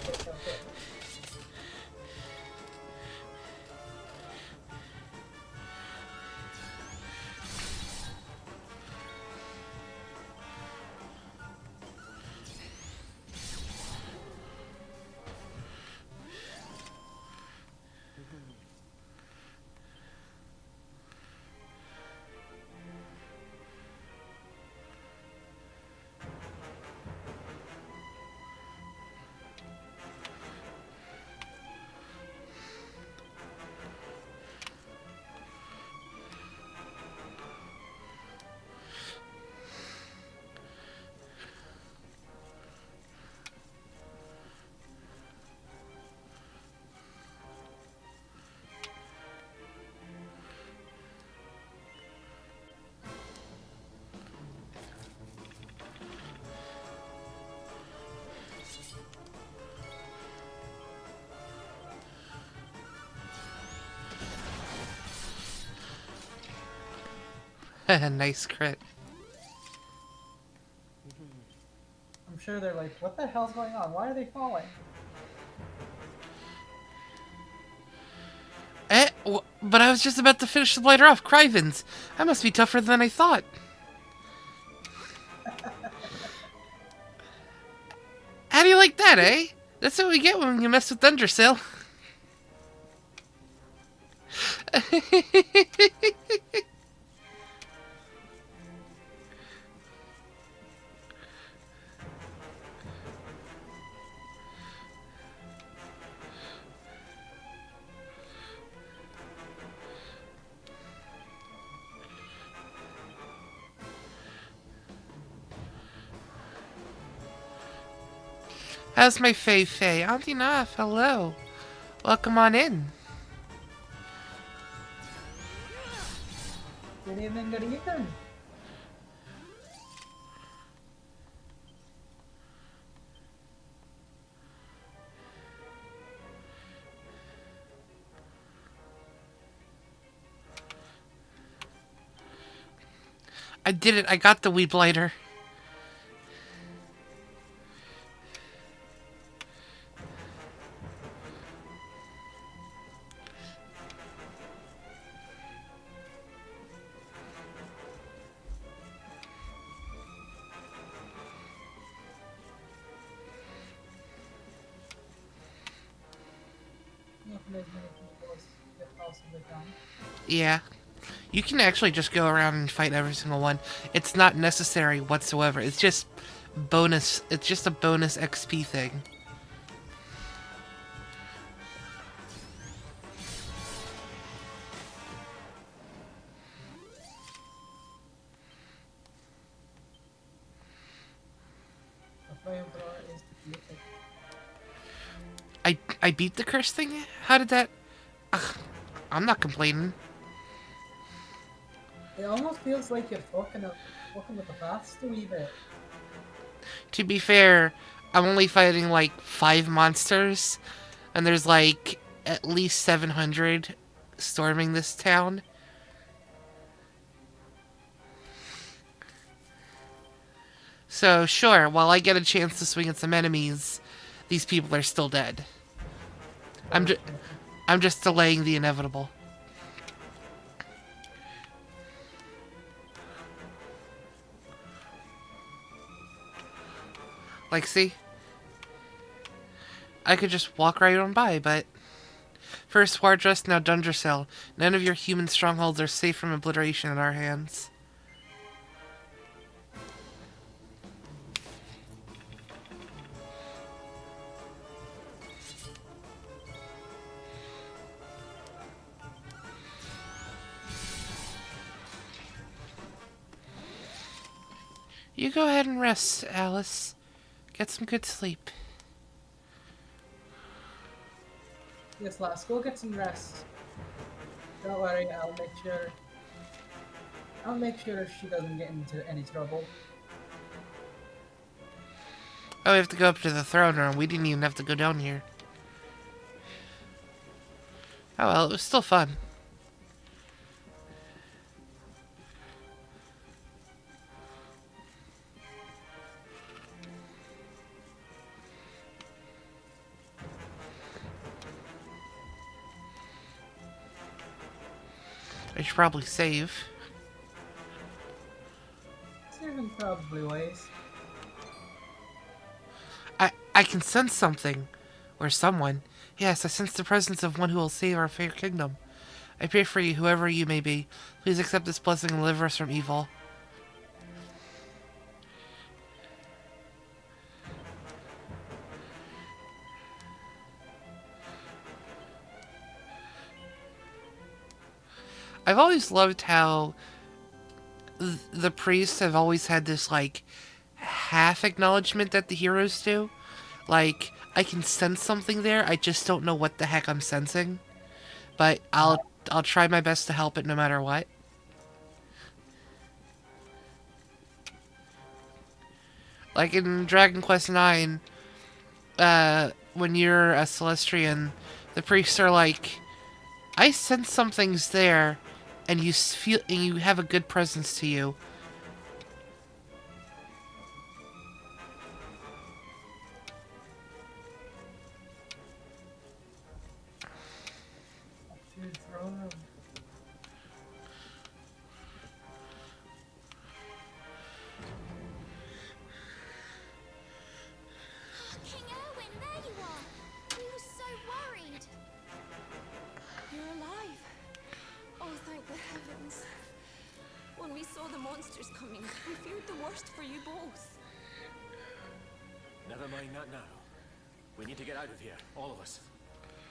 Nice crit. I'm sure they're like, what the hell's going on? Why are they falling? But I was just about to finish the blighter off. Crivens. I must be tougher than I thought. How do you like that, eh? That's what we get when you mess with Dundrasil. How's my Faye? Auntie Naf, hello. Welcome on in. Good evening. I did it. I got the wee blighter. Yeah. You can actually just go around and fight every single one. It's not necessary whatsoever. It's just bonus. It's just a bonus XP thing. I beat the curse thing? How did that... Ugh, I'm not complaining. It almost feels like you're fucking with the paths a wee bit. To be fair, I'm only fighting like 5 monsters, and there's like at least 700 storming this town. So sure, while I get a chance to swing at some enemies, these people are still dead. I'm just delaying the inevitable. Like, see? I could just walk right on by, but... First Swardrust, now Dundrasil. None of your human strongholds are safe from obliteration in our hands. You go ahead and rest, Alice. Get some good sleep. Yes, lass, go get some rest. Don't worry, I'll make sure she doesn't get into any trouble. Oh, we have to go up to the throne room. We didn't even have to go down here. Oh well, it was still fun. I should probably save. Saving probably ways. I can sense something. Or someone. Yes, I sense the presence of one who will save our fair kingdom. I pray for you, whoever you may be. Please accept this blessing and deliver us from evil. I've always loved how the priests have always had this, like, half acknowledgement that the heroes do. Like, I can sense something there, I just don't know what the heck I'm sensing. But I'll try my best to help it no matter what. Like in Dragon Quest IX, when you're a Celestrian, the priests are like, I sense something's there, and you have a good presence to you. King Erwin, there you are. We were so worried. You're alive. Oh, thank the heavens. When we saw the monsters coming, we feared the worst for you both. Never mind that now. We need to get out of here, all of us.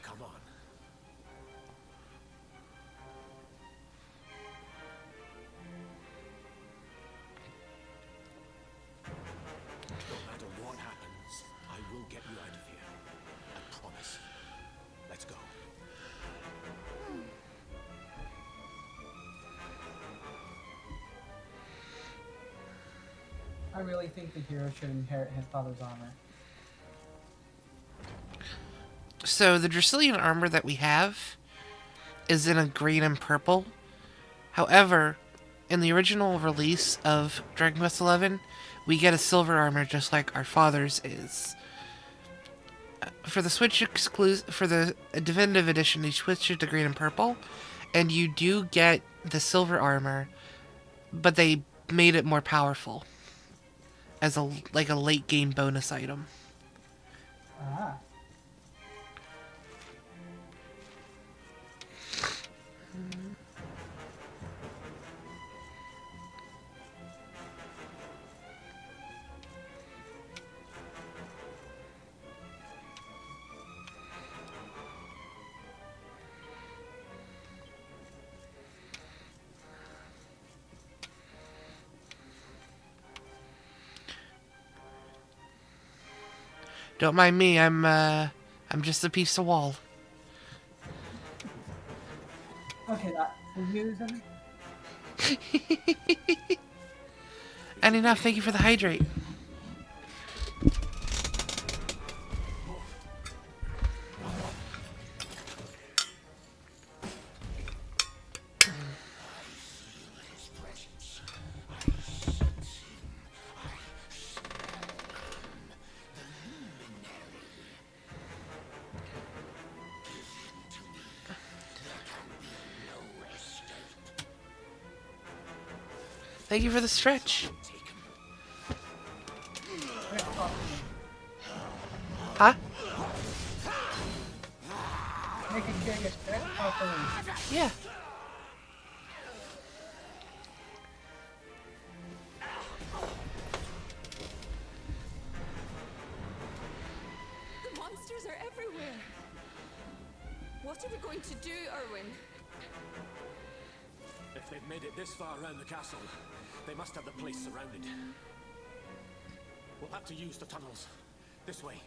Come on. No matter what happens, I will get you out of here. I promise. Let's go. I really think the hero should inherit his father's armor. So the Dracilian armor that we have is in a green and purple. However, in the original release of Dragon Quest XI, we get a silver armor just like our father's is. For the Switch for the Definitive Edition, you switch it to green and purple, and you do get the silver armor, but they made it more powerful as a late game bonus item. Ah. Don't mind me, I'm just a piece of wall. Okay, that for you then? And enough, thank you for the hydrate. Thank you for the stretch. Huh? Making sure you stretch properly. Yeah. The monsters are everywhere. What are we going to do, Erwin? If they've made it this far around the castle, they must have the place surrounded. We'll have to use the tunnels. This way.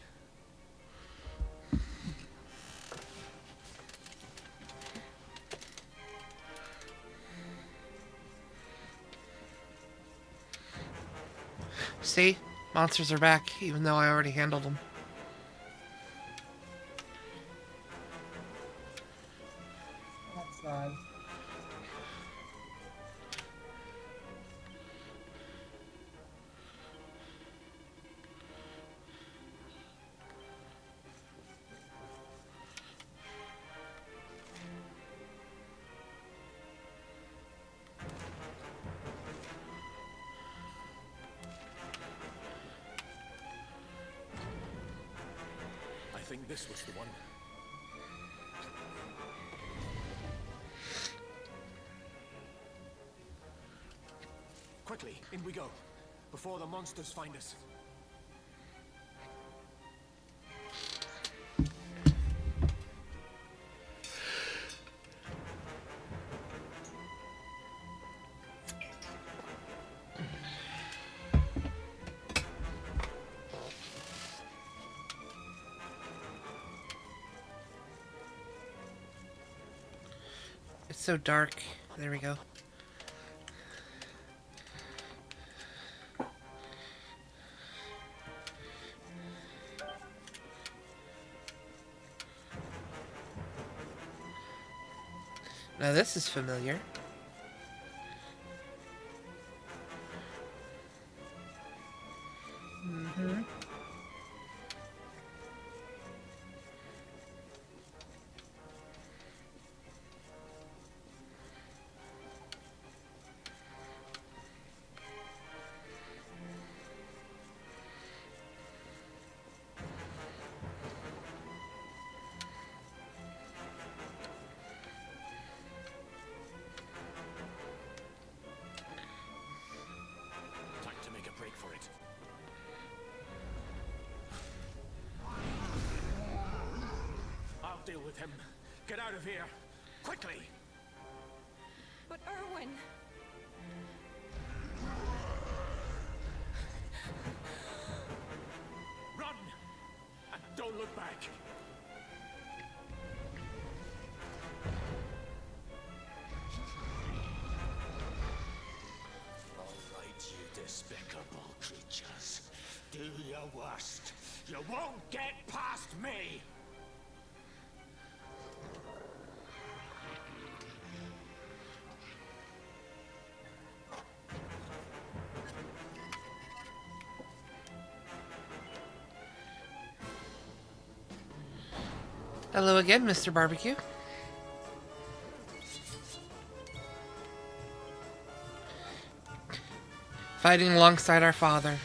See? Monsters are back, even though I already handled them. think this was the one. Quickly, in we go, before the monsters find us. It's so dark. There we go. Now this is familiar. Mm-hmm. Time to make a break for it. I'll deal with him. Get out of here. Quickly! But Erwin... Run! And don't look back! All right, you despicable creatures. Do your worst. You won't get past me! Hello again, Mr. Barbecue. Fighting alongside our father.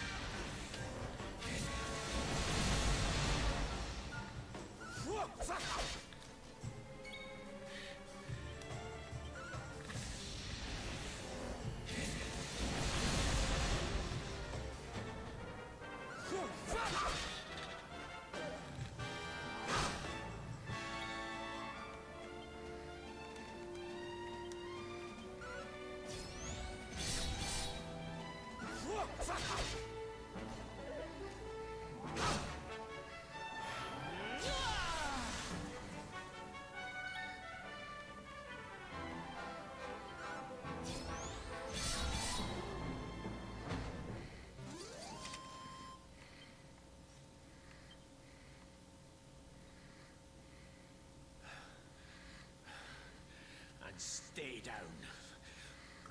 And stay down.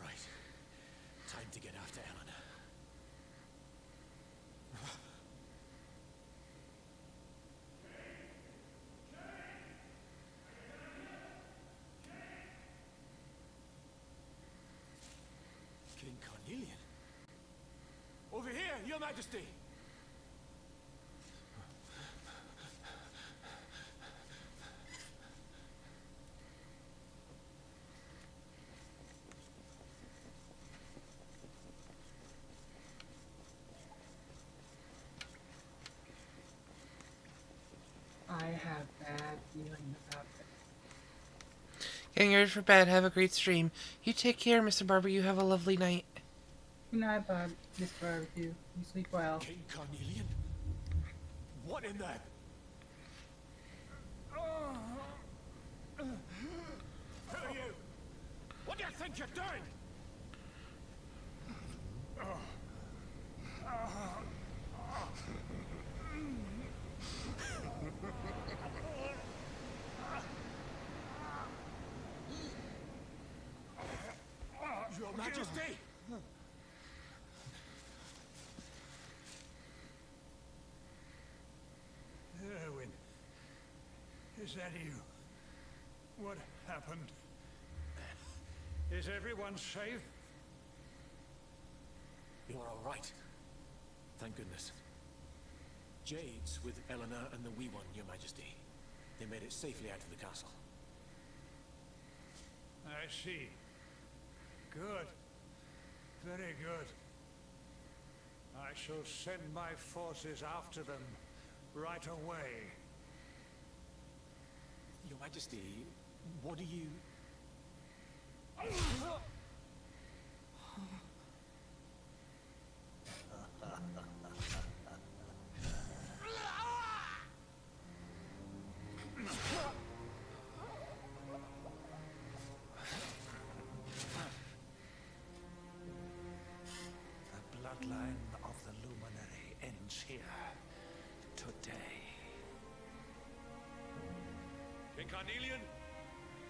Right. Time to get after Eleanor. King Carnelian? Over here, Your Majesty! I have bad feelings about this. Getting ready for bed. Have a great stream. You take care, Mr. Barber. You have a lovely night. Good night, Bob. Mr. Barbecue. You sleep well. King Carnelian? What in the... Who are you? What do you think you're doing? Your Majesty! Erwin, is that you? What happened? Is everyone safe? You're all right. Thank goodness. Jade's with Eleanor and the Wee One, Your Majesty. They made it safely out of the castle. I see. Good. Very good. I shall send my forces after them right away. Your Majesty, what do you... The bloodline of the Luminary ends here today. King Carnelian?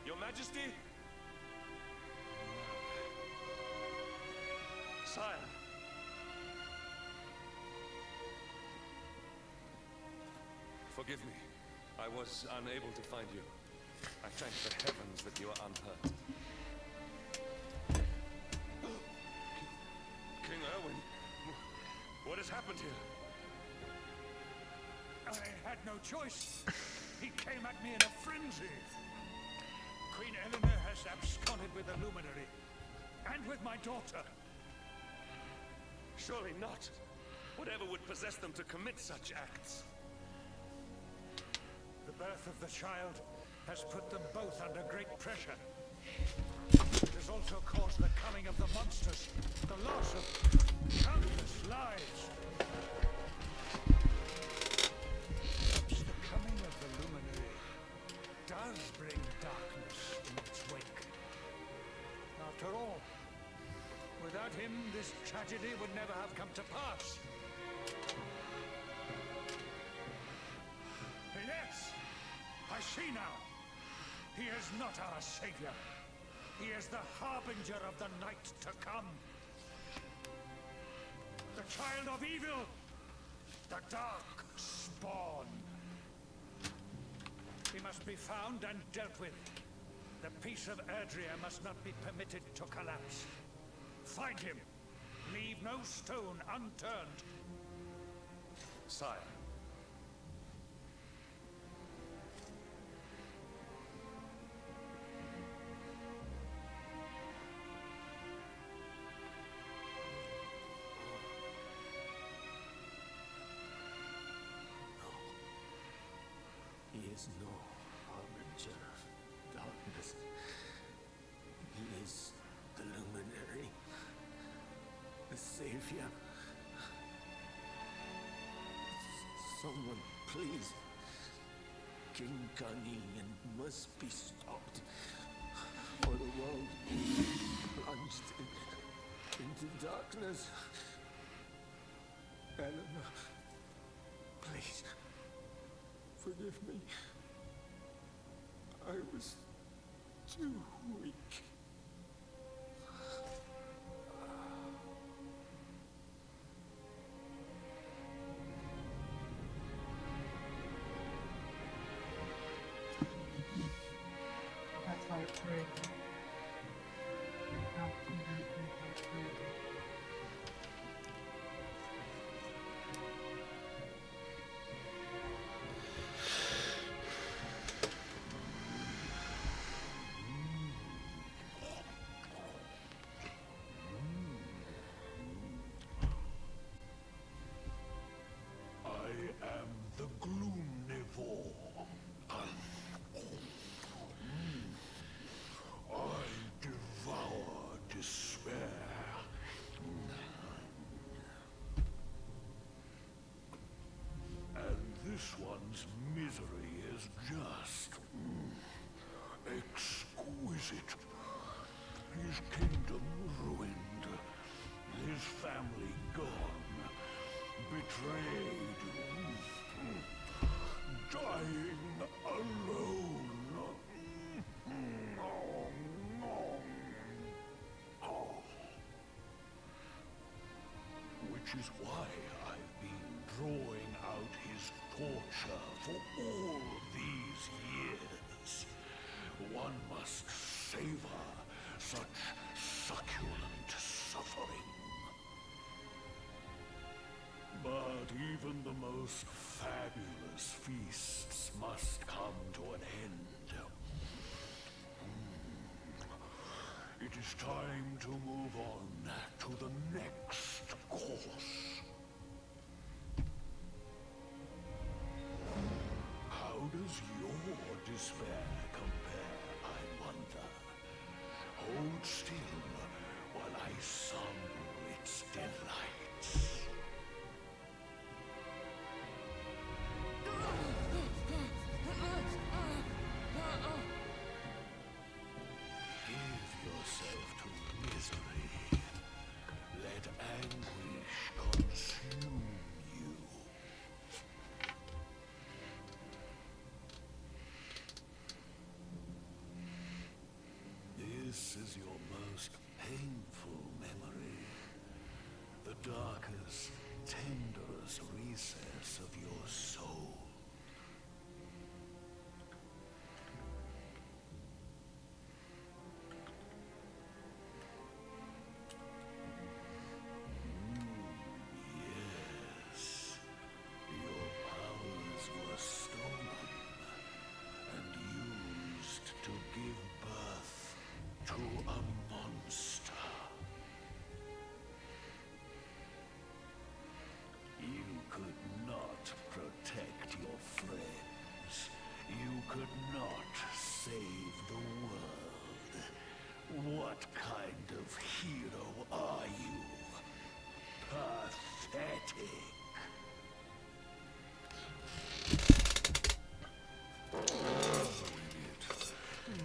Your Majesty? Sire. Forgive me. I was unable to find you. I thank the heavens that you are unhurt. King Erwin, what has happened here? I had no choice. He came at me in a frenzy. Queen Eleanor has absconded with the Luminary, and with my daughter. Surely not. Whatever would possess them to commit such acts? The birth of the child has put them both under great pressure. It has also caused the coming of the monsters, the loss of countless lives. Perhaps the coming of the Luminary does bring darkness in its wake. After all, without him, this tragedy would never have come to pass. Yes! I see now. He is not our savior. He is the harbinger of the night to come. The child of evil. The dark spawn. He must be found and dealt with. The peace of Erdrea must not be permitted to collapse. Find him. Leave no stone unturned. Sire. He is no harbinger of darkness. He is the Luminary, the Savior. Someone, please. King Carnelian must be stopped, or the world will be plunged into darkness. Eleanor, please. Forgive me. I was too weak. That's how it's rigged. I am the Gloomnivore. I devour despair. And this one's misery is just exquisite. His kingdom ruined, his family gone, betrayed, dying alone. Which is why I've been drawing out his torture for all these years. One must savor such succulent suffering. But even the most fabulous feasts must come to an end. It is time to move on to the next course. How does your despair compare, I wonder? Hold still while I sum its delights. Give yourself to misery. Let anguish consume you. This is your most painful memory. The darkest, tenderest recess of your soul. Yes, your powers were stolen and used to give birth to a monster. You could not protect your friends. You could not save the world. What kind of hero are you? Pathetic.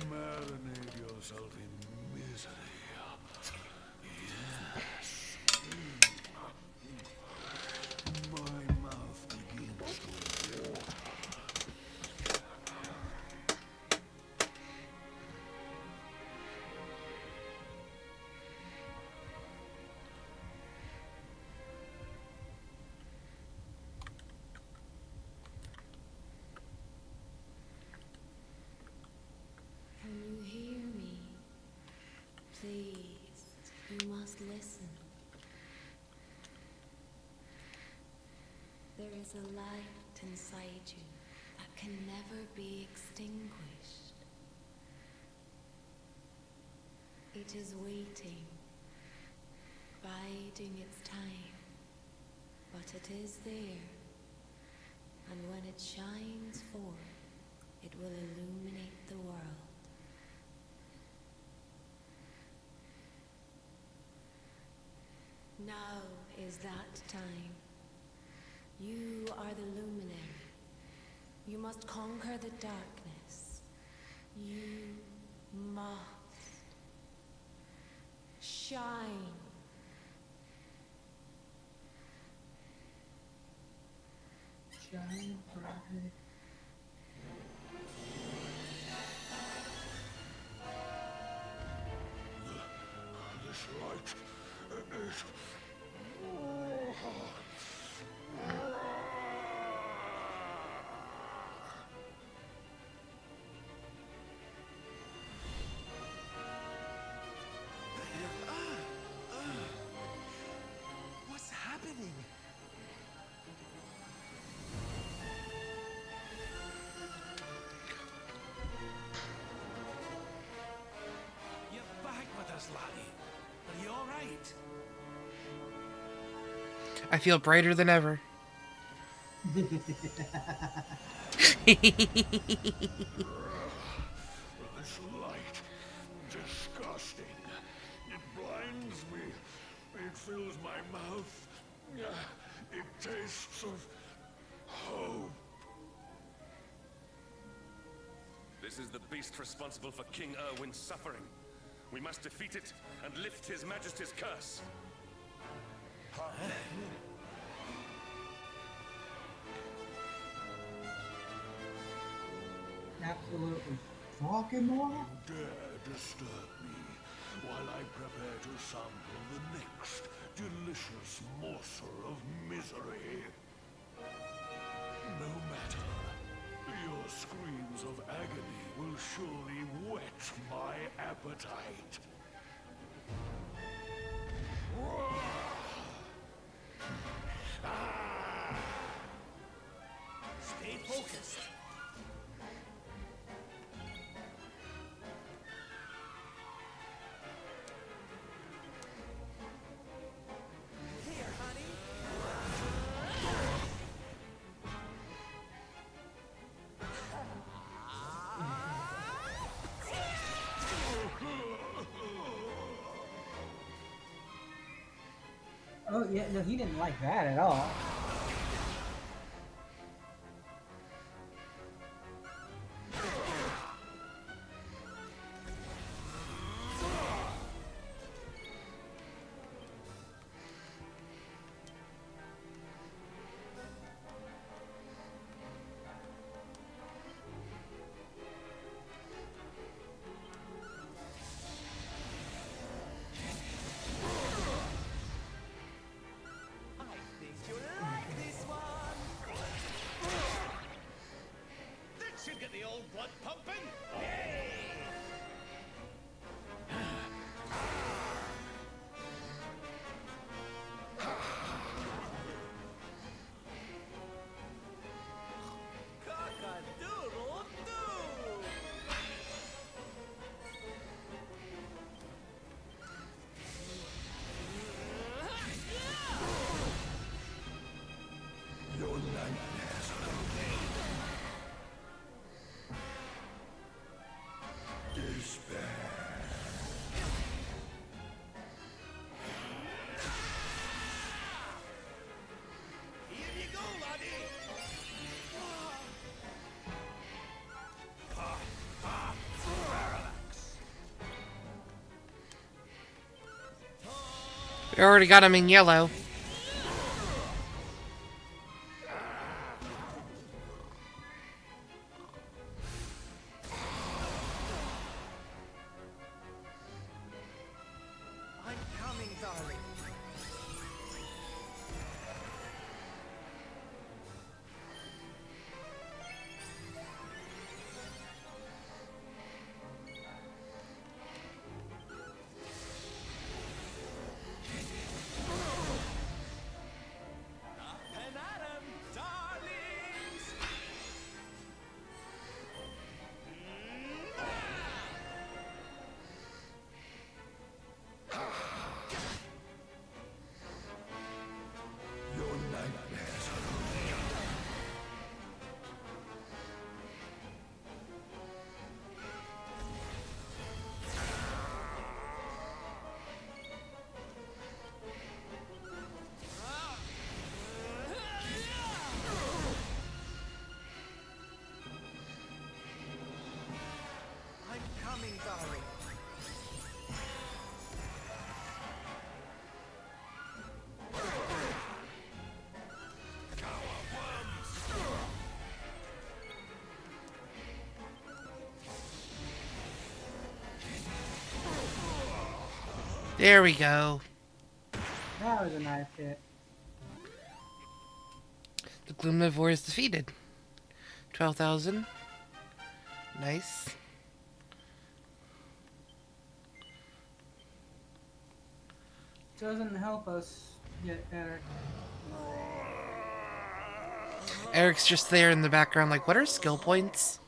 Marinate yourself in misery. Yes. My mouth begins to water. Can you hear me? Please, you must listen. There is a light inside you that can never be extinguished. It is waiting, biding its time, but it is there, and when it shines forth, it will illuminate the world. Now is that time. You are the luminary. You must conquer the darkness. You must shine. Shine bright. This light is... What's happening? You're back with us, laddie. Are you all right? I feel brighter than ever. This light, disgusting. It blinds me. It fills my mouth. It tastes of hope. This is the beast responsible for King Erwin's suffering. We must defeat it and lift His Majesty's curse. Absolutely. Talking more? Dare disturb me while I prepare to sample the next delicious morsel of misery. No matter. Your screams of agony will surely whet my appetite. Oh yeah, no, he didn't like that at all. Should get the old blood pumping. Your nightmares despair. Here you go, laddie. We already got him in yellow. I'm coming, darling. And Adam, darlings. Your nightmares I'm coming, darling. There we go. That was a nice hit. The Gloomnivore is defeated. 12,000. Nice. Doesn't help us get Eric. Eric's just there in the background like, what are skill points?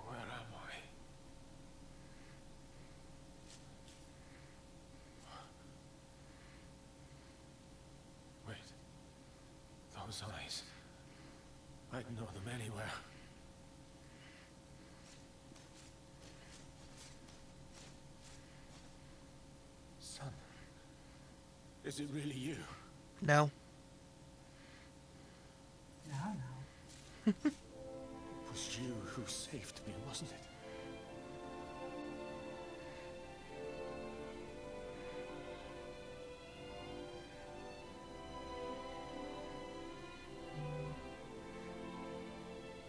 Where am I? Wait. Those eyes. I'd know them anywhere. Son. Is it really you? No. No. It was you who saved me, wasn't it?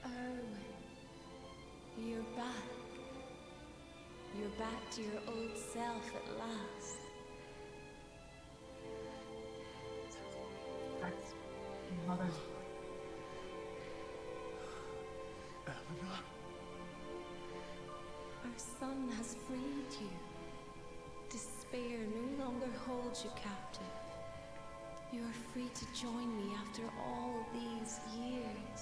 Erwin, you're back. You're back to your old self at last. That's mother's. Eleanor? Our son has freed you. Despair no longer holds you captive. You are free to join me after all these years.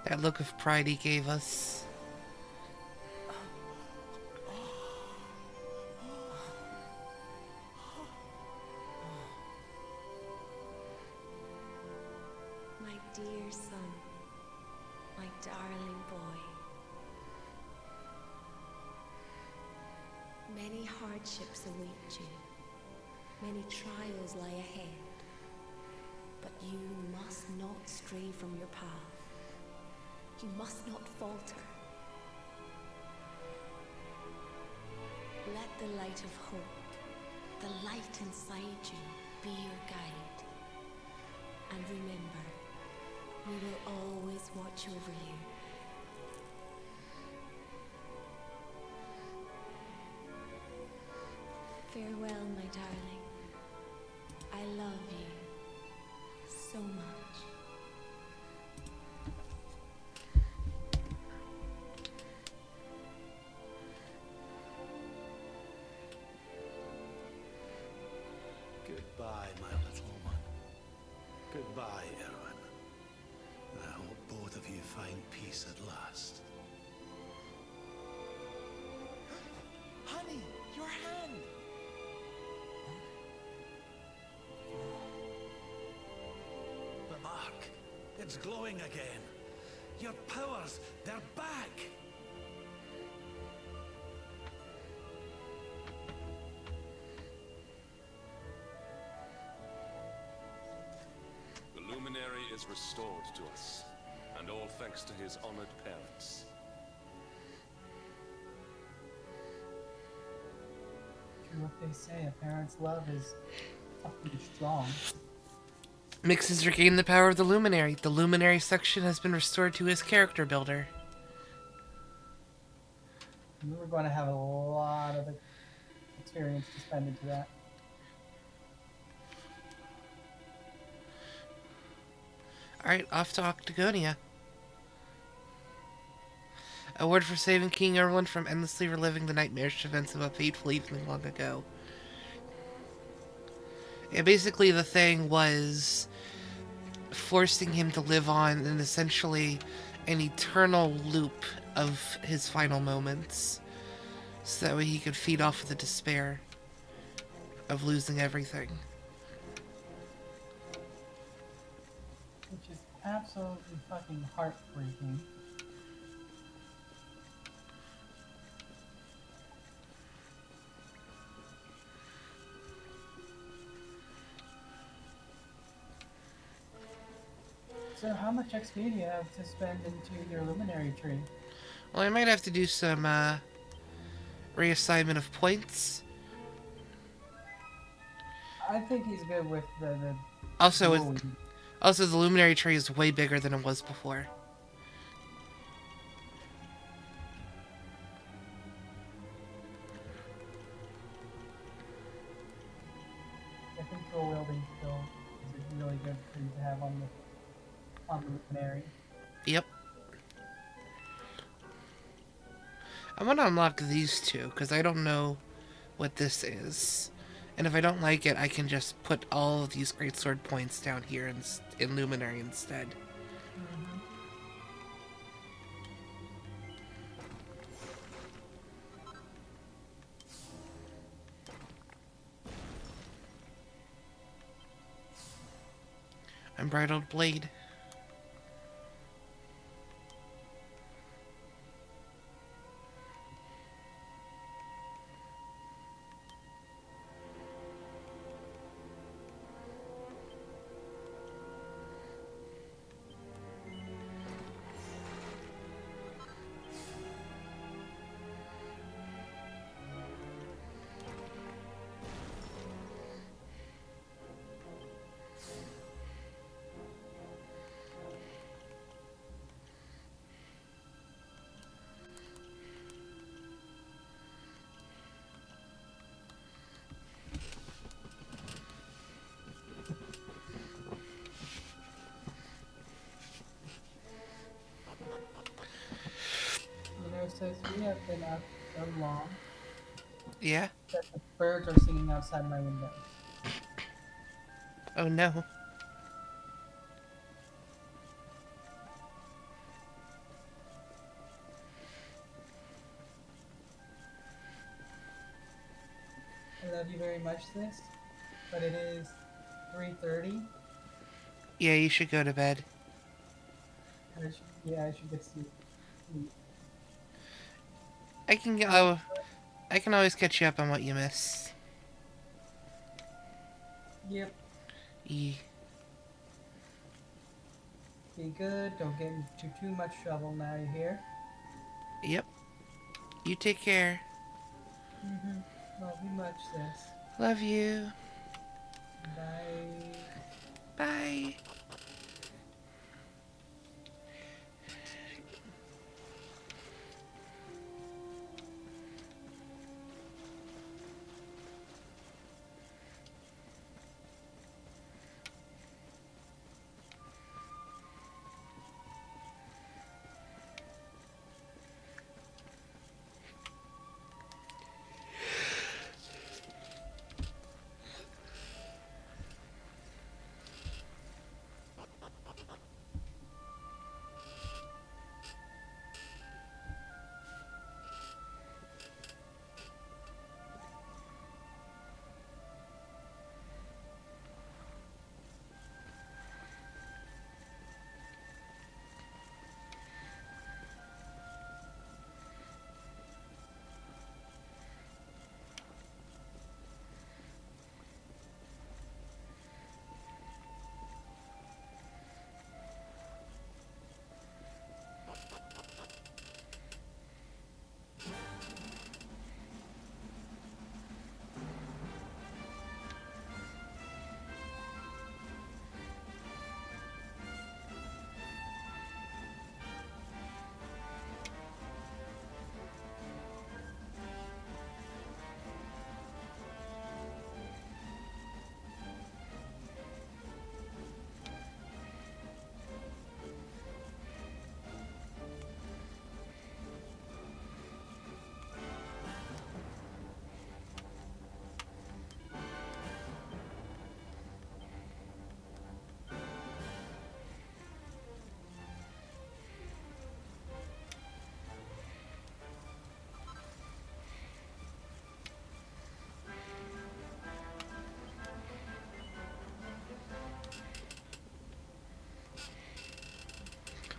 That look of pride he gave us. My dear son, my darling boy. Many hardships await you. Many trials lie ahead. But you must not stray from your path. You must not falter. Let the light of hope, the light inside you, be your guide. And remember, we will always watch over you. Farewell, my darling. I love you so much. Goodbye, my little one. Goodbye, Erwin. I hope both of you find peace at last. Honey, your hand! The mark. It's glowing again. Your powers, they're back! The luminary is restored to us, and all thanks to his honored parents. True what they say, a parent's love is fucking strong. Mix has regained the power of the Luminary. The Luminary section has been restored to his character builder. We're going to have a lot of experience to spend into that. Alright, off to Octagonia. A word for saving King Erwin from endlessly reliving the nightmarish events of a fateful evening long ago. Yeah, basically the thing was forcing him to live on in essentially an eternal loop of his final moments, so that way he could feed off of the despair of losing everything. Which is absolutely fucking heartbreaking. So how much XP do you have to spend into your luminary tree? Well, I might have to do some reassignment of points. I think he's good with the Also, glowing. also the luminary tree is way bigger than it was before. I think dual wielding skill is really good for you to have on the luminary. Yep. I want to unlock these two, because I don't know what this is. And if I don't like it, I can just put all of these greatsword points down here in Luminary instead. Unbridled Blade. Says we have been up so long. Yeah? That the birds are singing outside my window. Oh no. you very much, sis, but it is 3:30. Yeah, you should go to bed. I should get sleep. I can always catch you up on what you miss. Yep. E. Be good. Don't get into too much trouble now. You hear? Yep. You take care. Love you much, sis. Love you. Bye. Bye.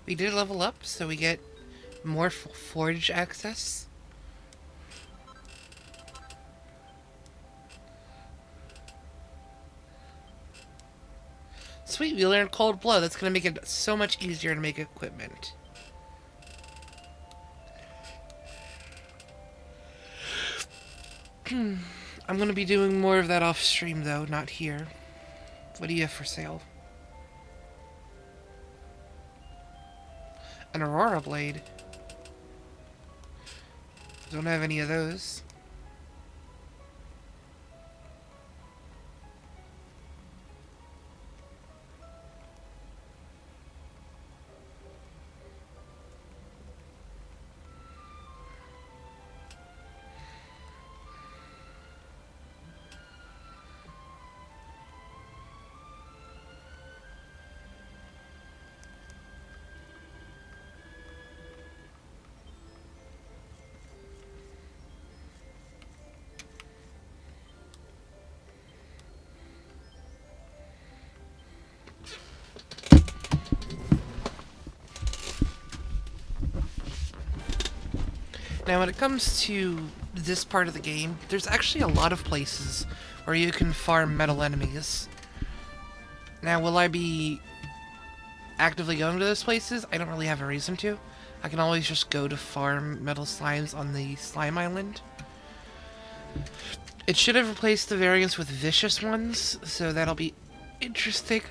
We did level up, so we get more forge access. Sweet, we learned Cold Blow. That's going to make it so much easier to make equipment. I'm going to be doing more of that off stream, though, not here. What do you have for sale? An Aurora Blade. Don't have any of those. Now, when it comes to this part of the game, there's actually a lot of places where you can farm metal enemies. Now, will I be actively going to those places? I don't really have a reason to. I can always just go to farm metal slimes on the slime island. It should have replaced the variants with vicious ones, so that'll be interesting.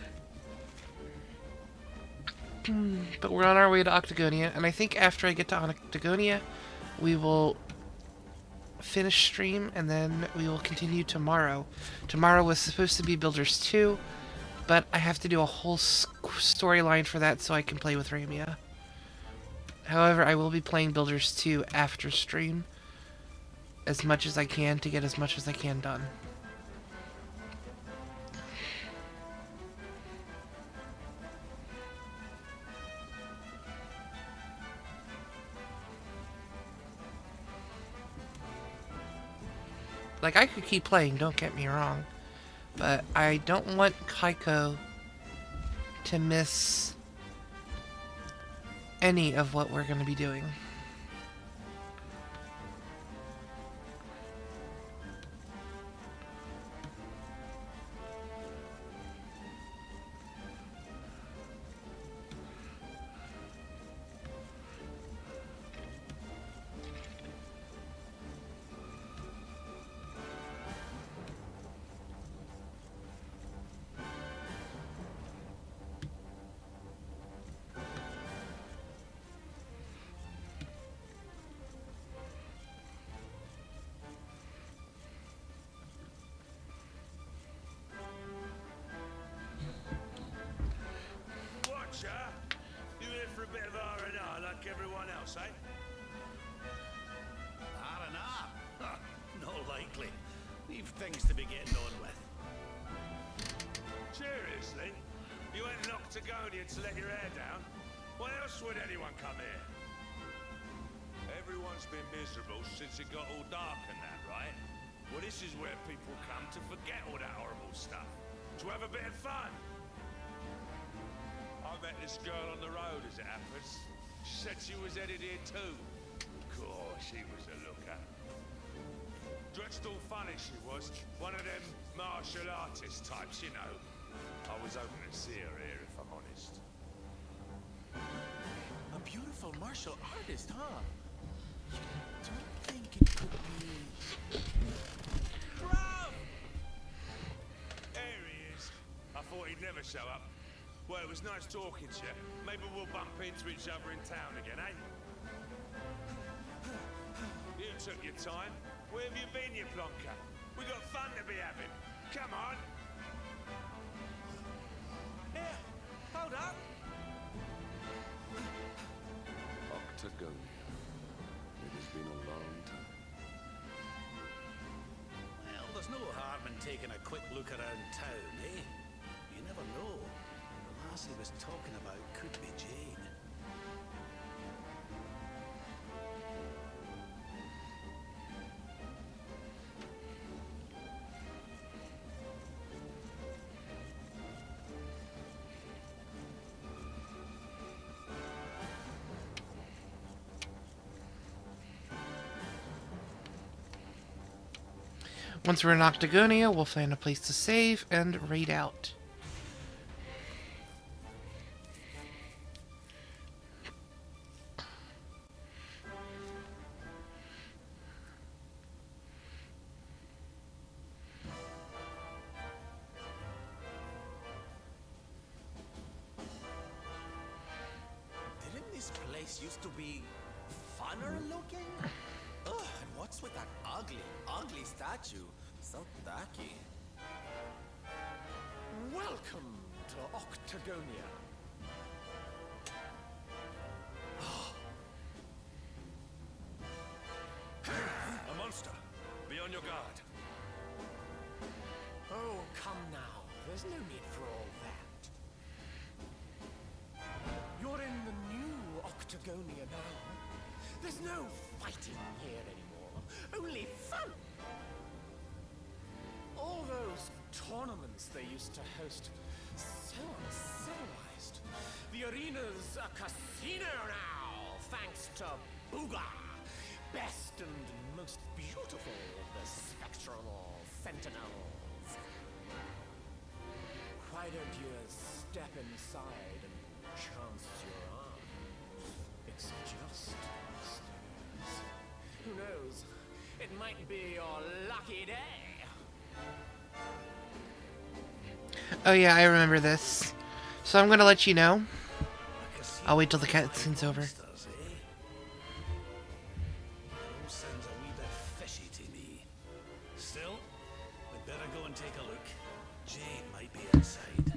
But we're on our way to Octagonia, and I think after I get to Octagonia, we will finish stream, and then we will continue tomorrow. Tomorrow was supposed to be Builders 2, but I have to do a whole storyline for that so I can play with Ramia. However, I will be playing Builders 2 after stream, as much as I can to get as much as I can done. Like, I could keep playing, don't get me wrong. But I don't want Kaiko to miss any of what we're going to be doing. You here for a bit of R&R like everyone else, eh? R&R? Huh, not likely. We've things to be getting on with. Seriously? You went an Octagonian to let your hair down? Why else would anyone come here? Everyone's been miserable since it got all dark and that, right? Well, this is where people come to forget all that horrible stuff. To have a bit of fun. I met this girl on the road, as it happens. She said she was headed here too. Gosh, she was a looker. Dressed all funny she was. One of them martial artist types, you know. I was hoping to see her here, if I'm honest. A beautiful martial artist, huh? You don't think it could be... Bro! There he is. I thought he'd never show up. Well, it was nice talking to you. Maybe we'll bump into each other in town again, eh? You took your time. Where have you been, you plonker? We got fun to be having. Come on. Here, hold up. Octagonia. It has been a long time. Well, there's no harm in taking a quick look around town, eh? You never know. The lass he was talking about could be Jane. Once we're in Octagonia, we'll find a place to save and raid out. Didn't this place used to be funner looking? Ugh, and what's with that ugly statue? So tacky. Welcome to Octagonia. A monster. Be on your guard. Oh, come now. There's no need for all that. You're in the new Octagonia now. There's no fighting here anymore. Only fun. All those tournaments they used to host, so uncivilized. The arena's a casino now, thanks to Booga. Best and most beautiful of the spectral sentinels. Why don't you step inside and chance your arm? It's just upstairs. Who knows? It might be your lucky day. Oh yeah, I remember this. So I'm gonna let you know. I'll wait till the cutscene's over. All sounds a wee bit fishy to me. Still, we'd better go and take a look. Jane might be inside.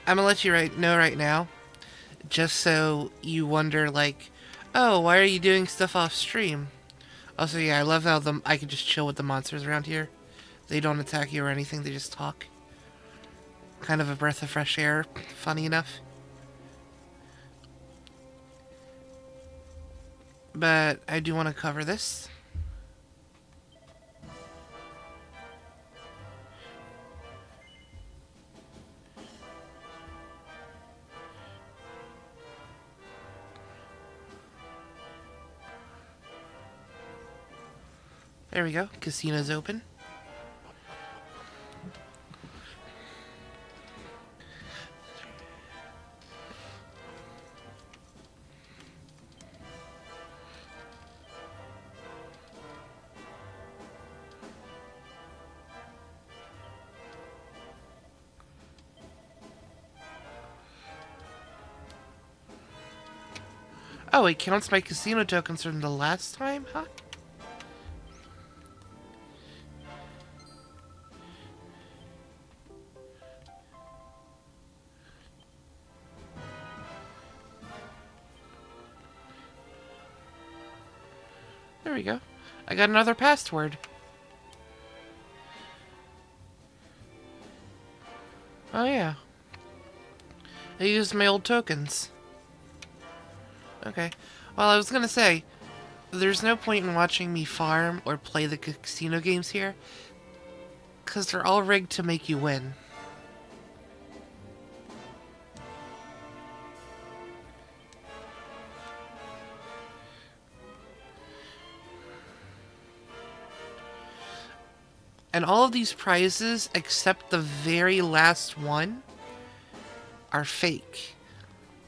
I'm gonna let you know right now, just so you wonder, like, oh, why are you doing stuff off stream? Also, yeah, I love how I can just chill with the monsters around here. They don't attack you or anything; they just talk. Kind of a breath of fresh air. Funny enough. but I do want to cover this. There we go. Casino's open. Oh, it counts my casino tokens from the last time, huh? There we go. I got another password. Oh yeah. I used my old tokens. Okay. Well, I was gonna say, there's no point in watching me farm or play the casino games here, because they're all rigged to make you win. And all of these prizes, except the very last one, are fake.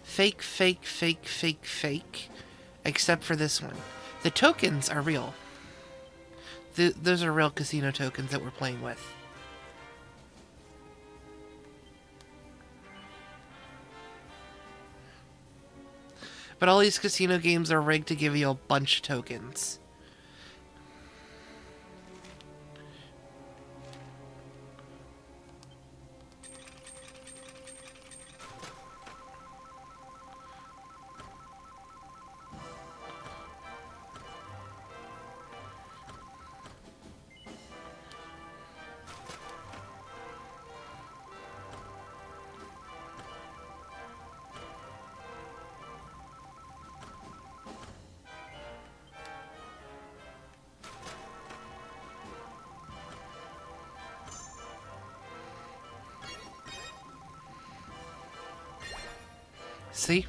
Fake, fake, fake, fake, fake. Except for this one. The tokens are real. Those are real casino tokens that we're playing with. But all these casino games are rigged to give you a bunch of tokens. See?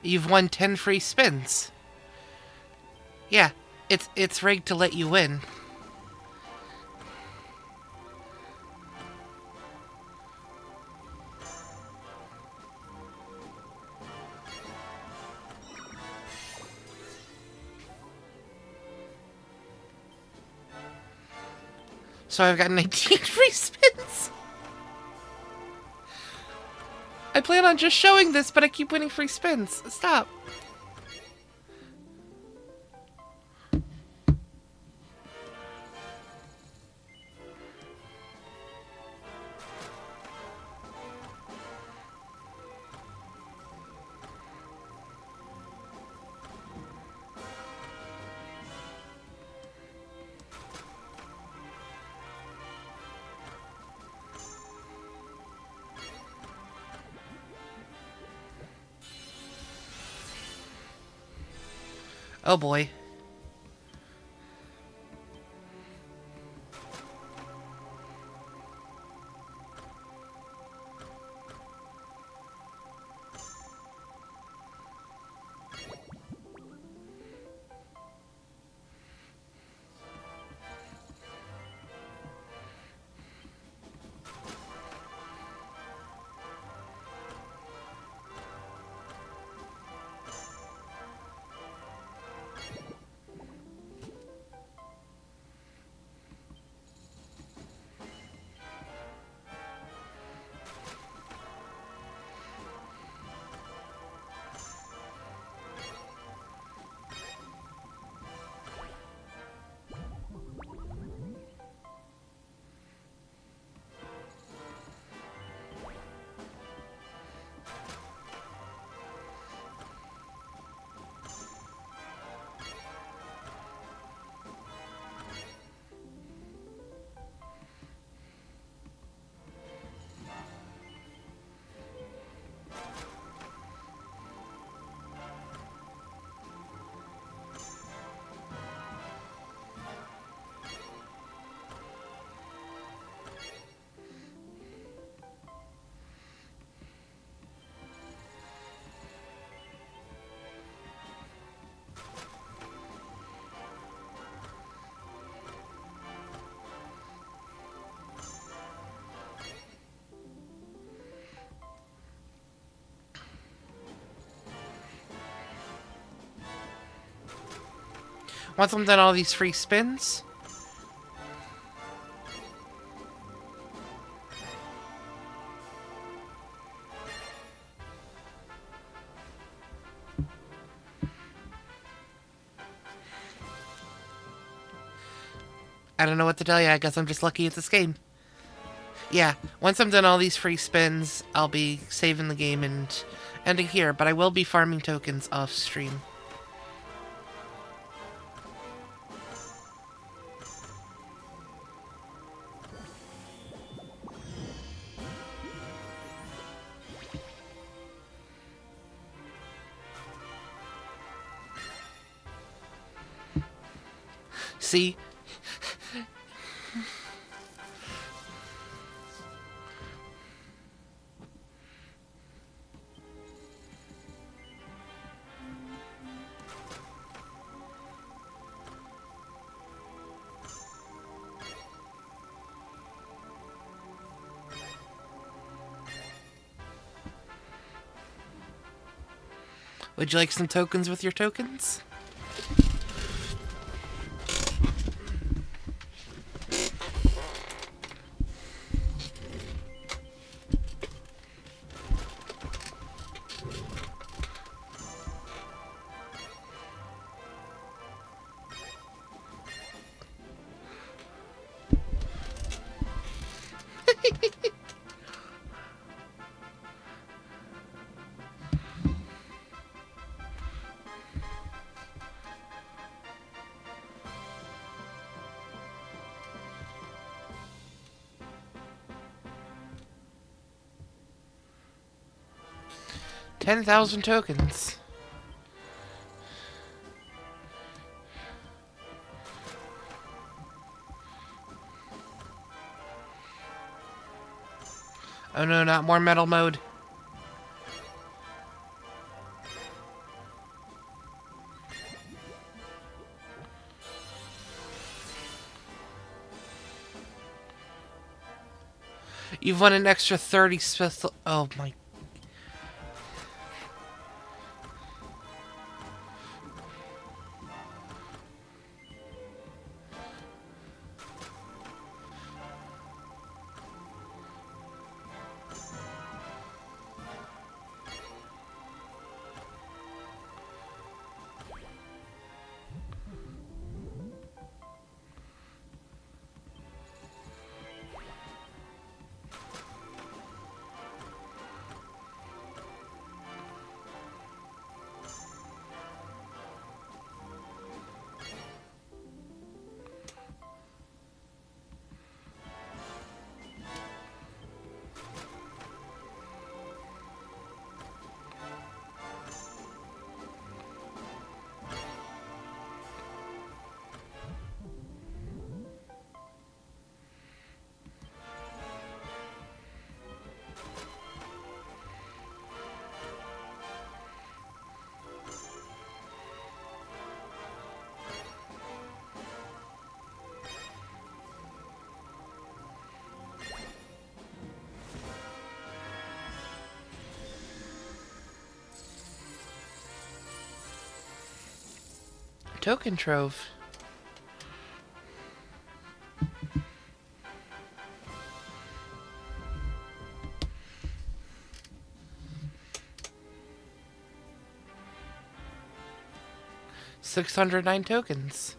You've won 10 free spins. Yeah, it's rigged to let you win. So I've got 19 free spins. I plan on just showing this, but I keep winning free spins. Stop. Oh boy. Once I'm done all these free spins... I don't know what to tell you. I guess I'm just lucky at this game. Yeah, once I'm done all these free spins, I'll be saving the game and ending here. But I will be farming tokens off stream. See? Would you like some tokens with your tokens? $10,000 tokens. Oh no, not more metal mode. You've won an extra 30 special. Oh my. Token trove. $609 tokens.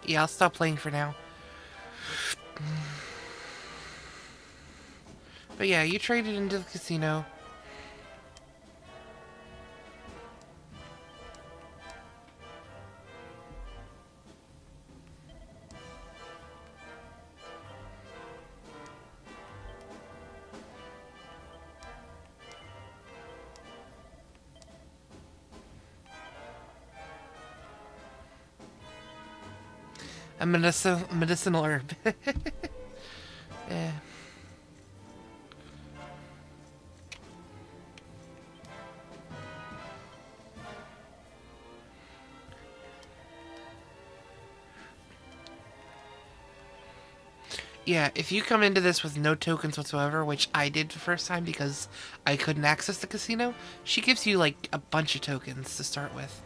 Yeah, I'll stop playing for now. But yeah, you traded into the casino. A medicinal herb. Yeah. Yeah, if you come into this with no tokens whatsoever, which I did the first time because I couldn't access the casino, she gives you, like, a bunch of tokens to start with.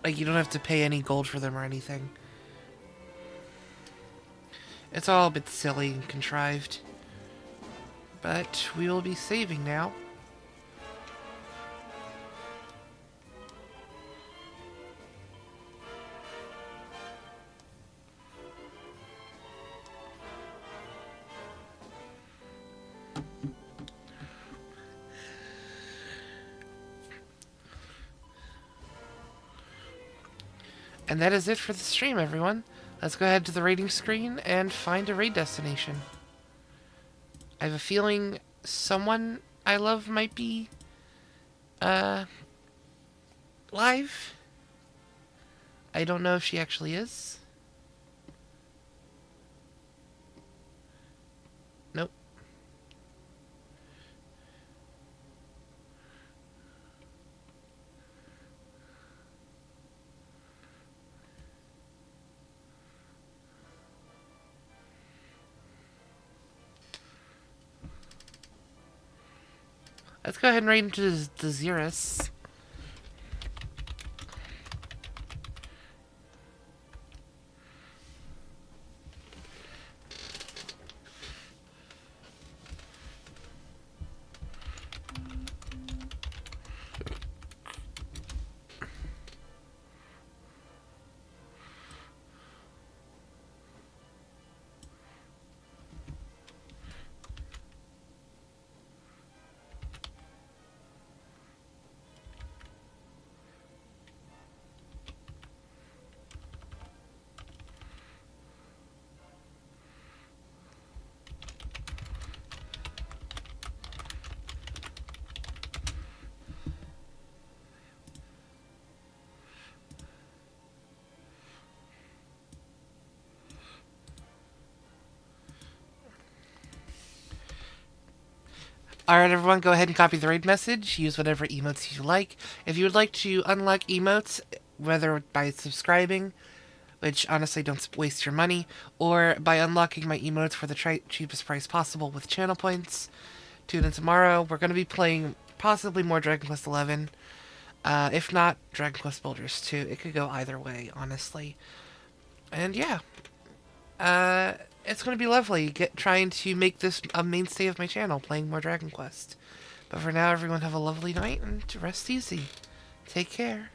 Like, you don't have to pay any gold for them or anything. It's all a bit silly and contrived. But we will be saving now. And that is it for the stream, everyone. Let's go ahead to the raiding screen and find a raid destination. I have a feeling someone I love might be live. I don't know if she actually is. Nope. Let's go ahead and raid into the Xeris. Alright everyone, go ahead and copy the raid message. Use whatever emotes you like. If you would like to unlock emotes, whether by subscribing, which honestly don't waste your money, or by unlocking my emotes for the cheapest price possible with channel points, tune in tomorrow. We're going to be playing possibly more Dragon Quest XI. If not, Dragon Quest Builders 2. It could go either way, honestly. And yeah. It's going to be lovely trying to make this a mainstay of my channel, playing more Dragon Quest. But for now, everyone have a lovely night and rest easy. Take care.